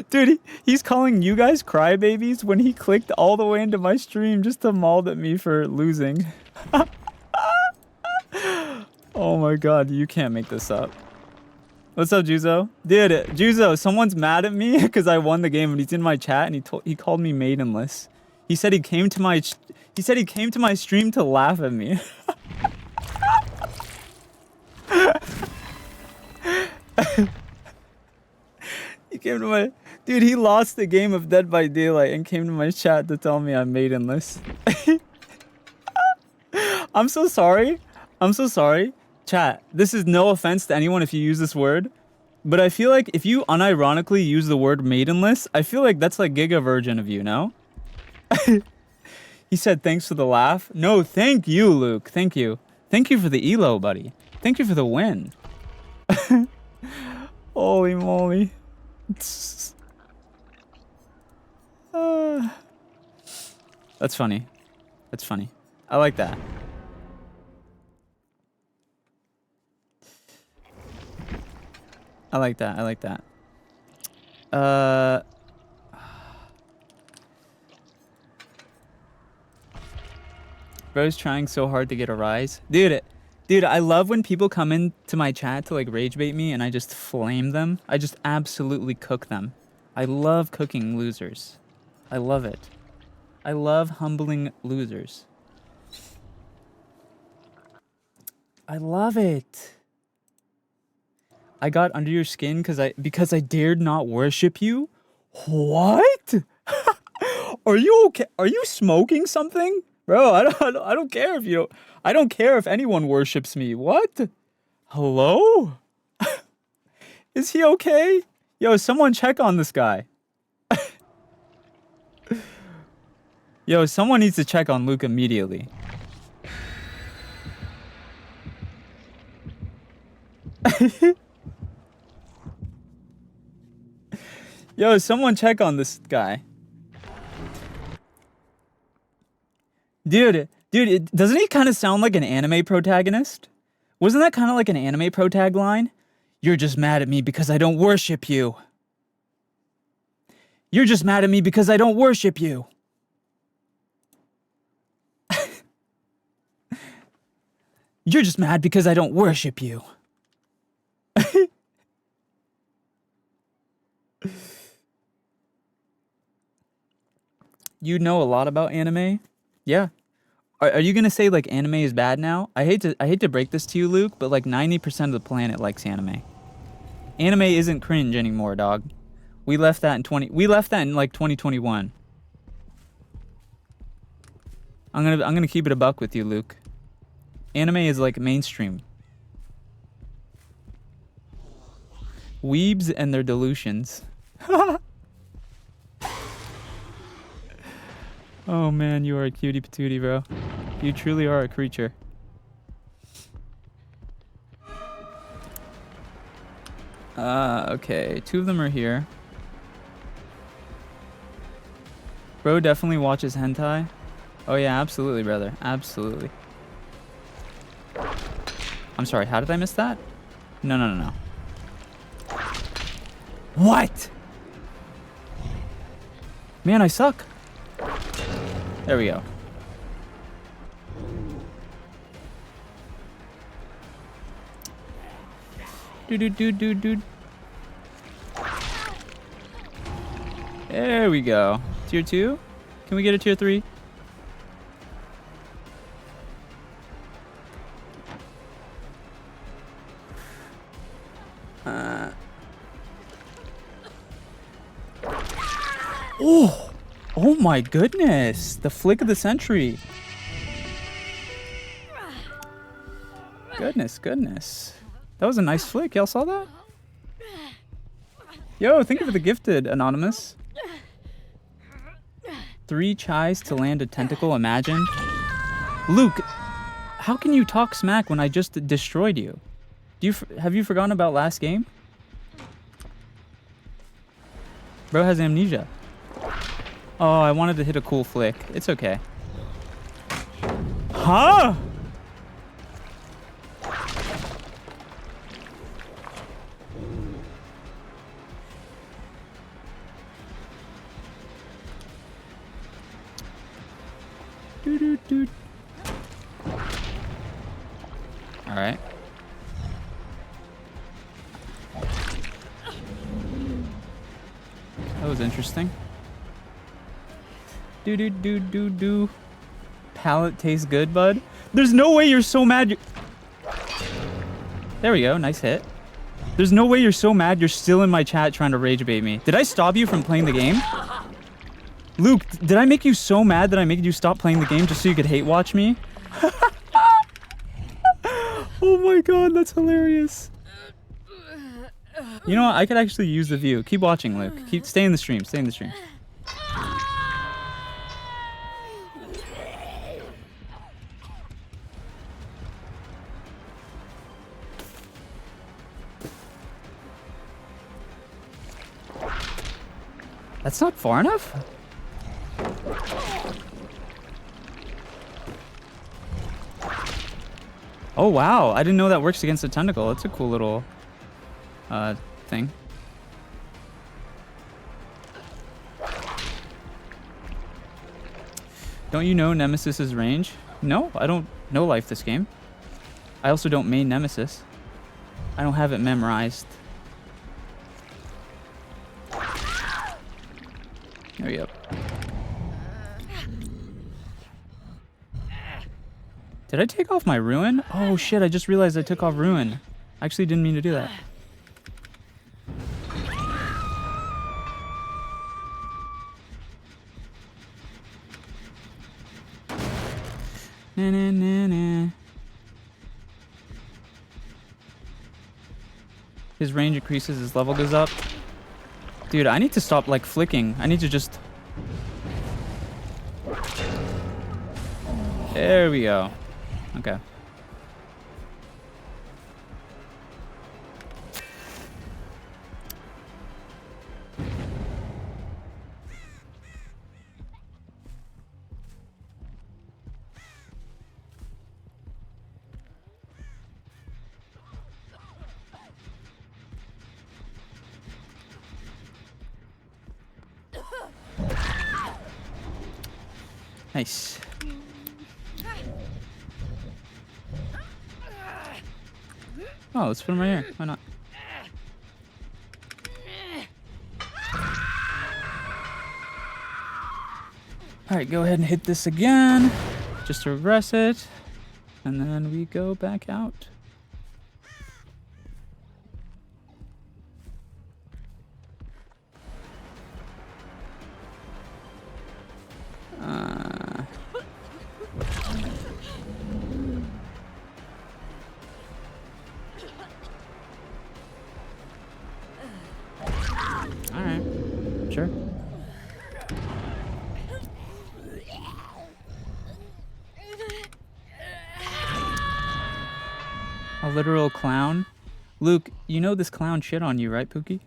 Dude, he's calling you guys crybabies when he clicked all the way into my stream just to maul at me for losing. Oh my god, you can't make this up. What's up, Juzo? Dude, Juzo, someone's mad at me because I won the game and he's in my chat and he called me maidenless. He said he came to my stream to laugh at me. He came to my... Dude, he lost the game of Dead by Daylight and came to my chat to tell me I'm maidenless. I'm so sorry. I'm so sorry. Chat, this is no offense to anyone if you use this word, but I feel like if you unironically use the word maidenless, I feel like that's like Giga Virgin of you, no? He said thanks for the laugh. No, thank you, Luke. Thank you. Thank you for the elo, buddy. Thank you for the win. Holy moly. That's funny. That's funny. I like that. I like that. I like that. Bro's trying so hard to get a rise. Dude, I love when people come into my chat to like rage bait me and I just flame them. I just absolutely cook them. I love cooking losers. I love it. I love humbling losers. I love it. I got under your skin because I dared not worship you? What? Are you okay? Are you smoking something? Bro, I don't care if you I don't care if anyone worships me. What? Hello? Is he okay? Yo, someone check on this guy. Yo, someone needs to check on Luke immediately. Yo, someone check on this guy. Dude, doesn't he kind of sound like an anime protagonist? Wasn't that kind of like an anime protag line? You're just mad at me because I don't worship you. You're just mad at me because I don't worship you. You're just mad because I don't worship you. You know a lot about anime? Yeah. Are you gonna say like anime is bad now? I hate to break this to you, Luke, but like 90% of the planet likes anime. Anime isn't cringe anymore, dog. We left that in like 2021. I'm gonna keep it a buck with you, Luke. Anime is like mainstream. Weebs and their delusions. Oh man, you are a cutie patootie, bro. You truly are a creature. Okay, 2 of them are here. Bro definitely watches hentai. Oh yeah, absolutely, brother. Absolutely. I'm sorry, how did I miss that? No, no, no, no. What? Man, I suck. There we go. Do. There we go. Tier 2? Can we get a tier 3? Oh! Oh my goodness! The flick of the century. Goodness, goodness. That was a nice flick. Y'all saw that? Yo, thank you for the gifted, Anonymous. 3 chais to land a tentacle, imagine. Luke, how can you talk smack when I just destroyed you? Have you forgotten about last game? Bro has amnesia. Oh, I wanted to hit a cool flick. It's okay. Huh? All right. That was interesting. Do. Palate tastes good, bud. There's no way you're so mad. There we go. Nice hit. There's no way you're so mad you're still in my chat trying to rage bait me. Did I stop you from playing the game? Luke, did I make you so mad that I made you stop playing the game just so you could hate watch me? Oh my god, that's hilarious. You know what? I could actually use the view. Keep watching, Luke. Stay in the stream. Stay in the stream. That's not far enough? Oh wow, I didn't know that works against a tentacle. That's a cool little thing. Don't you know Nemesis's range? No, I don't know life this game. I also don't main Nemesis. I don't have it memorized. There we go. Did I take off my ruin? Oh shit, I just realized I took off ruin. I actually didn't mean to do that. Na. His range increases, his level goes up. Dude, I need to stop like flicking. I need to just... There we go. Okay. Nice. Oh, let's put him right here. Why not? Alright, go ahead and hit this again. Just to regress it. And then we go back out. Alright, sure. A literal clown? Luke, you know this clown shit on you, right, Pookie?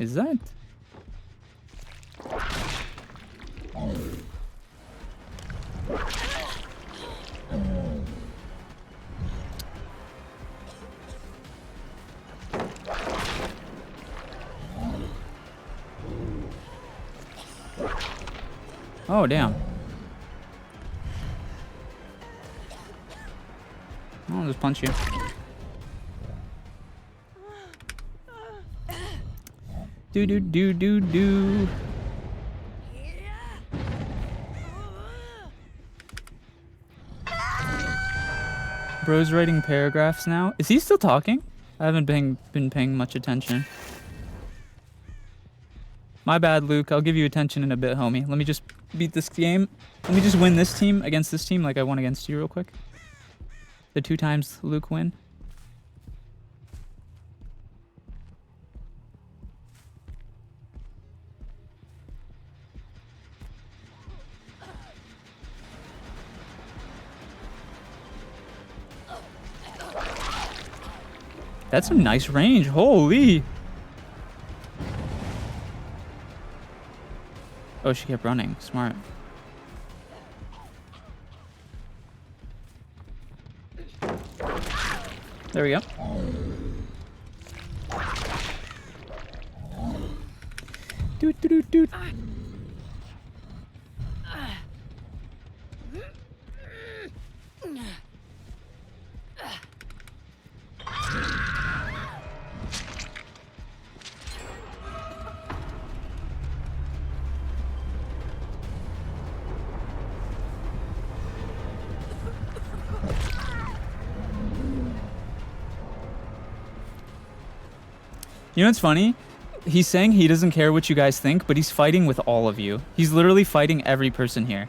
Is that? Oh, damn. I'll just punch you. Do do do do do. Bro's writing paragraphs now. Is he still talking? I haven't been paying much attention. My bad, Luke. I'll give you attention in a bit, homie. Let me just beat this game. Let me just win this team against this team like I won against you real quick. The 2 times Luke win. That's some nice range. Holy. Oh, she kept running. Smart. There we go. Doot doot doot doot. You know what's funny? He's saying he doesn't care what you guys think, but he's fighting with all of you. He's literally fighting every person here.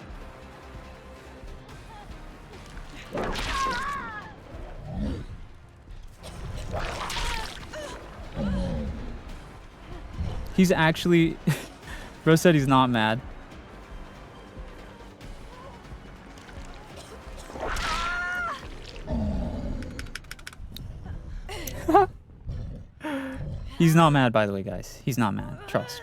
He's actually... Bro said he's not mad. He's not mad, by the way, guys. He's not mad. Trust.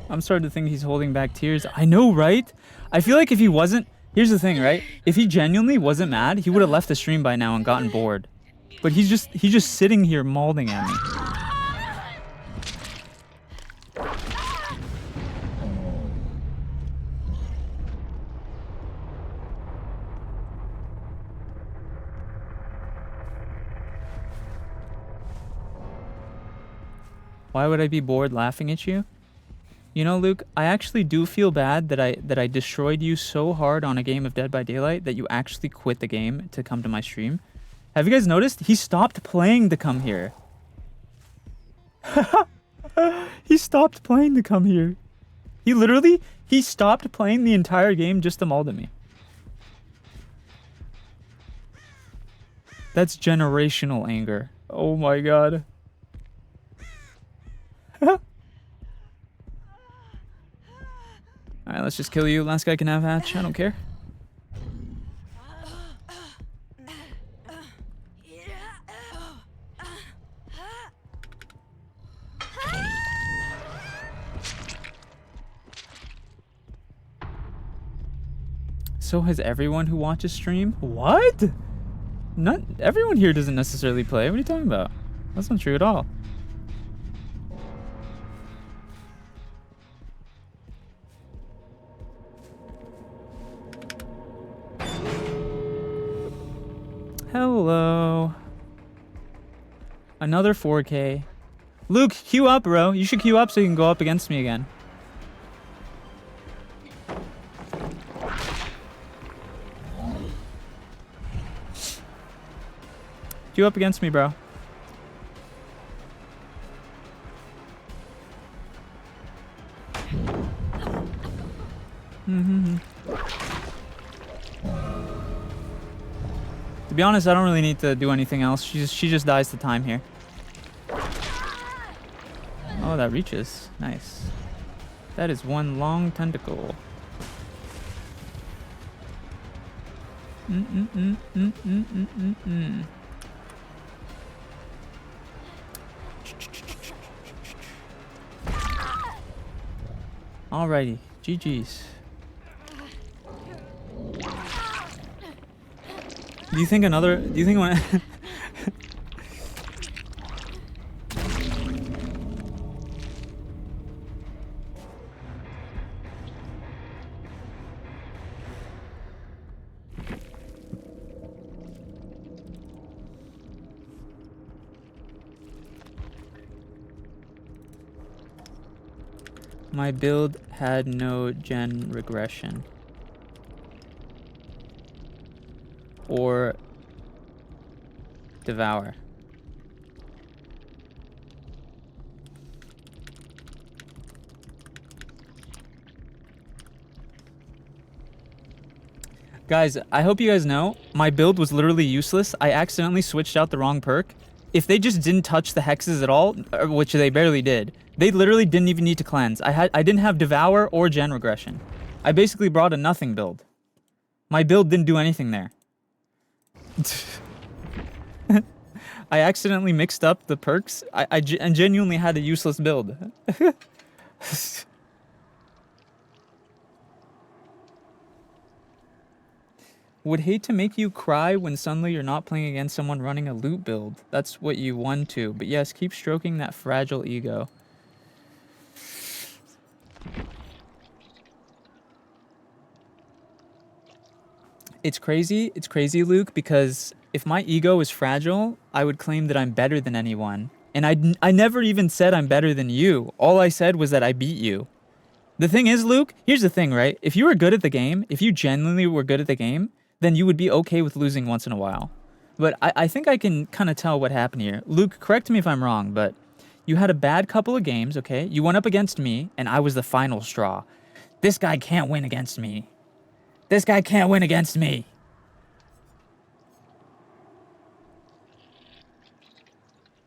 I'm starting to think he's holding back tears. I know, right? I feel like if he wasn't... Here's the thing, right? If he genuinely wasn't mad, he would have left the stream by now and gotten bored. But he's just sitting here mauling at me. Why would I be bored laughing at you? You know, Luke, I actually do feel bad that I destroyed you so hard on a game of Dead by Daylight that you actually quit the game to come to my stream. Have you guys noticed? He stopped playing to come here. He stopped playing to come here. He stopped playing the entire game just to maul at me. That's generational anger. Oh my god. Alright, let's just kill you. Last guy can have hatch. I don't care. So has everyone who watches stream? What? Not everyone here doesn't necessarily play. What are you talking about? That's not true at all. Hello. Another 4K. Luke, queue up, bro. You should queue up so you can go up against me again. You up against me, bro. To be honest, I don't really need to do anything else. She just dies to time here. Oh, that reaches. Nice. That is one long tentacle. Alrighty, GG's. Do you think one My build had no gen regression. Or devour. Guys, I hope you guys know, my build was literally useless. I accidentally switched out the wrong perk. If they just didn't touch the hexes at all, which they barely did, they literally didn't even need to cleanse. I didn't have devour or gen regression. I basically brought a nothing build. My build didn't do anything there. I accidentally mixed up the perks. I genuinely had a useless build. Would hate to make you cry when suddenly you're not playing against someone running a loot build. That's what you won to. But yes, keep stroking that fragile ego. It's crazy, Luke, because if my ego is fragile, I would claim that I'm better than anyone. And I never even said I'm better than you. All I said was that I beat you. The thing is, Luke, here's the thing, right? If you were good at the game, if you genuinely were good at the game, then you would be okay with losing once in a while. But I think I can kind of tell what happened here. Luke, correct me if I'm wrong, but you had a bad couple of games, okay? You went up against me, and I was the final straw. This guy can't win against me. This guy can't win against me.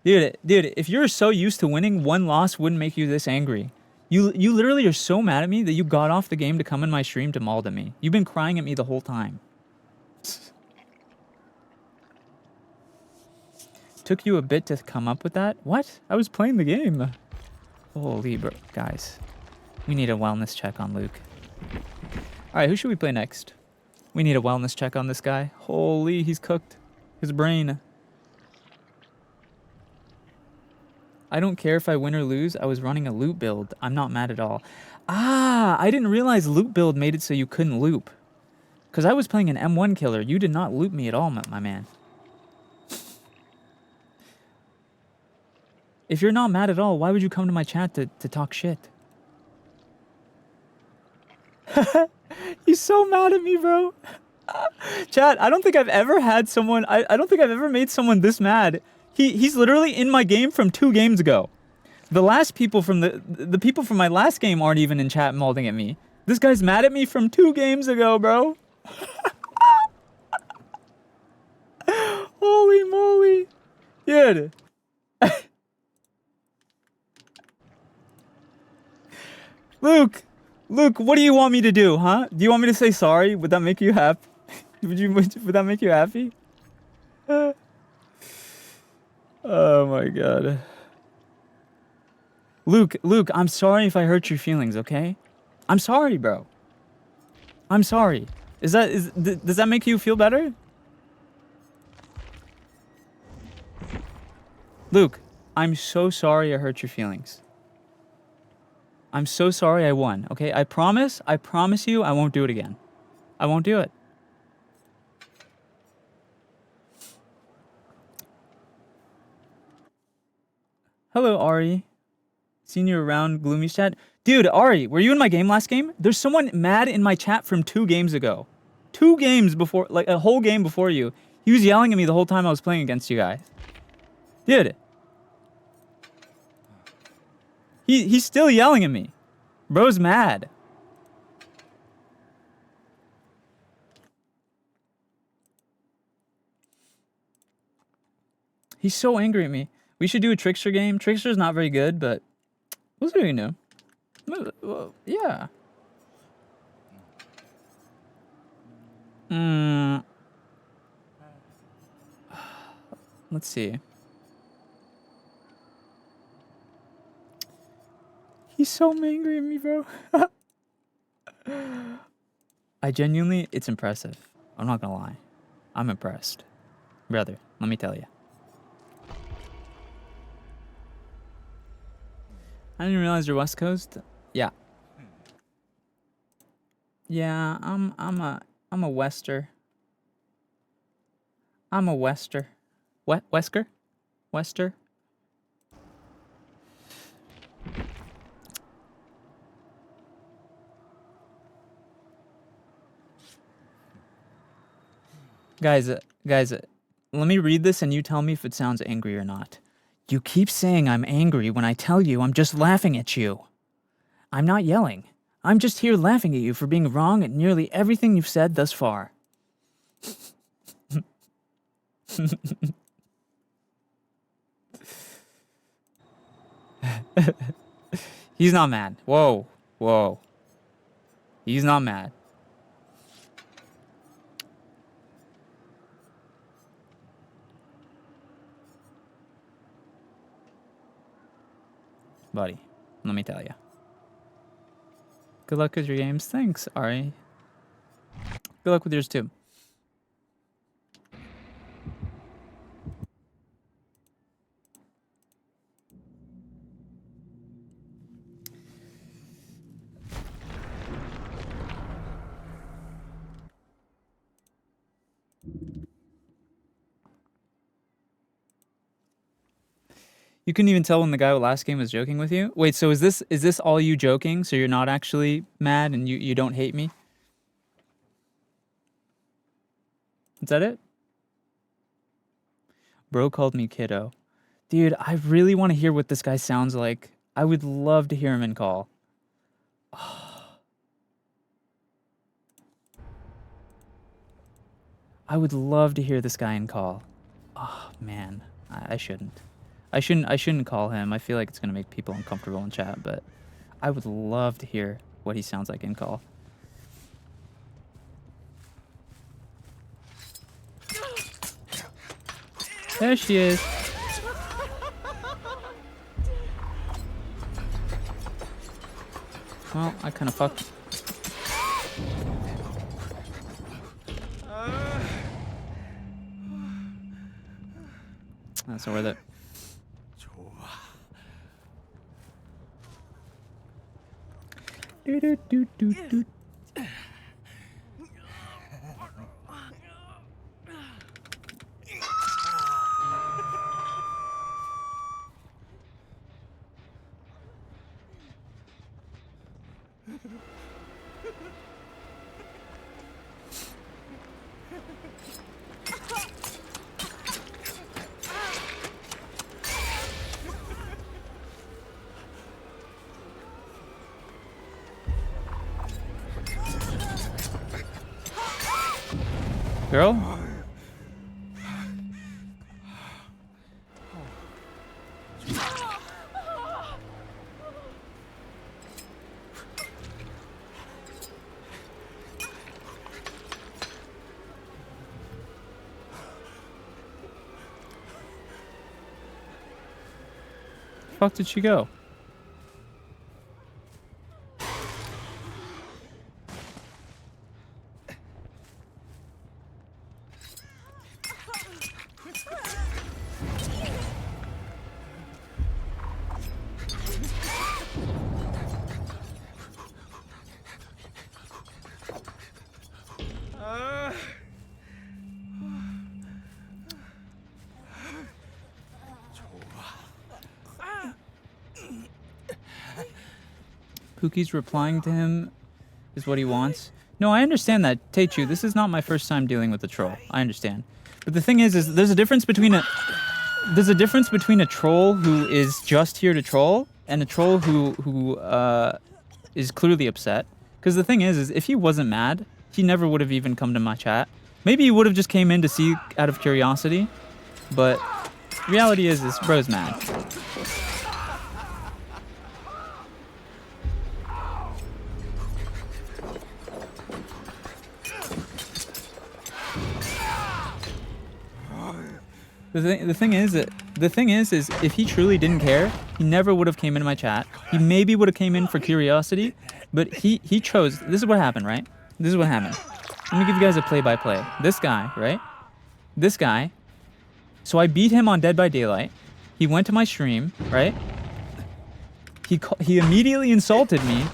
Dude, if you're so used to winning, one loss wouldn't make you this angry. You literally are so mad at me that you got off the game to come in my stream to maul at me. You've been crying at me the whole time. Took you a bit to come up with that? What? I was playing the game. Holy bro. Guys, we need a wellness check on Luke. Alright, who should we play next? We need a wellness check on this guy. Holy, he's cooked. His brain. I don't care if I win or lose. I was running a loop build. I'm not mad at all. Ah, I didn't realize loop build made it so you couldn't loop. Because I was playing an M1 killer. You did not loop me at all, my man. If you're not mad at all, why would you come to my chat to talk shit? He's so mad at me, bro. Chat, I don't think I've ever had someone... I don't think I've ever made someone this mad. He's literally in my game from 2 games ago. The last people from the people from my last game aren't even in chat molding at me. This guy's mad at me from 2 games ago, bro. Holy moly. Dude. Luke, what do you want me to do, huh? Do you want me to say sorry? Would that make you happy? Would that make you happy? Oh my god. Luke, I'm sorry if I hurt your feelings, okay? I'm sorry, bro. I'm sorry. Does that make you feel better? Luke, I'm so sorry I hurt your feelings. I'm so sorry I won, okay? I promise you I won't do it again. I won't do it. Hello, Ari. Seen you around Gloomy's chat. Dude, Ari, were you in my game last game? There's someone mad in my chat from 2 games ago. 2 games before, like a whole game before you. He was yelling at me the whole time I was playing against you guys. Dude. He's still yelling at me. Bro's mad. He's so angry at me. We should do a Trickster game. Trickster's not very good, but we'll see what we can do. Well, yeah. Let's see. He's so angry at me, bro. I genuinely, it's impressive. I'm not gonna lie. I'm impressed. Brother, let me tell you. I didn't realize you're West Coast. Yeah. Yeah, I'm a Wester. I'm a Wester. Wesker? Wester? Guys, let me read this and you tell me if it sounds angry or not. You keep saying I'm angry when I tell you I'm just laughing at you. I'm not yelling. I'm just here laughing at you for being wrong at nearly everything you've said thus far. He's not mad. Whoa. Whoa. He's not mad. Buddy, let me tell you. Good luck with your games. Thanks, Ari. Good luck with yours too. You couldn't even tell when the guy last game was joking with you? Wait, so is this all you joking? So you're not actually mad and you don't hate me? Is that it? Bro called me kiddo. Dude, I really want to hear what this guy sounds like. I would love to hear him in call. I would love to hear this guy in call. Oh, man. I shouldn't. I shouldn't call him. I feel like it's going to make people uncomfortable in chat, but I would love to hear what he sounds like in call. There she is. Well, I kind of fucked. That's not worth it. Do. Girl? Fuck did she go? Pookie's replying to him is what he wants. No, I understand that, Teichu. This is not my first time dealing with a troll. I understand. But the thing is there's a difference between a troll who is just here to troll and a troll who is clearly upset. Because the thing is if he wasn't mad, he never would have even come to my chat. Maybe he would have just came in to see out of curiosity. But reality is bro's mad. The thing is if he truly didn't care, he never would have came into my chat. He maybe would have came in for curiosity, but he chose. This is what happened, right? This is what happened. Let me give you guys a play-by-play. This guy, right? This guy. So I beat him on Dead by Daylight. He went to my stream, right? He immediately insulted me,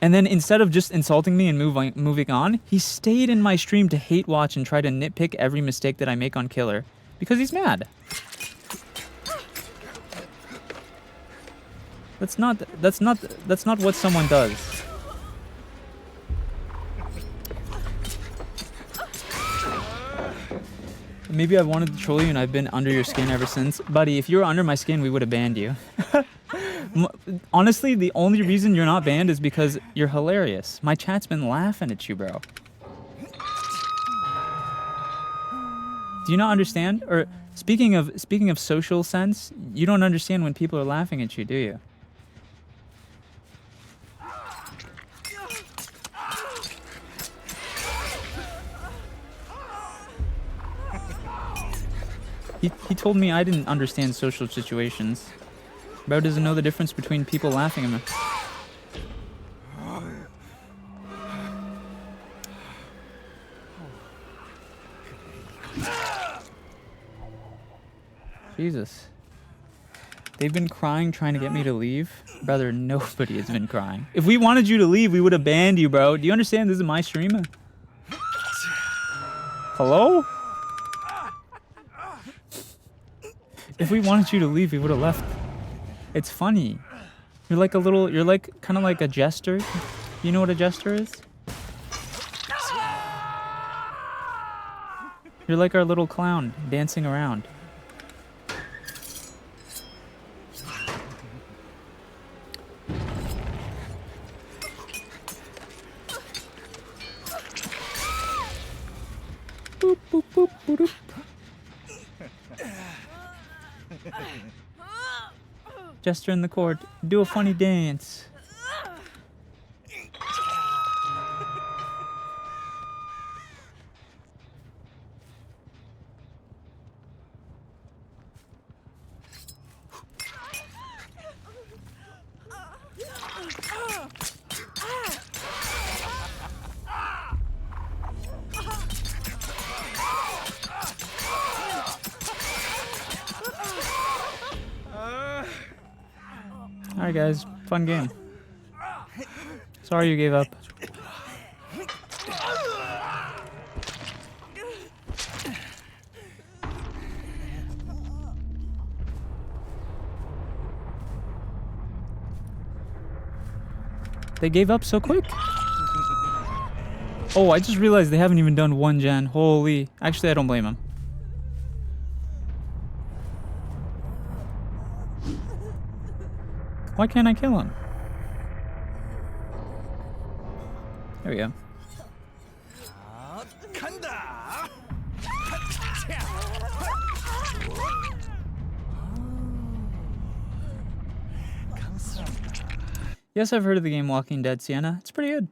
and then instead of just insulting me and moving on, he stayed in my stream to hate watch and try to nitpick every mistake that I make on Killer. Because he's mad. That's not what someone does. Maybe I wanted to troll you and I've been under your skin ever since. Buddy, if you were under my skin, we would have banned you. Honestly, the only reason you're not banned is because you're hilarious. My chat's been laughing at you, bro. Do you not understand? Or speaking of social sense, you don't understand when people are laughing at you, do you? He told me I didn't understand social situations. Bro doesn't know the difference between people laughing at him. Jesus. They've been crying trying to get me to leave. Brother, nobody has been crying. If we wanted you to leave, we would have banned you, bro. Do you understand this is my stream? Hello? If we wanted you to leave, we would have left. It's funny. You're like kind of like a jester. You know what a jester is? You're like our little clown dancing around. Boop, boop, boop, boop, boop. Jester in the court, do a funny dance. Alright guys, fun game. Sorry you gave up. They gave up so quick. Oh, I just realized they haven't even done one gen. Holy. Actually, I don't blame them. Why can't I kill him? There we go. Yes, I've heard of the game Walking Dead, Sienna. It's pretty good.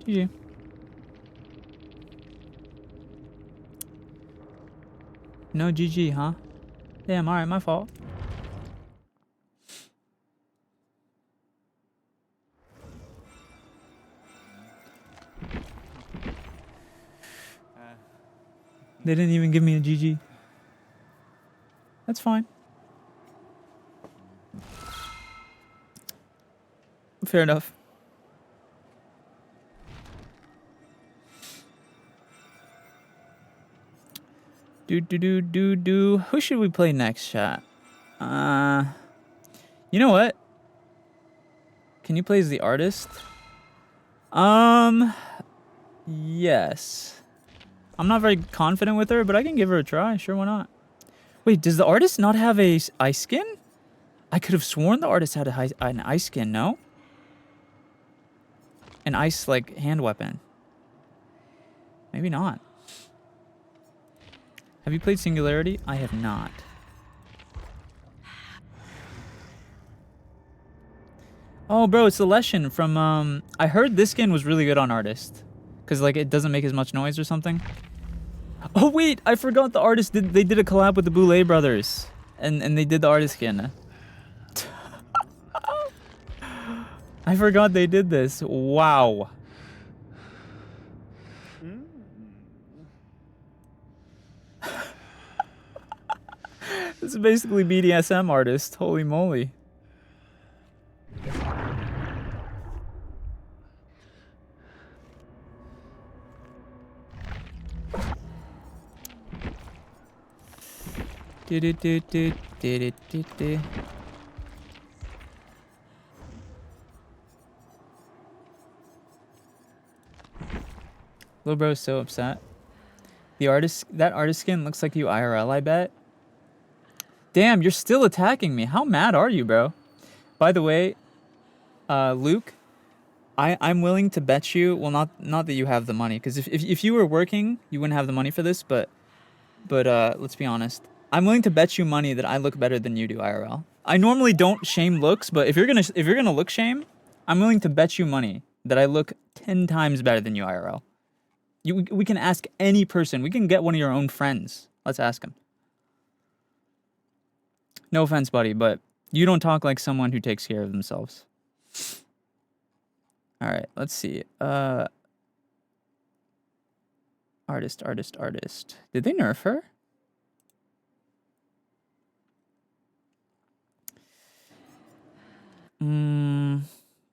GG. No GG, huh? Damn, alright, my fault. They didn't even give me a GG. That's fine. Fair enough. Do. Who should we play next, chat? You know what? Can you play as the artist? Yes. I'm not very confident with her, but I can give her a try. Sure, why not? Wait, does the artist not have a ice skin? I could have sworn the artist had an ice skin, no? An ice, like, hand weapon. Maybe not. Have you played Singularity? I have not. Oh, bro, it's the Leshen from, I heard this skin was really good on artist. Because, like, it doesn't make as much noise or something. Oh, wait, I forgot the artist they did a collab with the Boulay brothers. And they did the artist skin. I forgot they did this. Wow. This is basically BDSM artist. Holy moly. Lil bro's so upset. That artist skin looks like you IRL, I bet. Damn, you're still attacking me. How mad are you, bro? By the way, Luke, I'm willing to bet you, well, not that you have the money, because if you were working, you wouldn't have the money for this, but let's be honest. I'm willing to bet you money that I look better than you do IRL. I normally don't shame looks, but if you're gonna look shame, I'm willing to bet you money that I look 10 times better than you IRL. We can ask any person. We can get one of your own friends. Let's ask him. No offense, buddy, but you don't talk like someone who takes care of themselves. All right, let's see. Artist. Did they nerf her?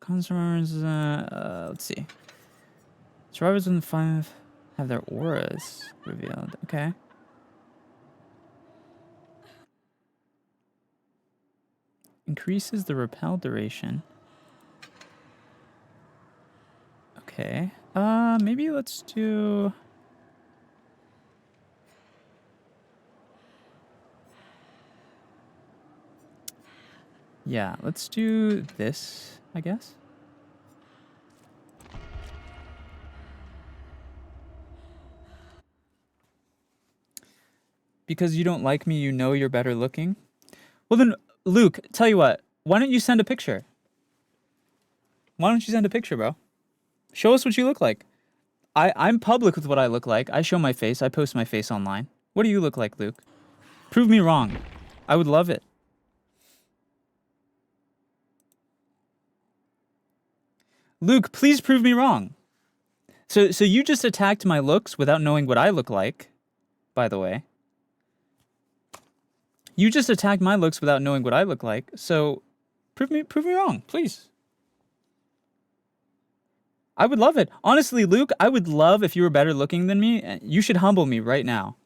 Consumers, let's see. Survivors within 5 have their auras revealed. Okay. Increases the repel duration. Okay. Maybe let's do... Yeah, let's do this, I guess. Because you don't like me, you know you're better looking? Well then, Luke, tell you what, why don't you send a picture? Why don't you send a picture, bro? Show us what you look like. I'm public with what I look like. I show my face. I post my face online. What do you look like, Luke? Prove me wrong. I would love it. Luke, please prove me wrong. So you just attacked my looks without knowing what I look like, by the way. You just attacked my looks without knowing what I look like. So prove me wrong, please. I would love it. Honestly, Luke, I would love if you were better looking than me. You should humble me right now.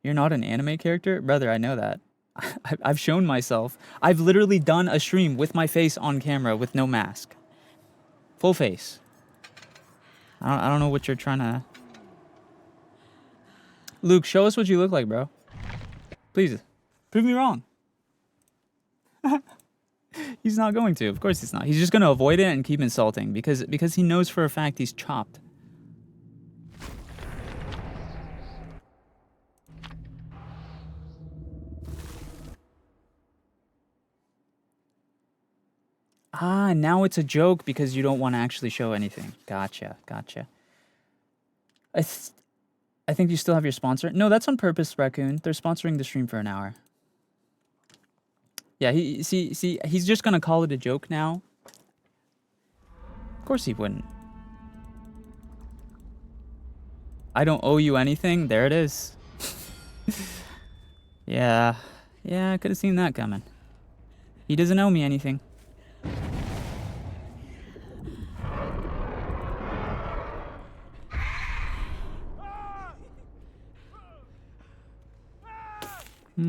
You're not an anime character? Brother, I know that. I've shown myself. I've literally done a stream with my face on camera with no mask. Full face. I don't know what you're trying to... Luke, show us what you look like, bro. Please. Prove me wrong. He's not going to. Of course he's not. He's just going to avoid it and keep insulting because he knows for a fact he's chopped. Ah, now it's a joke because you don't want to actually show anything. Gotcha. I think you still have your sponsor. No, that's on purpose, Raccoon. They're sponsoring the stream for an hour. Yeah, he's just gonna call it a joke now. Of course he wouldn't. I don't owe you anything. There it is. Yeah, I could have seen that coming. He doesn't owe me anything. All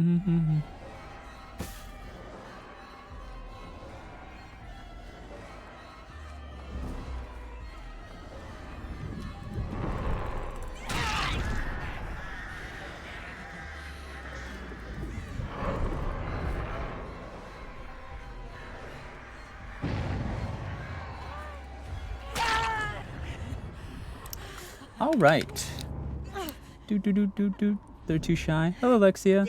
right. They're too shy. Hello, Alexia.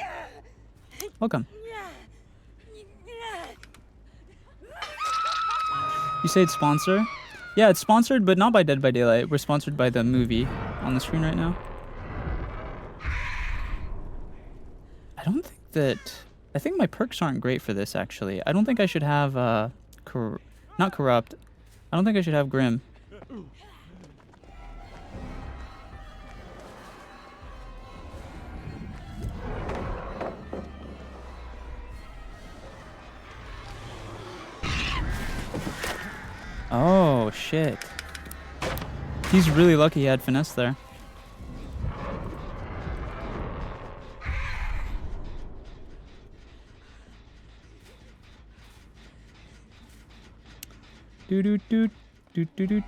Welcome. You say it's sponsored? Yeah, it's sponsored, but not by Dead by Daylight. We're sponsored by the movie on the screen right now. I don't think that... I think my perks aren't great for this, actually. I don't think I should have, not Corrupt. I don't think I should have Grim. Oh, shit. He's really lucky he had finesse there. Do do do do do do.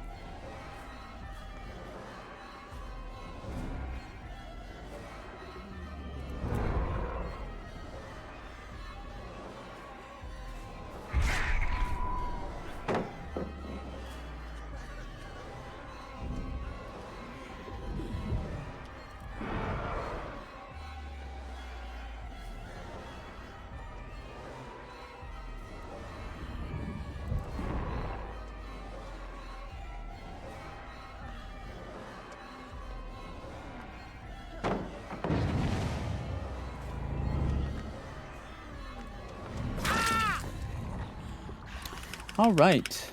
All right.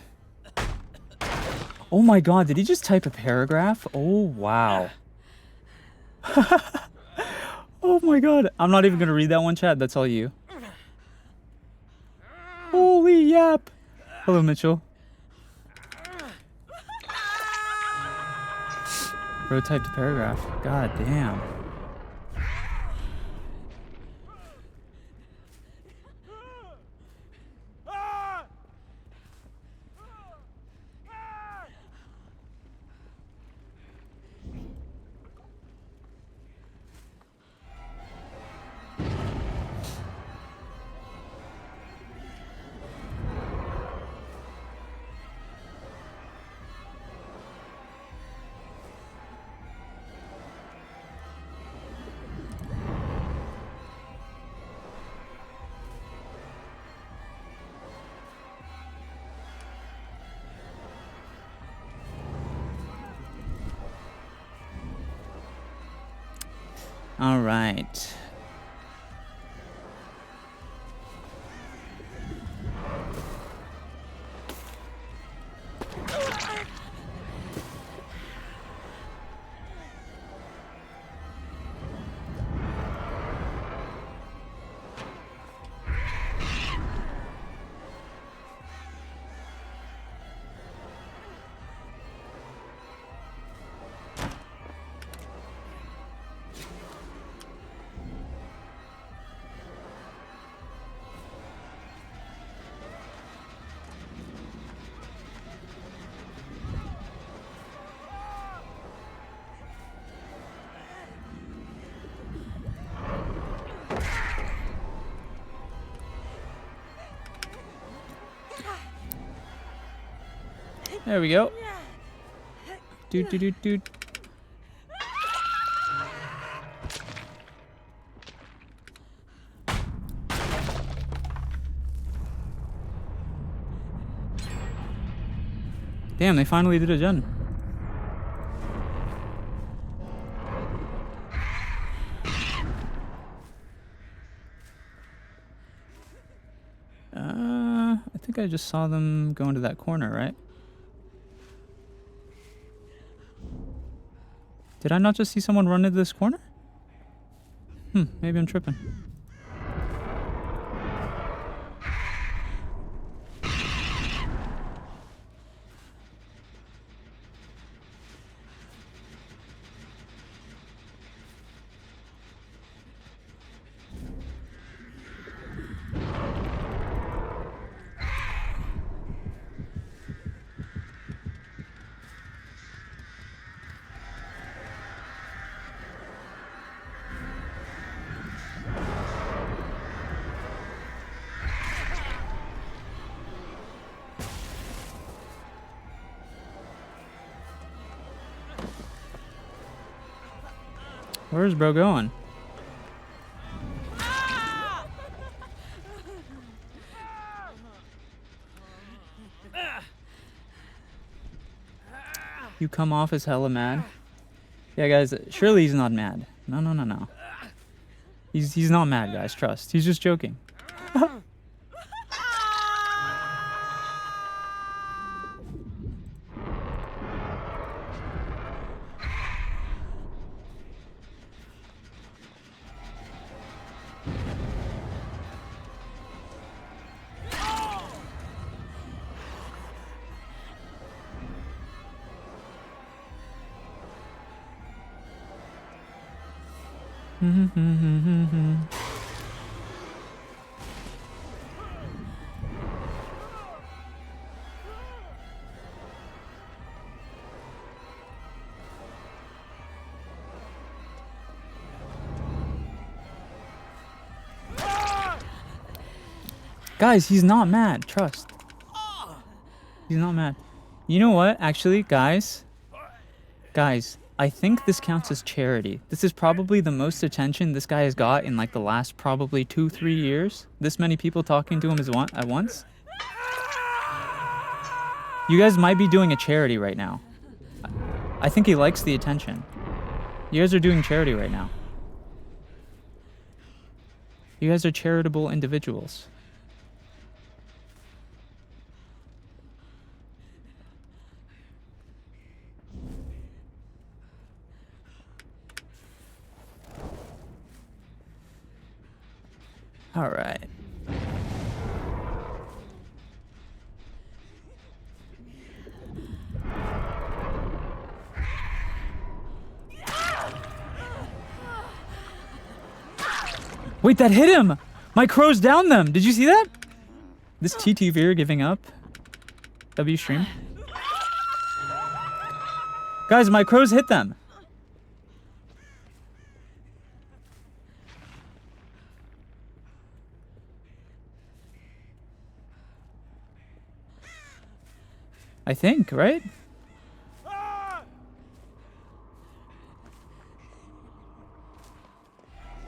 Oh my god, did he just type a paragraph? Oh, wow. Oh my god. I'm not even going to read that one, chat. That's all you. Holy yap. Hello, Mitchell. Bro typed a paragraph. God damn. All right. There we go. Doot doot doot doot. Damn, they finally did a gen. I think I just saw them go into that corner, right? Did I not just see someone run into this corner? Maybe I'm tripping. Where's bro going? You come off as hella mad. Yeah, guys, surely he's not mad. No, no, no, no. He's not mad, guys. Trust. He's just joking. Guys, he's not mad. Trust. He's not mad. You know what? Actually, guys, I think this counts as charity. This is probably the most attention this guy has got in like the last probably 2-3 years. This many people talking to him at once. You guys might be doing a charity right now. I think he likes the attention. You guys are doing charity right now. You guys are charitable individuals. All right. Wait, that hit him! My crows downed them! Did you see that? This TT Veer giving up. W stream. Guys, my crows hit them. I think, right?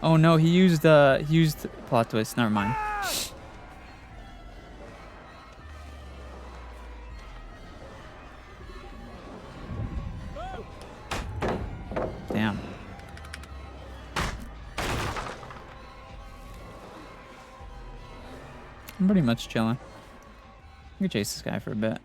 Oh no, he used plot twist. Never mind. Damn. I'm pretty much chilling. I can chase this guy for a bit.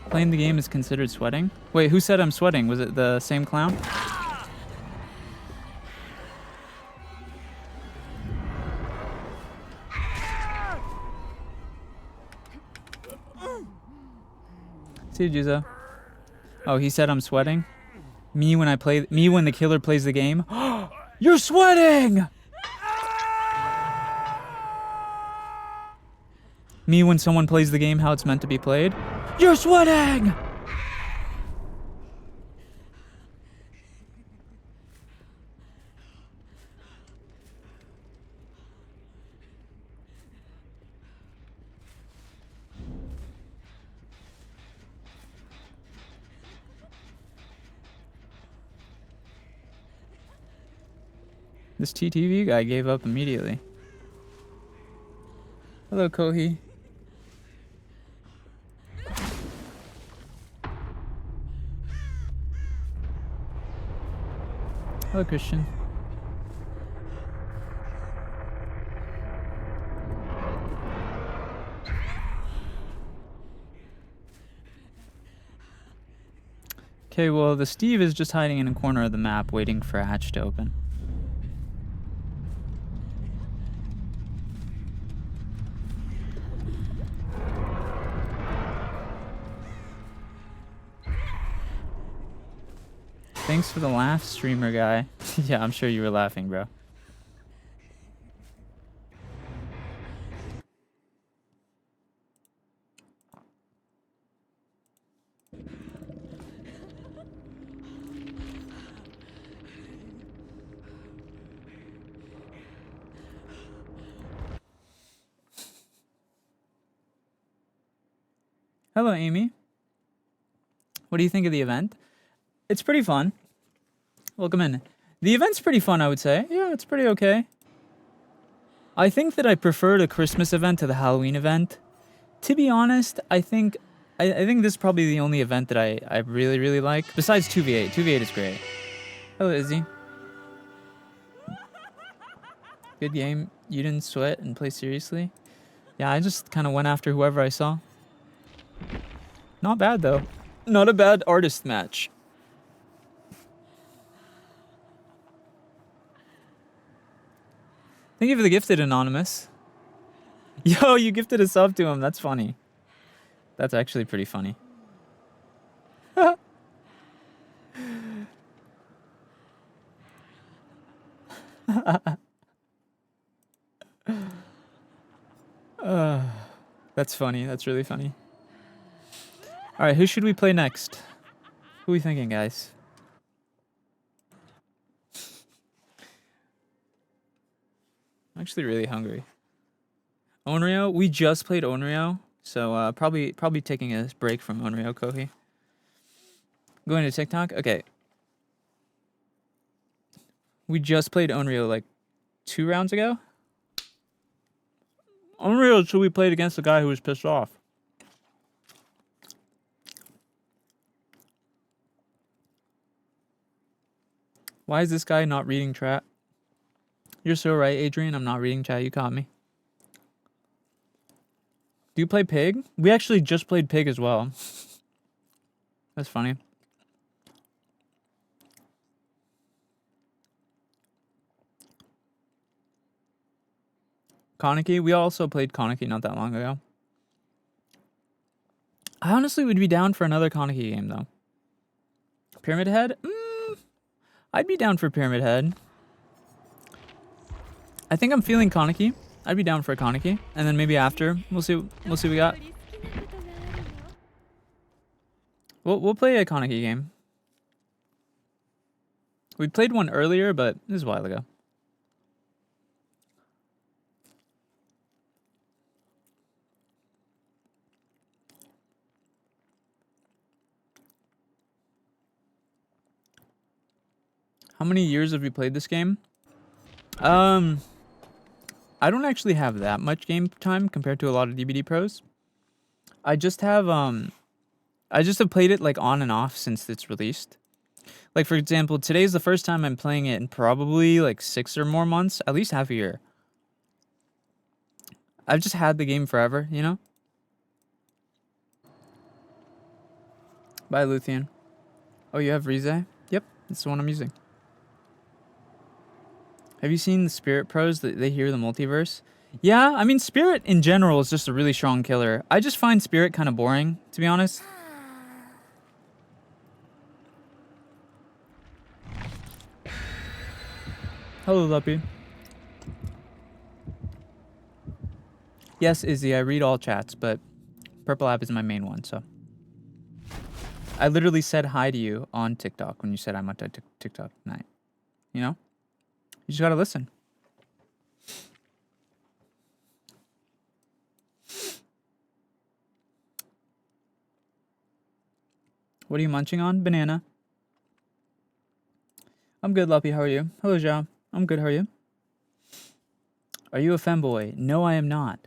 Playing the game is considered sweating? Wait, who said I'm sweating? Was it the same clown? See you, Juzo. Oh, he said I'm sweating? Me when the killer plays the game? You're sweating! Me when someone plays the game how it's meant to be played? You're sweating! This TTV guy gave up immediately. Hello, Kohi. Hello, Christian. Okay, well, the Steve is just hiding in a corner of the map waiting for a hatch to open. Thanks for the laugh, streamer guy. Yeah, I'm sure you were laughing, bro. Hello, Amy. What do you think of the event? It's pretty fun. Welcome in. The event's pretty fun, I would say. Yeah, it's pretty okay. I think that I prefer the Christmas event to the Halloween event. To be honest, I think this is probably the only event that I really, really like. Besides 2v8. 2v8 is great. Hello, Izzy. Good game. You didn't sweat and play seriously? Yeah, I just kind of went after whoever I saw. Not bad, though. Not a bad artist match. Thank you for the gifted, Anonymous. Yo, you gifted a sub to him. That's funny. That's actually pretty funny. That's funny. That's really funny. All right, who should we play next? Who are we thinking, guys? I'm actually really hungry. Onryo? We just played Onryo, so probably taking a break from Onryo, Kohi. Going to TikTok? Okay. We just played Onryo like 2 rounds ago. Onryo is who we played against the guy who was pissed off. Why is this guy not reading chat? You're so right, Adrian. I'm not reading chat. You caught me. Do you play Pig? We actually just played Pig as well. That's funny. Kaneki? We also played Kaneki not that long ago. I honestly would be down for another Kaneki game, though. Pyramid Head? I'd be down for Pyramid Head. I think I'm feeling Kaneki. I'd be down for a Kaneki. And then maybe after, we'll see what we got. We'll play a Kaneki game. We played one earlier, but this is a while ago. How many years have you played this game? I don't actually have that much game time compared to a lot of DBD pros. I just have played it like on and off since it's released. Like for example, today's the first time I'm playing it in probably like 6 or more months, at least half a year. I've just had the game forever, you know? Bye, Luthien. Oh, you have Rize? Yep, that's the one I'm using. Have you seen the Spirit pros that they hear the multiverse? Yeah, I mean, Spirit in general is just a really strong killer. I just find Spirit kind of boring, to be honest. Hello, Luppy. Yes, Izzy, I read all chats, but Purple App is my main one, so. I literally said hi to you on TikTok when you said I'm on TikTok tonight. You know? You just gotta listen. What are you munching on? Banana. I'm good, Luppy. How are you? Hello, Zhao. I'm good. How are you? Are you a femboy? No, I am not.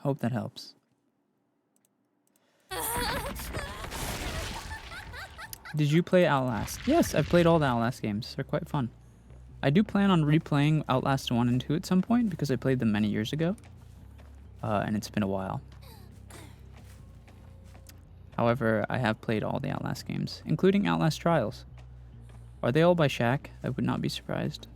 Hope that helps. Did you play Outlast? Yes, I've played all the Outlast games. They're quite fun. I do plan on replaying Outlast 1 and 2 at some point because I played them many years ago. And it's been a while. However, I have played all the Outlast games, including Outlast Trials. Are they all by Shaq? I would not be surprised.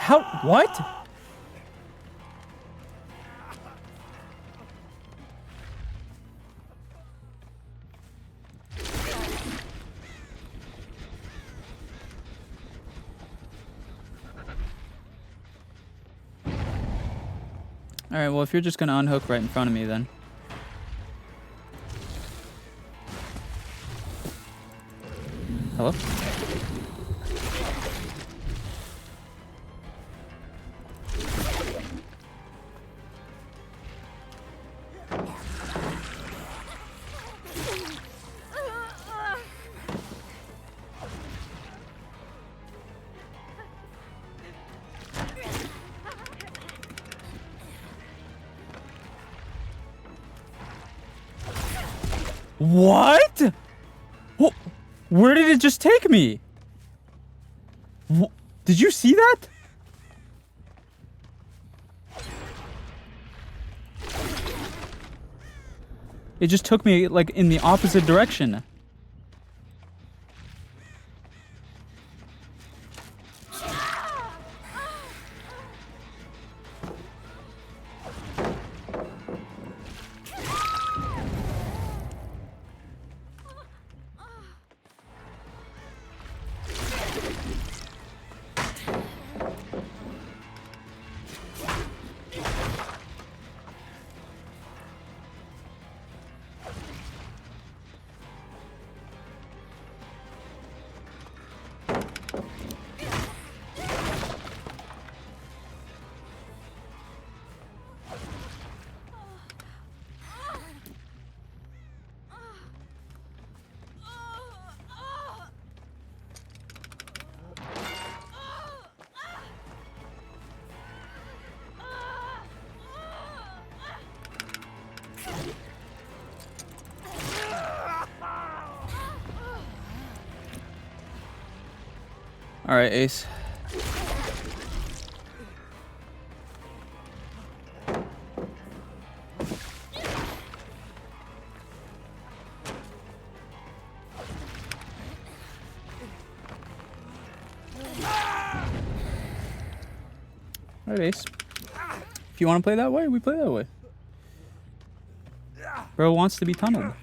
How? What? Alright, well, if you're just gonna unhook right in front of me, then. Hello? What? Where did it just take me? Did you see that? It just took me like in the opposite direction. All right, Ace. All right, Ace. If you want to play that way, we play that way. Bro wants to be tunneled.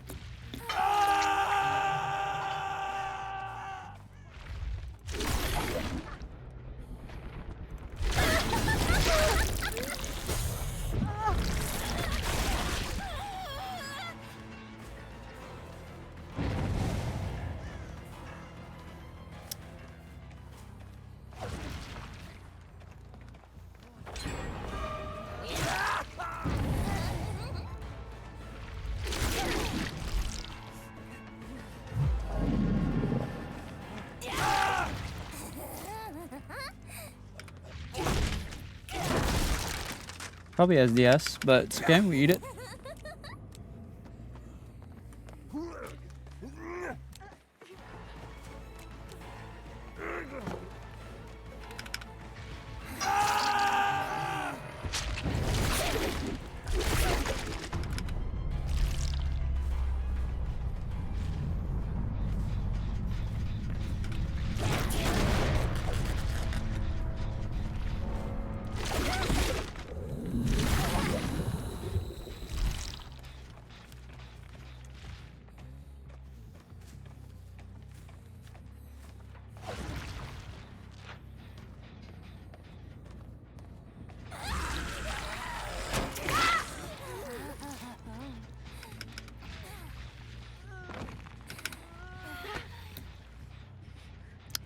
Probably has DS, but it's okay, we eat it.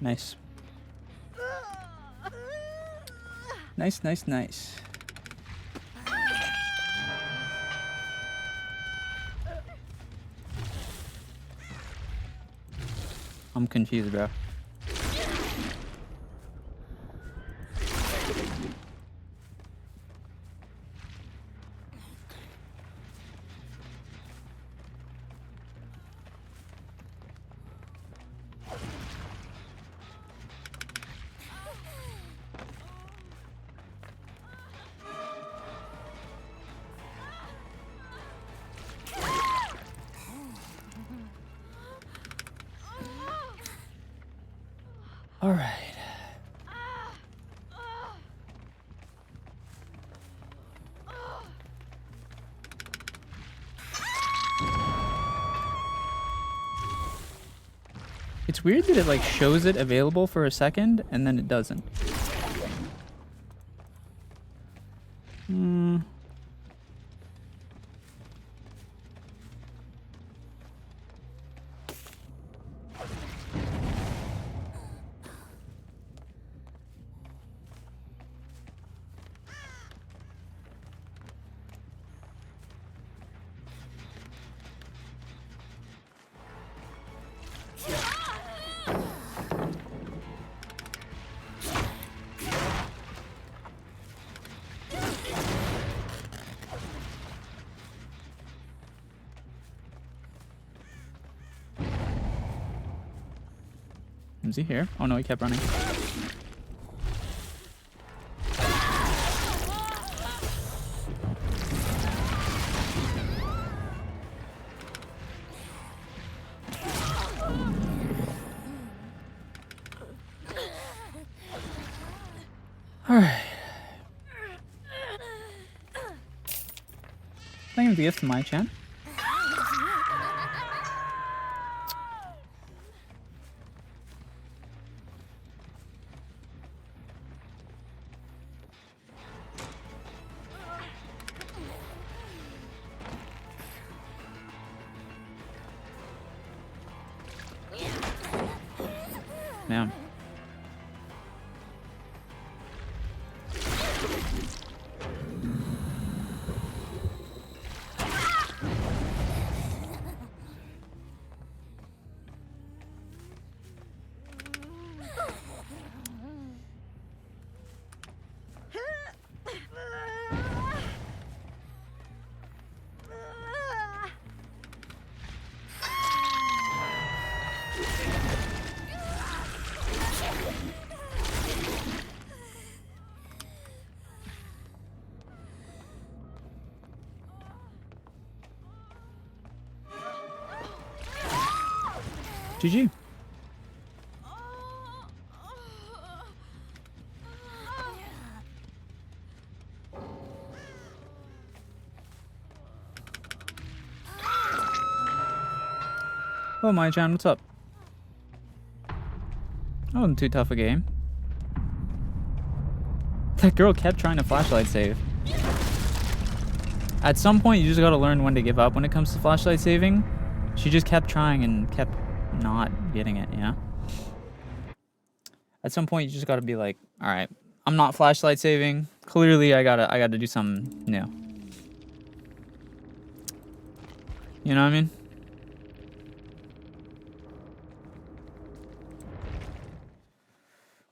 Nice. Nice, nice, nice. I'm confused, bro. It's weird that it like shows it available for a second and then it doesn't. Hmm. Is he here? Oh no, he kept running. Alright. Playing with the gift to my chan. Damn. GG. Hello, my-chan, what's up? That wasn't too tough a game. That girl kept trying to flashlight save. At some point, you just gotta learn when to give up when it comes to flashlight saving. She just kept trying and kept not getting it, you know? At some point, you just gotta be like, alright, I'm not flashlight saving. Clearly, I gotta do something new. You know what I mean?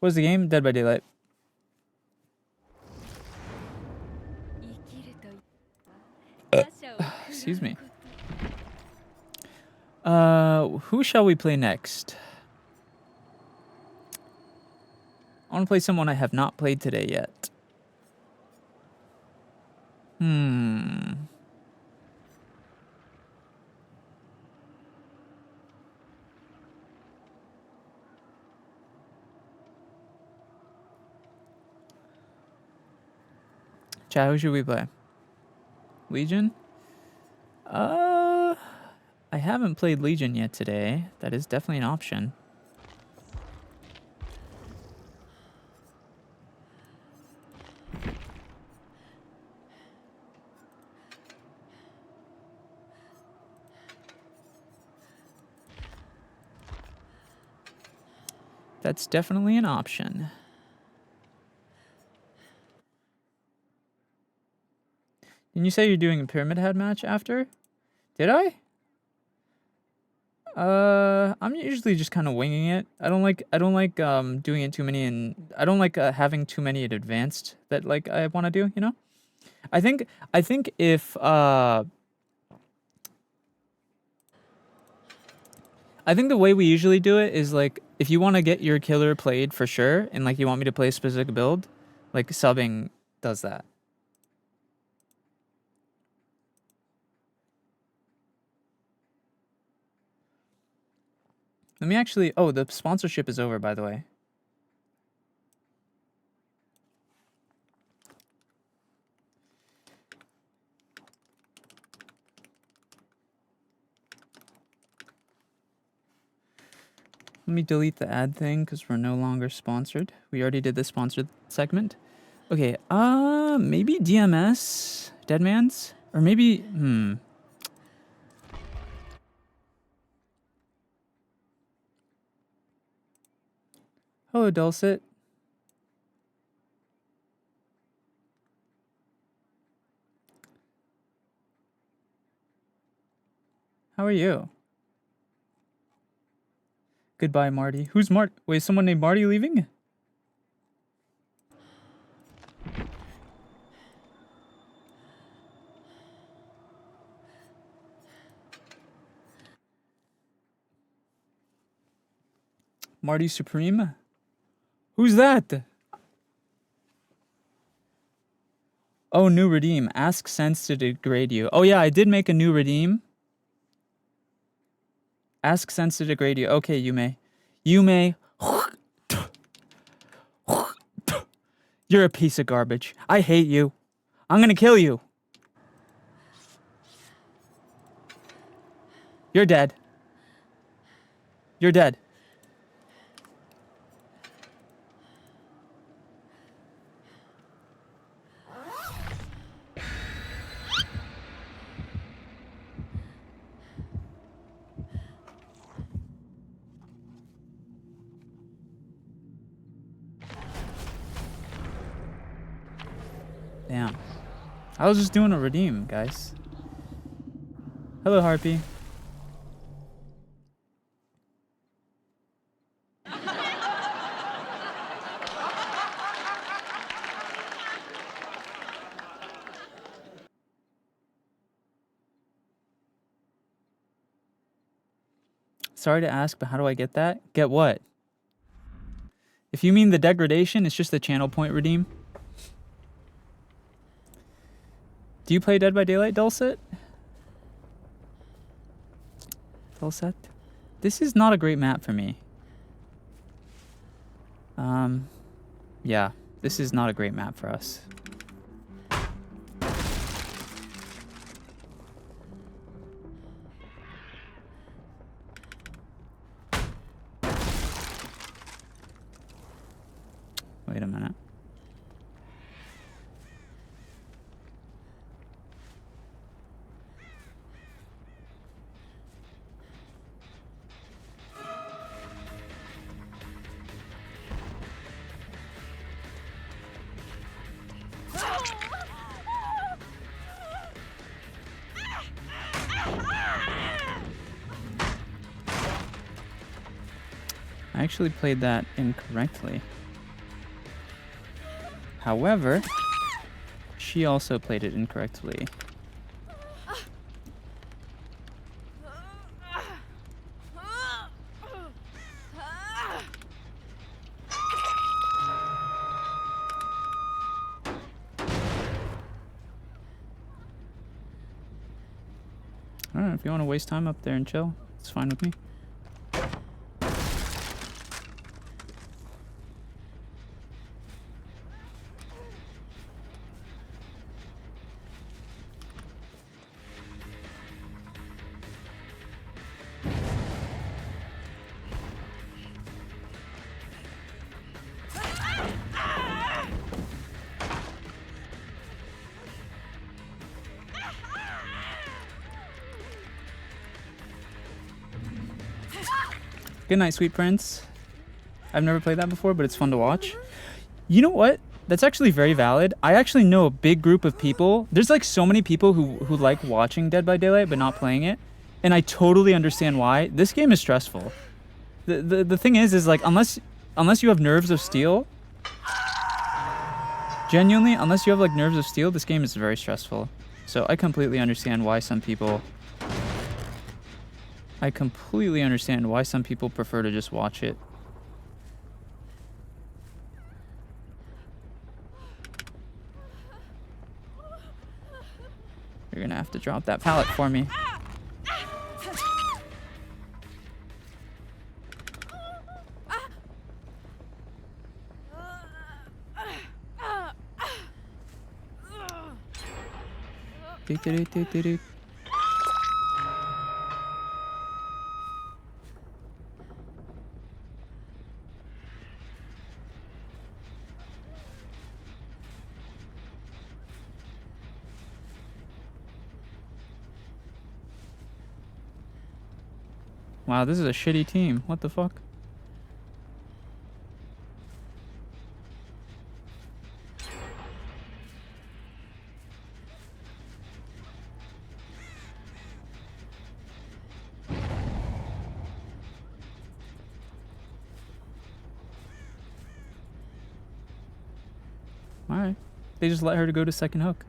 What was the game? Dead by Daylight. Excuse me. Who shall we play next? I want to play someone I have not played today yet. Chat, who should we play? Legion? I haven't played Legion yet today. That is definitely an option. That's definitely an option. Didn't you say you're doing a Pyramid Head match after? Did I? I'm usually just kind of winging it. I don't like doing it too many, and I don't like having too many at advanced that like I want to do, you know? I think if I think the way we usually do it is like if you want to get your killer played for sure and like you want me to play a specific build, like subbing does that. Let me actually... Oh, the sponsorship is over, by the way. Let me delete the ad thing because we're no longer sponsored. We already did the sponsored segment. Okay, maybe DMS, Deadman's, or maybe Hello, Dulcet. How are you? Goodbye, Marty. Who's Marty? Wait, is someone named Marty leaving? Marty Supreme? Who's that? Oh, new redeem. Ask Sense to degrade you. Oh yeah, I did make a new redeem. Ask Sense to degrade you. Okay, you may. You may. You're a piece of garbage. I hate you. I'm gonna kill you. You're dead. You're dead. Damn. I was just doing a redeem, guys. Hello, Harpy. Sorry to ask, but how do I get that? Get what? If you mean the degradation, it's just the channel point redeem. Do you play Dead by Daylight, Dulcet? Dulcet? This is not a great map for me. Yeah, this is not a great map for us. Wait a minute. I actually played that incorrectly. However, she also played it incorrectly. I don't know, if you want to waste time up there and chill, it's fine with me. Good night, sweet prince. I've never played that before, but it's fun to watch. You know what? That's actually very valid. I actually know a big group of people. There's like so many people who like watching Dead by Daylight but not playing it. And I totally understand why. This game is stressful. The thing is like unless you have nerves of steel, genuinely, unless you have like nerves of steel, this game is very stressful. So I completely understand why some people prefer to just watch it. You're gonna have to drop that pallet for me. Wow, this is a shitty team. What the fuck? Alright. They just let her to go to second hook.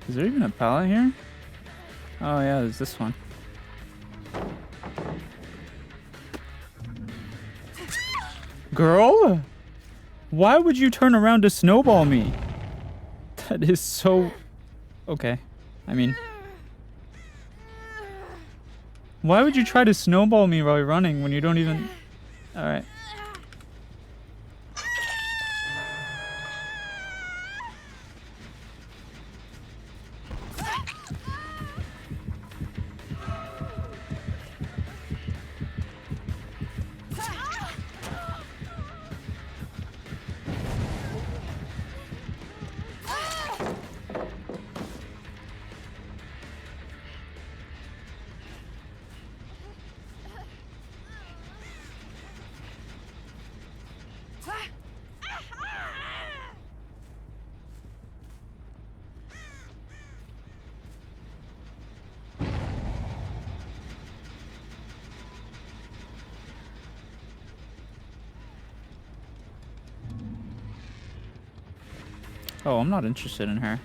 Is there even a pallet here? Oh yeah, there's this one. Girl? Why would you turn around to snowball me? That is so... Okay. I mean... Why would you try to snowball me while you're running when you don't even... Alright. Oh, I'm not interested in her.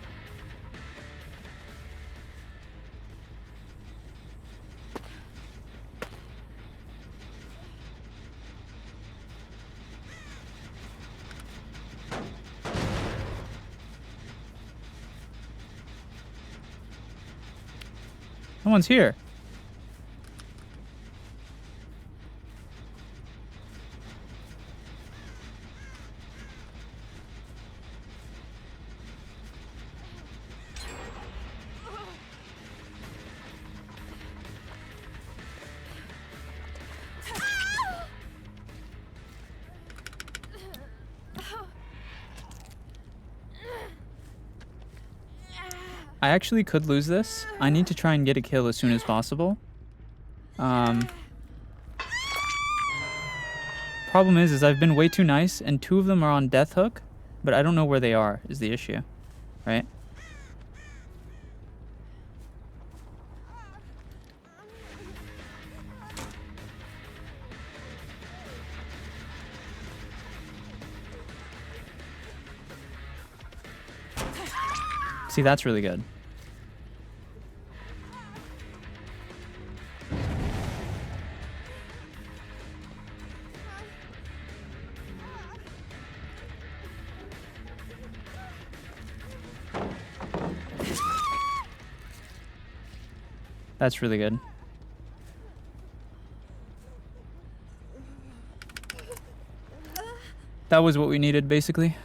No one's here. I actually could lose this. I need to try and get a kill as soon as possible. Problem is I've been way too nice, and 2 of them are on death hook, but I don't know where they are, is the issue. Right? See, that's really good. That's really good. That was what we needed, basically.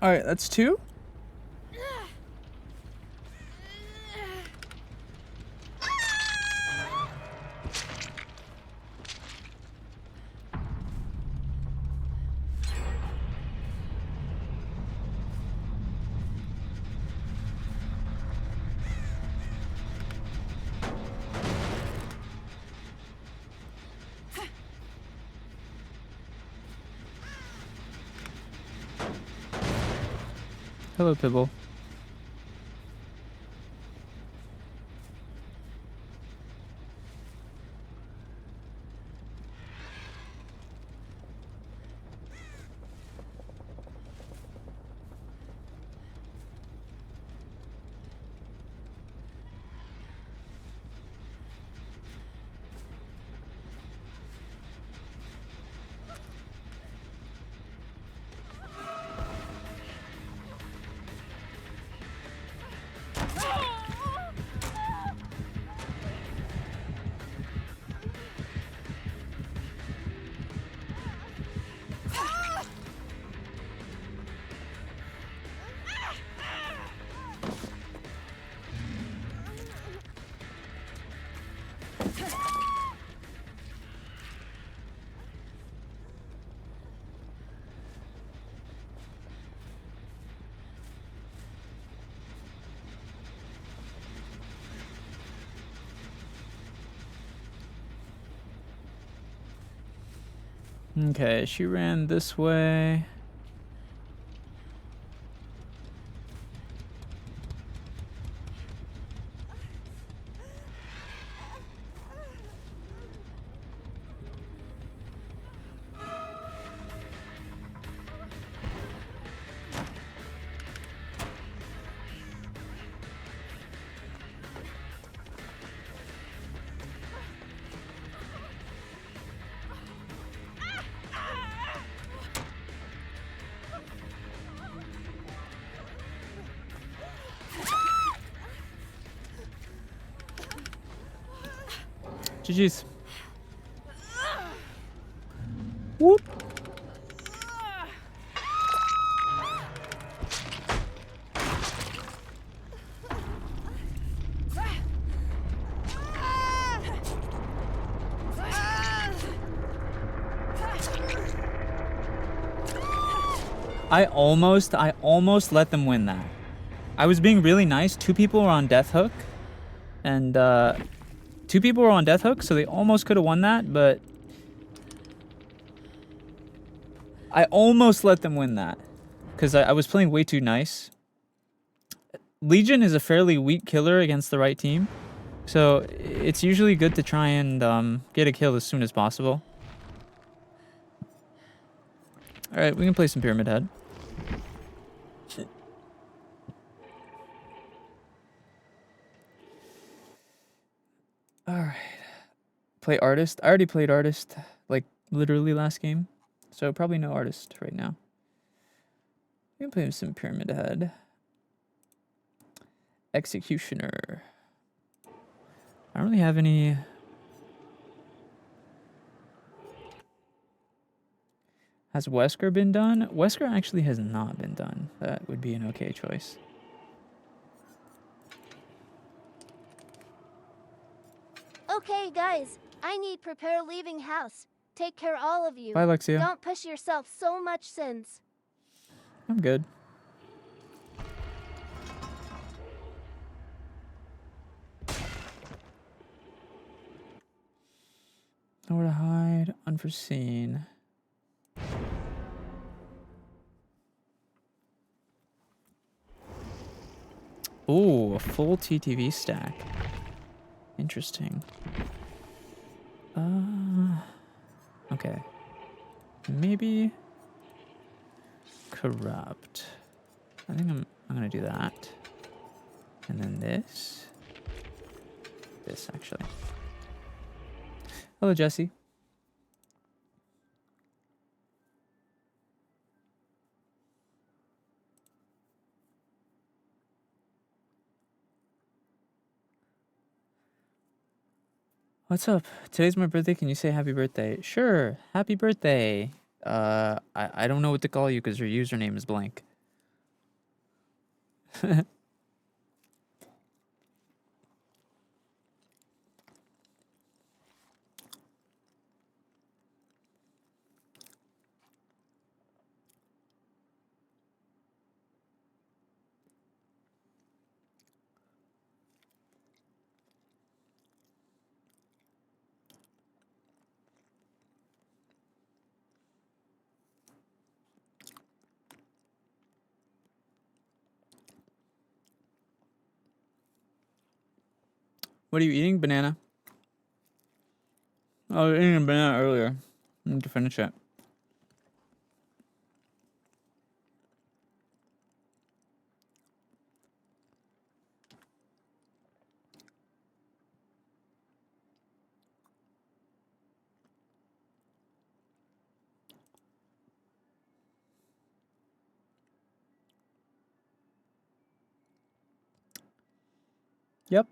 All right, that's 2. Hello, Pibble. Okay, she ran this way. GG's. Whoop. I almost let them win that. I was being really nice. 2 people were on death hook, and 2 people were on death hook, so they almost could have won that, but I almost let them win that because I was playing way too nice. Legion is a fairly weak killer against the right team, so it's usually good to try and get a kill as soon as possible. All right, we can play some Pyramid Head. All right. Play Artist. I already played Artist, like, literally last game. So probably no Artist right now. We can play some Pyramid Head. Executioner. I don't really have any... Has Wesker been done? Wesker actually has not been done. That would be an okay choice. Okay, guys, I need prepare leaving house. Take care, all of you. Bye, Alexia. Don't push yourself so much, Sins. I'm good. Nowhere to hide. Unforeseen. Ooh, a full TTV stack. Interesting. Okay. Maybe corrupt. I think I'm gonna do that. And then this. This actually. Hello, Jesse. What's up? Today's my birthday. Can you say happy birthday? Sure. Happy birthday. I don't know what to call you because your username is blank. What are you eating? Banana. I was eating a banana earlier. I need to finish it. Yep.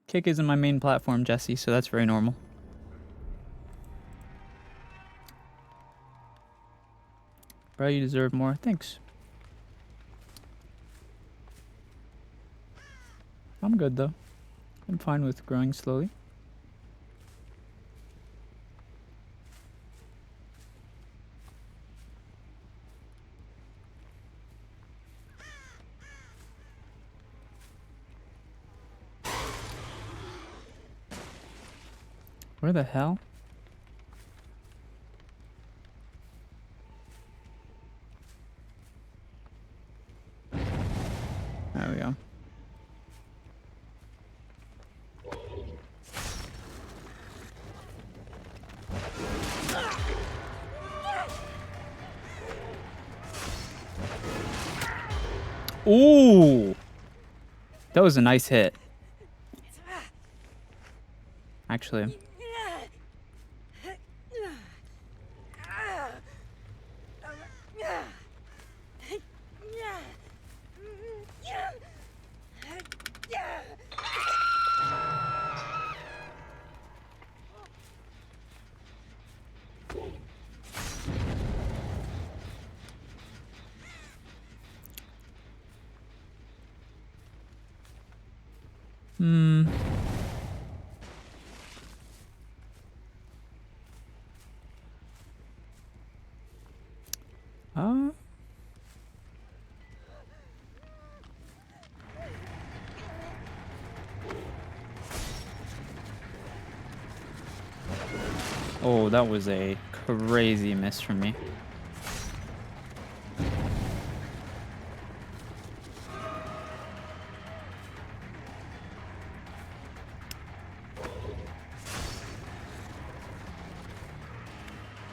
Kick isn't my main platform, Jesse, so that's very normal. Bro, you deserve more. Thanks. I'm good, though. I'm fine with growing slowly. Where the hell? There we go. Ooh! That was a nice hit. Actually. Oh, that was a crazy miss from me.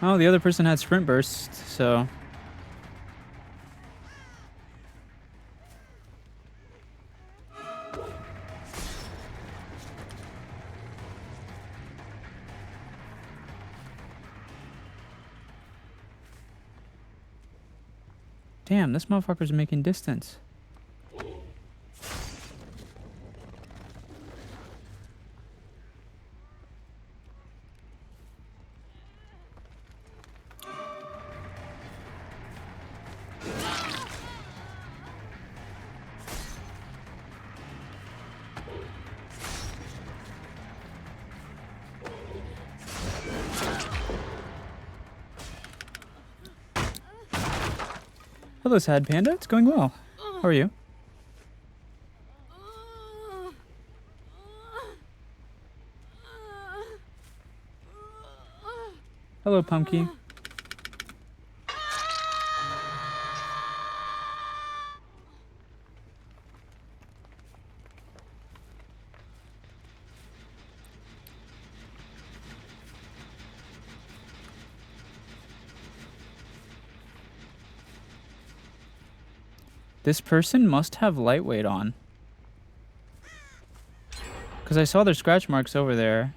Oh, the other person had sprint burst, so... Damn, this motherfucker's making distance. Hello, Sad Panda. It's going well. How are you? Hello, Pumpkin. This person must have lightweight on. Because I saw their scratch marks over there.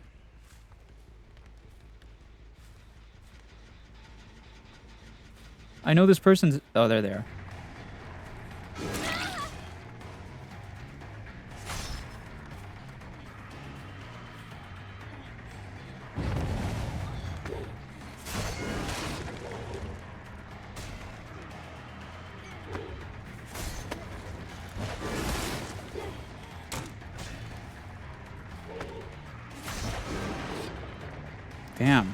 I know this person's... Oh, they're there. Damn.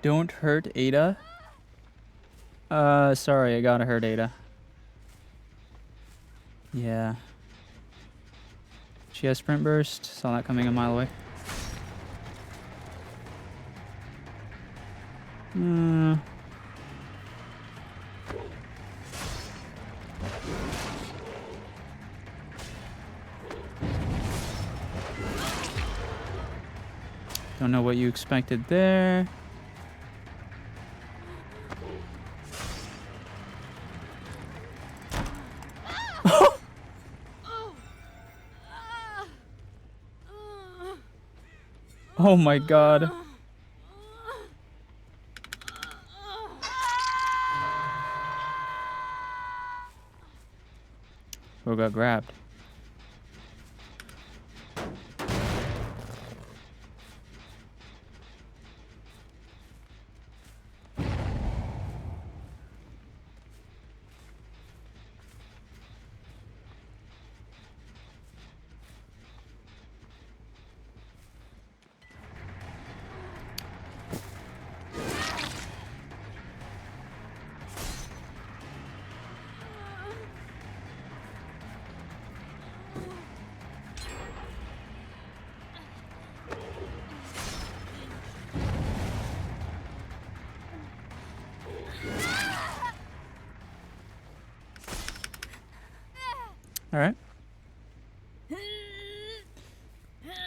Don't hurt Ada. Sorry, I gotta hurt Ada. Yeah. She has sprint burst. Saw that coming a mile away. Don't know what you expected there. Oh my god. Bro got grabbed. Alright.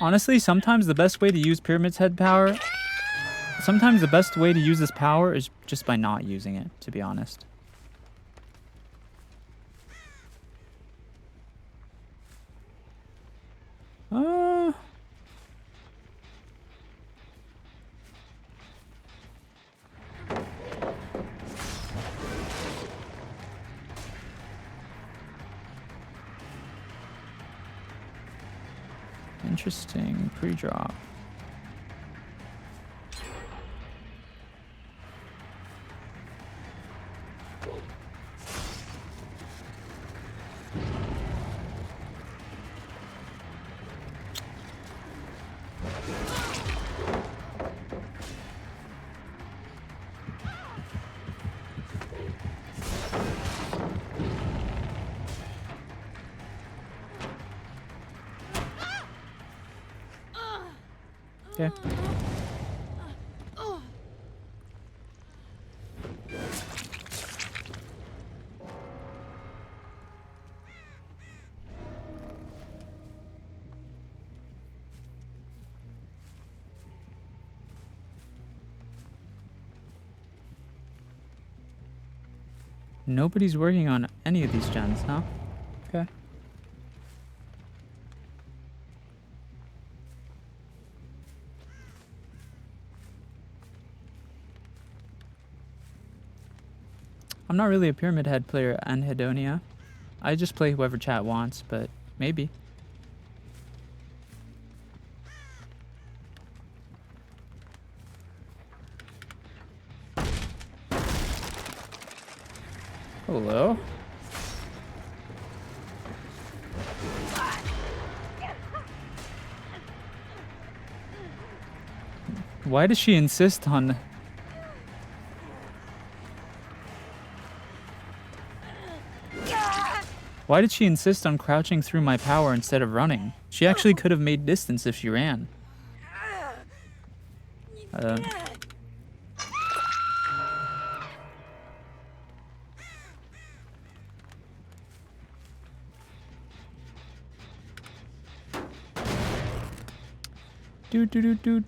Honestly, sometimes the best way to use Pyramid's Head power... Sometimes the best way to use this power is just by not using it, to be honest. Interesting pre-drop. Okay. Nobody's working on any of these gens, huh? Okay. I'm not really a Pyramid Head player and Hedonia. I just play whoever chat wants, but maybe. Hello? Why does she insist on... Why did she insist on crouching through my power instead of running? She actually could have made distance if she ran. Dude.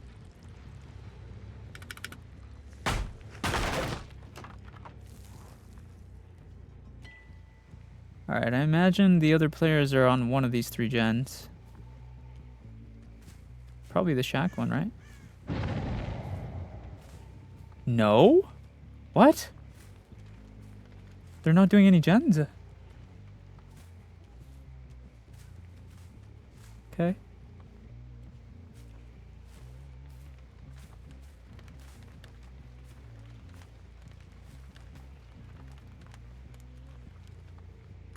Alright, I imagine the other players are on one of these 3 gens. probably the shack one, right? No? What? They're not doing any gens. Okay.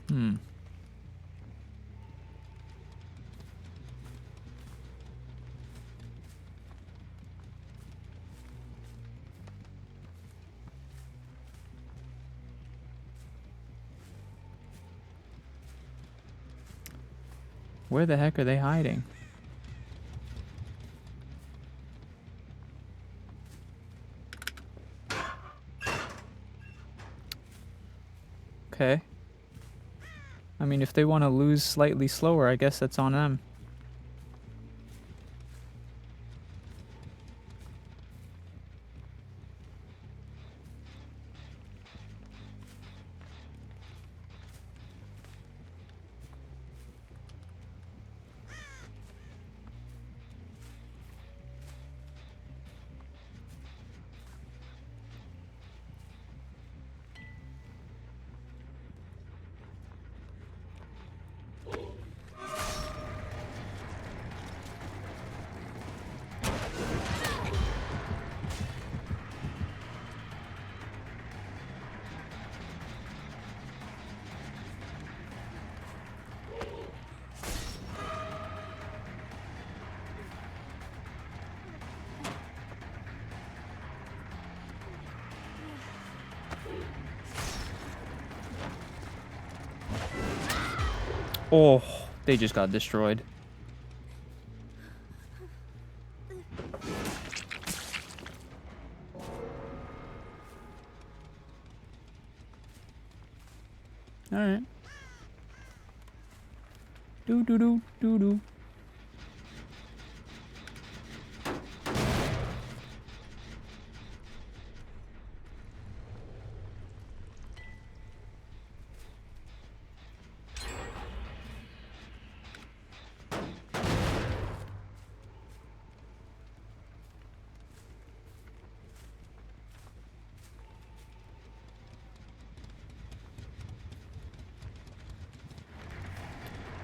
Hmm. Where the heck are they hiding? Okay. I mean, if they want to lose slightly slower, I guess that's on them. Oh, they just got destroyed. All right. Do do do do do.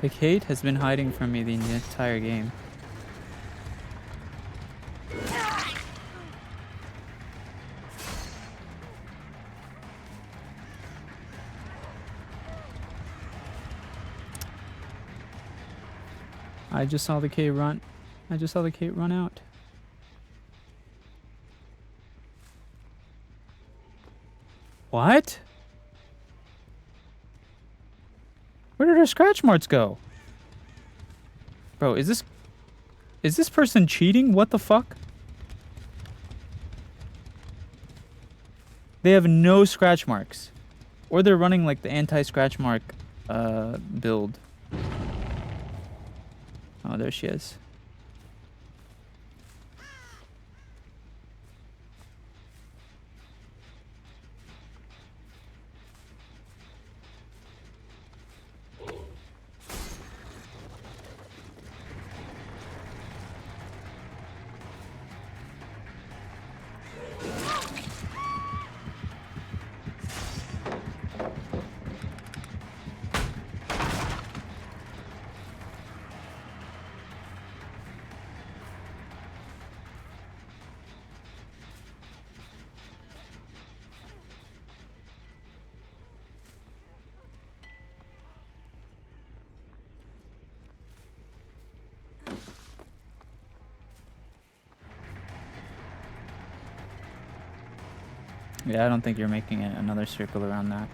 The Kate has been hiding from me the entire game. I just saw the Kate run. I just saw the Kate run out. What? Where did our scratch marks go? Bro, is this person cheating? What the fuck? They have no scratch marks. Or they're running like the anti-scratch mark build. Oh, there she is. Yeah, I don't think you're making it another circle around that.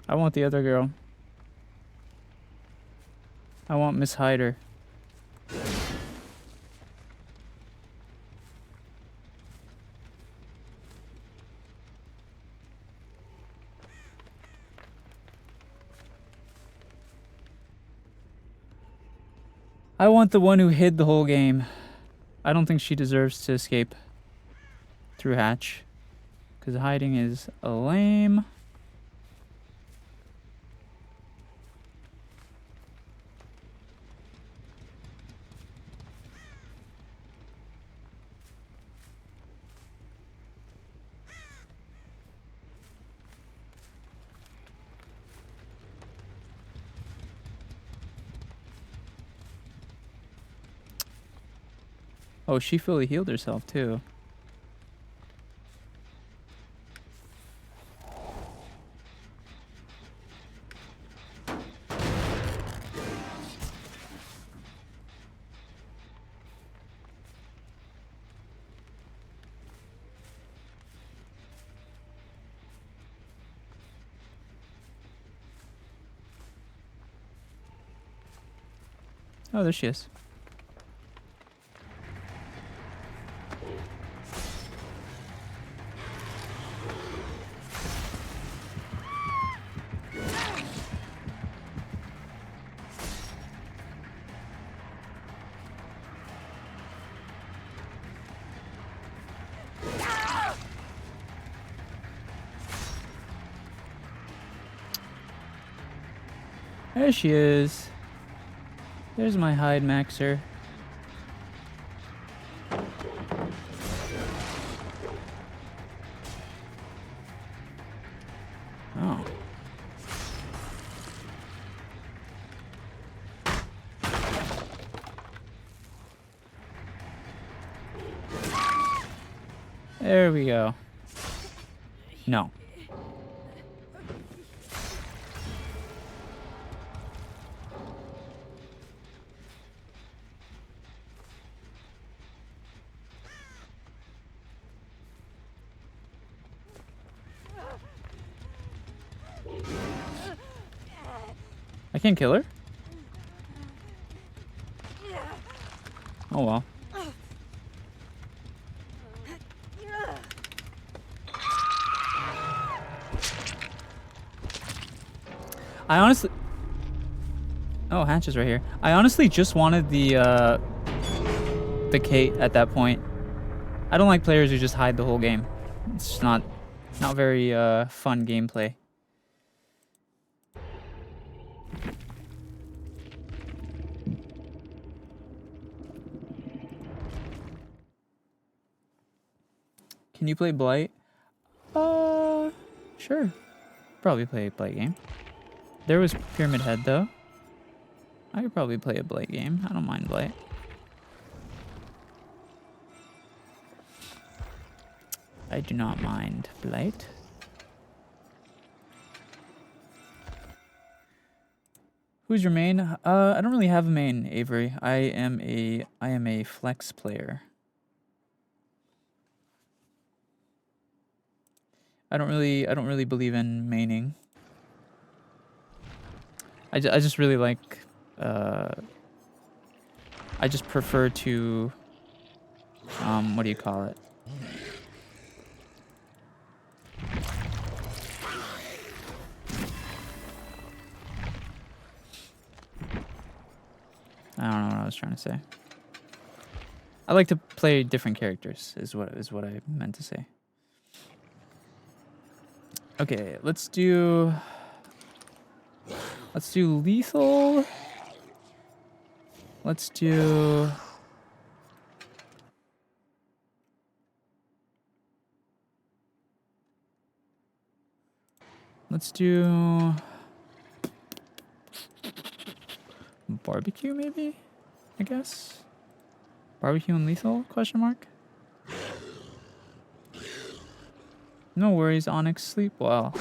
I want the other girl. I want Miss Hyder. I want the one who hid the whole game. I don't think she deserves to escape through hatch. Because hiding is lame. Oh, she fully healed herself too. Oh, there she is. There she is. There's my hide maxer. Oh. There we go. No. I can't kill her? Oh well. I honestly... Oh, Hatch is right here. I honestly just wanted the Kate at that point. I don't like players who just hide the whole game. It's just not very fun gameplay. Can you play Blight? Sure. Probably play a Blight game. There was Pyramid Head though. I could probably play a Blight game. I don't mind Blight. I do not mind Blight. Who's your main? I don't really have a main, Avery. I am a flex player. I don't really believe in maining. I just really like I just prefer to what do you call it? I don't know what I was trying to say. I like to play different characters is what I meant to say. Okay, let's do lethal. Let's do barbecue maybe, I guess. Barbecue and lethal, question mark? No worries, Onyx, sleep well.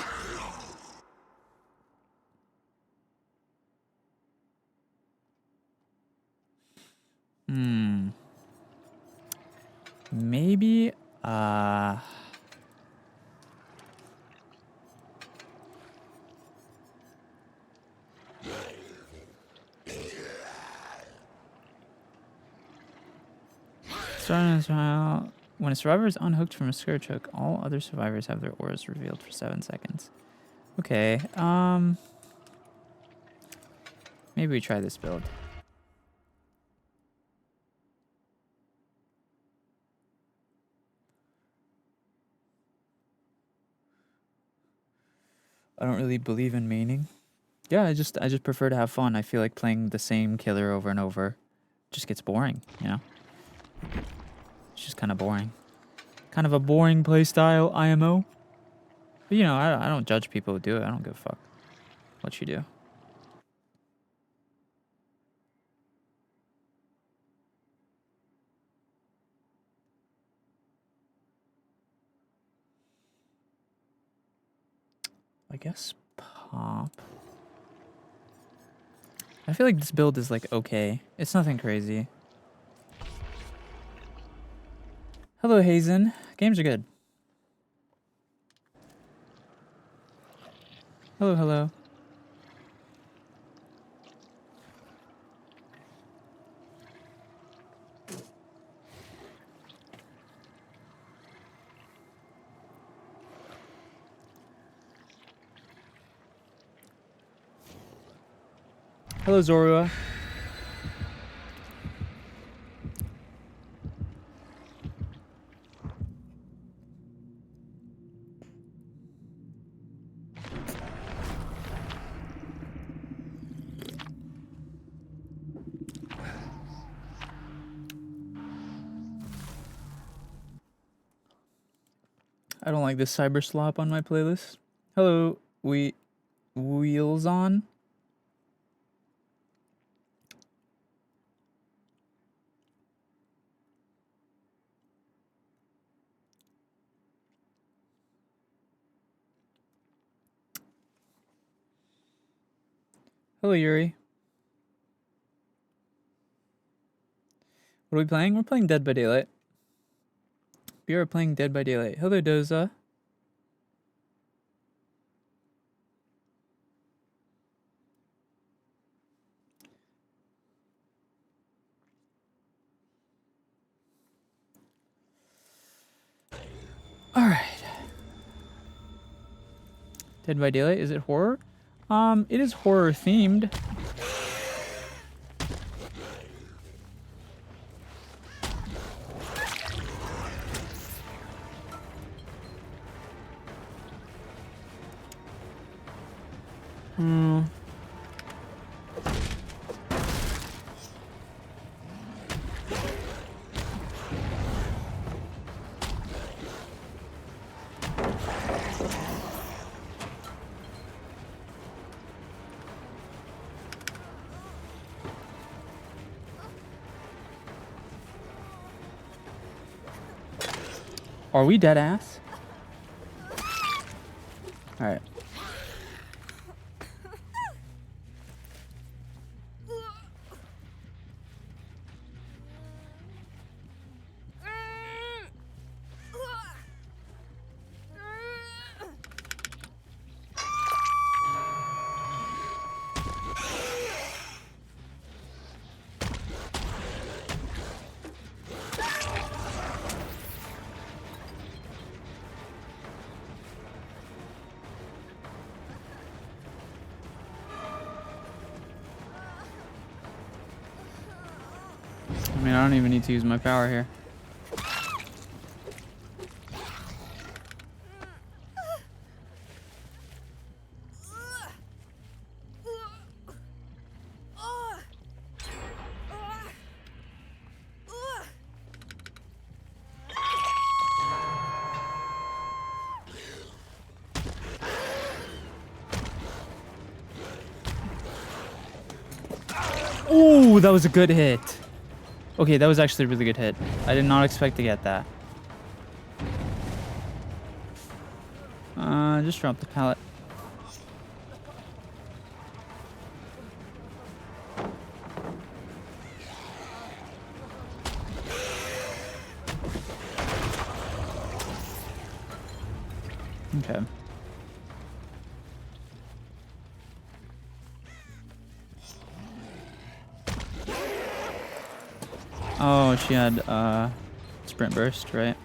Maybe, Starting a trial. When a survivor is unhooked from a scourge hook, all other survivors have their auras revealed for 7 seconds. Okay, maybe we try this build. I don't really believe in maining. Yeah, I just prefer to have fun. I feel like playing the same killer over and over just gets boring, you know? It's just kind of boring. Kind of a boring play style, IMO. But, you know, I don't judge people who do it. I don't give a fuck what you do. I guess pop. I feel like this build is like okay. It's nothing crazy. Hello, Hazen. Games are good. Hello, hello. Hello, Zorua. I don't like this cyber slop on my playlist. Hello, wheels on. Hello, Yuri. What are we playing? We're playing Dead by Daylight. We are playing Dead by Daylight. Hello, Doza. All right. Dead by Daylight. Is it horror? It is horror themed. Are we dead ass? All right. I mean, I don't even need to use my power here. Ooh, that was a good hit. Okay, that was actually a really good hit. I did not expect to get that. Just drop the pallet. Okay. Oh, she had sprint burst, right?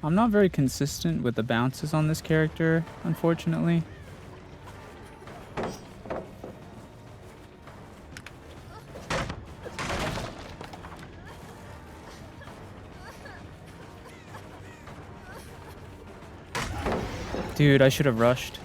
I'm not very consistent with the bounces on this character, unfortunately. Dude, I should have rushed.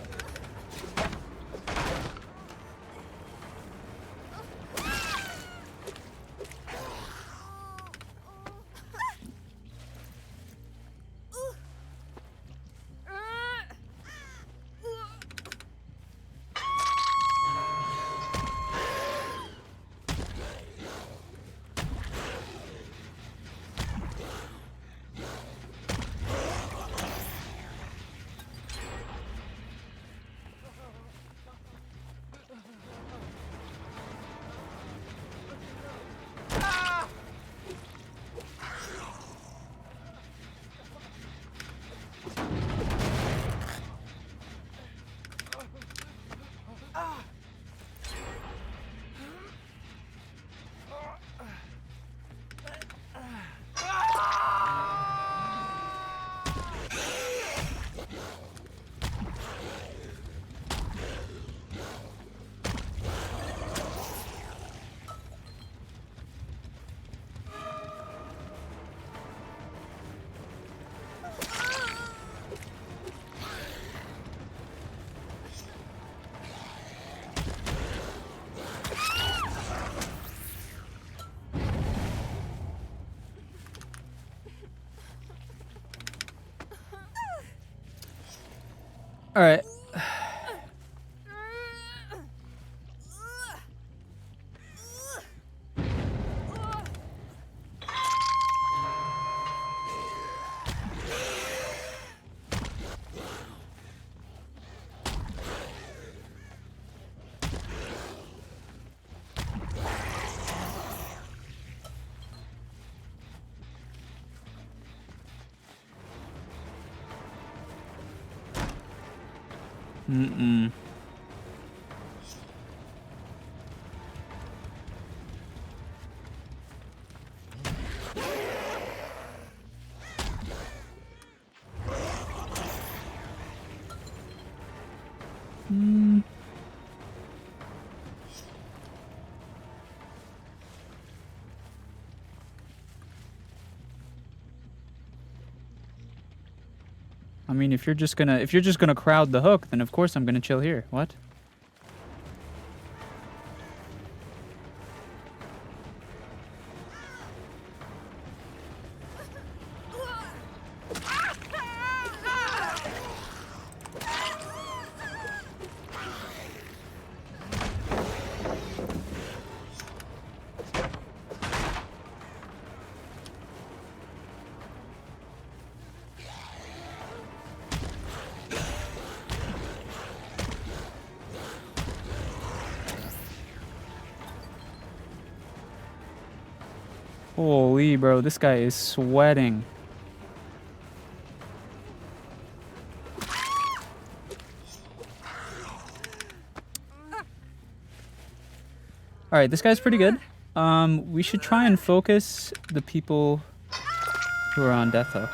All right. Mm-mm. I mean, if you're just gonna crowd the hook, then of course I'm gonna chill here. What? Holy, bro, this guy is sweating. All right, this guy's pretty good. We should try and focus the people who are on Death Hook.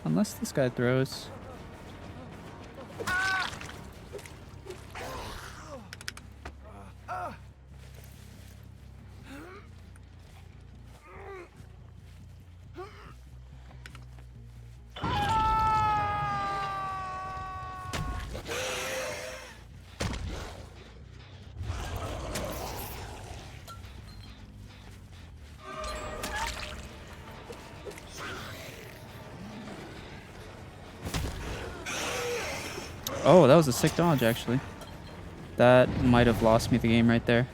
Unless this guy throws. Oh, that was a sick dodge, actually. That might have lost me the game right there.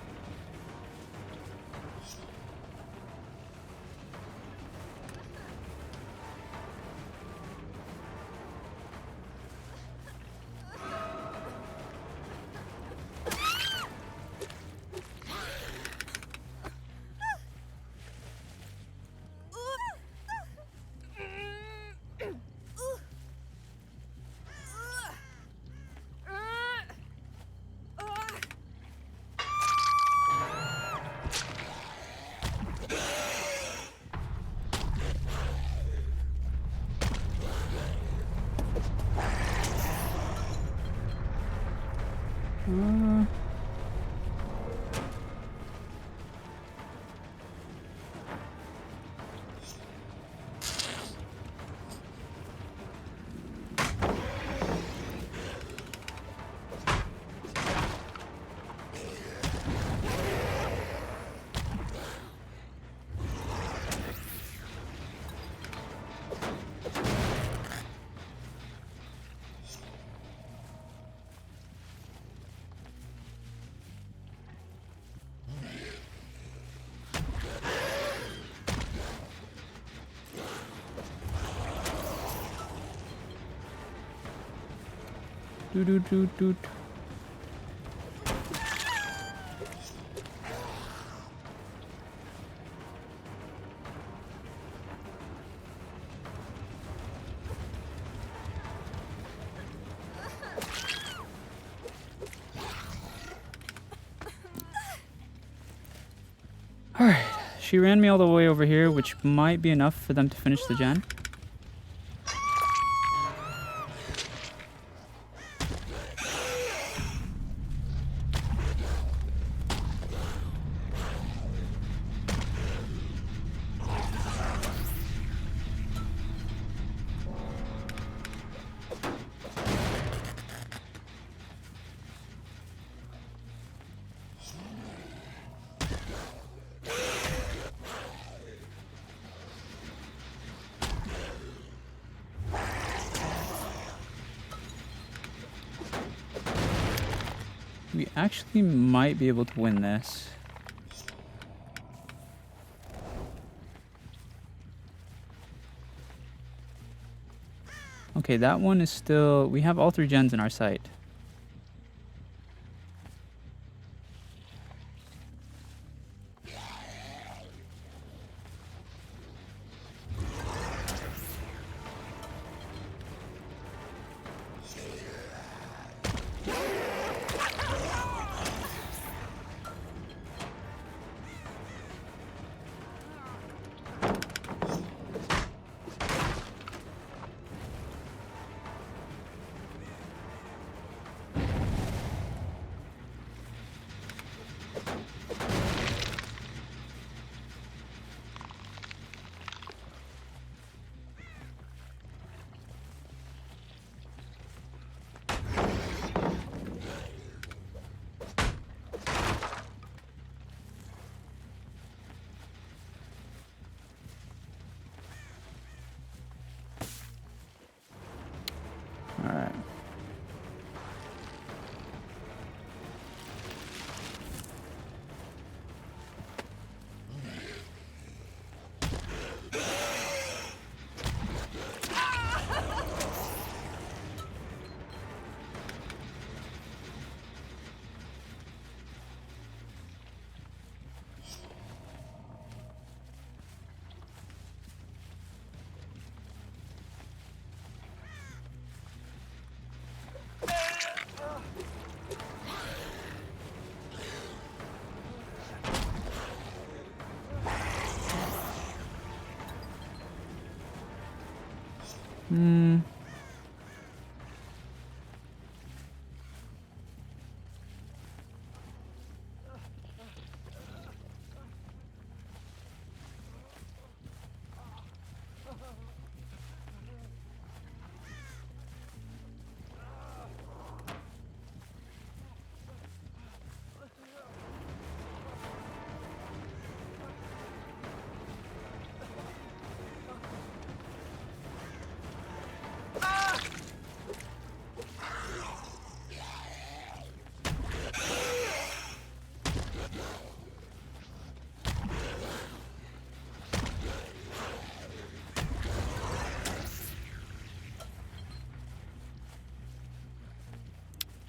Doot doot doot doot. Alright, she ran me all the way over here, which might be enough for them to finish the gen. We actually might be able to win this. Okay, that one is still... We have all 3 gens in our sight. Alright.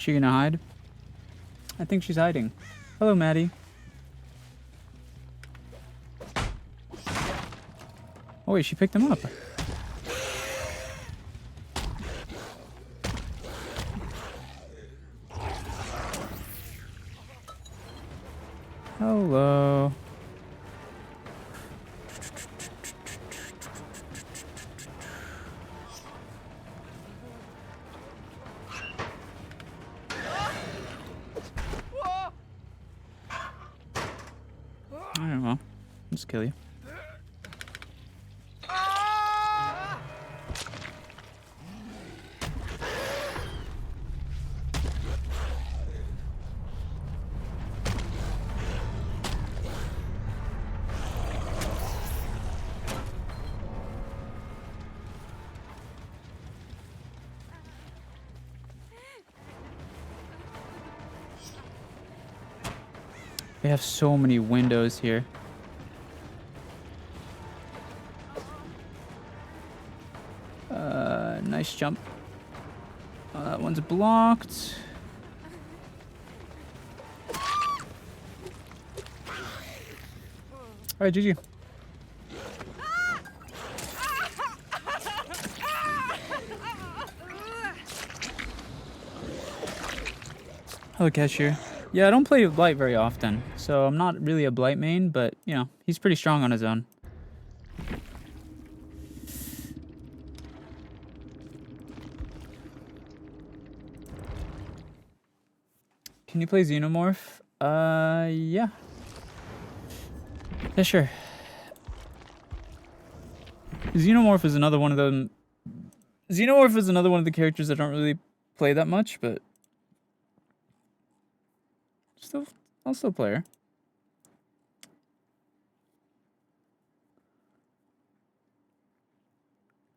She gonna hide? I think she's hiding. Hello, Maddie. Oh wait, she picked him up. Hello. I don't know. I'll just kill you. They have so many windows here. Nice jump. That one's blocked. Alright, GG. Hello, cashier. Yeah, I don't play Blight very often, so I'm not really a Blight main, but, you know, he's pretty strong on his own. Can you play Xenomorph? Yeah. Yeah, sure. Xenomorph is another one of them. Xenomorph is another one of the characters I don't really play that much, but I'll still play her.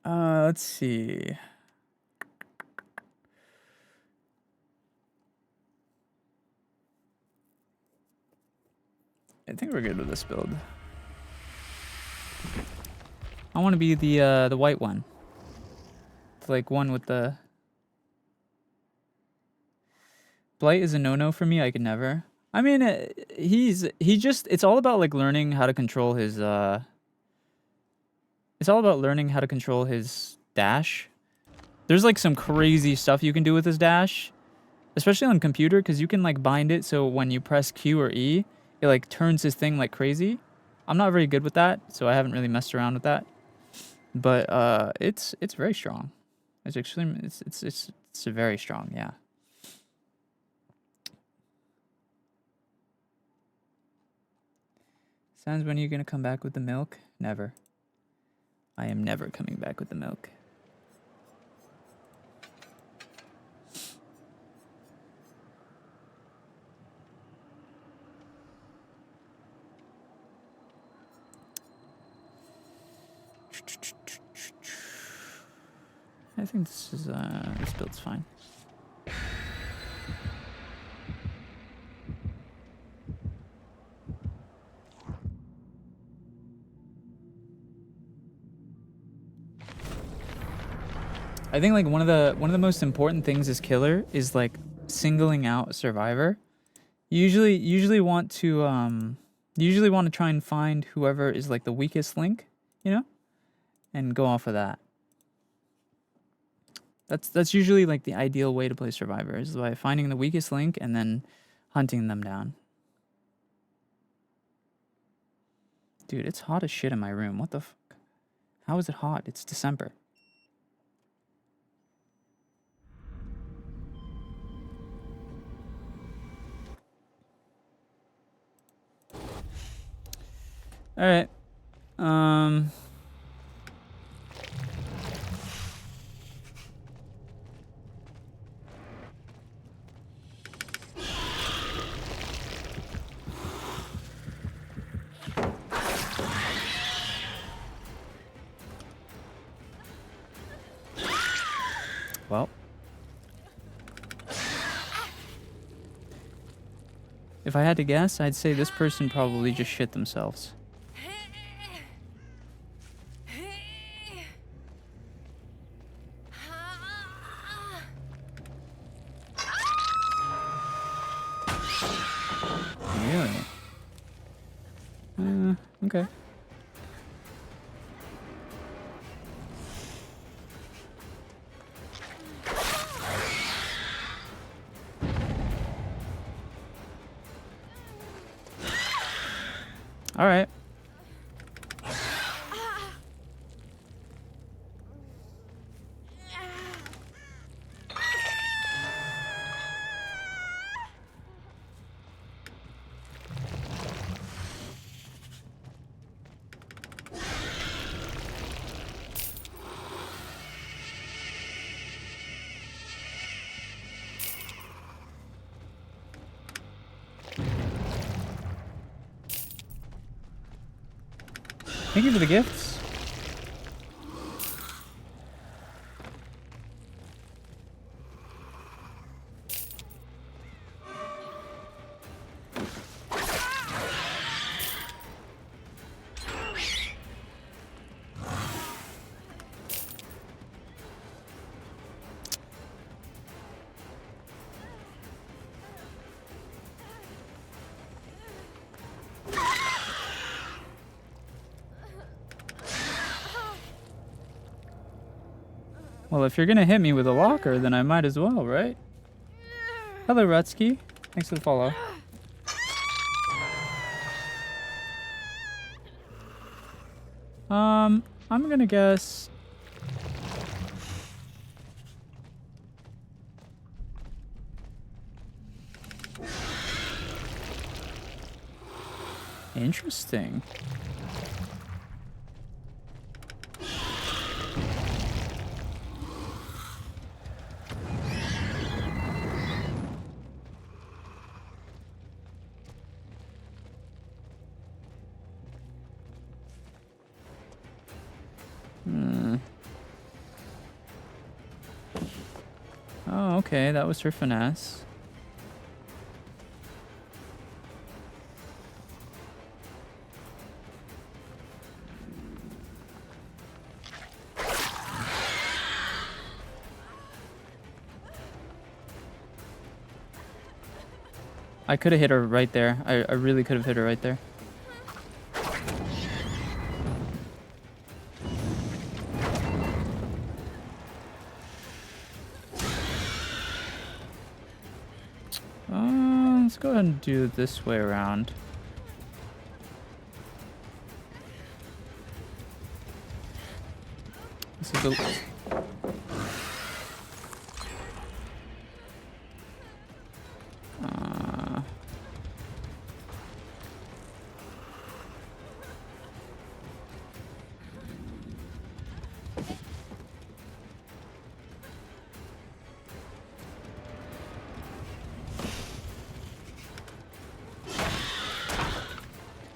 Let's see. I think we're good with this build. I want to be the white one. It's like one with the Blight is a no-no for me. I could never. I mean, it's all about like learning how to control his it's all about learning how to control his dash. There's like some crazy stuff you can do with his dash, especially on computer, because you can like bind it so when you press Q or E, it like turns his thing like crazy. I'm not very good with that, so I haven't really messed around with that. But it's very strong. It's extremely it's very strong, yeah. Sans, when are you gonna come back with the milk? Never. I am never coming back with the milk. I think this build's fine. I think like one of the most important things as killer is like singling out a survivor. You usually want to try and find whoever is like the weakest link, you know, and go off of that. That's usually like the ideal way to play survivor, is by finding the weakest link and then hunting them down. Dude, it's hot as shit in my room. What the fuck? How is it hot? It's December. All right. Well, if I had to guess, I'd say this person probably just shit themselves. Okay. All right. Thank you for the gifts. Well, if you're gonna hit me with a locker, then I might as well, right? Hello, Rutsky. Thanks for the follow. I'm gonna guess... Interesting. Oh, okay, that was her finesse. I could have hit her right there. I really could have hit her right there. Let's go ahead and do it this way around. This is a...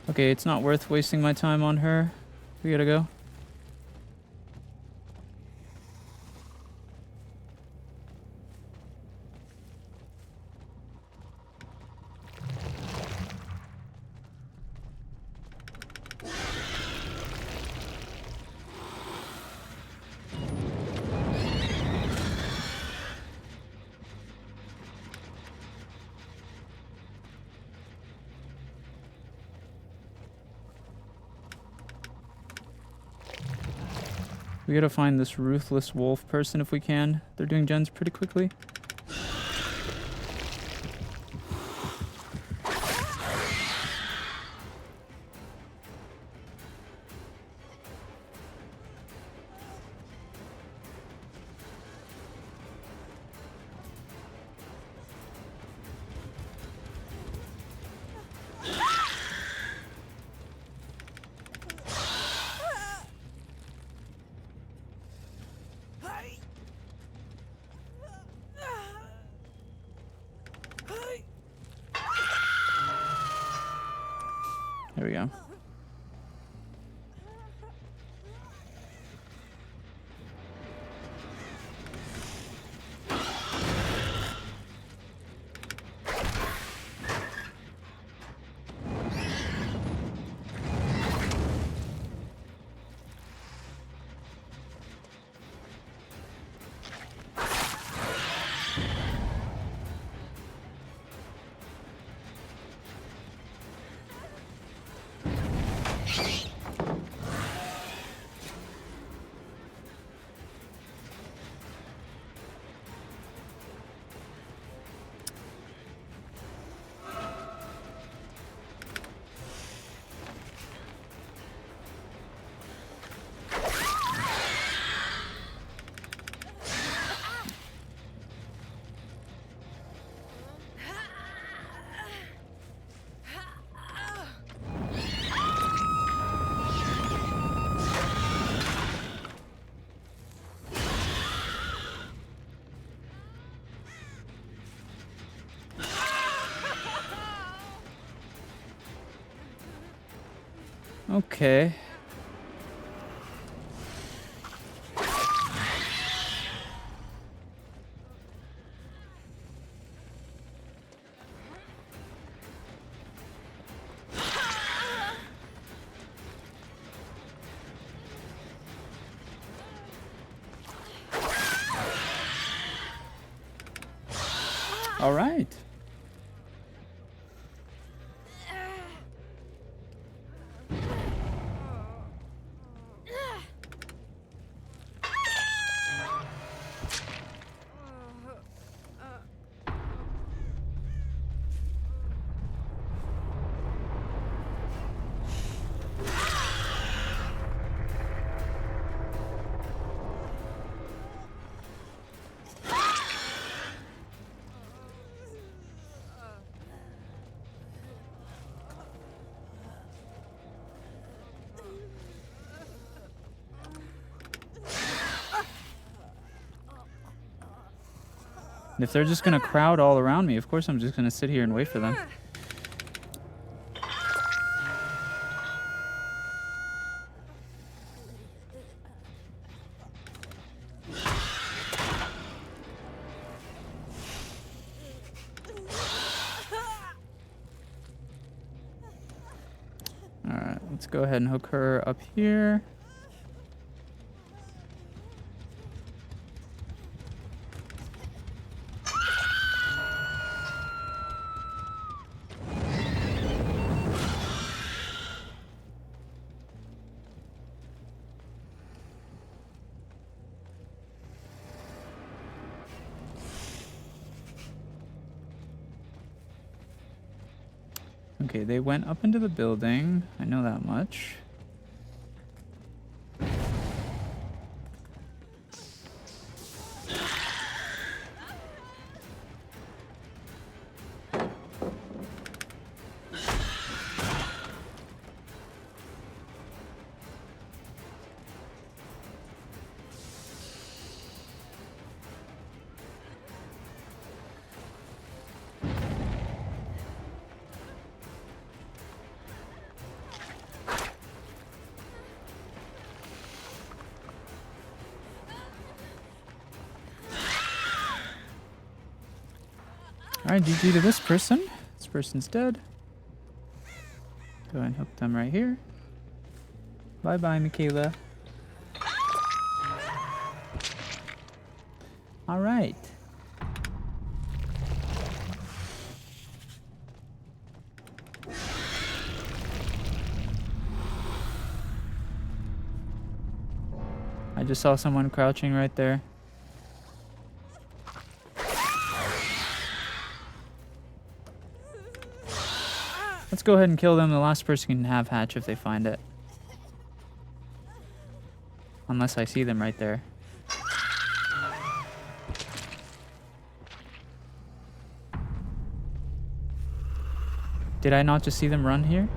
Okay, it's not worth wasting my time on her. We gotta go. We gotta find this ruthless wolf person if we can. They're doing gens pretty quickly. There we go. Okay. All right. If they're just gonna crowd all around me, of course I'm just gonna sit here and wait for them. Alright, let's go ahead and hook her up here. Okay, they went up into the building. I know that much. Alright, GG to this person. This person's dead. Go ahead and hook them right here. Bye-bye, Michaela. Alright. I just saw someone crouching right there. Let's go ahead and kill them. The last person can have hatch if they find it. Unless I see them right there. Did I not just see them run here?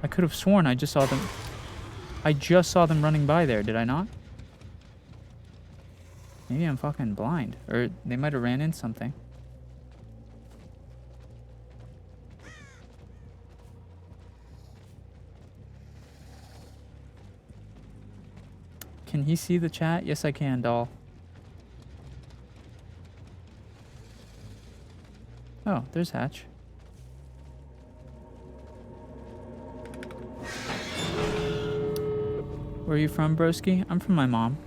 I could have sworn I just saw them. I just saw them running by there, did I not? Maybe I'm fucking blind. Or they might have ran in something. Can he see the chat? Yes, I can, doll. Oh, there's Hatch. Where are you from, broski? I'm from my mom.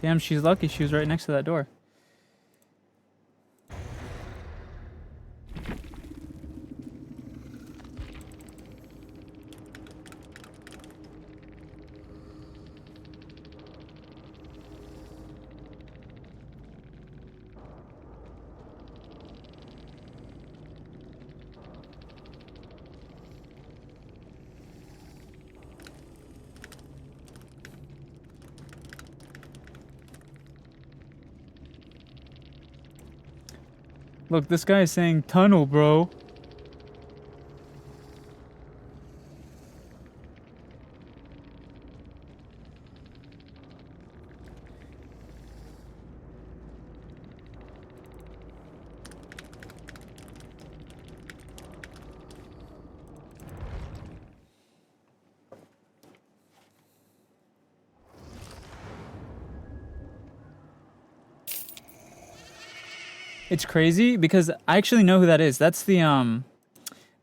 Damn, she's lucky she was right next to that door. Look, this guy is saying tunnel, bro. It's crazy because I actually know who that is. That's the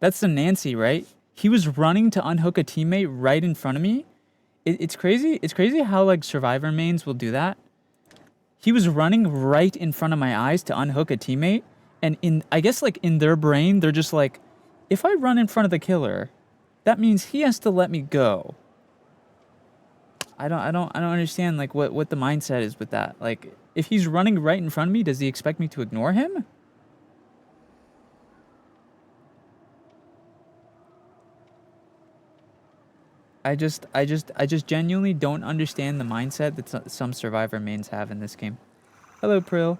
Nancy, right? He was running to unhook a teammate right in front of me. It's crazy. It's crazy how like survivor mains will do that. He was running right in front of my eyes to unhook a teammate, and I guess like in their brain, they're just like, if I run in front of the killer, that means he has to let me go. I don't understand like what the mindset is with that. Like, if he's running right in front of me, does he expect me to ignore him? I just genuinely don't understand the mindset that some survivor mains have in this game. Hello, Prill.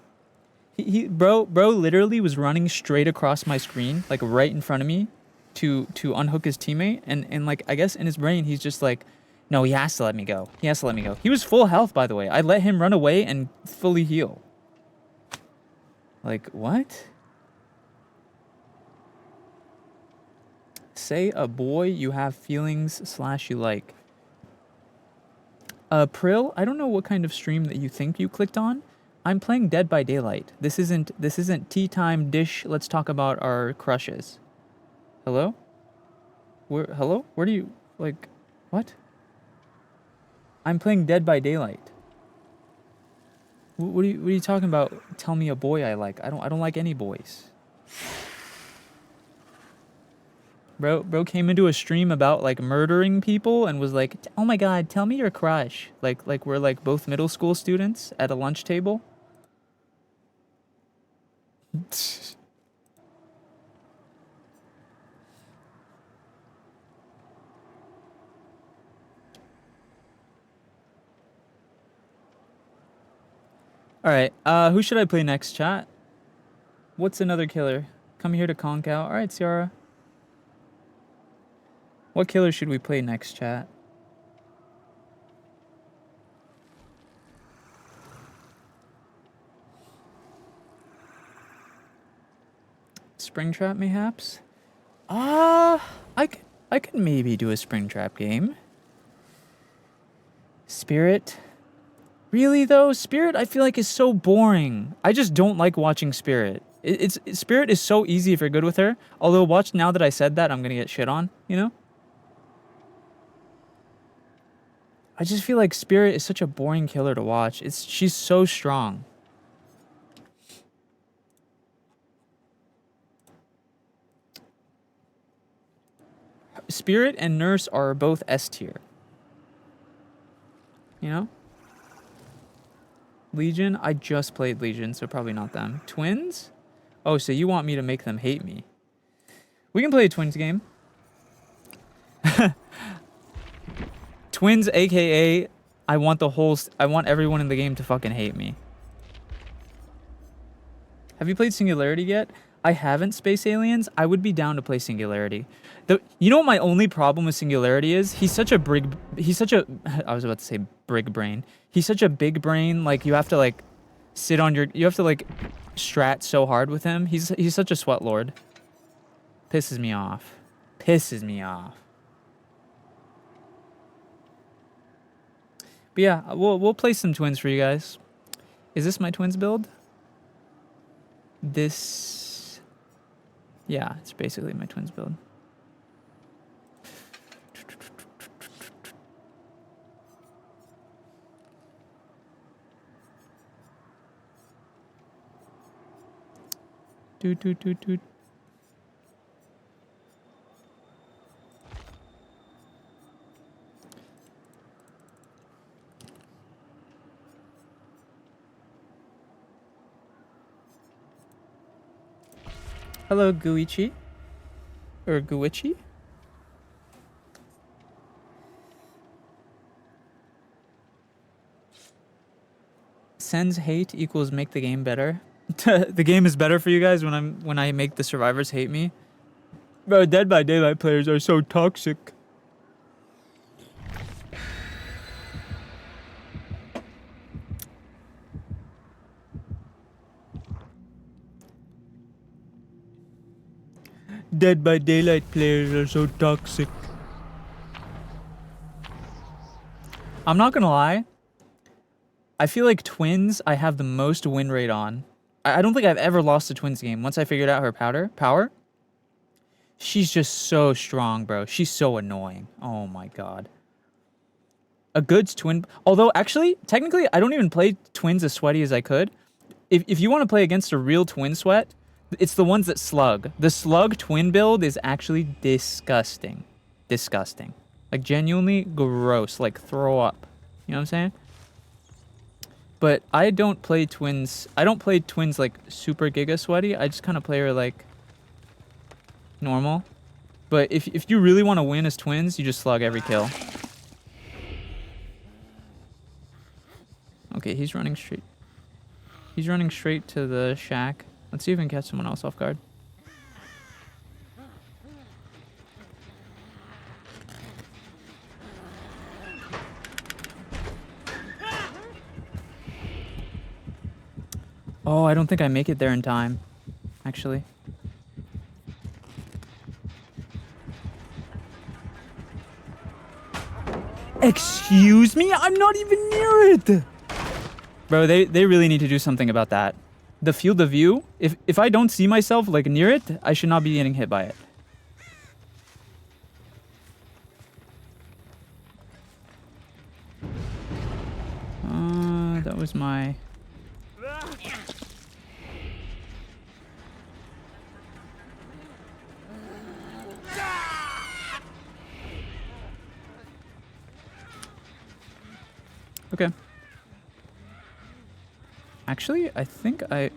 Bro literally was running straight across my screen, like right in front of me, to unhook his teammate, and like I guess in his brain he's just like, no, he has to let me go. He has to let me go. He was full health, by the way. I let him run away and fully heal. Like, what? Say a boy you have feelings / you like. Prill, I don't know what kind of stream that you think you clicked on. I'm playing Dead by Daylight. This isn't tea time dish. Let's talk about our crushes. Hello? Hello? Where do you, like, what? I'm playing Dead by Daylight. What are you talking about? Tell me a boy I like. I don't like any boys. Bro came into a stream about like murdering people and was like, "Oh my god, tell me your crush." Like we're like both middle school students at a lunch table. Alright, who should I play next, chat? What's another killer? Come here to conk out. Alright, Ciara. What killer should we play next, chat? Springtrap, mayhaps? I could maybe do a Springtrap game. Spirit? Really though, Spirit I feel like is so boring. I just don't like watching Spirit. Spirit is so easy if you're good with her. Although watch, now that I said that, I'm gonna get shit on, you know? I just feel like Spirit is such a boring killer to watch. She's so strong. Spirit and Nurse are both S tier. You know? Legion? I just played Legion, so probably not them. Twins? Oh, so you want me to make them hate me. We can play a Twins game. Twins, aka, I want everyone in the game to fucking hate me. Have you played Singularity yet? I haven't, Space Aliens. I would be down to play Singularity. You know what my only problem with Singularity is? He's such a I was about to say brig brain. He's such a big brain, like you have to like you have to like strat so hard with him. He's such a sweat lord. Pisses me off. Pisses me off. But yeah, we'll play some Twins for you guys. Is this my Twins build? Yeah, it's basically my Twins build. Doot, doot, doot, doot. Hello, Guichi. Or Guichi? SENZ'S hate equals make the game better. The game is better for you guys when I make the survivors hate me. Bro, Dead by Daylight players are so toxic. Dead by Daylight players are so toxic. I'm not gonna lie. I feel like Twins I have the most win rate on. I don't think I've ever lost a Twins game once I figured out her power. She's just so strong, bro. She's so annoying. Oh my god. A good twin... Although, actually, technically, I don't even play Twins as sweaty as I could. If you want to play against a real Twin sweat, it's the ones that slug. The slug Twin build is actually disgusting. Disgusting. Like, genuinely gross. Like, throw up. You know what I'm saying? But I don't play Twins... I don't play Twins, like, super giga sweaty. I just kind of play her, like... normal. But if you really want to win as Twins, you just slug every kill. Okay, he's running straight. He's running straight to the shack. Let's see if we can catch someone else off guard. Oh, I don't think I make it there in time, actually. Excuse me? I'm not even near it! Bro, they really need to do something about that. The field of view, if I don't see myself, like, near it, I should not be getting hit by it. That was my... Okay. Actually, I think I...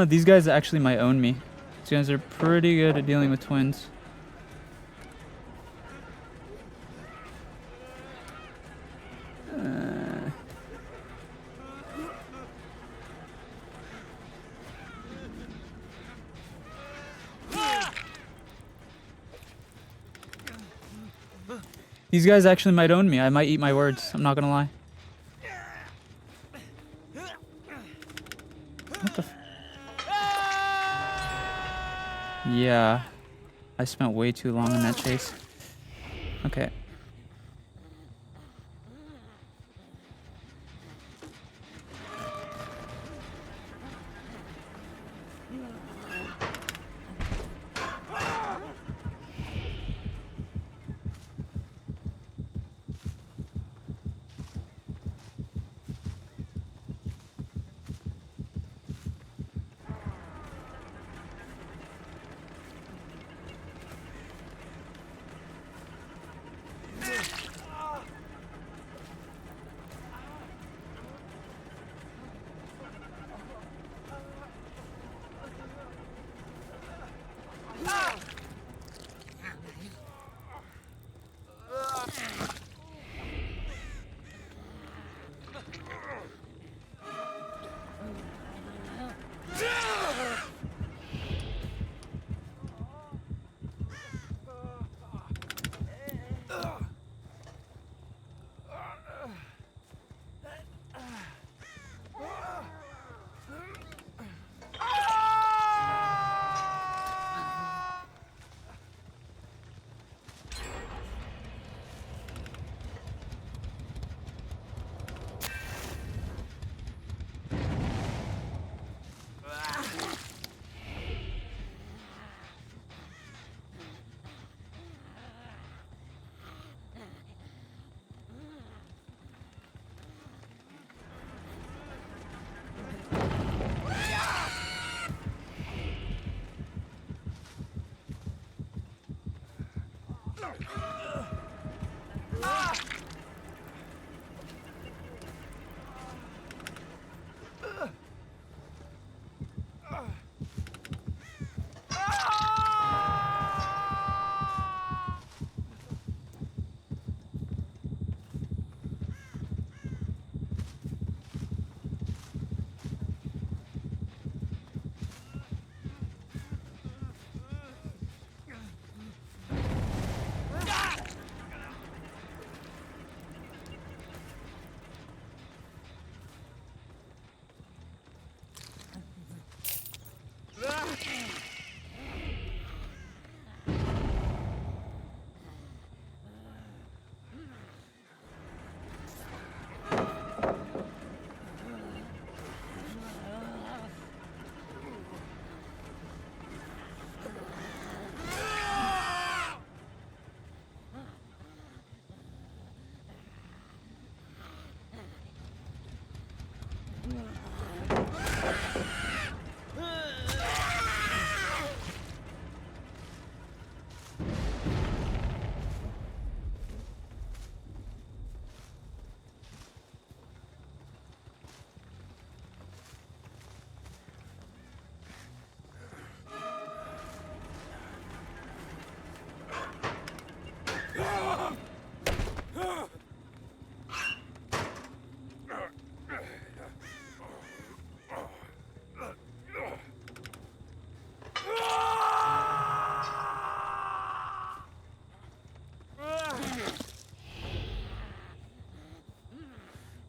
these guys actually might own me. These guys are pretty good at dealing with twins. These guys actually might own me. I might eat my words. I'm not gonna lie. What the f... Yeah. I spent way too long on that chase. Okay.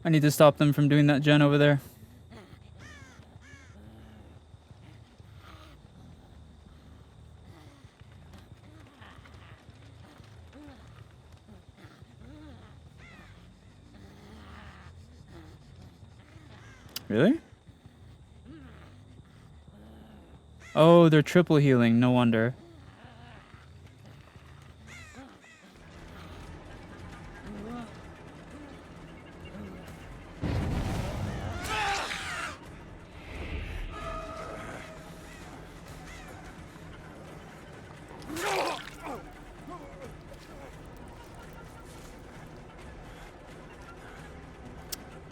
I need to stop them from doing that gen over there. Really? Oh, they're triple healing. No wonder.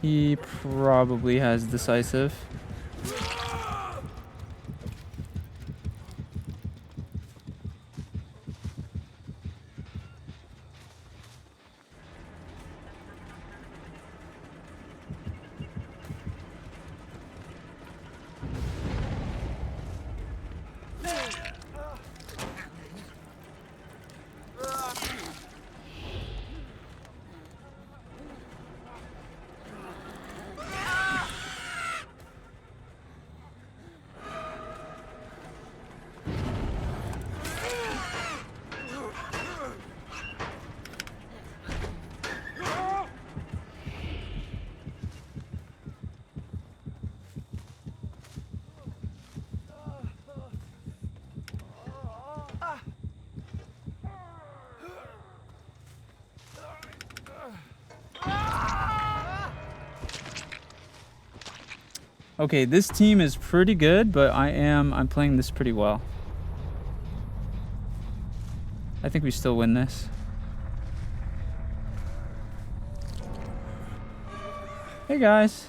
He probably has decisive. Okay, this team is pretty good, but I'm playing this pretty well. I think we still win this. Hey guys.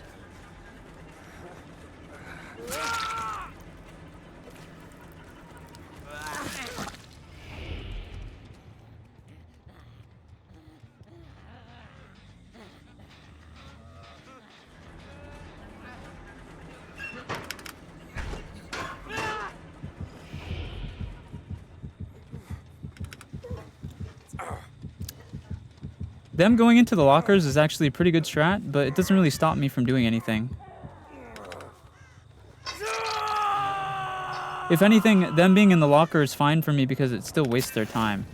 Them going into the lockers is actually a pretty good strat, but it doesn't really stop me from doing anything. If anything, them being in the locker is fine for me because it still wastes their time.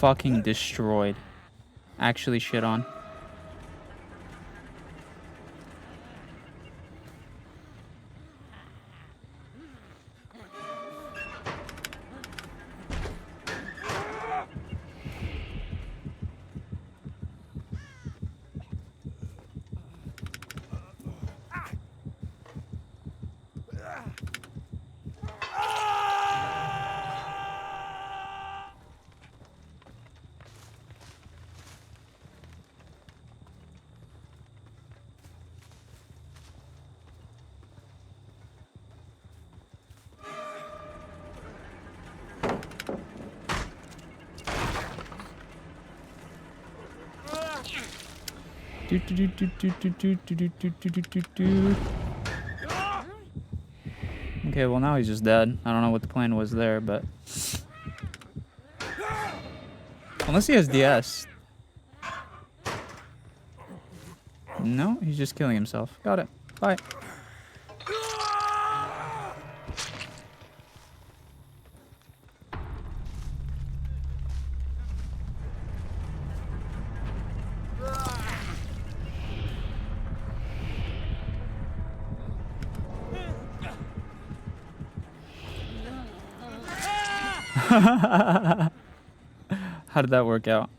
Fucking destroyed. Actually shit on. Okay, well now he's just dead. I don't know what the plan was there, but Unless he has DS. No, he's just killing himself. Got it. Bye. How did that work out?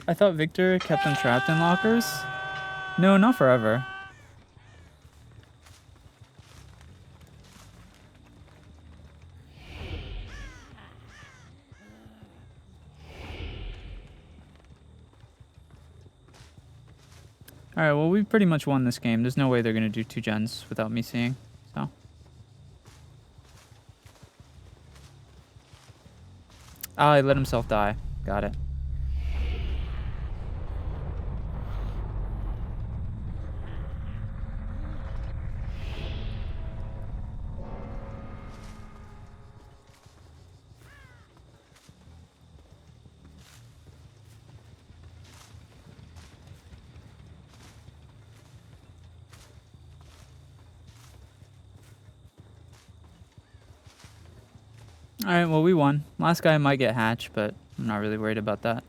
I thought Victor kept them trapped in lockers. No, not forever. Alright, well, we pretty much won this game. There's no way they're going to do 2 gens without me seeing, so. Ah, he let himself die. Got it. Alright, well, we won. Last guy might get hatched, but I'm not really worried about that.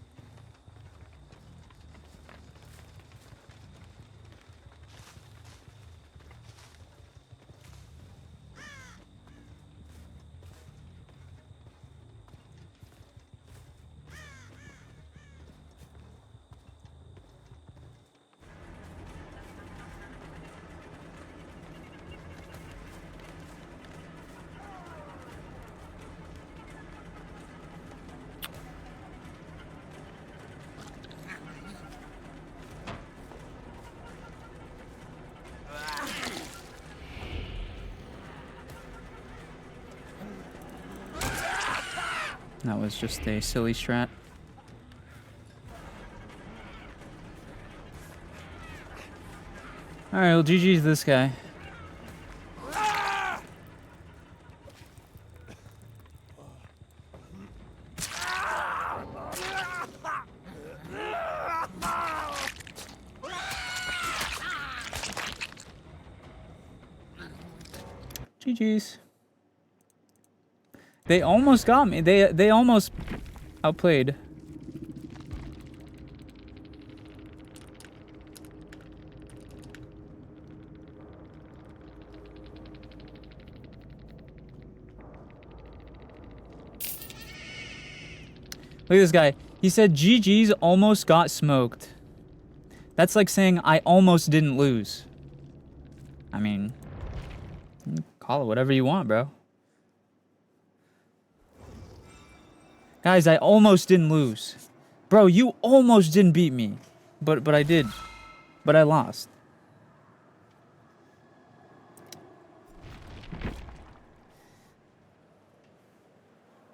That was just a silly strat. Alright, well, GG's this guy. GG's. They almost got me. They almost outplayed. Look at this guy. He said GG's almost got smoked. That's like saying I almost didn't lose. I mean, call it whatever you want, bro. Guys, I almost didn't lose. Bro, you almost didn't beat me. But I did. But I lost.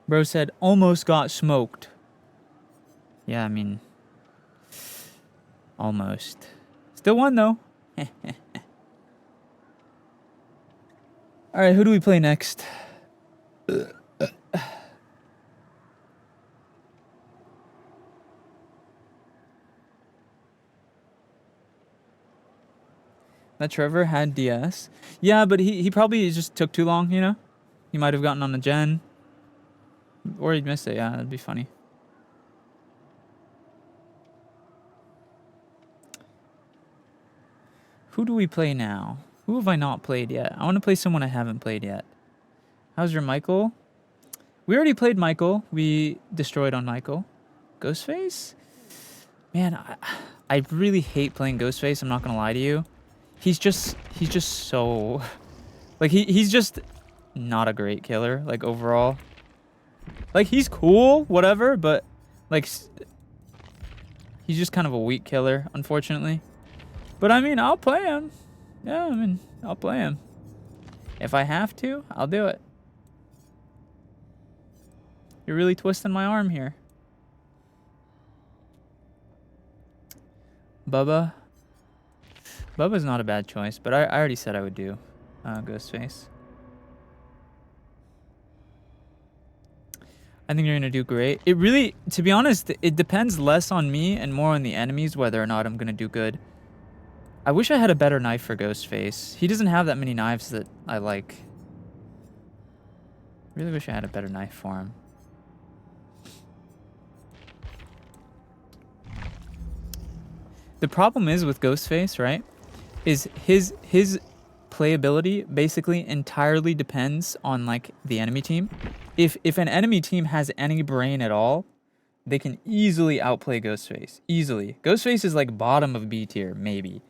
Bro said almost got smoked. Yeah, I mean, almost. Still won though. Alright, who do we play next? That Trevor had DS. Yeah, but he probably just took too long, you know? He might have gotten on the gen. Or he'd missed it, yeah, that'd be funny. Who do we play now? Who have I not played yet? I want to play someone I haven't played yet. How's your Michael? We already played Michael. We destroyed on Michael. Ghostface? Man, I really hate playing Ghostface, I'm not gonna lie to you. He's just so... Like, he's just not a great killer, like, overall. Like, he's cool, whatever, but, like, he's just kind of a weak killer, unfortunately. But, I mean, I'll play him. Yeah, I mean, I'll play him. If I have to, I'll do it. You're really twisting my arm here. Bubba. Bubba's not a bad choice, but I already said I would do Ghostface. I think you're gonna do great. It really, to be honest, it depends less on me and more on the enemies whether or not I'm gonna do good. I wish I had a better knife for Ghostface. He doesn't have that many knives that I like. Really wish I had a better knife for him. The problem is with Ghostface, right? Is his playability basically entirely depends on like the enemy team. If an enemy team has any brain at all, they can easily outplay Ghostface. Easily. Ghostface is like bottom of B tier, maybe.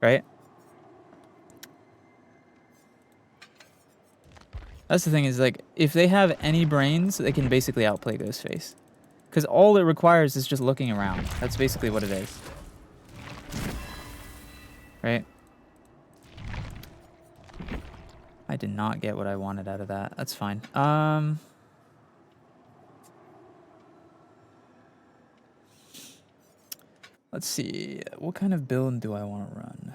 Right? That's the thing is like if they have any brains, they can basically outplay Ghostface. Because all it requires is just looking around. That's basically what it is. Right? I did not get what I wanted out of that. That's fine. Let's see. What kind of build do I want to run?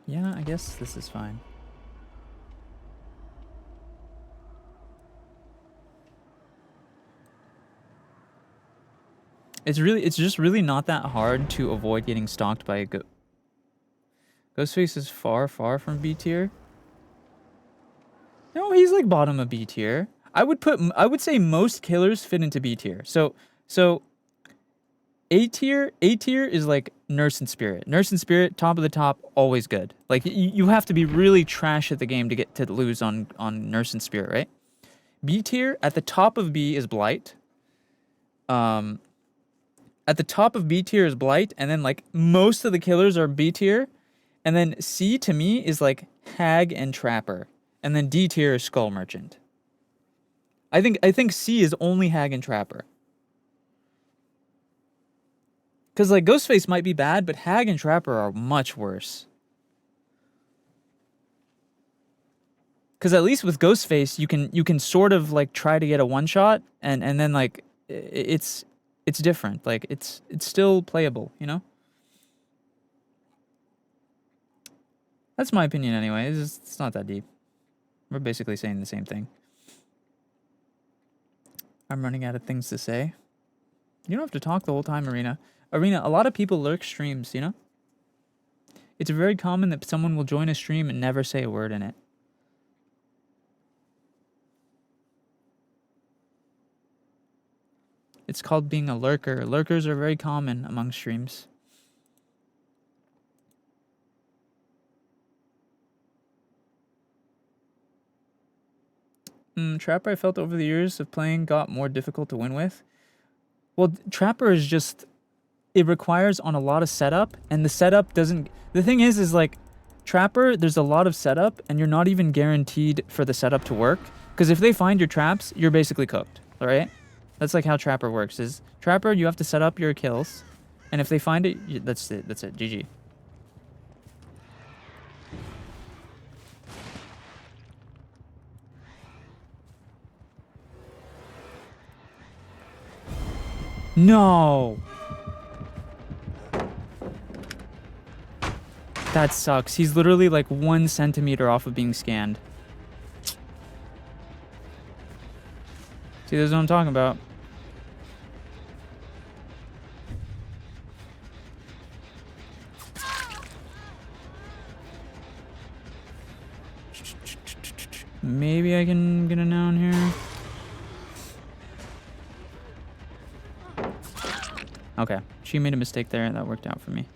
Yeah, I guess this is fine. It's just really not that hard to avoid getting stalked by a Ghostface is far from B tier. No, he's like bottom of B tier. I would say most killers fit into B tier. So A tier is like Nurse and Spirit. Nurse and Spirit, top of the top, always good. Like you have to be really trash at the game to get to lose on Nurse and Spirit, right? B tier at the top of B is Blight. At the top of B tier is Blight, and then like most of the killers are B tier, and then C to me is like Hag and Trapper, and then D tier is Skull Merchant. I think C is only Hag and Trapper. Cause like Ghostface might be bad, but Hag and Trapper are much worse. Cause at least with Ghostface, you can sort of like try to get a one shot, and then like it's different. Like it's still playable, you know? That's my opinion anyway. It's not that deep. We're basically saying the same thing. I'm running out of things to say. You don't have to talk the whole time, Arena. Arena, a lot of people lurk streams, you know? It's very common that someone will join a stream and never say a word in it. It's called being a lurker. Lurkers are very common among streams. Trapper, I felt over the years of playing got more difficult to win with. Well, Trapper is just... It requires on a lot of setup, and the setup doesn't... The thing is like, Trapper, there's a lot of setup, and you're not even guaranteed for the setup to work. Because if they find your traps, you're basically cooked, alright? That's like how Trapper works. Is Trapper, you have to set up your kills, and if they find it, that's it. That's it. GG. No. That sucks. He's literally like 1 centimeter off of being scanned. See, this is what I'm talking about. Maybe I can get a down here. Okay, she made a mistake there, and that worked out for me.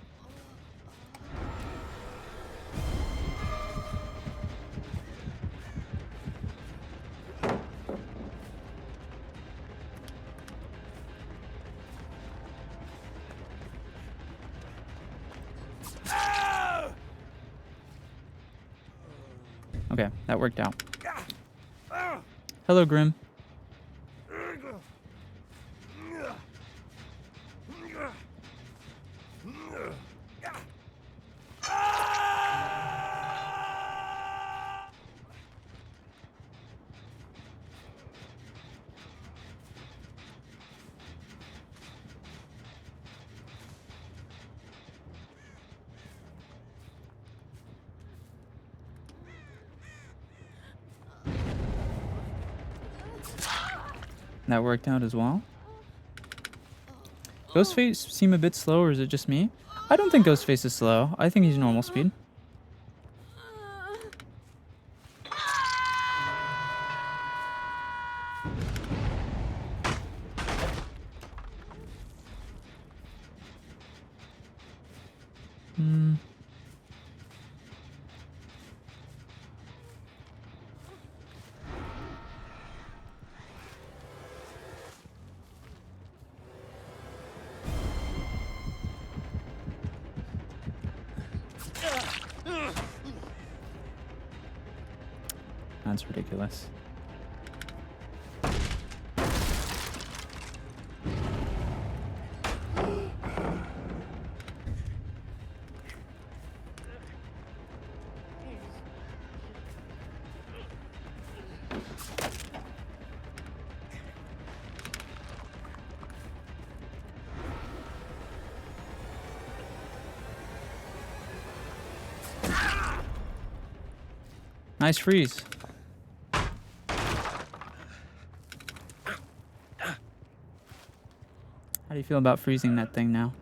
Okay, that worked out. Hello, Grim. That worked out as well. Ghostface seem a bit slow, or is it just me? I don't think Ghostface is slow. I think he's normal speed. Hmm. That's ridiculous. Nice freeze. How do you feel about freezing that thing now?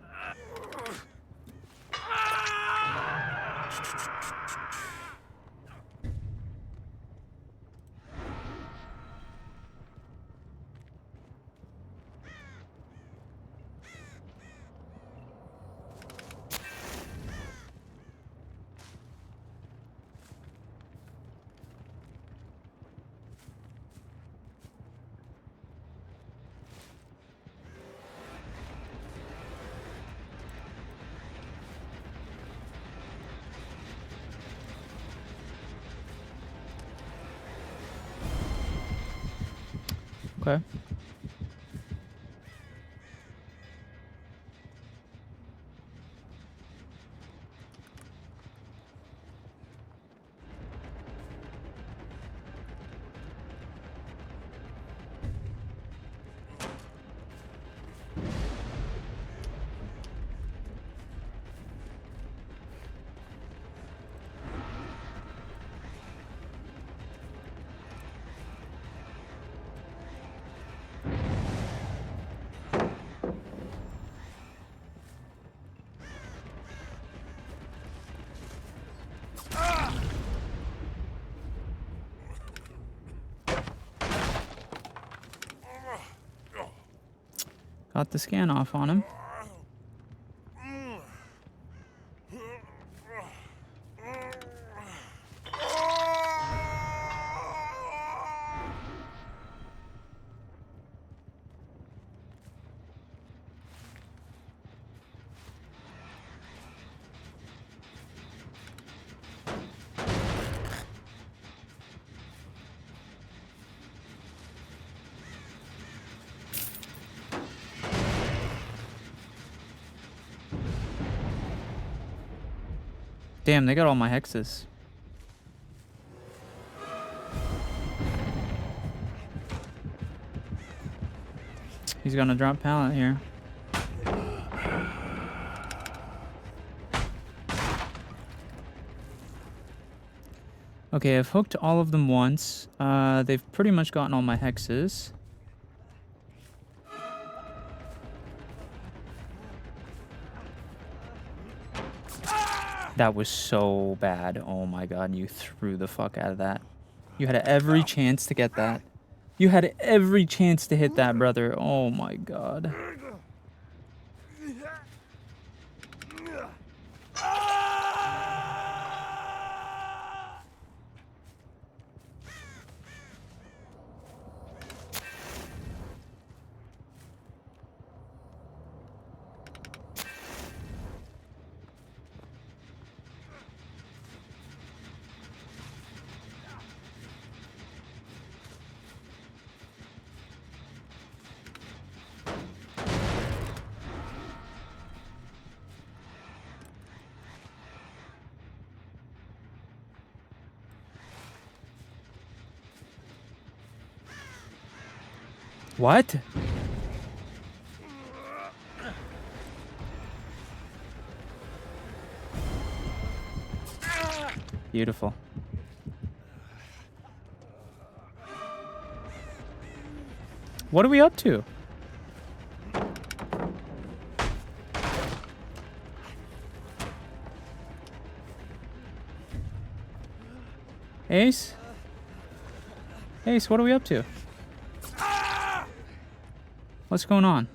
Okay. Got the scan off on him. Damn, they got all my hexes. He's gonna drop pallet here. Okay, I've hooked all of them once. They've pretty much gotten all my hexes. That was so bad. Oh my god, you threw the fuck out of that. You had every chance to get that. You had every chance to hit that, brother. Oh my god. What? Beautiful. What are we up to? Ace? Ace, what are we up to? What's going on?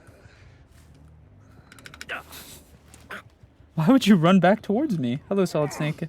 Why would you run back towards me? Hello, Solid Snake.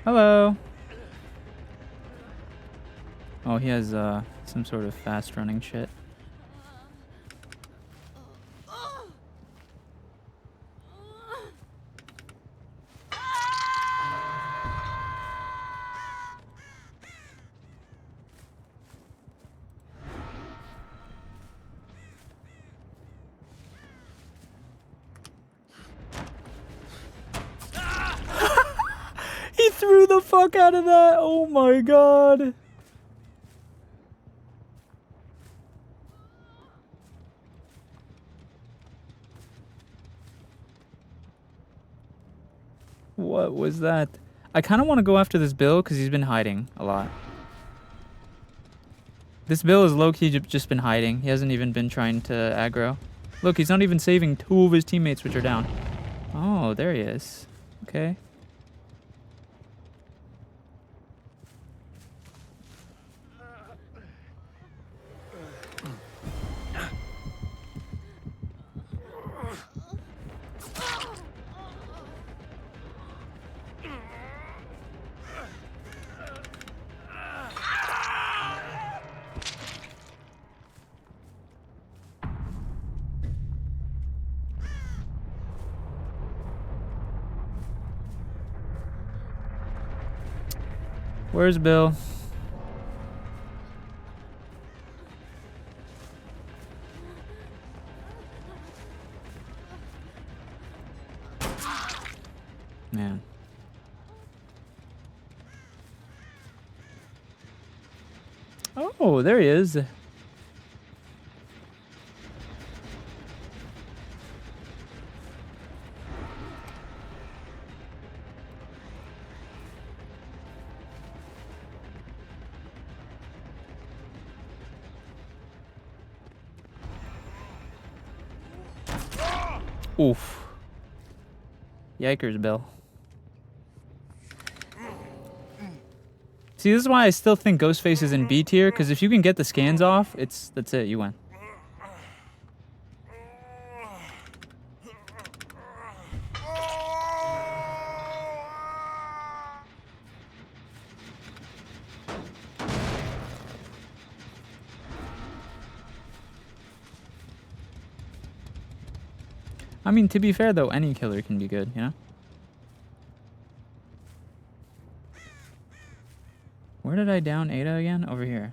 Hello. Oh, he has some sort of fast running shit. He threw the fuck out of that. Oh my god. What was that? I kind of want to go after this Bill because he's been hiding a lot. This Bill is low-key just been hiding. He hasn't even been trying to aggro. Look, he's not even saving 2 of his teammates, which are down. Oh, there he is. Okay. Where's Bill? Man. Oh, there he is. Oof. Yikers, Bill. See, this is why I still think Ghostface is in B tier, because if you can get the scans off, that's it, you win. I mean, to be fair, though, any killer can be good, you know? Where did I down Ada again? Over here.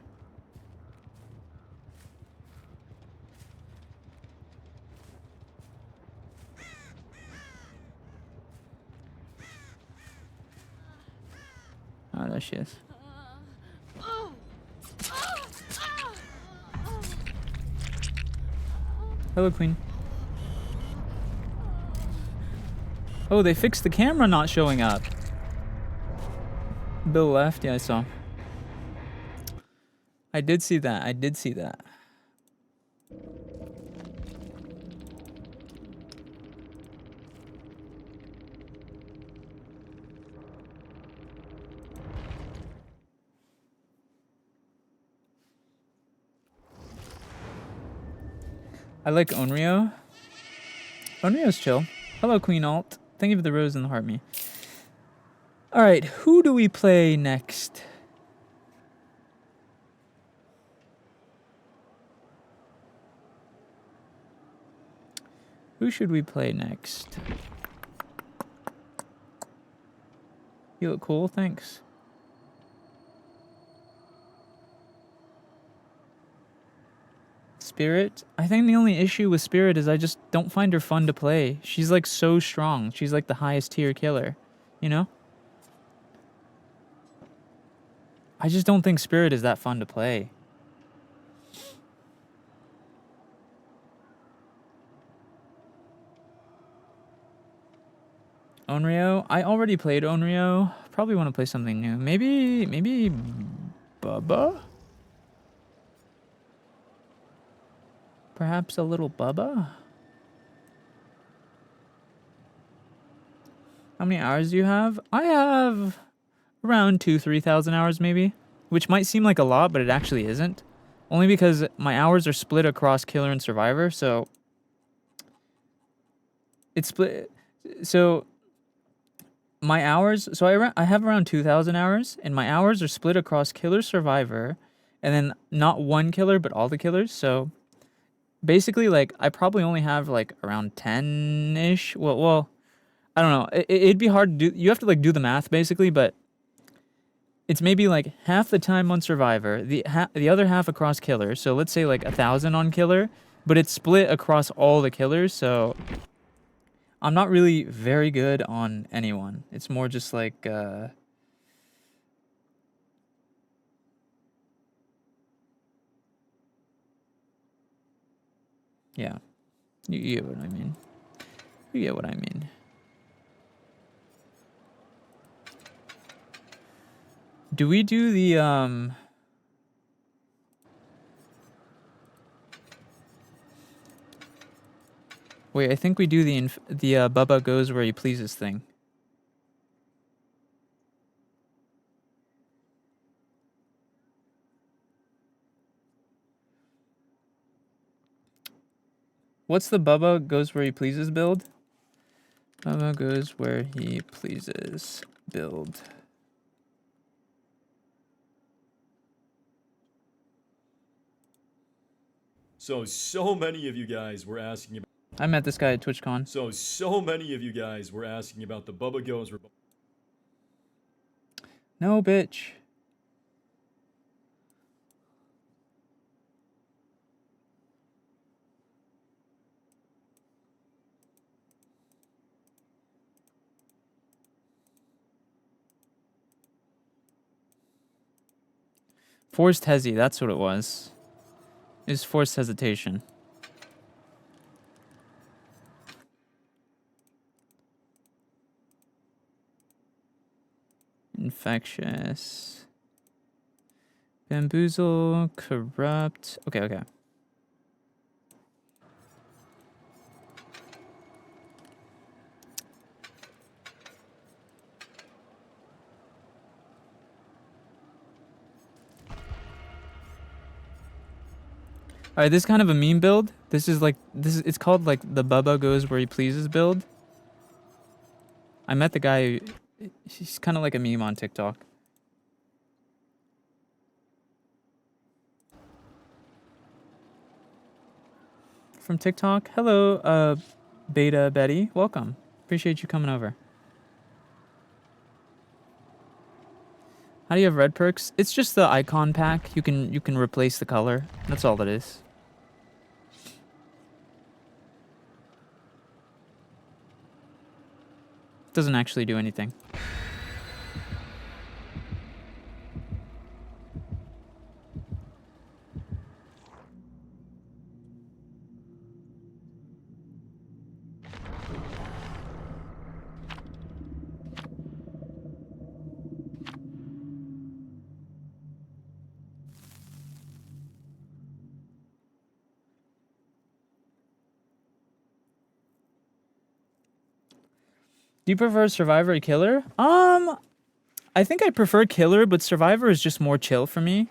Oh, there she is. Hello, Queen. Oh, they fixed the camera not showing up. Bill left. Yeah, I saw. I did see that. I did see that. I like Onryo. Onryo's chill. Hello, Queen Alt. Thank you for the rose and the heart me. Alright, who do we play next? Who should we play next? You look cool, thanks. Spirit? I think the only issue with Spirit is I just don't find her fun to play. She's like so strong. She's like the highest tier killer, you know? I just don't think Spirit is that fun to play. Onryo? I already played Onryo. Probably want to play something new. Maybe Bubba? Perhaps a little Bubba? How many hours do you have? I have around 3,000 hours maybe, which might seem like a lot, but it actually isn't. Only because my hours are split across Killer and Survivor, so it's split. So my hours, so I have around 2,000 hours, and my hours are split across Killer, Survivor, and then not one killer, but all the killers. So basically, like, I probably only have like around 10-ish. Well, I don't know. It'd be hard to do. You have to like do the math basically, but it's maybe like half the time on Survivor, the other half across Killer. So let's say like 1,000 on Killer, but it's split across all the killers. So I'm not really very good on anyone. It's more just like yeah, you get what I mean. You get what I mean. Do we do the wait, I think we do the Bubba goes where he pleases thing. What's the Bubba goes where he pleases build? Bubba goes where he pleases build. So many of you guys were asking about. I met this guy at TwitchCon. So many of you guys were asking about the Bubba Goes. No, bitch. Forced hesi, that's what it was. It was forced hesitation. Infectious. Bamboozle, corrupt. Okay. Alright, this is kind of a meme build. It's called like the Bubba goes where he pleases build. I met the guy, he's kind of like a meme on TikTok. From TikTok, hello, Beta Betty, welcome. Appreciate you coming over. How do you have red perks? It's just the icon pack. You can replace the color. That's all it is. Doesn't actually do anything. Do you prefer Survivor or Killer? I think I prefer Killer, but Survivor is just more chill for me.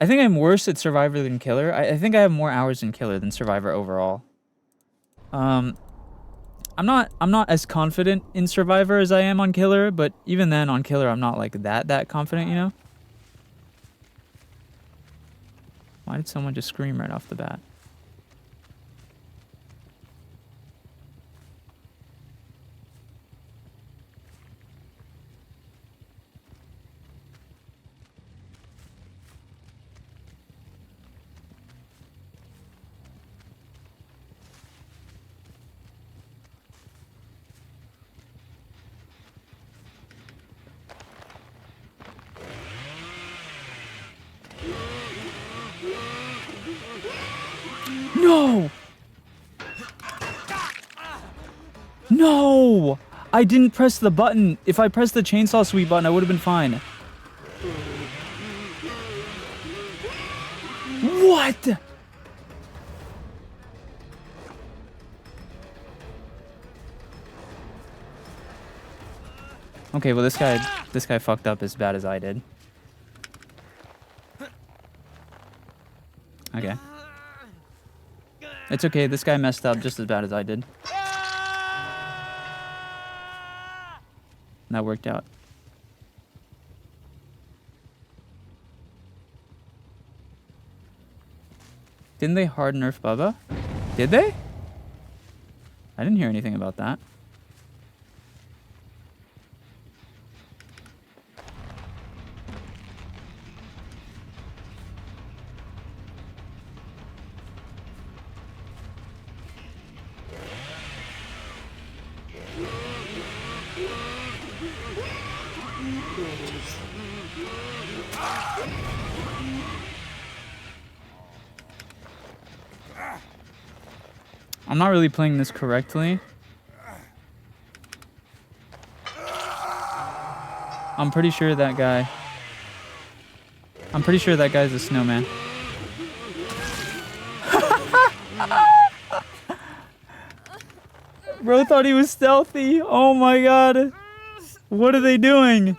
I think I'm worse at Survivor than Killer. I think I have more hours in Killer than Survivor overall. I'm not as confident in Survivor as I am on Killer, but even then on Killer I'm not like that confident, you know? Why did someone just scream right off the bat? No! No! I didn't press the button. If I pressed the chainsaw sweep button, I would have been fine. What? Okay, well this guy fucked up as bad as I did. Okay. It's okay, this guy messed up just as bad as I did. That worked out. Didn't they hard nerf Bubba? Did they? I didn't hear anything about that. I'm not really playing this correctly. I'm pretty sure that guy's a snowman. Bro thought he was stealthy. Oh my god. What are they doing?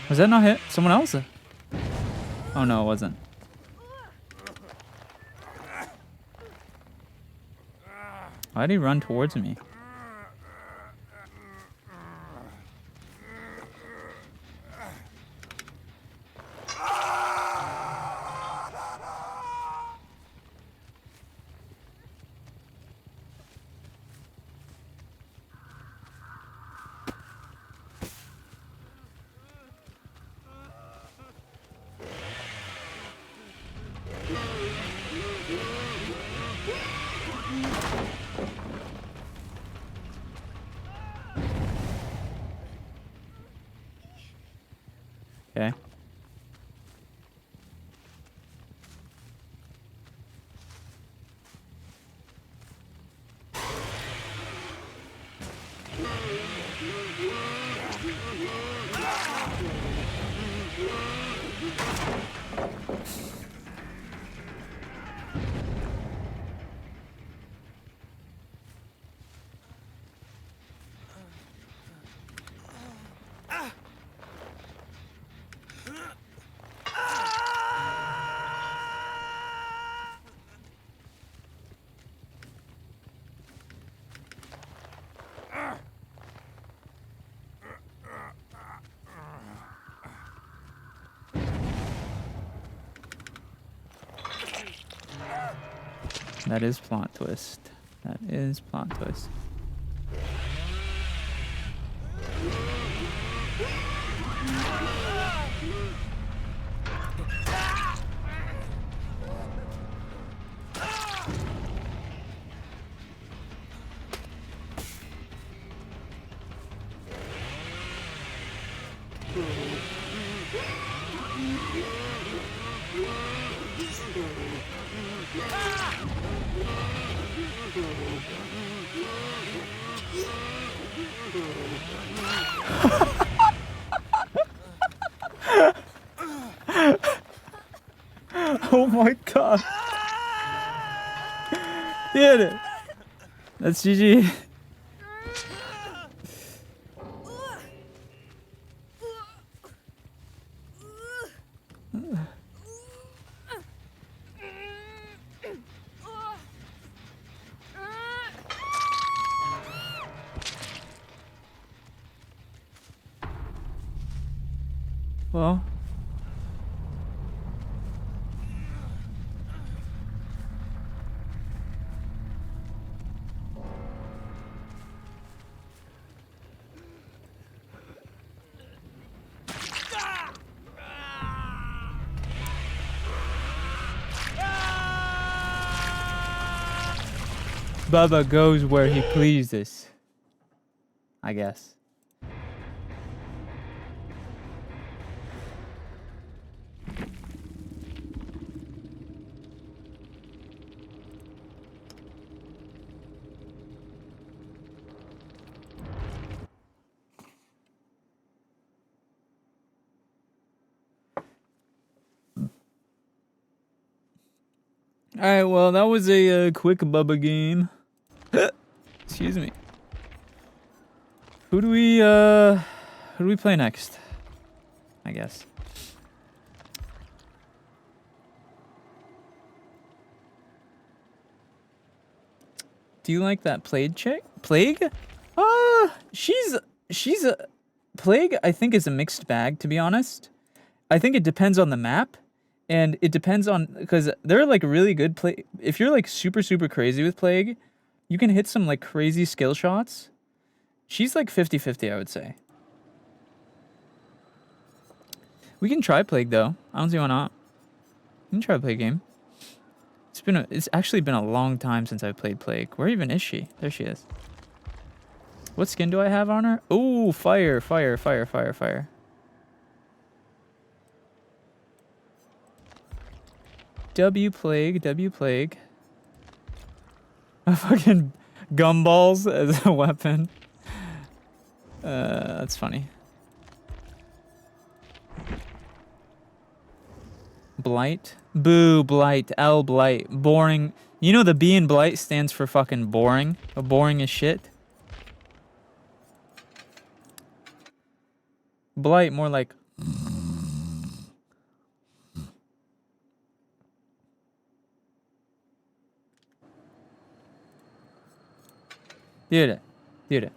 Was that not hit? Someone else? Oh no, it wasn't. Why did he run towards me? Okay. That is plot twist. That is plot twist. Oh my god. Did it. That's GG. Well, Bubba goes where he pleases. I guess. Alright, well, that was a quick Bubba game. Excuse me. Who do we play next? I guess. Do you like that Plague chick? Plague? She's a Plague, I think, is a mixed bag, to be honest. I think it depends on the map. And it depends on, because they're like really good play. If you're like super crazy with Plague, you can hit some like crazy skill shots. She's like 50-50, I would say. We can try Plague though. I don't see why not. We can try a Plague game. It's actually been a long time since I've played Plague. Where even is she? There she is. What skin do I have on her? Oh, fire. W Plague. A fucking gumballs as a weapon. That's funny. Blight. Boo, Blight. L, Blight. Boring. You know the B in Blight stands for fucking boring. Boring as shit. Blight, more like... Dude it.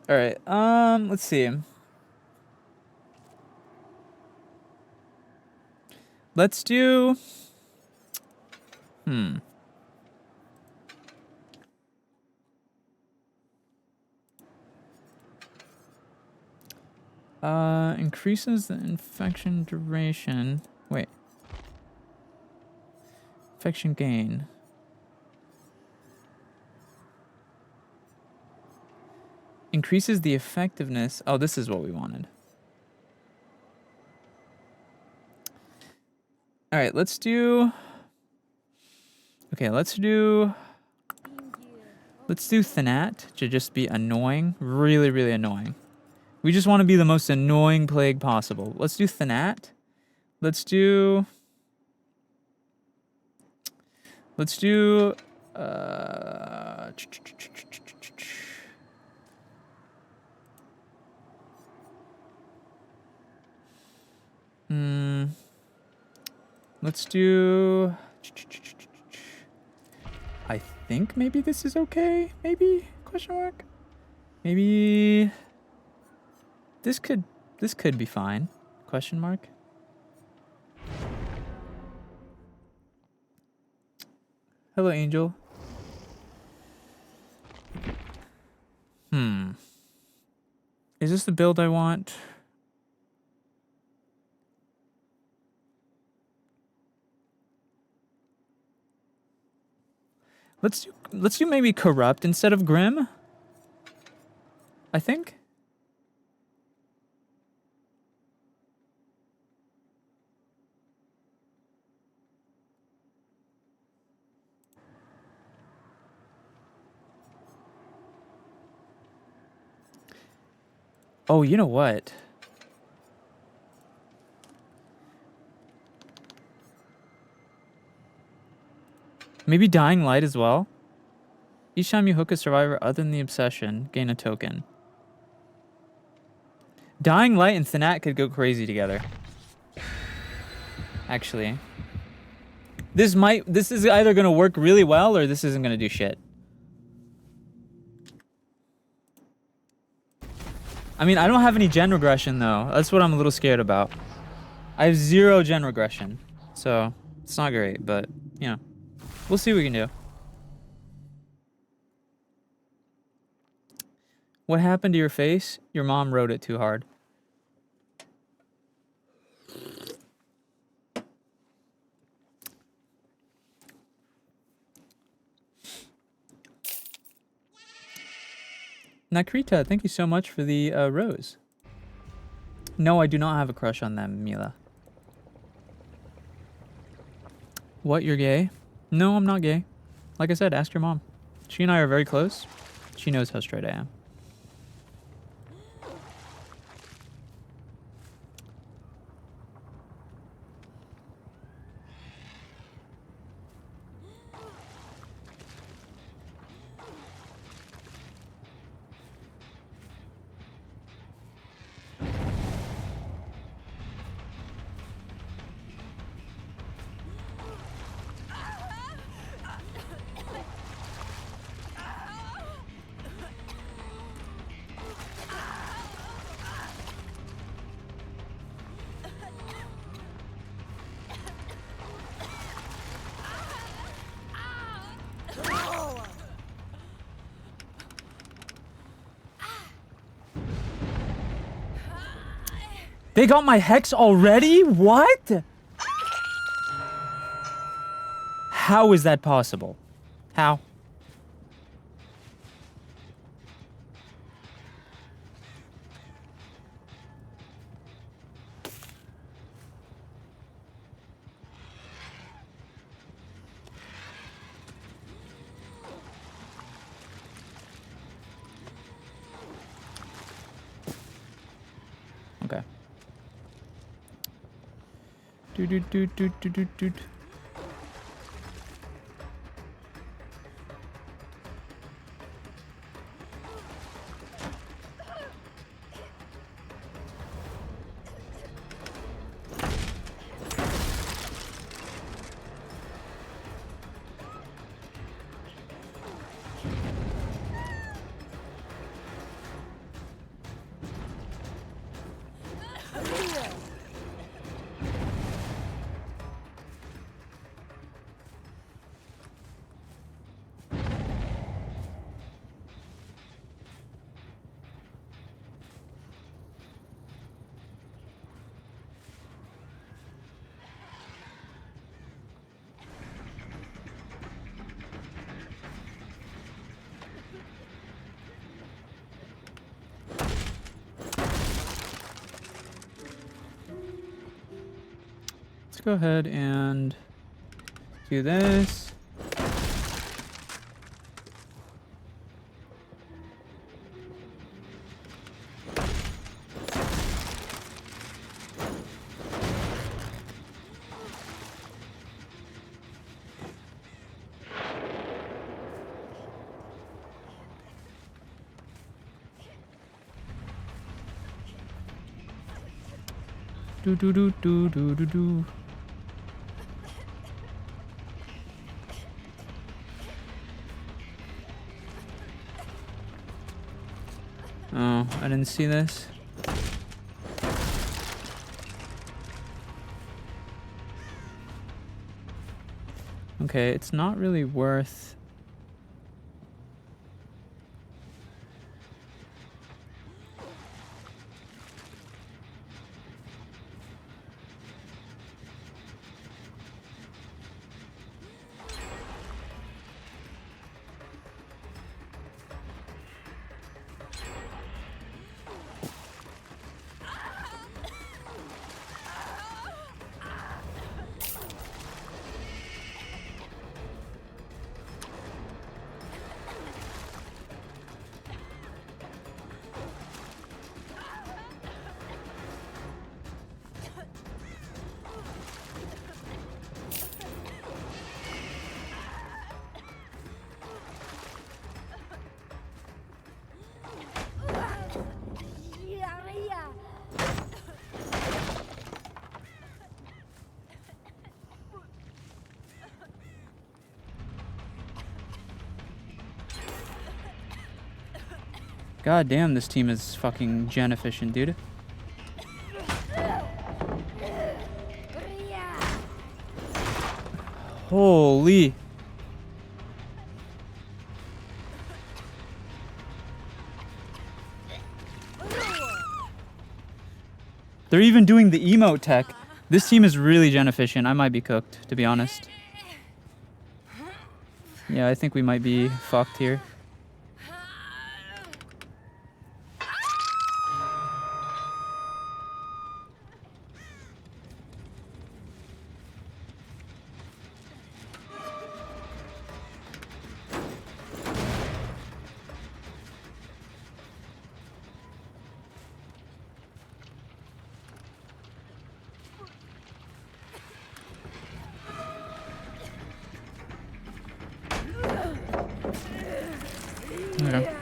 Alright, let's see. Let's do... Increases the infection duration. Wait. Infection gain. Increases the effectiveness. Oh, this is what we wanted. All right, let's do... Okay, let's do Thanat to just be annoying. Really annoying. We just want to be the most annoying Plague possible. Let's do Thanat. Let's do... Let's do... I think maybe this is okay? Maybe? Question mark? Maybe... This could be fine. Question mark? Hello, Angel. Is this the build I want? Let's do maybe Corrupt instead of Grim. I think. Oh, you know what? Maybe Dying Light as well. Each time you hook a survivor other than the obsession, gain a token. Dying Light and Thanat could go crazy together. Actually. This is either gonna work really well or this isn't gonna do shit. I mean, I don't have any gen regression though. That's what I'm a little scared about. I have 0 gen regression. So, it's not great, but, you know. We'll see what we can do. What happened to your face? Your mom wrote it too hard. Nakrita, thank you so much for the rose. No, I do not have a crush on them, Mila. What, you're gay? No, I'm not gay. Like I said, ask your mom. She and I are very close. She knows how straight I am. They got my hex already? What? How is that possible? How? Okay. Do. Let's go ahead and do this. Do. Oh, I didn't see this. Okay, it's not really worth... God damn, this team is fucking gen efficient, dude. Holy. They're even doing the emote tech. This team is really gen efficient. I might be cooked, to be honest. Yeah, I think we might be fucked here. Okay.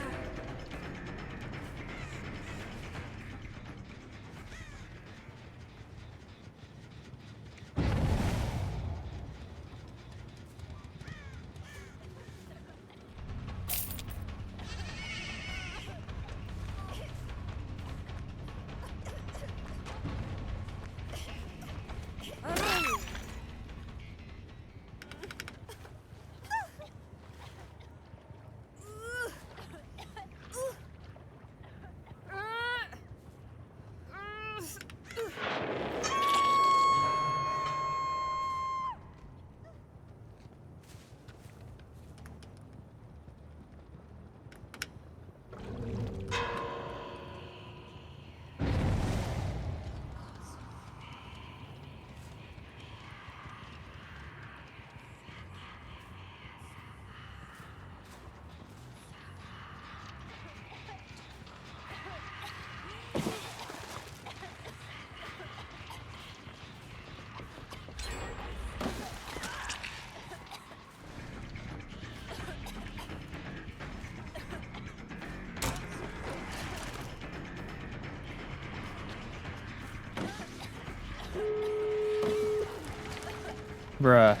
Bruh.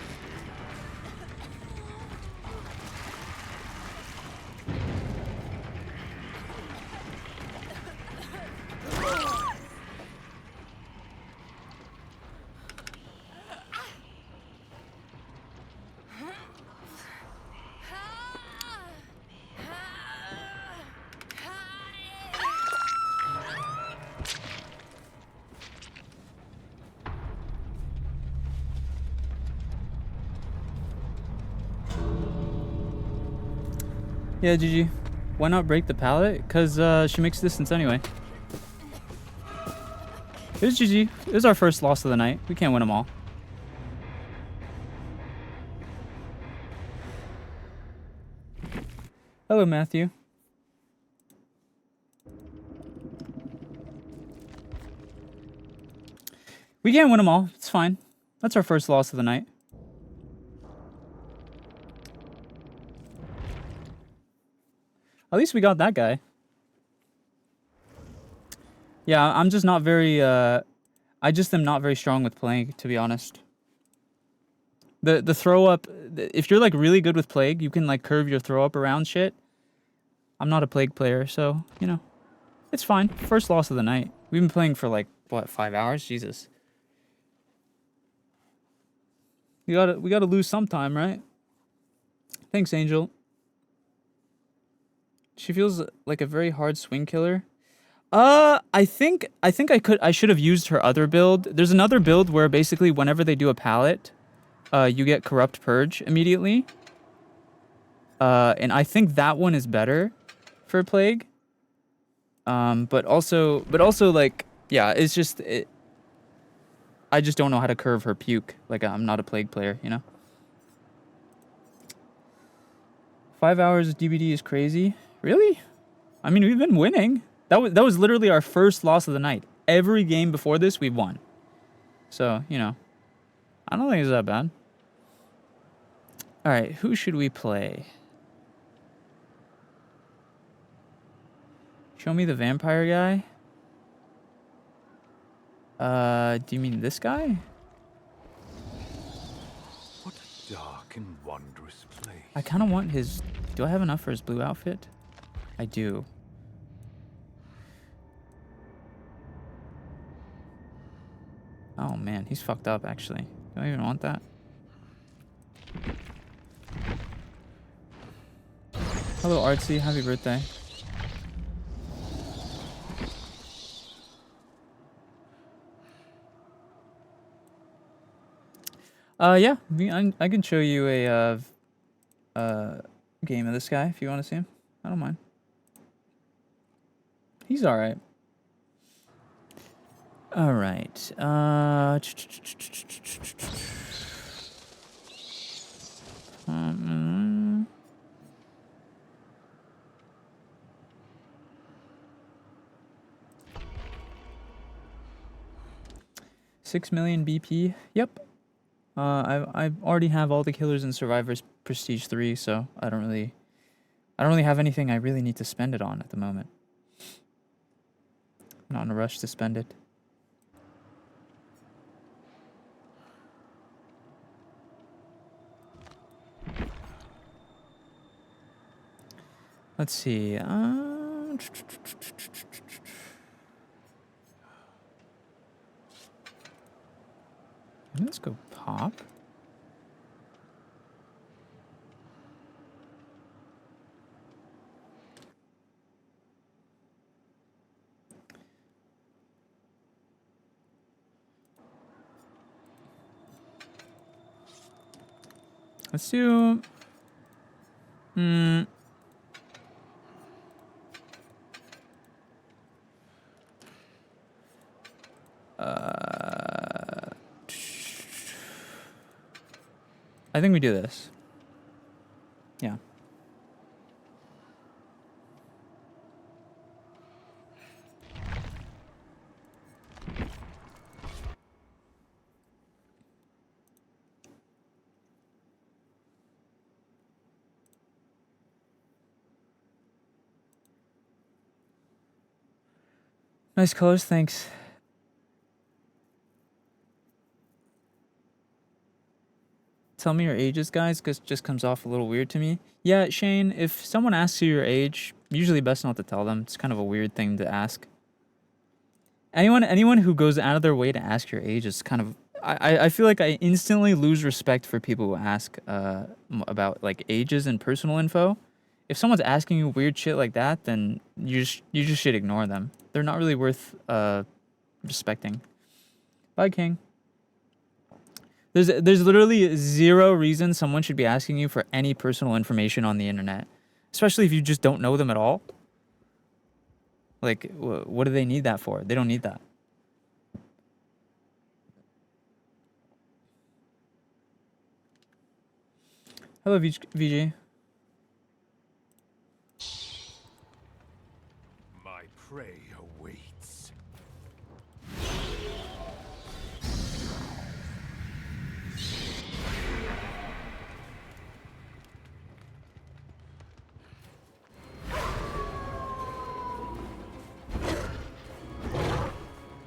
Yeah, GG. Why not break the pallet? Because she makes distance anyway. It was GG. It was our first loss of the night. We can't win them all. Hello, Matthew. We can't win them all. It's fine. That's our first loss of the night. At least we got that guy. Yeah, I'm just not very, I just am not very strong with Plague, to be honest. The throw up, if you're like really good with Plague, you can like curve your throw up around shit. I'm not a Plague player, so, you know, it's fine. First loss of the night. We've been playing for like, what, 5 hours? Jesus. We gotta lose sometime, right? Thanks, Angel. She feels like a very hard swing killer. I think I should have used her other build. There's another build where basically whenever they do a pallet, you get Corrupt Purge immediately. And I think that one is better for Plague. But also like, yeah, it's just, I just don't know how to curve her puke. Like, I'm not a Plague player, you know? 5 hours of DBD is crazy. Really? I mean, we've been winning. That was literally our first loss of the night. Every game before this, we've won. So, you know, I don't think it's that bad. All right, who should we play? Show me the vampire guy. Do you mean this guy? What a dark and wondrous place. I kind of want his... Do I have enough for his blue outfit? I do. Oh man, he's fucked up actually. Do I even want that? Hello Artsy, happy birthday. Yeah, I can show you a game of this guy if you want to see him. I don't mind. He's all right. All right. 6 million BP. Yep. I already have all the killers and survivors prestige 3, so I I don't really have anything I really need to spend it on at the moment. I'm not in a rush to spend it. Let's see. Let's go pop. Let's do. I think we do this. Yeah. Nice colors, thanks. Tell me your ages, guys, because it just comes off a little weird to me. Yeah, Shane, if someone asks you your age, usually best not to tell them. It's kind of a weird thing to ask. Anyone who goes out of their way to ask your age is kind of... I feel like I instantly lose respect for people who ask about like ages and personal info. If someone's asking you weird shit like that, then you just should ignore them. They're not really worth respecting. Bye, King. There's literally zero reason someone should be asking you for any personal information on the internet, especially if you just don't know them at all. Like, what do they need that for? They don't need that. Hello, VG. My prey awaits.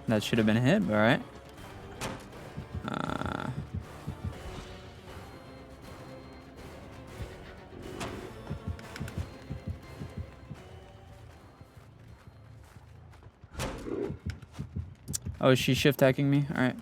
That should have been a hit, but all right. Oh, is she shift hacking me? All right.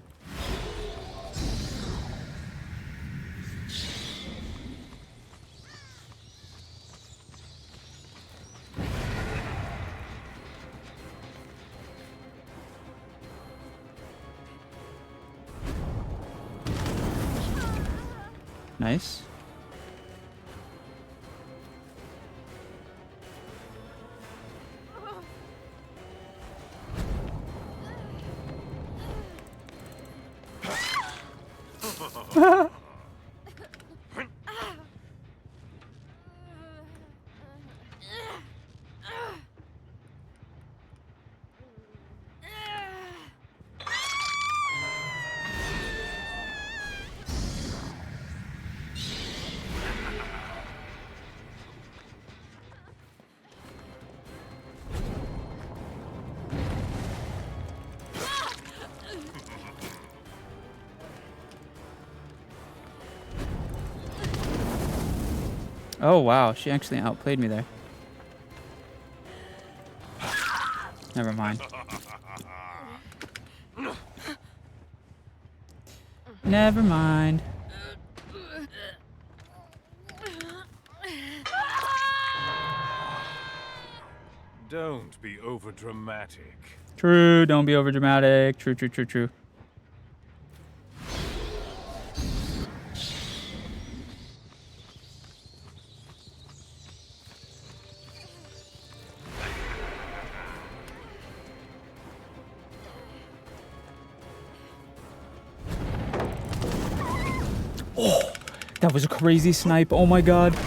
Nice. Oh, wow. She actually outplayed me there. Never mind. Never mind. Don't be overdramatic. True. Don't be overdramatic. True. Oh, that was a crazy snipe. Oh my god.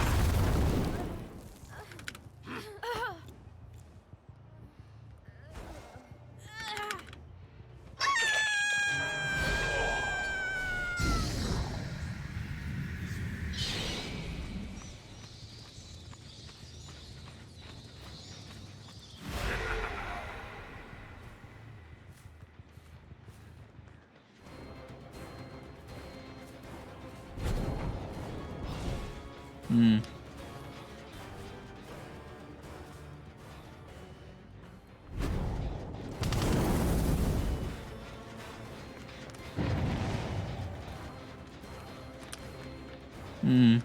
Hmm. Hmm.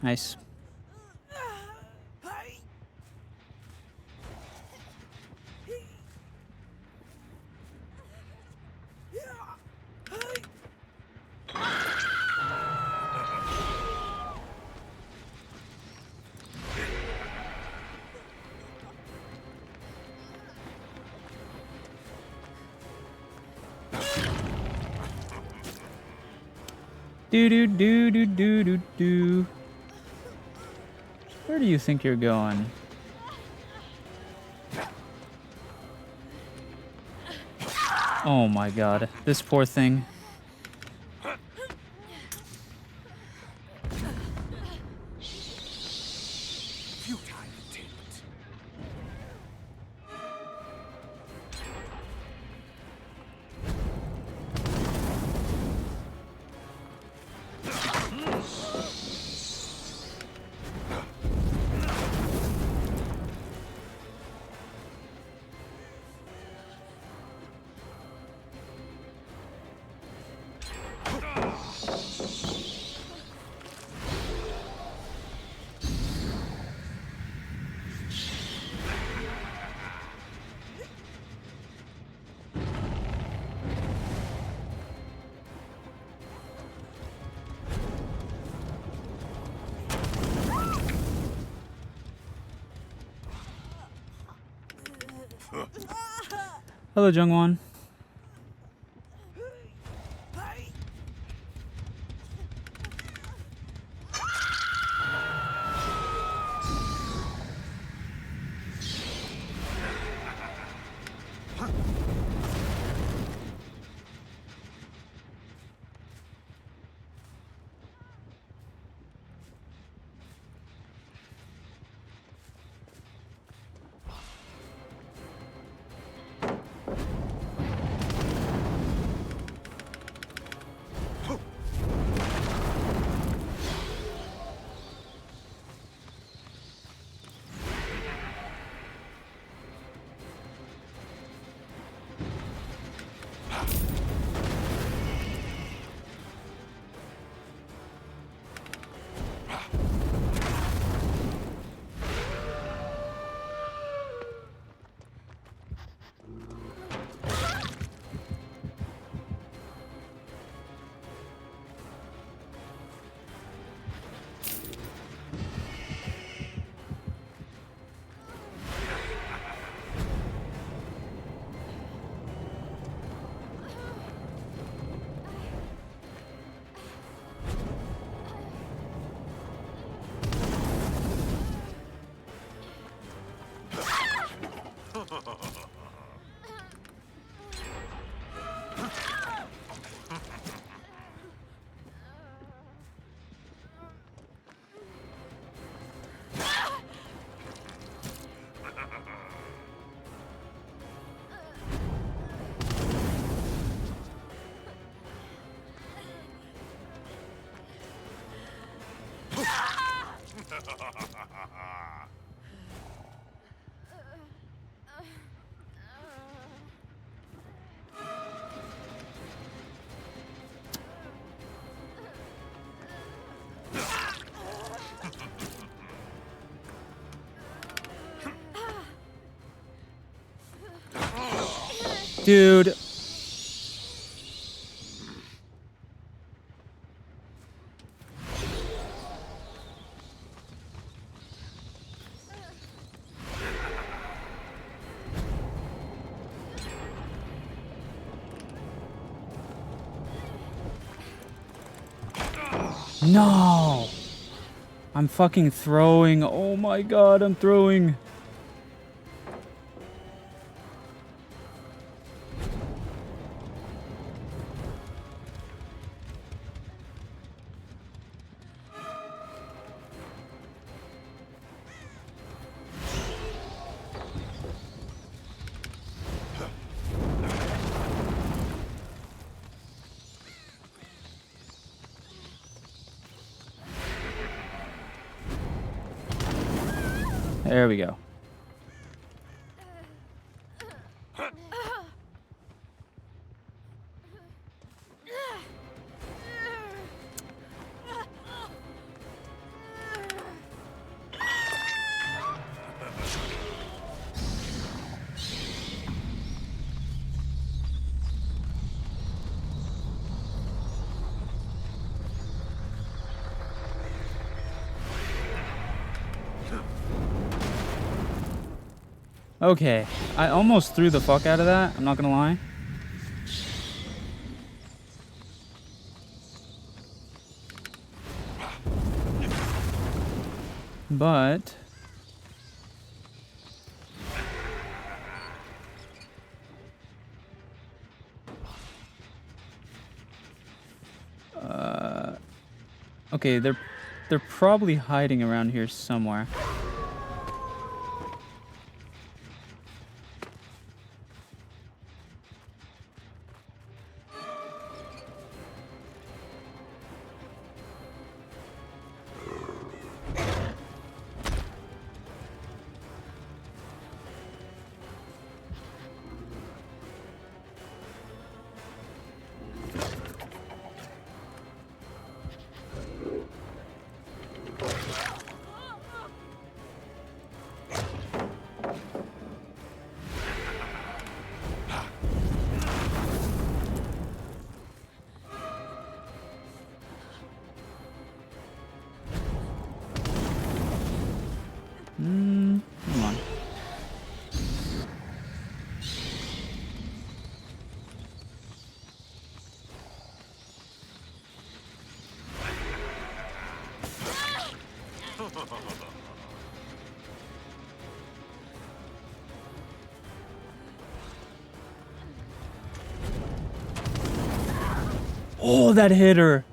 Nice. Do do do do do do do. Where do you think you're going? Oh my god, this poor thing. Hello, Jungwon. Dude. No! I'm fucking throwing. Oh my god, I'm throwing. There we go. Okay, I almost threw the fuck out of that, I'm not gonna lie. But... okay, they're probably hiding around here somewhere. Come on. Oh, that hit her.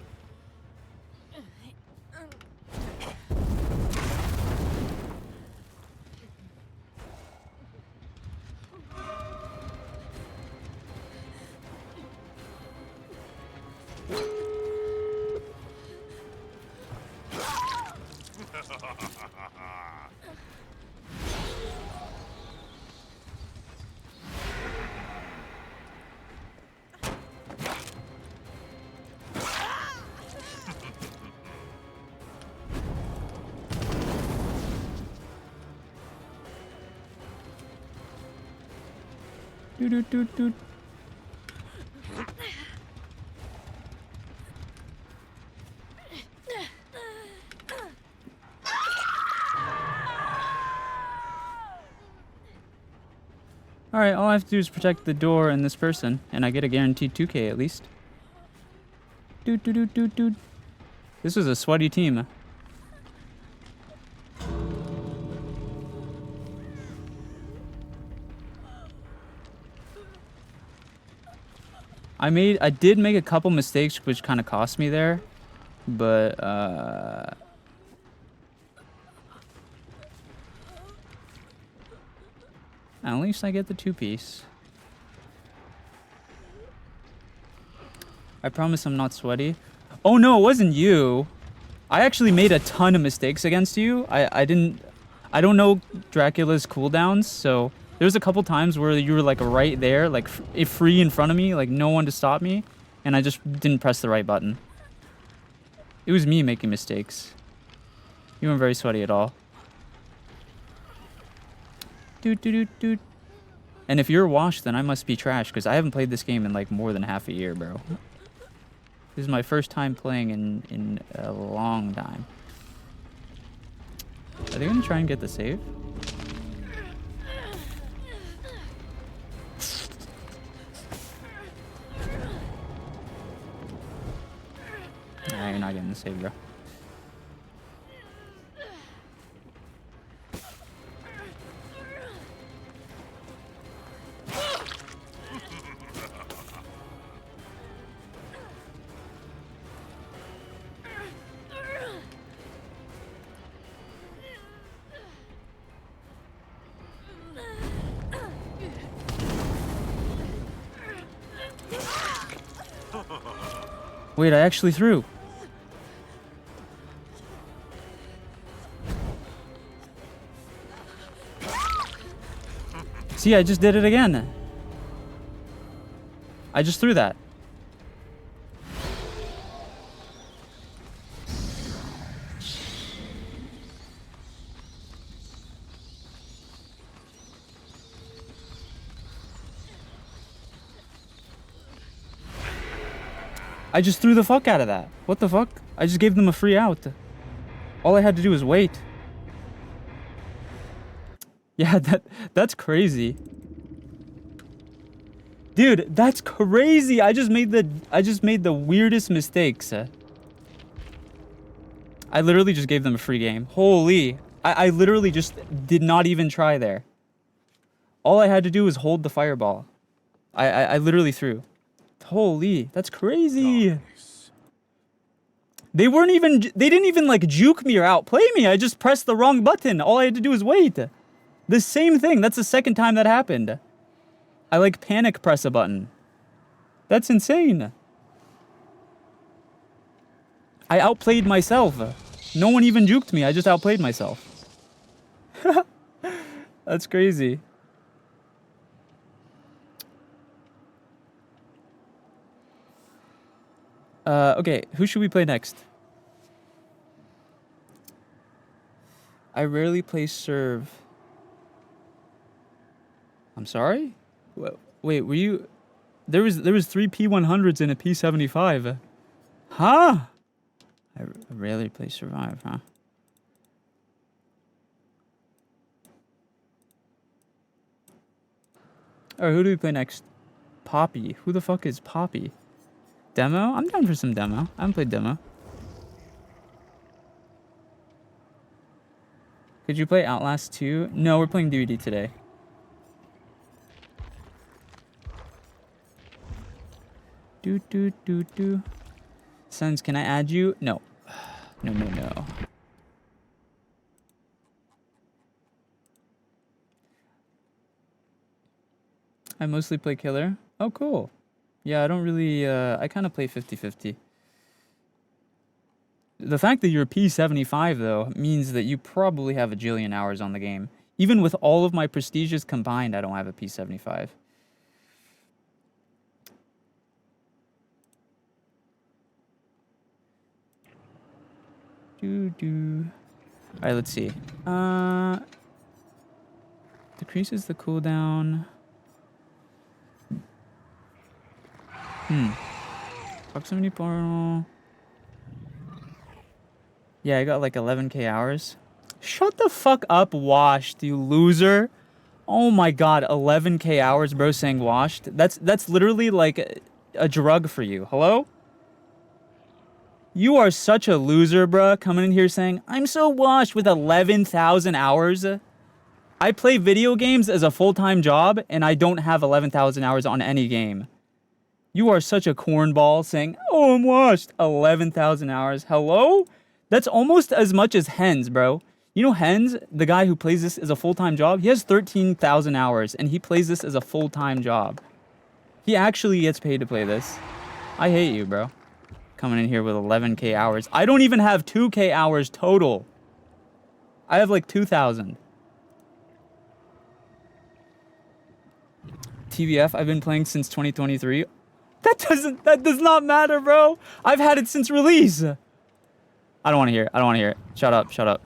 Doot. Alright, all I have to do is protect the door and this person, and I get a guaranteed 2k at least. Doot. This was a sweaty team. I did make a couple mistakes which kind of cost me there, but at least I get the 2-piece. I promise I'm not sweaty. Oh no, it wasn't you. I actually made a ton of mistakes against you. I don't know Dracula's cooldowns, so there's a couple times where you were like right there, like free in front of me, like no one to stop me, and I just didn't press the right button. It was me making mistakes. You weren't very sweaty at all. Doot. And if you're washed, then I must be trash, because I haven't played this game in like more than half a year, bro. This is my first time playing in a long time. Are they gonna try and get the save? Nah, you're not getting the save, bro. Wait, I actually threw. See, I just did it again. I just threw that. I just threw the fuck out of that. What the fuck? I just gave them a free out. All I had to do was wait. Yeah, that's crazy. Dude, that's crazy. I just made the weirdest mistakes. I literally just gave them a free game. Holy. I literally just did not even try there. All I had to do was hold the fireball. I literally threw. Holy, that's crazy. Nice. They didn't even like juke me or outplay me. I just pressed the wrong button. All I had to do was wait. The same thing. That's the second time that happened. I like panic press a button. That's insane. I outplayed myself. No one even juked me. I just outplayed myself. That's crazy. Okay, who should we play next? I rarely play serve. I'm sorry? Wait, were you... There was 3 P100s and a P75. Huh? I rarely play survive, huh? Alright, who do we play next? Poppy. Who the fuck is Poppy? Demo? I'm down for some demo. I haven't played demo. Could you play Outlast 2? No, we're playing DVD today. Do. SENZ'S, can I add you? No. No. I mostly play killer. Oh, cool. Yeah, I don't really, I kind of play 50-50. The fact that you're a P75, though, means that you probably have a jillion hours on the game. Even with all of my prestiges combined, I don't have a P75. Alright, let's see. Decreases the cooldown. Proximity portal. Yeah, I got like 11k hours. Shut the fuck up, washed, you loser. Oh my god, 11k hours, bro, saying washed. That's literally like a drug for you. Hello? You are such a loser, bruh, coming in here saying, I'm so washed with 11,000 hours. I play video games as a full-time job, and I don't have 11,000 hours on any game. You are such a cornball saying, oh, I'm washed. 11,000 hours. Hello? That's almost as much as Hens, bro. You know Hens, the guy who plays this as a full-time job? He has 13,000 hours, and he plays this as a full-time job. He actually gets paid to play this. I hate you, bro. Coming in here with 11k hours. I don't even have 2k hours total. I have like 2,000. TVF, I've been playing since 2023. That does not matter, bro. I've had it since release. I don't want to hear it. I don't want to hear it. Shut up.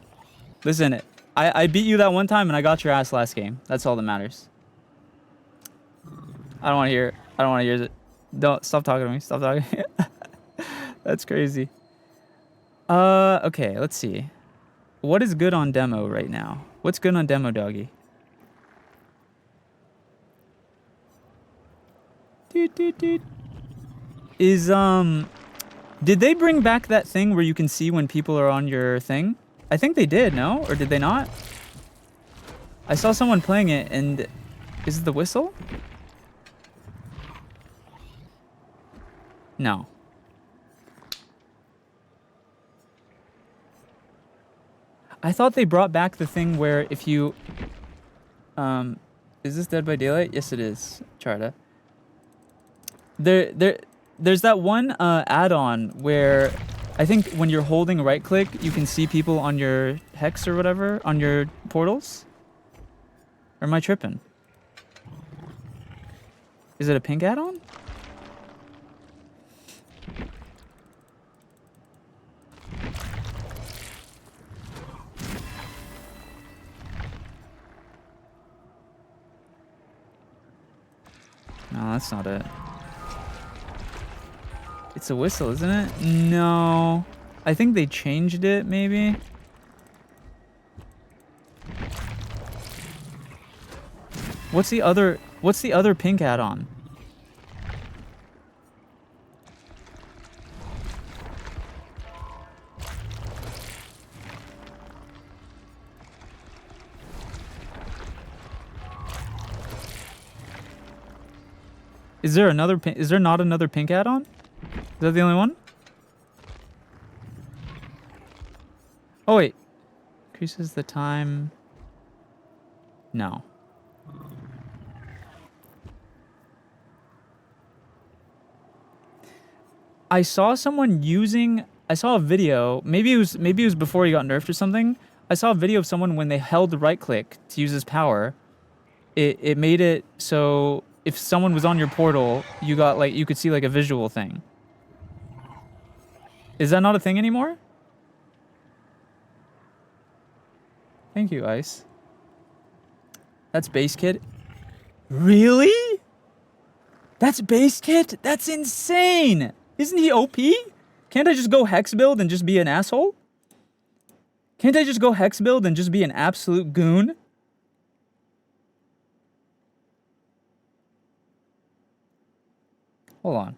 Listen, I beat you that one time and I got your ass last game. That's all that matters. I don't want to hear it. I don't want to hear it. Don't, stop talking to me. Stop talking. That's crazy. Okay, let's see. What is good on demo right now? What's good on demo, doggy? Is, did they bring back that thing where you can see when people are on your thing? I think they did, no? Or did they not? I saw someone playing it and... Is it the whistle? No. I thought they brought back the thing where if you... Is this Dead by Daylight? Yes, it is, Charta. there's that one add-on where I think when you're holding right click, you can see people on your hex or whatever on your portals. Or am I tripping? Is it a pink add-on? No, that's not it. It's a whistle, isn't it? No. I think they changed it, maybe. What's the other pink add-on? Is there another pink? Is there not another pink add-on? Is that the only one? Oh wait. Increases the time. No. I saw someone using. I saw a video. Maybe it was before he got nerfed or something. I saw a video of someone when they held right click to use his power. It made it so if someone was on your portal, you got like you could see like a visual thing. Is that not a thing anymore? Thank you, Ice. That's base kit. Really? That's base kit? That's insane! Isn't he OP? Can't I just go hex build and just be an asshole? Can't I just go hex build and just be an absolute goon? Hold on.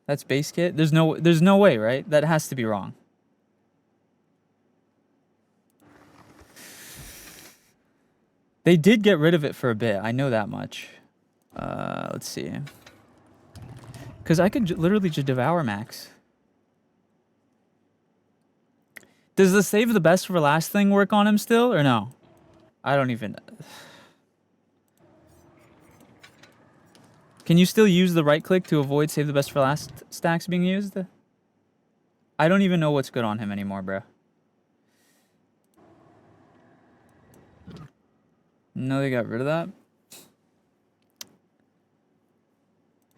That's base kit? There's no way, right? That has to be wrong. They did get rid of it for a bit. I know that much. Let's see. Because I could literally just devour Max. Does the save the best for last thing work on him still, or no? I don't even... Can you still use the right click to avoid save the best for last stacks being used? I don't even know what's good on him anymore, bro. No, they got rid of that?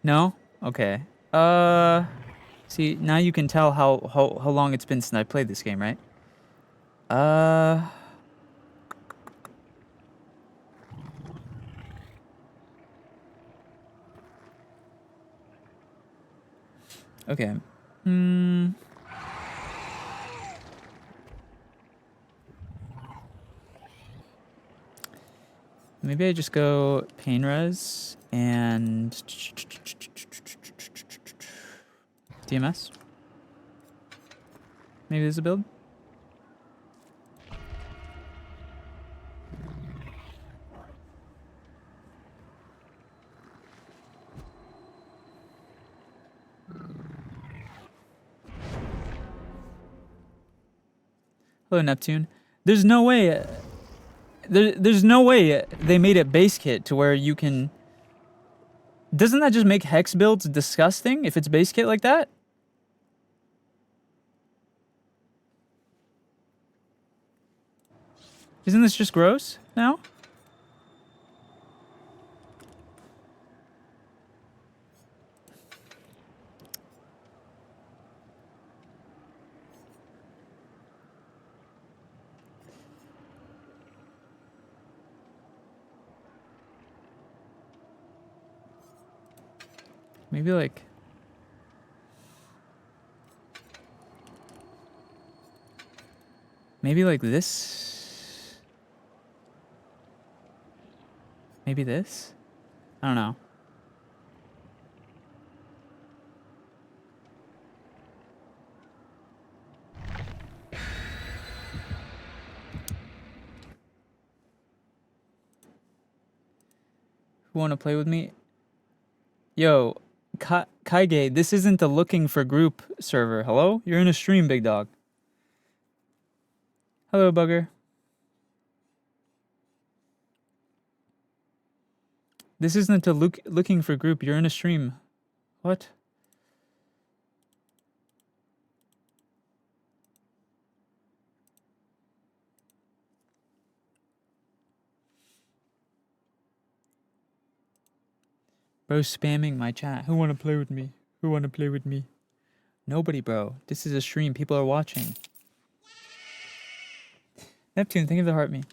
No? Okay. See, now you can tell how long it's been since I played this game, right? Okay. Maybe I just go pain res and DMS. Maybe there's a build. Hello, Neptune. There's no way... There's no way they made it base kit to where you can... Doesn't that just make hex builds disgusting if it's base kit like that? Isn't this just gross now? Maybe like... Maybe like this? Maybe this? I don't know. Who want to play with me? Yo, Kaige, this isn't a looking for group server. Hello? You're in a stream, big dog. Hello, Bugger. This isn't a looking for group. You're in a stream. What? Bro spamming my chat. Who wanna play with me? Who wanna play with me? Nobody, bro. This is a stream. People are watching. Neptune, thank you for the heart me.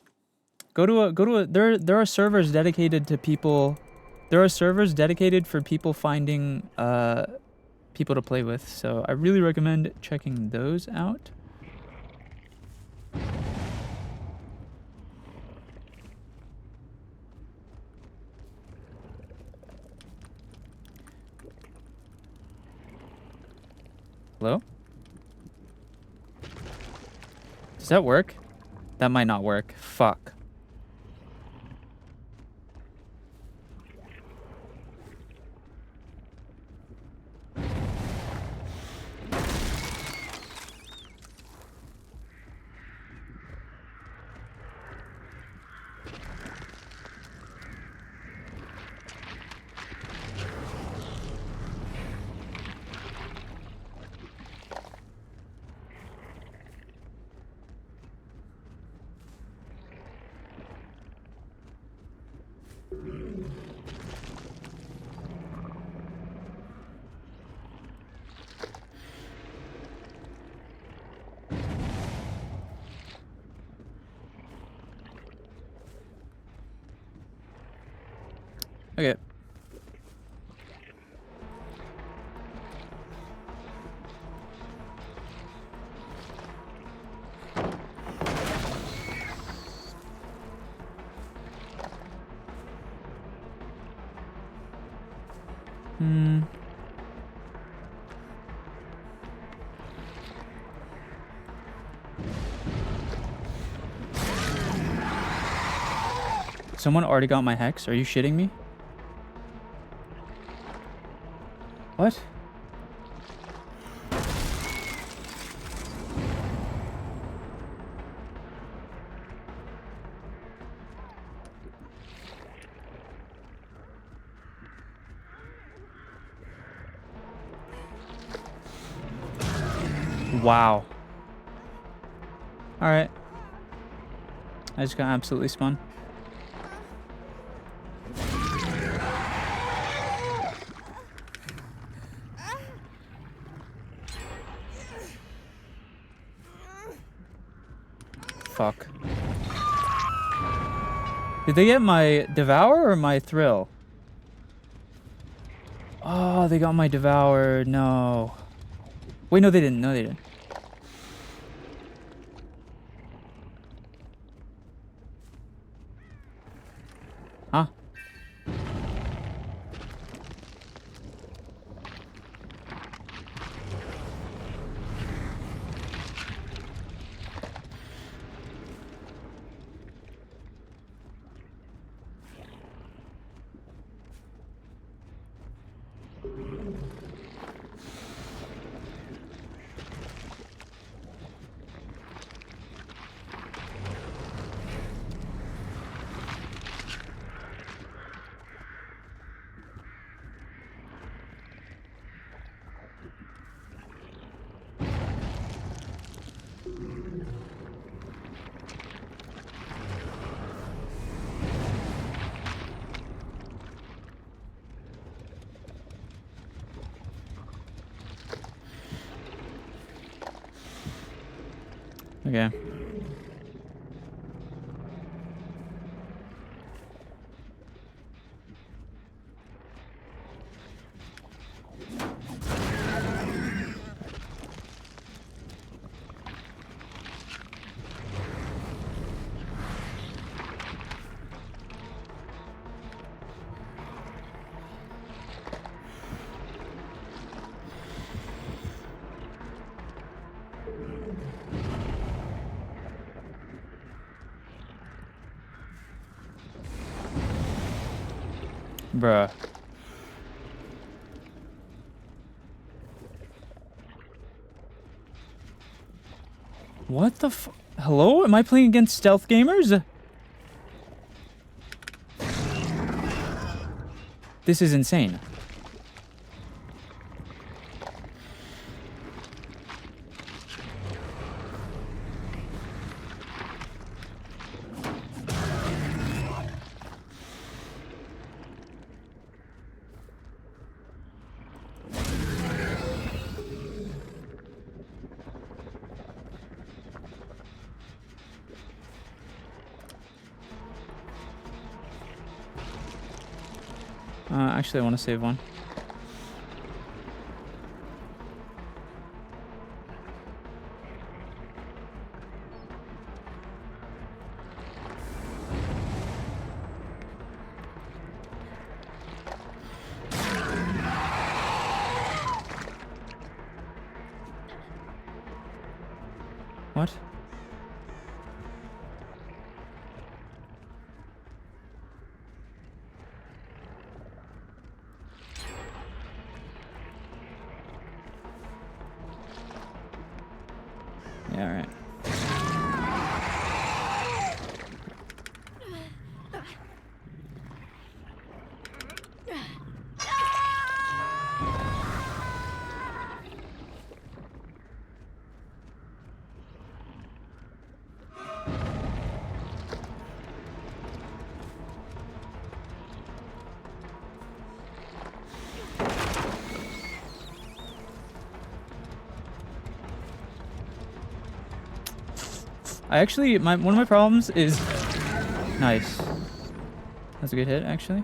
There are servers dedicated to people. There are servers dedicated for people finding people to play with. So I really recommend checking those out. Hello? Does that work? That might not work. Fuck. Okay. Someone already got my hex? Are you shitting me? What? Wow. Alright. I just got absolutely spun. Fuck. Did they get my Devour or my Thrill? Oh, they got my Devour. No. Wait, no, they didn't. No, they didn't. Huh? Okay. Bruh. What the f- Hello? Am I playing against stealth gamers? This is insane. Actually, I want to save one. What? Yeah, all right. I actually, one of my problems is... Nice. That's a good hit, actually.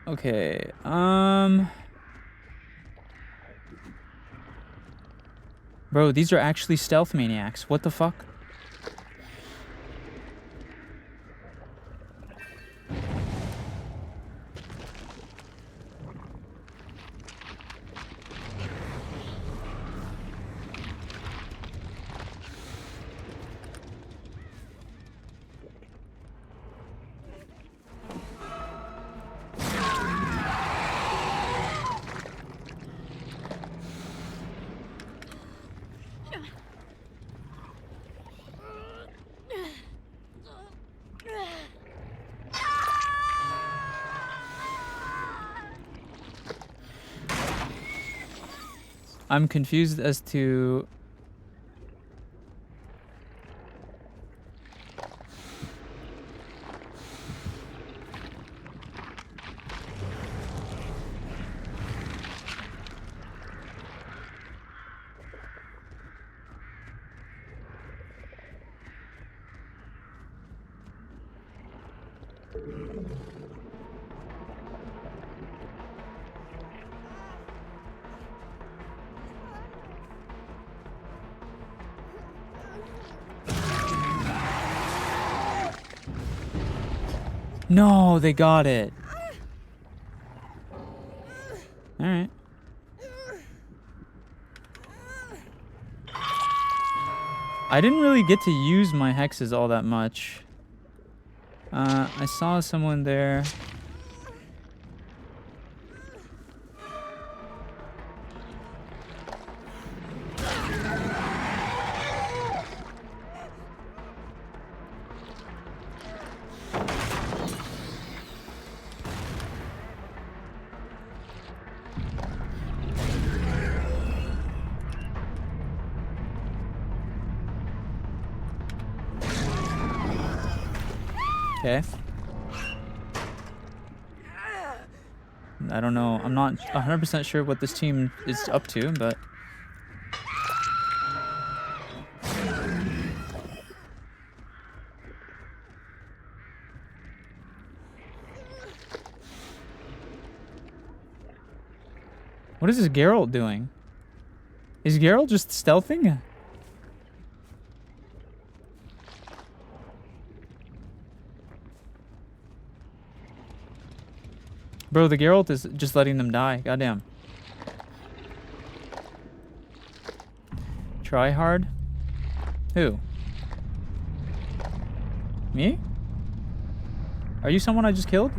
Okay, Bro, these are actually stealth maniacs. What the fuck? I'm confused as to... No, they got it. All right. I didn't really get to use my hexes all that much. I saw someone there. Okay. I don't know. I'm not 100% sure what this team is up to, but... What is this Geralt doing? Is Geralt just stealthing? Bro, the Geralt is just letting them die. Goddamn. Try hard? Who? Me? Are you someone I just killed?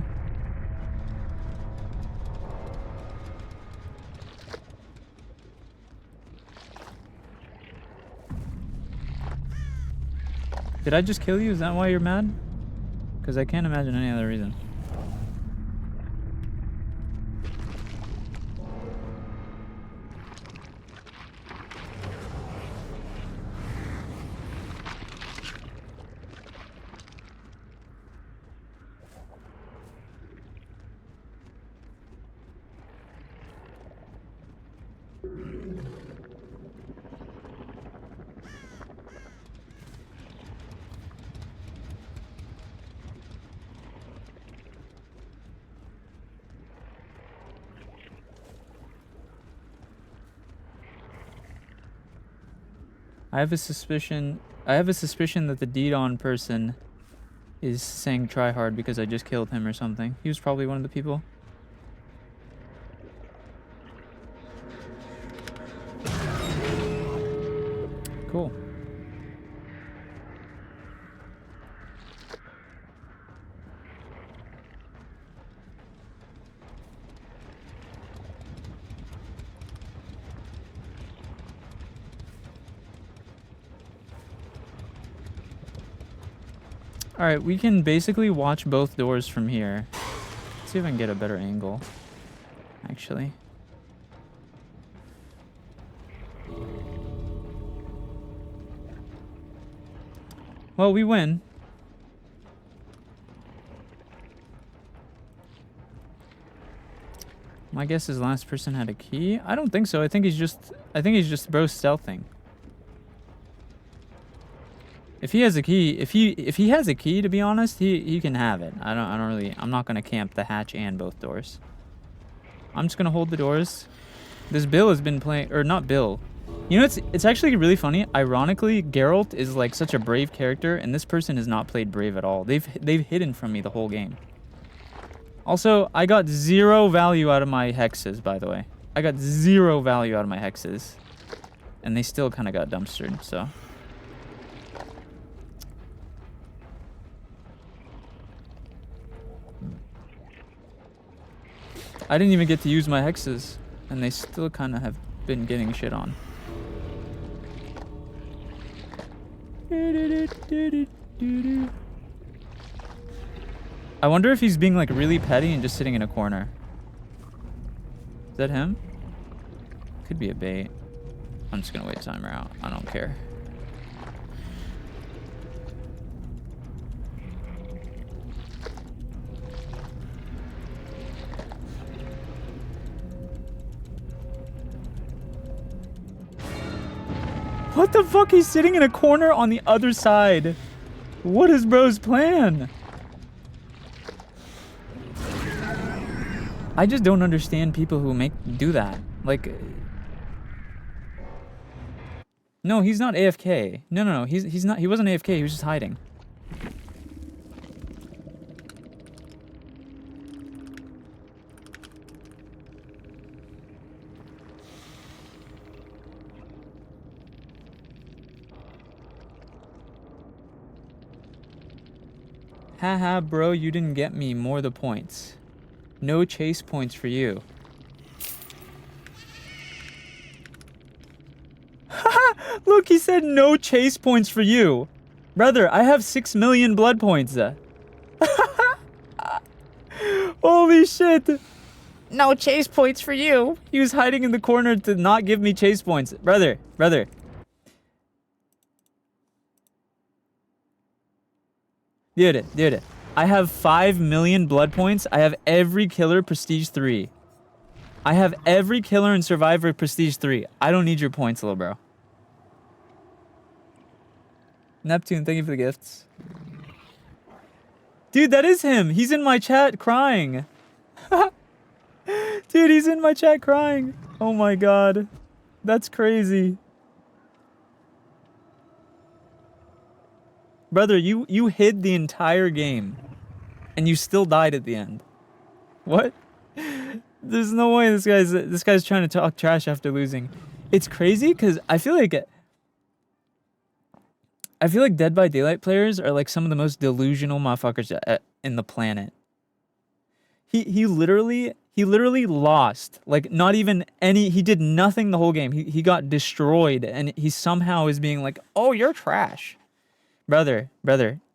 Did I just kill you? Is that why you're mad? Because I can't imagine any other reason. I have a suspicion that the Didon person is saying try hard because I just killed him or something. He was probably one of the people. Cool. Alright, we can basically watch both doors from here. Let's see if I can get a better angle, actually. Well, we win. My guess is last person had a key. I don't think so. I think he's just bro stealthing. If he has a key, if he has a key, to be honest, he can have it. I'm not gonna camp the hatch and both doors. I'm just gonna hold the doors. This Bill has been playing, or not Bill. You know, it's actually really funny. Ironically, Geralt is like such a brave character, and this person has not played brave at all. They've hidden from me the whole game. Also, I got 0 value out of my hexes, by the way. I got 0 value out of my hexes, and they still kind of got dumpstered. So. I didn't even get to use my hexes, and they still kind of have been getting shit on. I wonder if he's being like really petty and just sitting in a corner. Is that him? Could be a bait. I'm just gonna wait timer out. I don't care. What the fuck? He's sitting in a corner on the other side. What is bro's plan? I just don't understand people who do that. Like, no, he's not AFK. No, he's not. He wasn't AFK. He was just hiding. Haha, bro, you didn't get me. More the points. No chase points for you. Haha! Look, he said no chase points for you. Brother, I have 6 million blood points. Holy shit. No chase points for you. He was hiding in the corner to not give me chase points. Brother. Dude. I have 5 million blood points. I have every killer prestige 3. I have every killer and survivor prestige 3. I don't need your points, little bro. Neptune, thank you for the gifts. Dude, that is him. He's in my chat crying. Dude, he's in my chat crying. Oh my god. That's crazy. Brother, you hid the entire game, and you still died at the end. What? There's no way this guy's trying to talk trash after losing. It's crazy because I feel like Dead by Daylight players are like some of the most delusional motherfuckers in the planet. He literally lost. Like not even any. He did nothing the whole game. He got destroyed, and he somehow is being like, "Oh, you're trash, brother.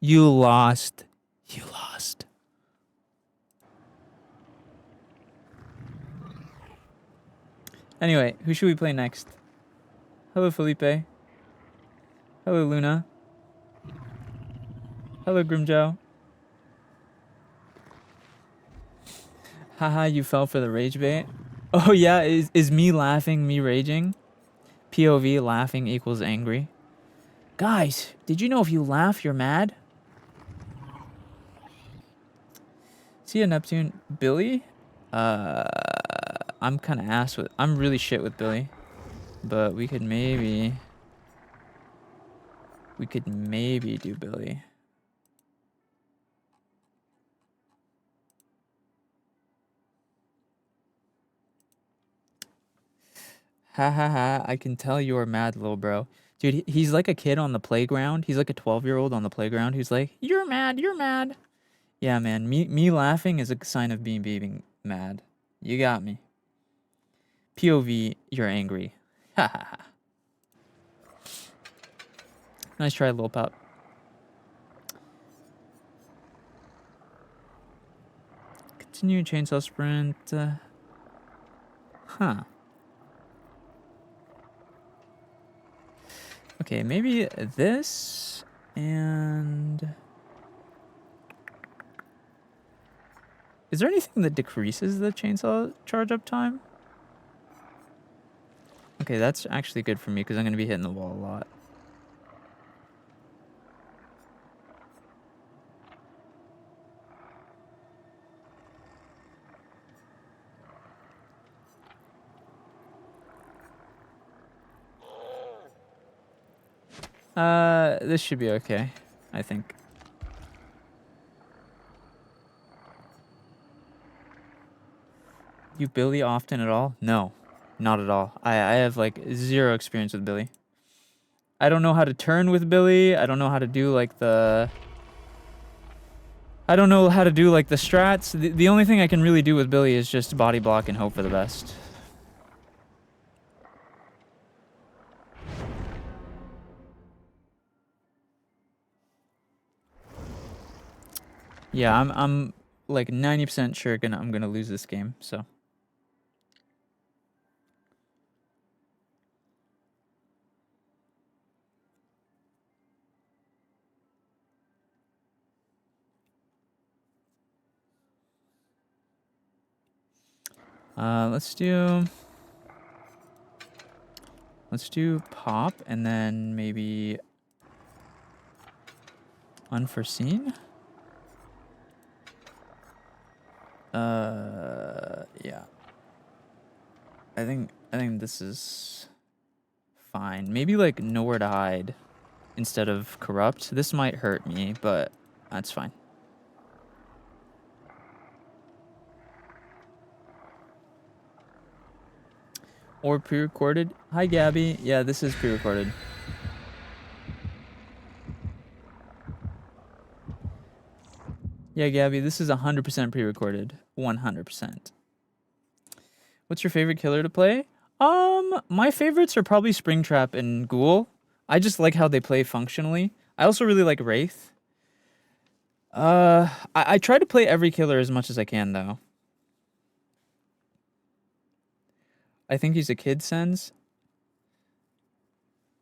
You lost. You lost." Anyway, who should we play next? Hello, Felipe. Hello, Luna. Hello, Grimjow. Haha, you fell for the rage bait. Oh yeah, is me laughing, me raging? POV laughing equals angry. Guys, did you know if you laugh, you're mad? See ya, Neptune. Billy? I'm kind of ass with... I'm really shit with Billy. But we could maybe... do Billy. Ha ha ha, I can tell you're mad, little bro. Dude, he's like a kid on the playground. He's like a 12-year-old on the playground who's like, you're mad, you're mad. Yeah, man, me laughing is a sign of being mad. You got me. POV, you're angry. Ha ha ha. Nice try, Lil Pop. Continue chainsaw sprint. Huh. Okay, maybe this and... Is there anything that decreases the chainsaw charge up time? Okay, that's actually good for me because I'm going to be hitting the wall a lot. This should be okay, I think. You Billy often at all? No, not at all. I have like zero experience with Billy. I don't know how to turn with Billy. I don't know how to do like the... I don't know how to do like the strats. The only thing I can really do with Billy is just body block and hope for the best. Yeah, I'm like 90% sure I'm gonna lose this game, so. Let's do pop and then maybe unforeseen. Yeah. I think this is fine. Maybe like nowhere to hide instead of corrupt. This might hurt me, but that's fine. Or pre-recorded. Hi, Gabby. Yeah, this is pre-recorded. Yeah, Gabby, this is 100% pre-recorded. 100%. What's your favorite killer to play? My favorites are probably Springtrap and Ghoul. I just like how they play functionally. I also really like Wraith. I try to play every killer as much as I can, though. I think he's a kid, SENZ'S.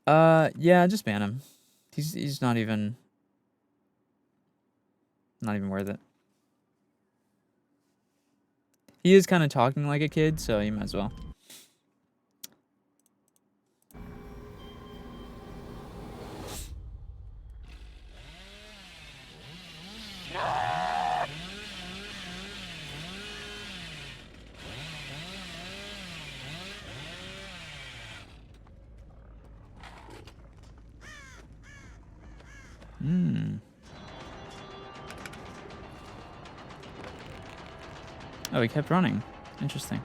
Yeah, just ban him. He's not even worth it. He is kind of talking like a kid, so you might as well. Oh, he kept running. Interesting.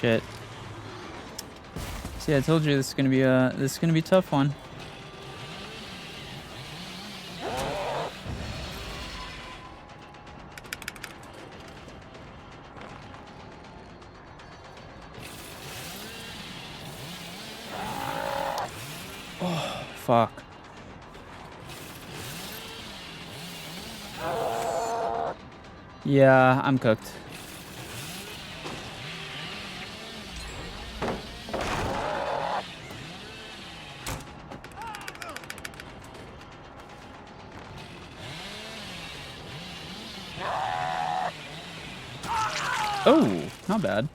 Shit. See, I told you this is gonna be a tough one. Oh, fuck. Yeah, I'm cooked. Oh, not bad.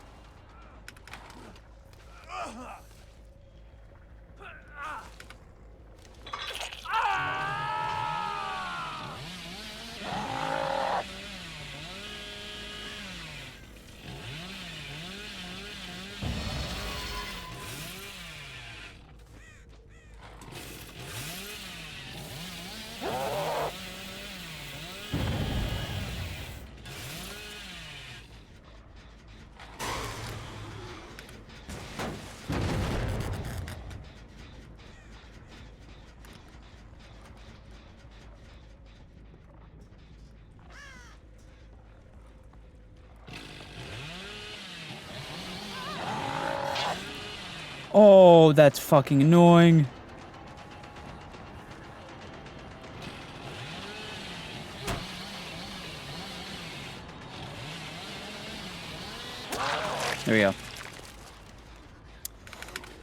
Oh, that's fucking annoying. There we go.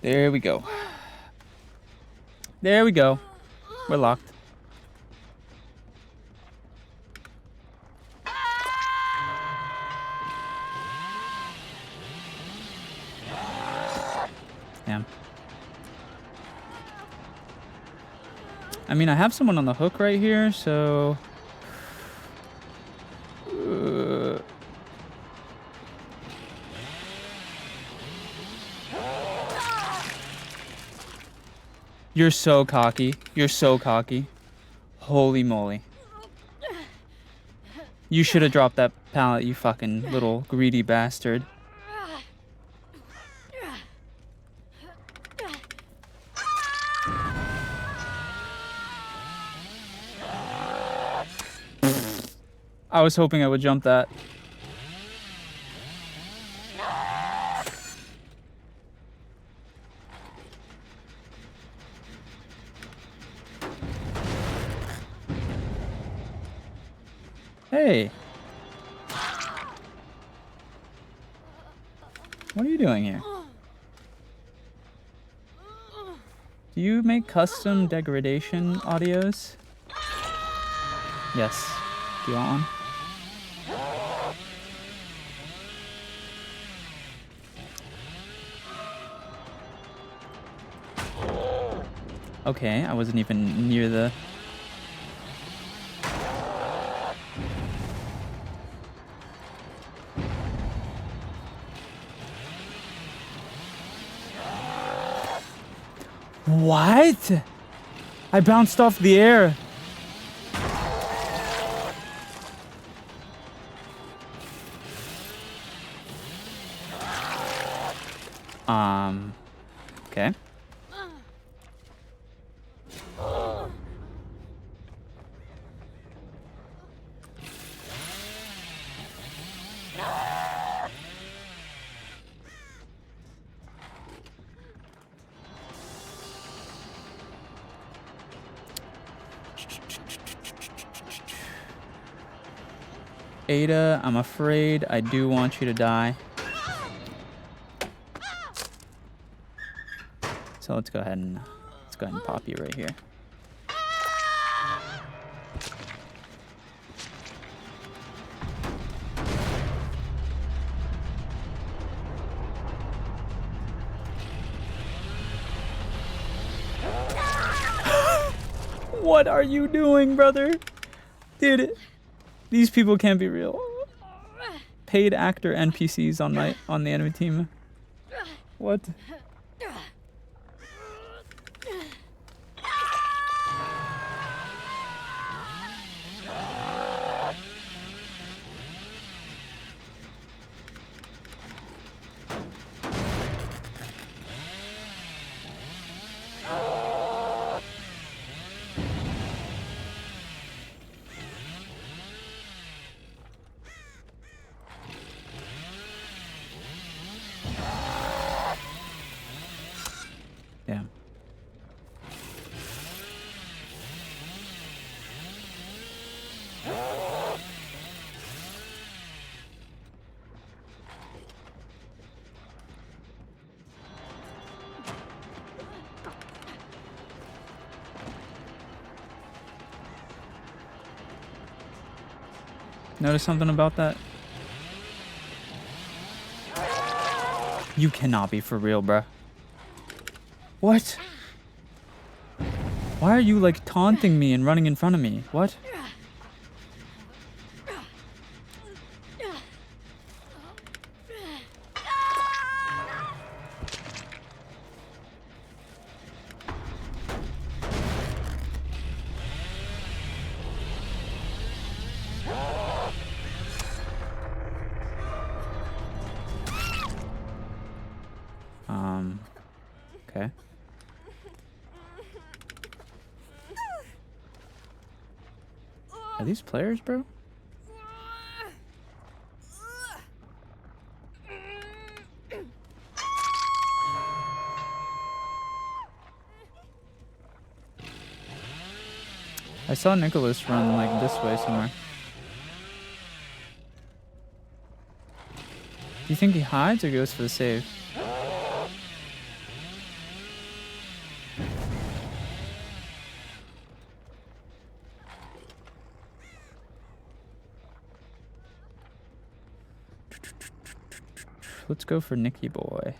There we go. There we go. We're locked. Damn. I mean, I have someone on the hook right here, so... You're so cocky. You're so cocky. Holy moly. You should have dropped that pallet, you fucking little greedy bastard. I was hoping I would jump that. Hey. What are you doing here? Do you make custom degradation audios? Yes. Do you want one? Okay, I wasn't even near the... What? I bounced off the air. Okay. Ada, I'm afraid I do want you to die. So let's go ahead and pop you right here. What are you doing, brother? Dude, these people can't be real. Paid actor NPCs on the enemy team. What? Damn. Notice something about that? You cannot be for real, bruh. What? Why are you like taunting me and running in front of me? What? Okay. Are these players, bro? I saw Nicholas run like this way somewhere. Do you think he hides or goes for the save? Let's go for Nicky Boy.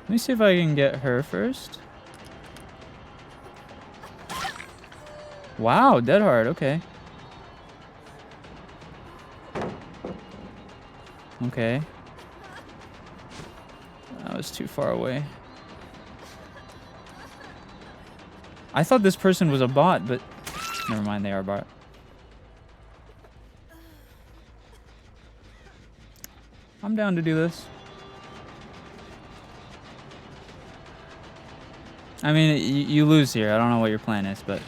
Let me see if I can get her first. Wow, dead hard, okay. Okay. That was too far away. I thought this person was a bot, but never mind, they are a bot. I'm down to do this. I mean, you lose here. I don't know what your plan is, but...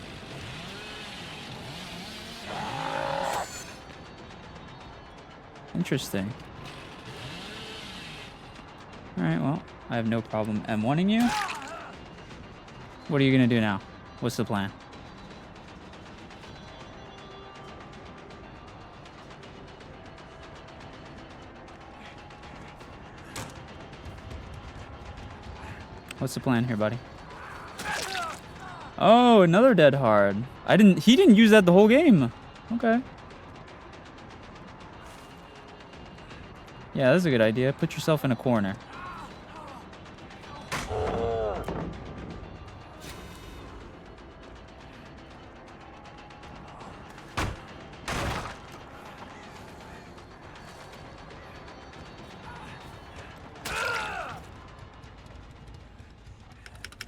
Interesting. Alright, well, I have no problem M1ing you. What are you gonna do now? What's the plan? What's the plan here, buddy? Oh, another dead hard. He didn't use that the whole game. Okay. Yeah, that's a good idea. Put yourself in a corner.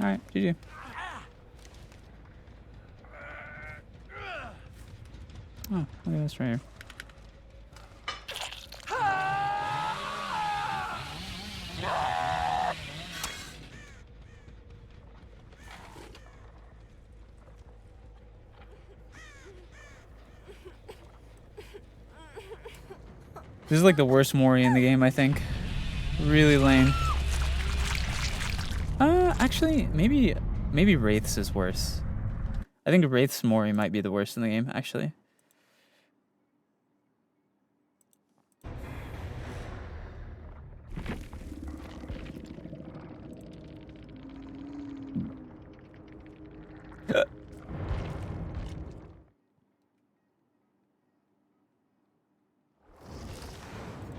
Alright, GG. Oh, look at this right here. This is like the worst Mori in the game, I think. Really lame. Actually, maybe Wraith's is worse. I think Wraith's Mori might be the worst in the game, actually.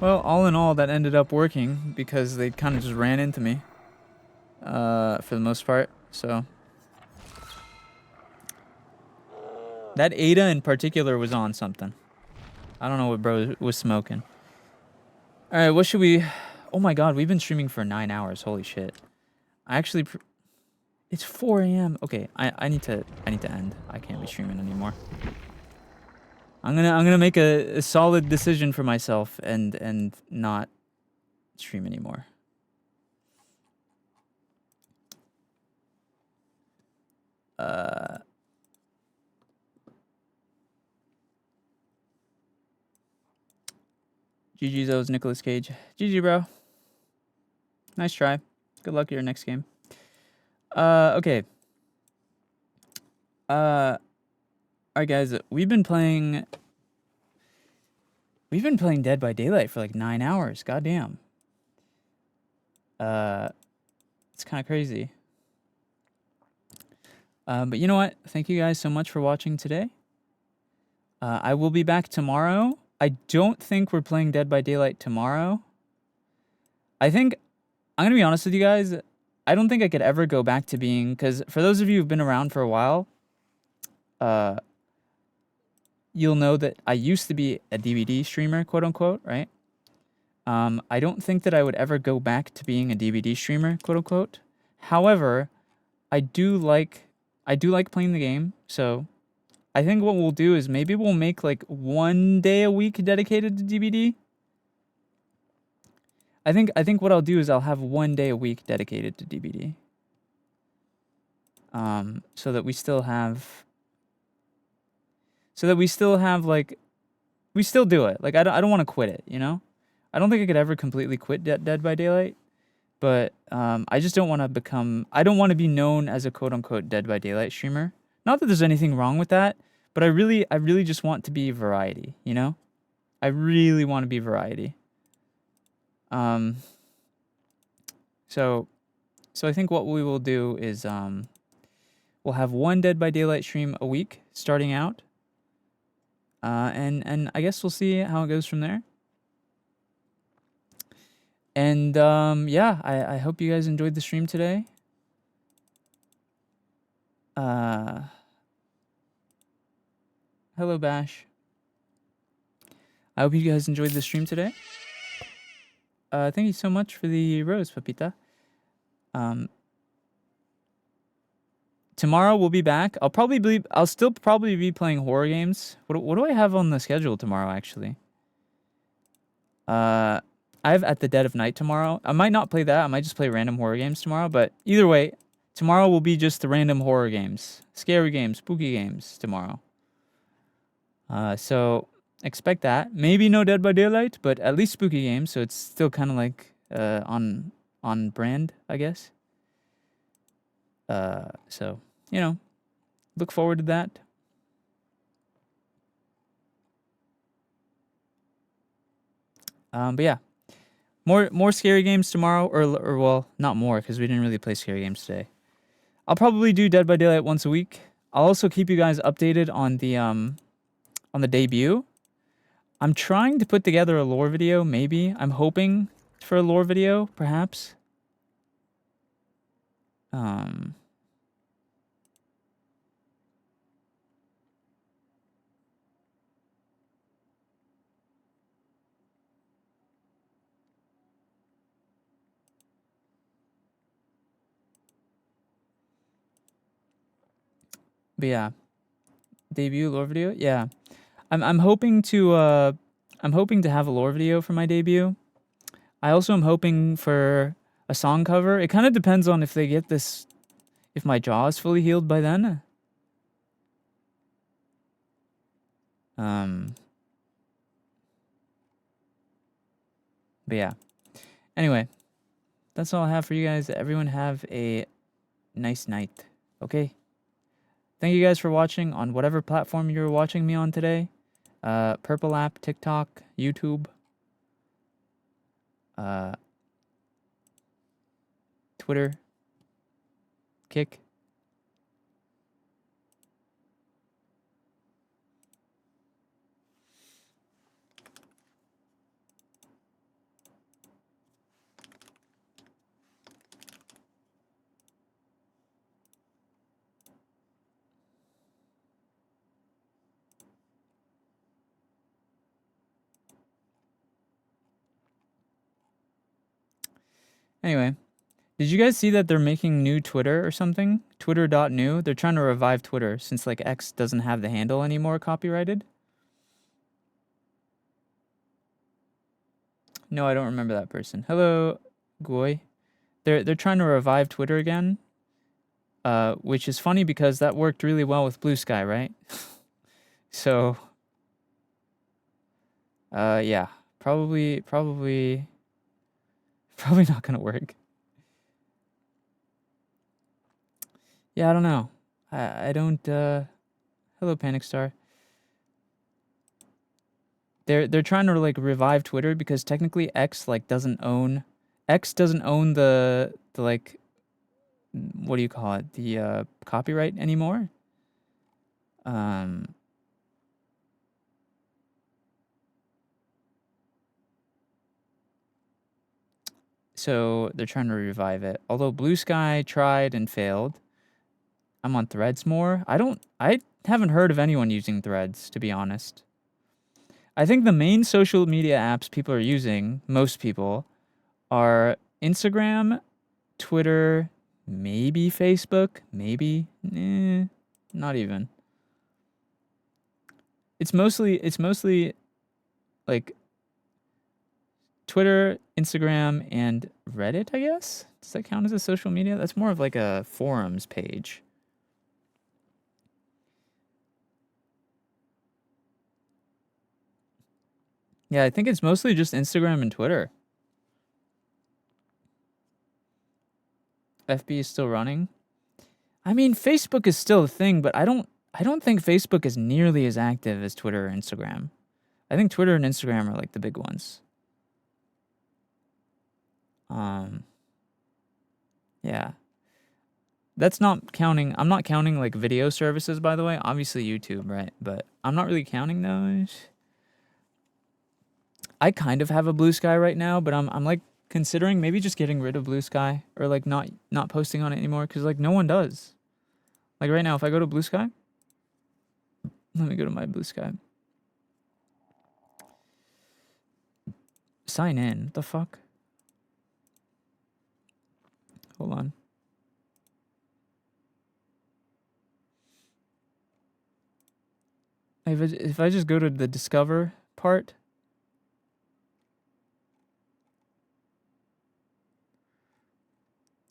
Well, all in all, that ended up working because they kind of just ran into me. For the most part, so. That Ada in particular was on something. I don't know what bro was smoking. Alright, what should we... Oh my god, we've been streaming for 9 hours. Holy shit. I actually... It's 4 a.m. Okay, I need to end. I can't be streaming anymore. I'm gonna make a solid decision for myself and not stream anymore. GG's, that was Nicolas Cage. GG, bro. Nice try. Good luck at your next game. Okay. Alright, guys. We've been playing Dead by Daylight for like 9 hours. Goddamn. It's kind of crazy. But you know what? Thank you guys so much for watching today. I will be back tomorrow. I don't think we're playing Dead by Daylight tomorrow. I'm going to be honest with you guys. I don't think I could ever go back to being... Because for those of you who've been around for a while, you'll know that I used to be a DVD streamer, quote unquote, right? I don't think that I would ever go back to being a DVD streamer, quote unquote. However, I do like playing the game, so I think what we'll do is maybe we'll make like 1 day a week dedicated to DVD. I think what I'll do is I'll have 1 day a week dedicated to DVD. So that we still have like, we still do it. Like I don't want to quit it, you know? I don't think I could ever completely quit Dead by Daylight, but I just don't want to I don't want to be known as a quote unquote Dead by Daylight streamer. Not that there's anything wrong with that, but I really just want to be variety, you know? I really want to be variety. So I think what we will do is we'll have 1 Dead by Daylight stream a week starting out. And I guess we'll see how it goes from there. And yeah, I hope you guys enjoyed the stream today. Hello, Bash. I hope you guys enjoyed the stream today. Thank you so much for the rose, Papita. Tomorrow we'll be back. I'll still probably be playing horror games. What do I have on the schedule tomorrow, actually? I have At the Dead of Night tomorrow. I might not play that. I might just play random horror games tomorrow. But either way, tomorrow will be just the random horror games. Scary games, spooky games tomorrow. So expect that. Maybe no Dead by Daylight, but at least spooky games. So it's still kind of like on brand, I guess. So, you know, look forward to that. But yeah, more scary games tomorrow, or well, not more, because we didn't really play scary games today. I'll probably do Dead by Daylight once a week. I'll also keep you guys updated on the debut. I'm trying to put together a lore video, maybe. I'm hoping for a lore video, perhaps. But yeah, debut lore video. Yeah, I'm hoping to have a lore video for my debut. I also am hoping for a song cover. It kind of depends on if they get this, if my jaw is fully healed by then. But yeah. Anyway, that's all I have for you guys. Everyone have a nice night. Okay. Thank you guys for watching on whatever platform you're watching me on today. Purple app, TikTok, YouTube, Twitter, Kick. Anyway, did you guys see that they're making new Twitter or something? Twitter.new? They're trying to revive Twitter since like X doesn't have the handle anymore copyrighted. No, I don't remember that person. Hello, Goy. They're trying to revive Twitter again. Which is funny because that worked really well with Blue Sky, right? So yeah, probably not gonna work. Yeah, I don't know. I don't hello Panic Star. They're trying to like revive Twitter because technically X doesn't own the like, what do you call it? The copyright anymore. So they're trying to revive it. Although Blue Sky tried and failed. I'm on Threads more. I haven't heard of anyone using Threads, to be honest. I think the main social media apps people are using, most people, are Instagram, Twitter, maybe Facebook, maybe, not even. It's mostly like Twitter, Instagram, and Reddit, I guess? Does that count as a social media? That's more of like a forums page. Yeah, I think it's mostly just Instagram and Twitter. FB is still running. I mean, Facebook is still a thing, but I don't think Facebook is nearly as active as Twitter or Instagram. I think Twitter and Instagram are like the big ones. Yeah. That's not counting. I'm not counting like video services, by the way. Obviously YouTube, right? But I'm not really counting those. I kind of have a Blue Sky right now, but I'm like considering maybe just getting rid of Blue Sky or like not posting on it anymore because like no one does. Like right now, if I go to Blue Sky, let me go to my Blue Sky. Sign in. What the fuck? Hold on. If I just go to the Discover part.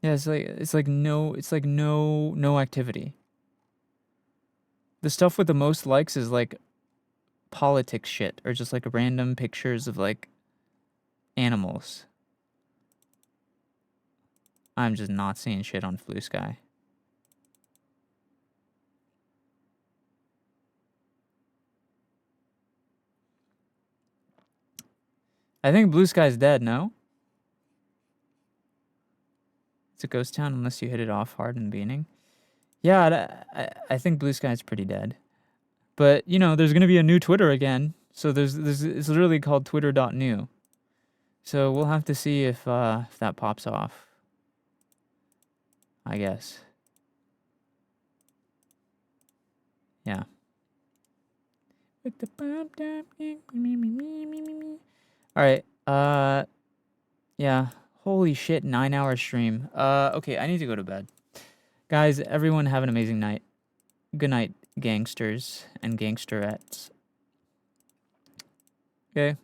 Yeah, it's like no activity. The stuff with the most likes is like politics shit or just like random pictures of like animals. I'm just not seeing shit on Blue Sky. I think Blue Sky's dead, no? It's a ghost town unless you hit it off hard in the beginning. Yeah, I think Blue Sky's pretty dead. But, you know, there's going to be a new Twitter again. So it's literally called Twitter.new. So we'll have to see if that pops off. I guess. Yeah. Alright, yeah. Holy shit, 9-hour stream. Okay, I need to go to bed. Guys, everyone have an amazing night. Good night, gangsters and gangsterettes. Okay.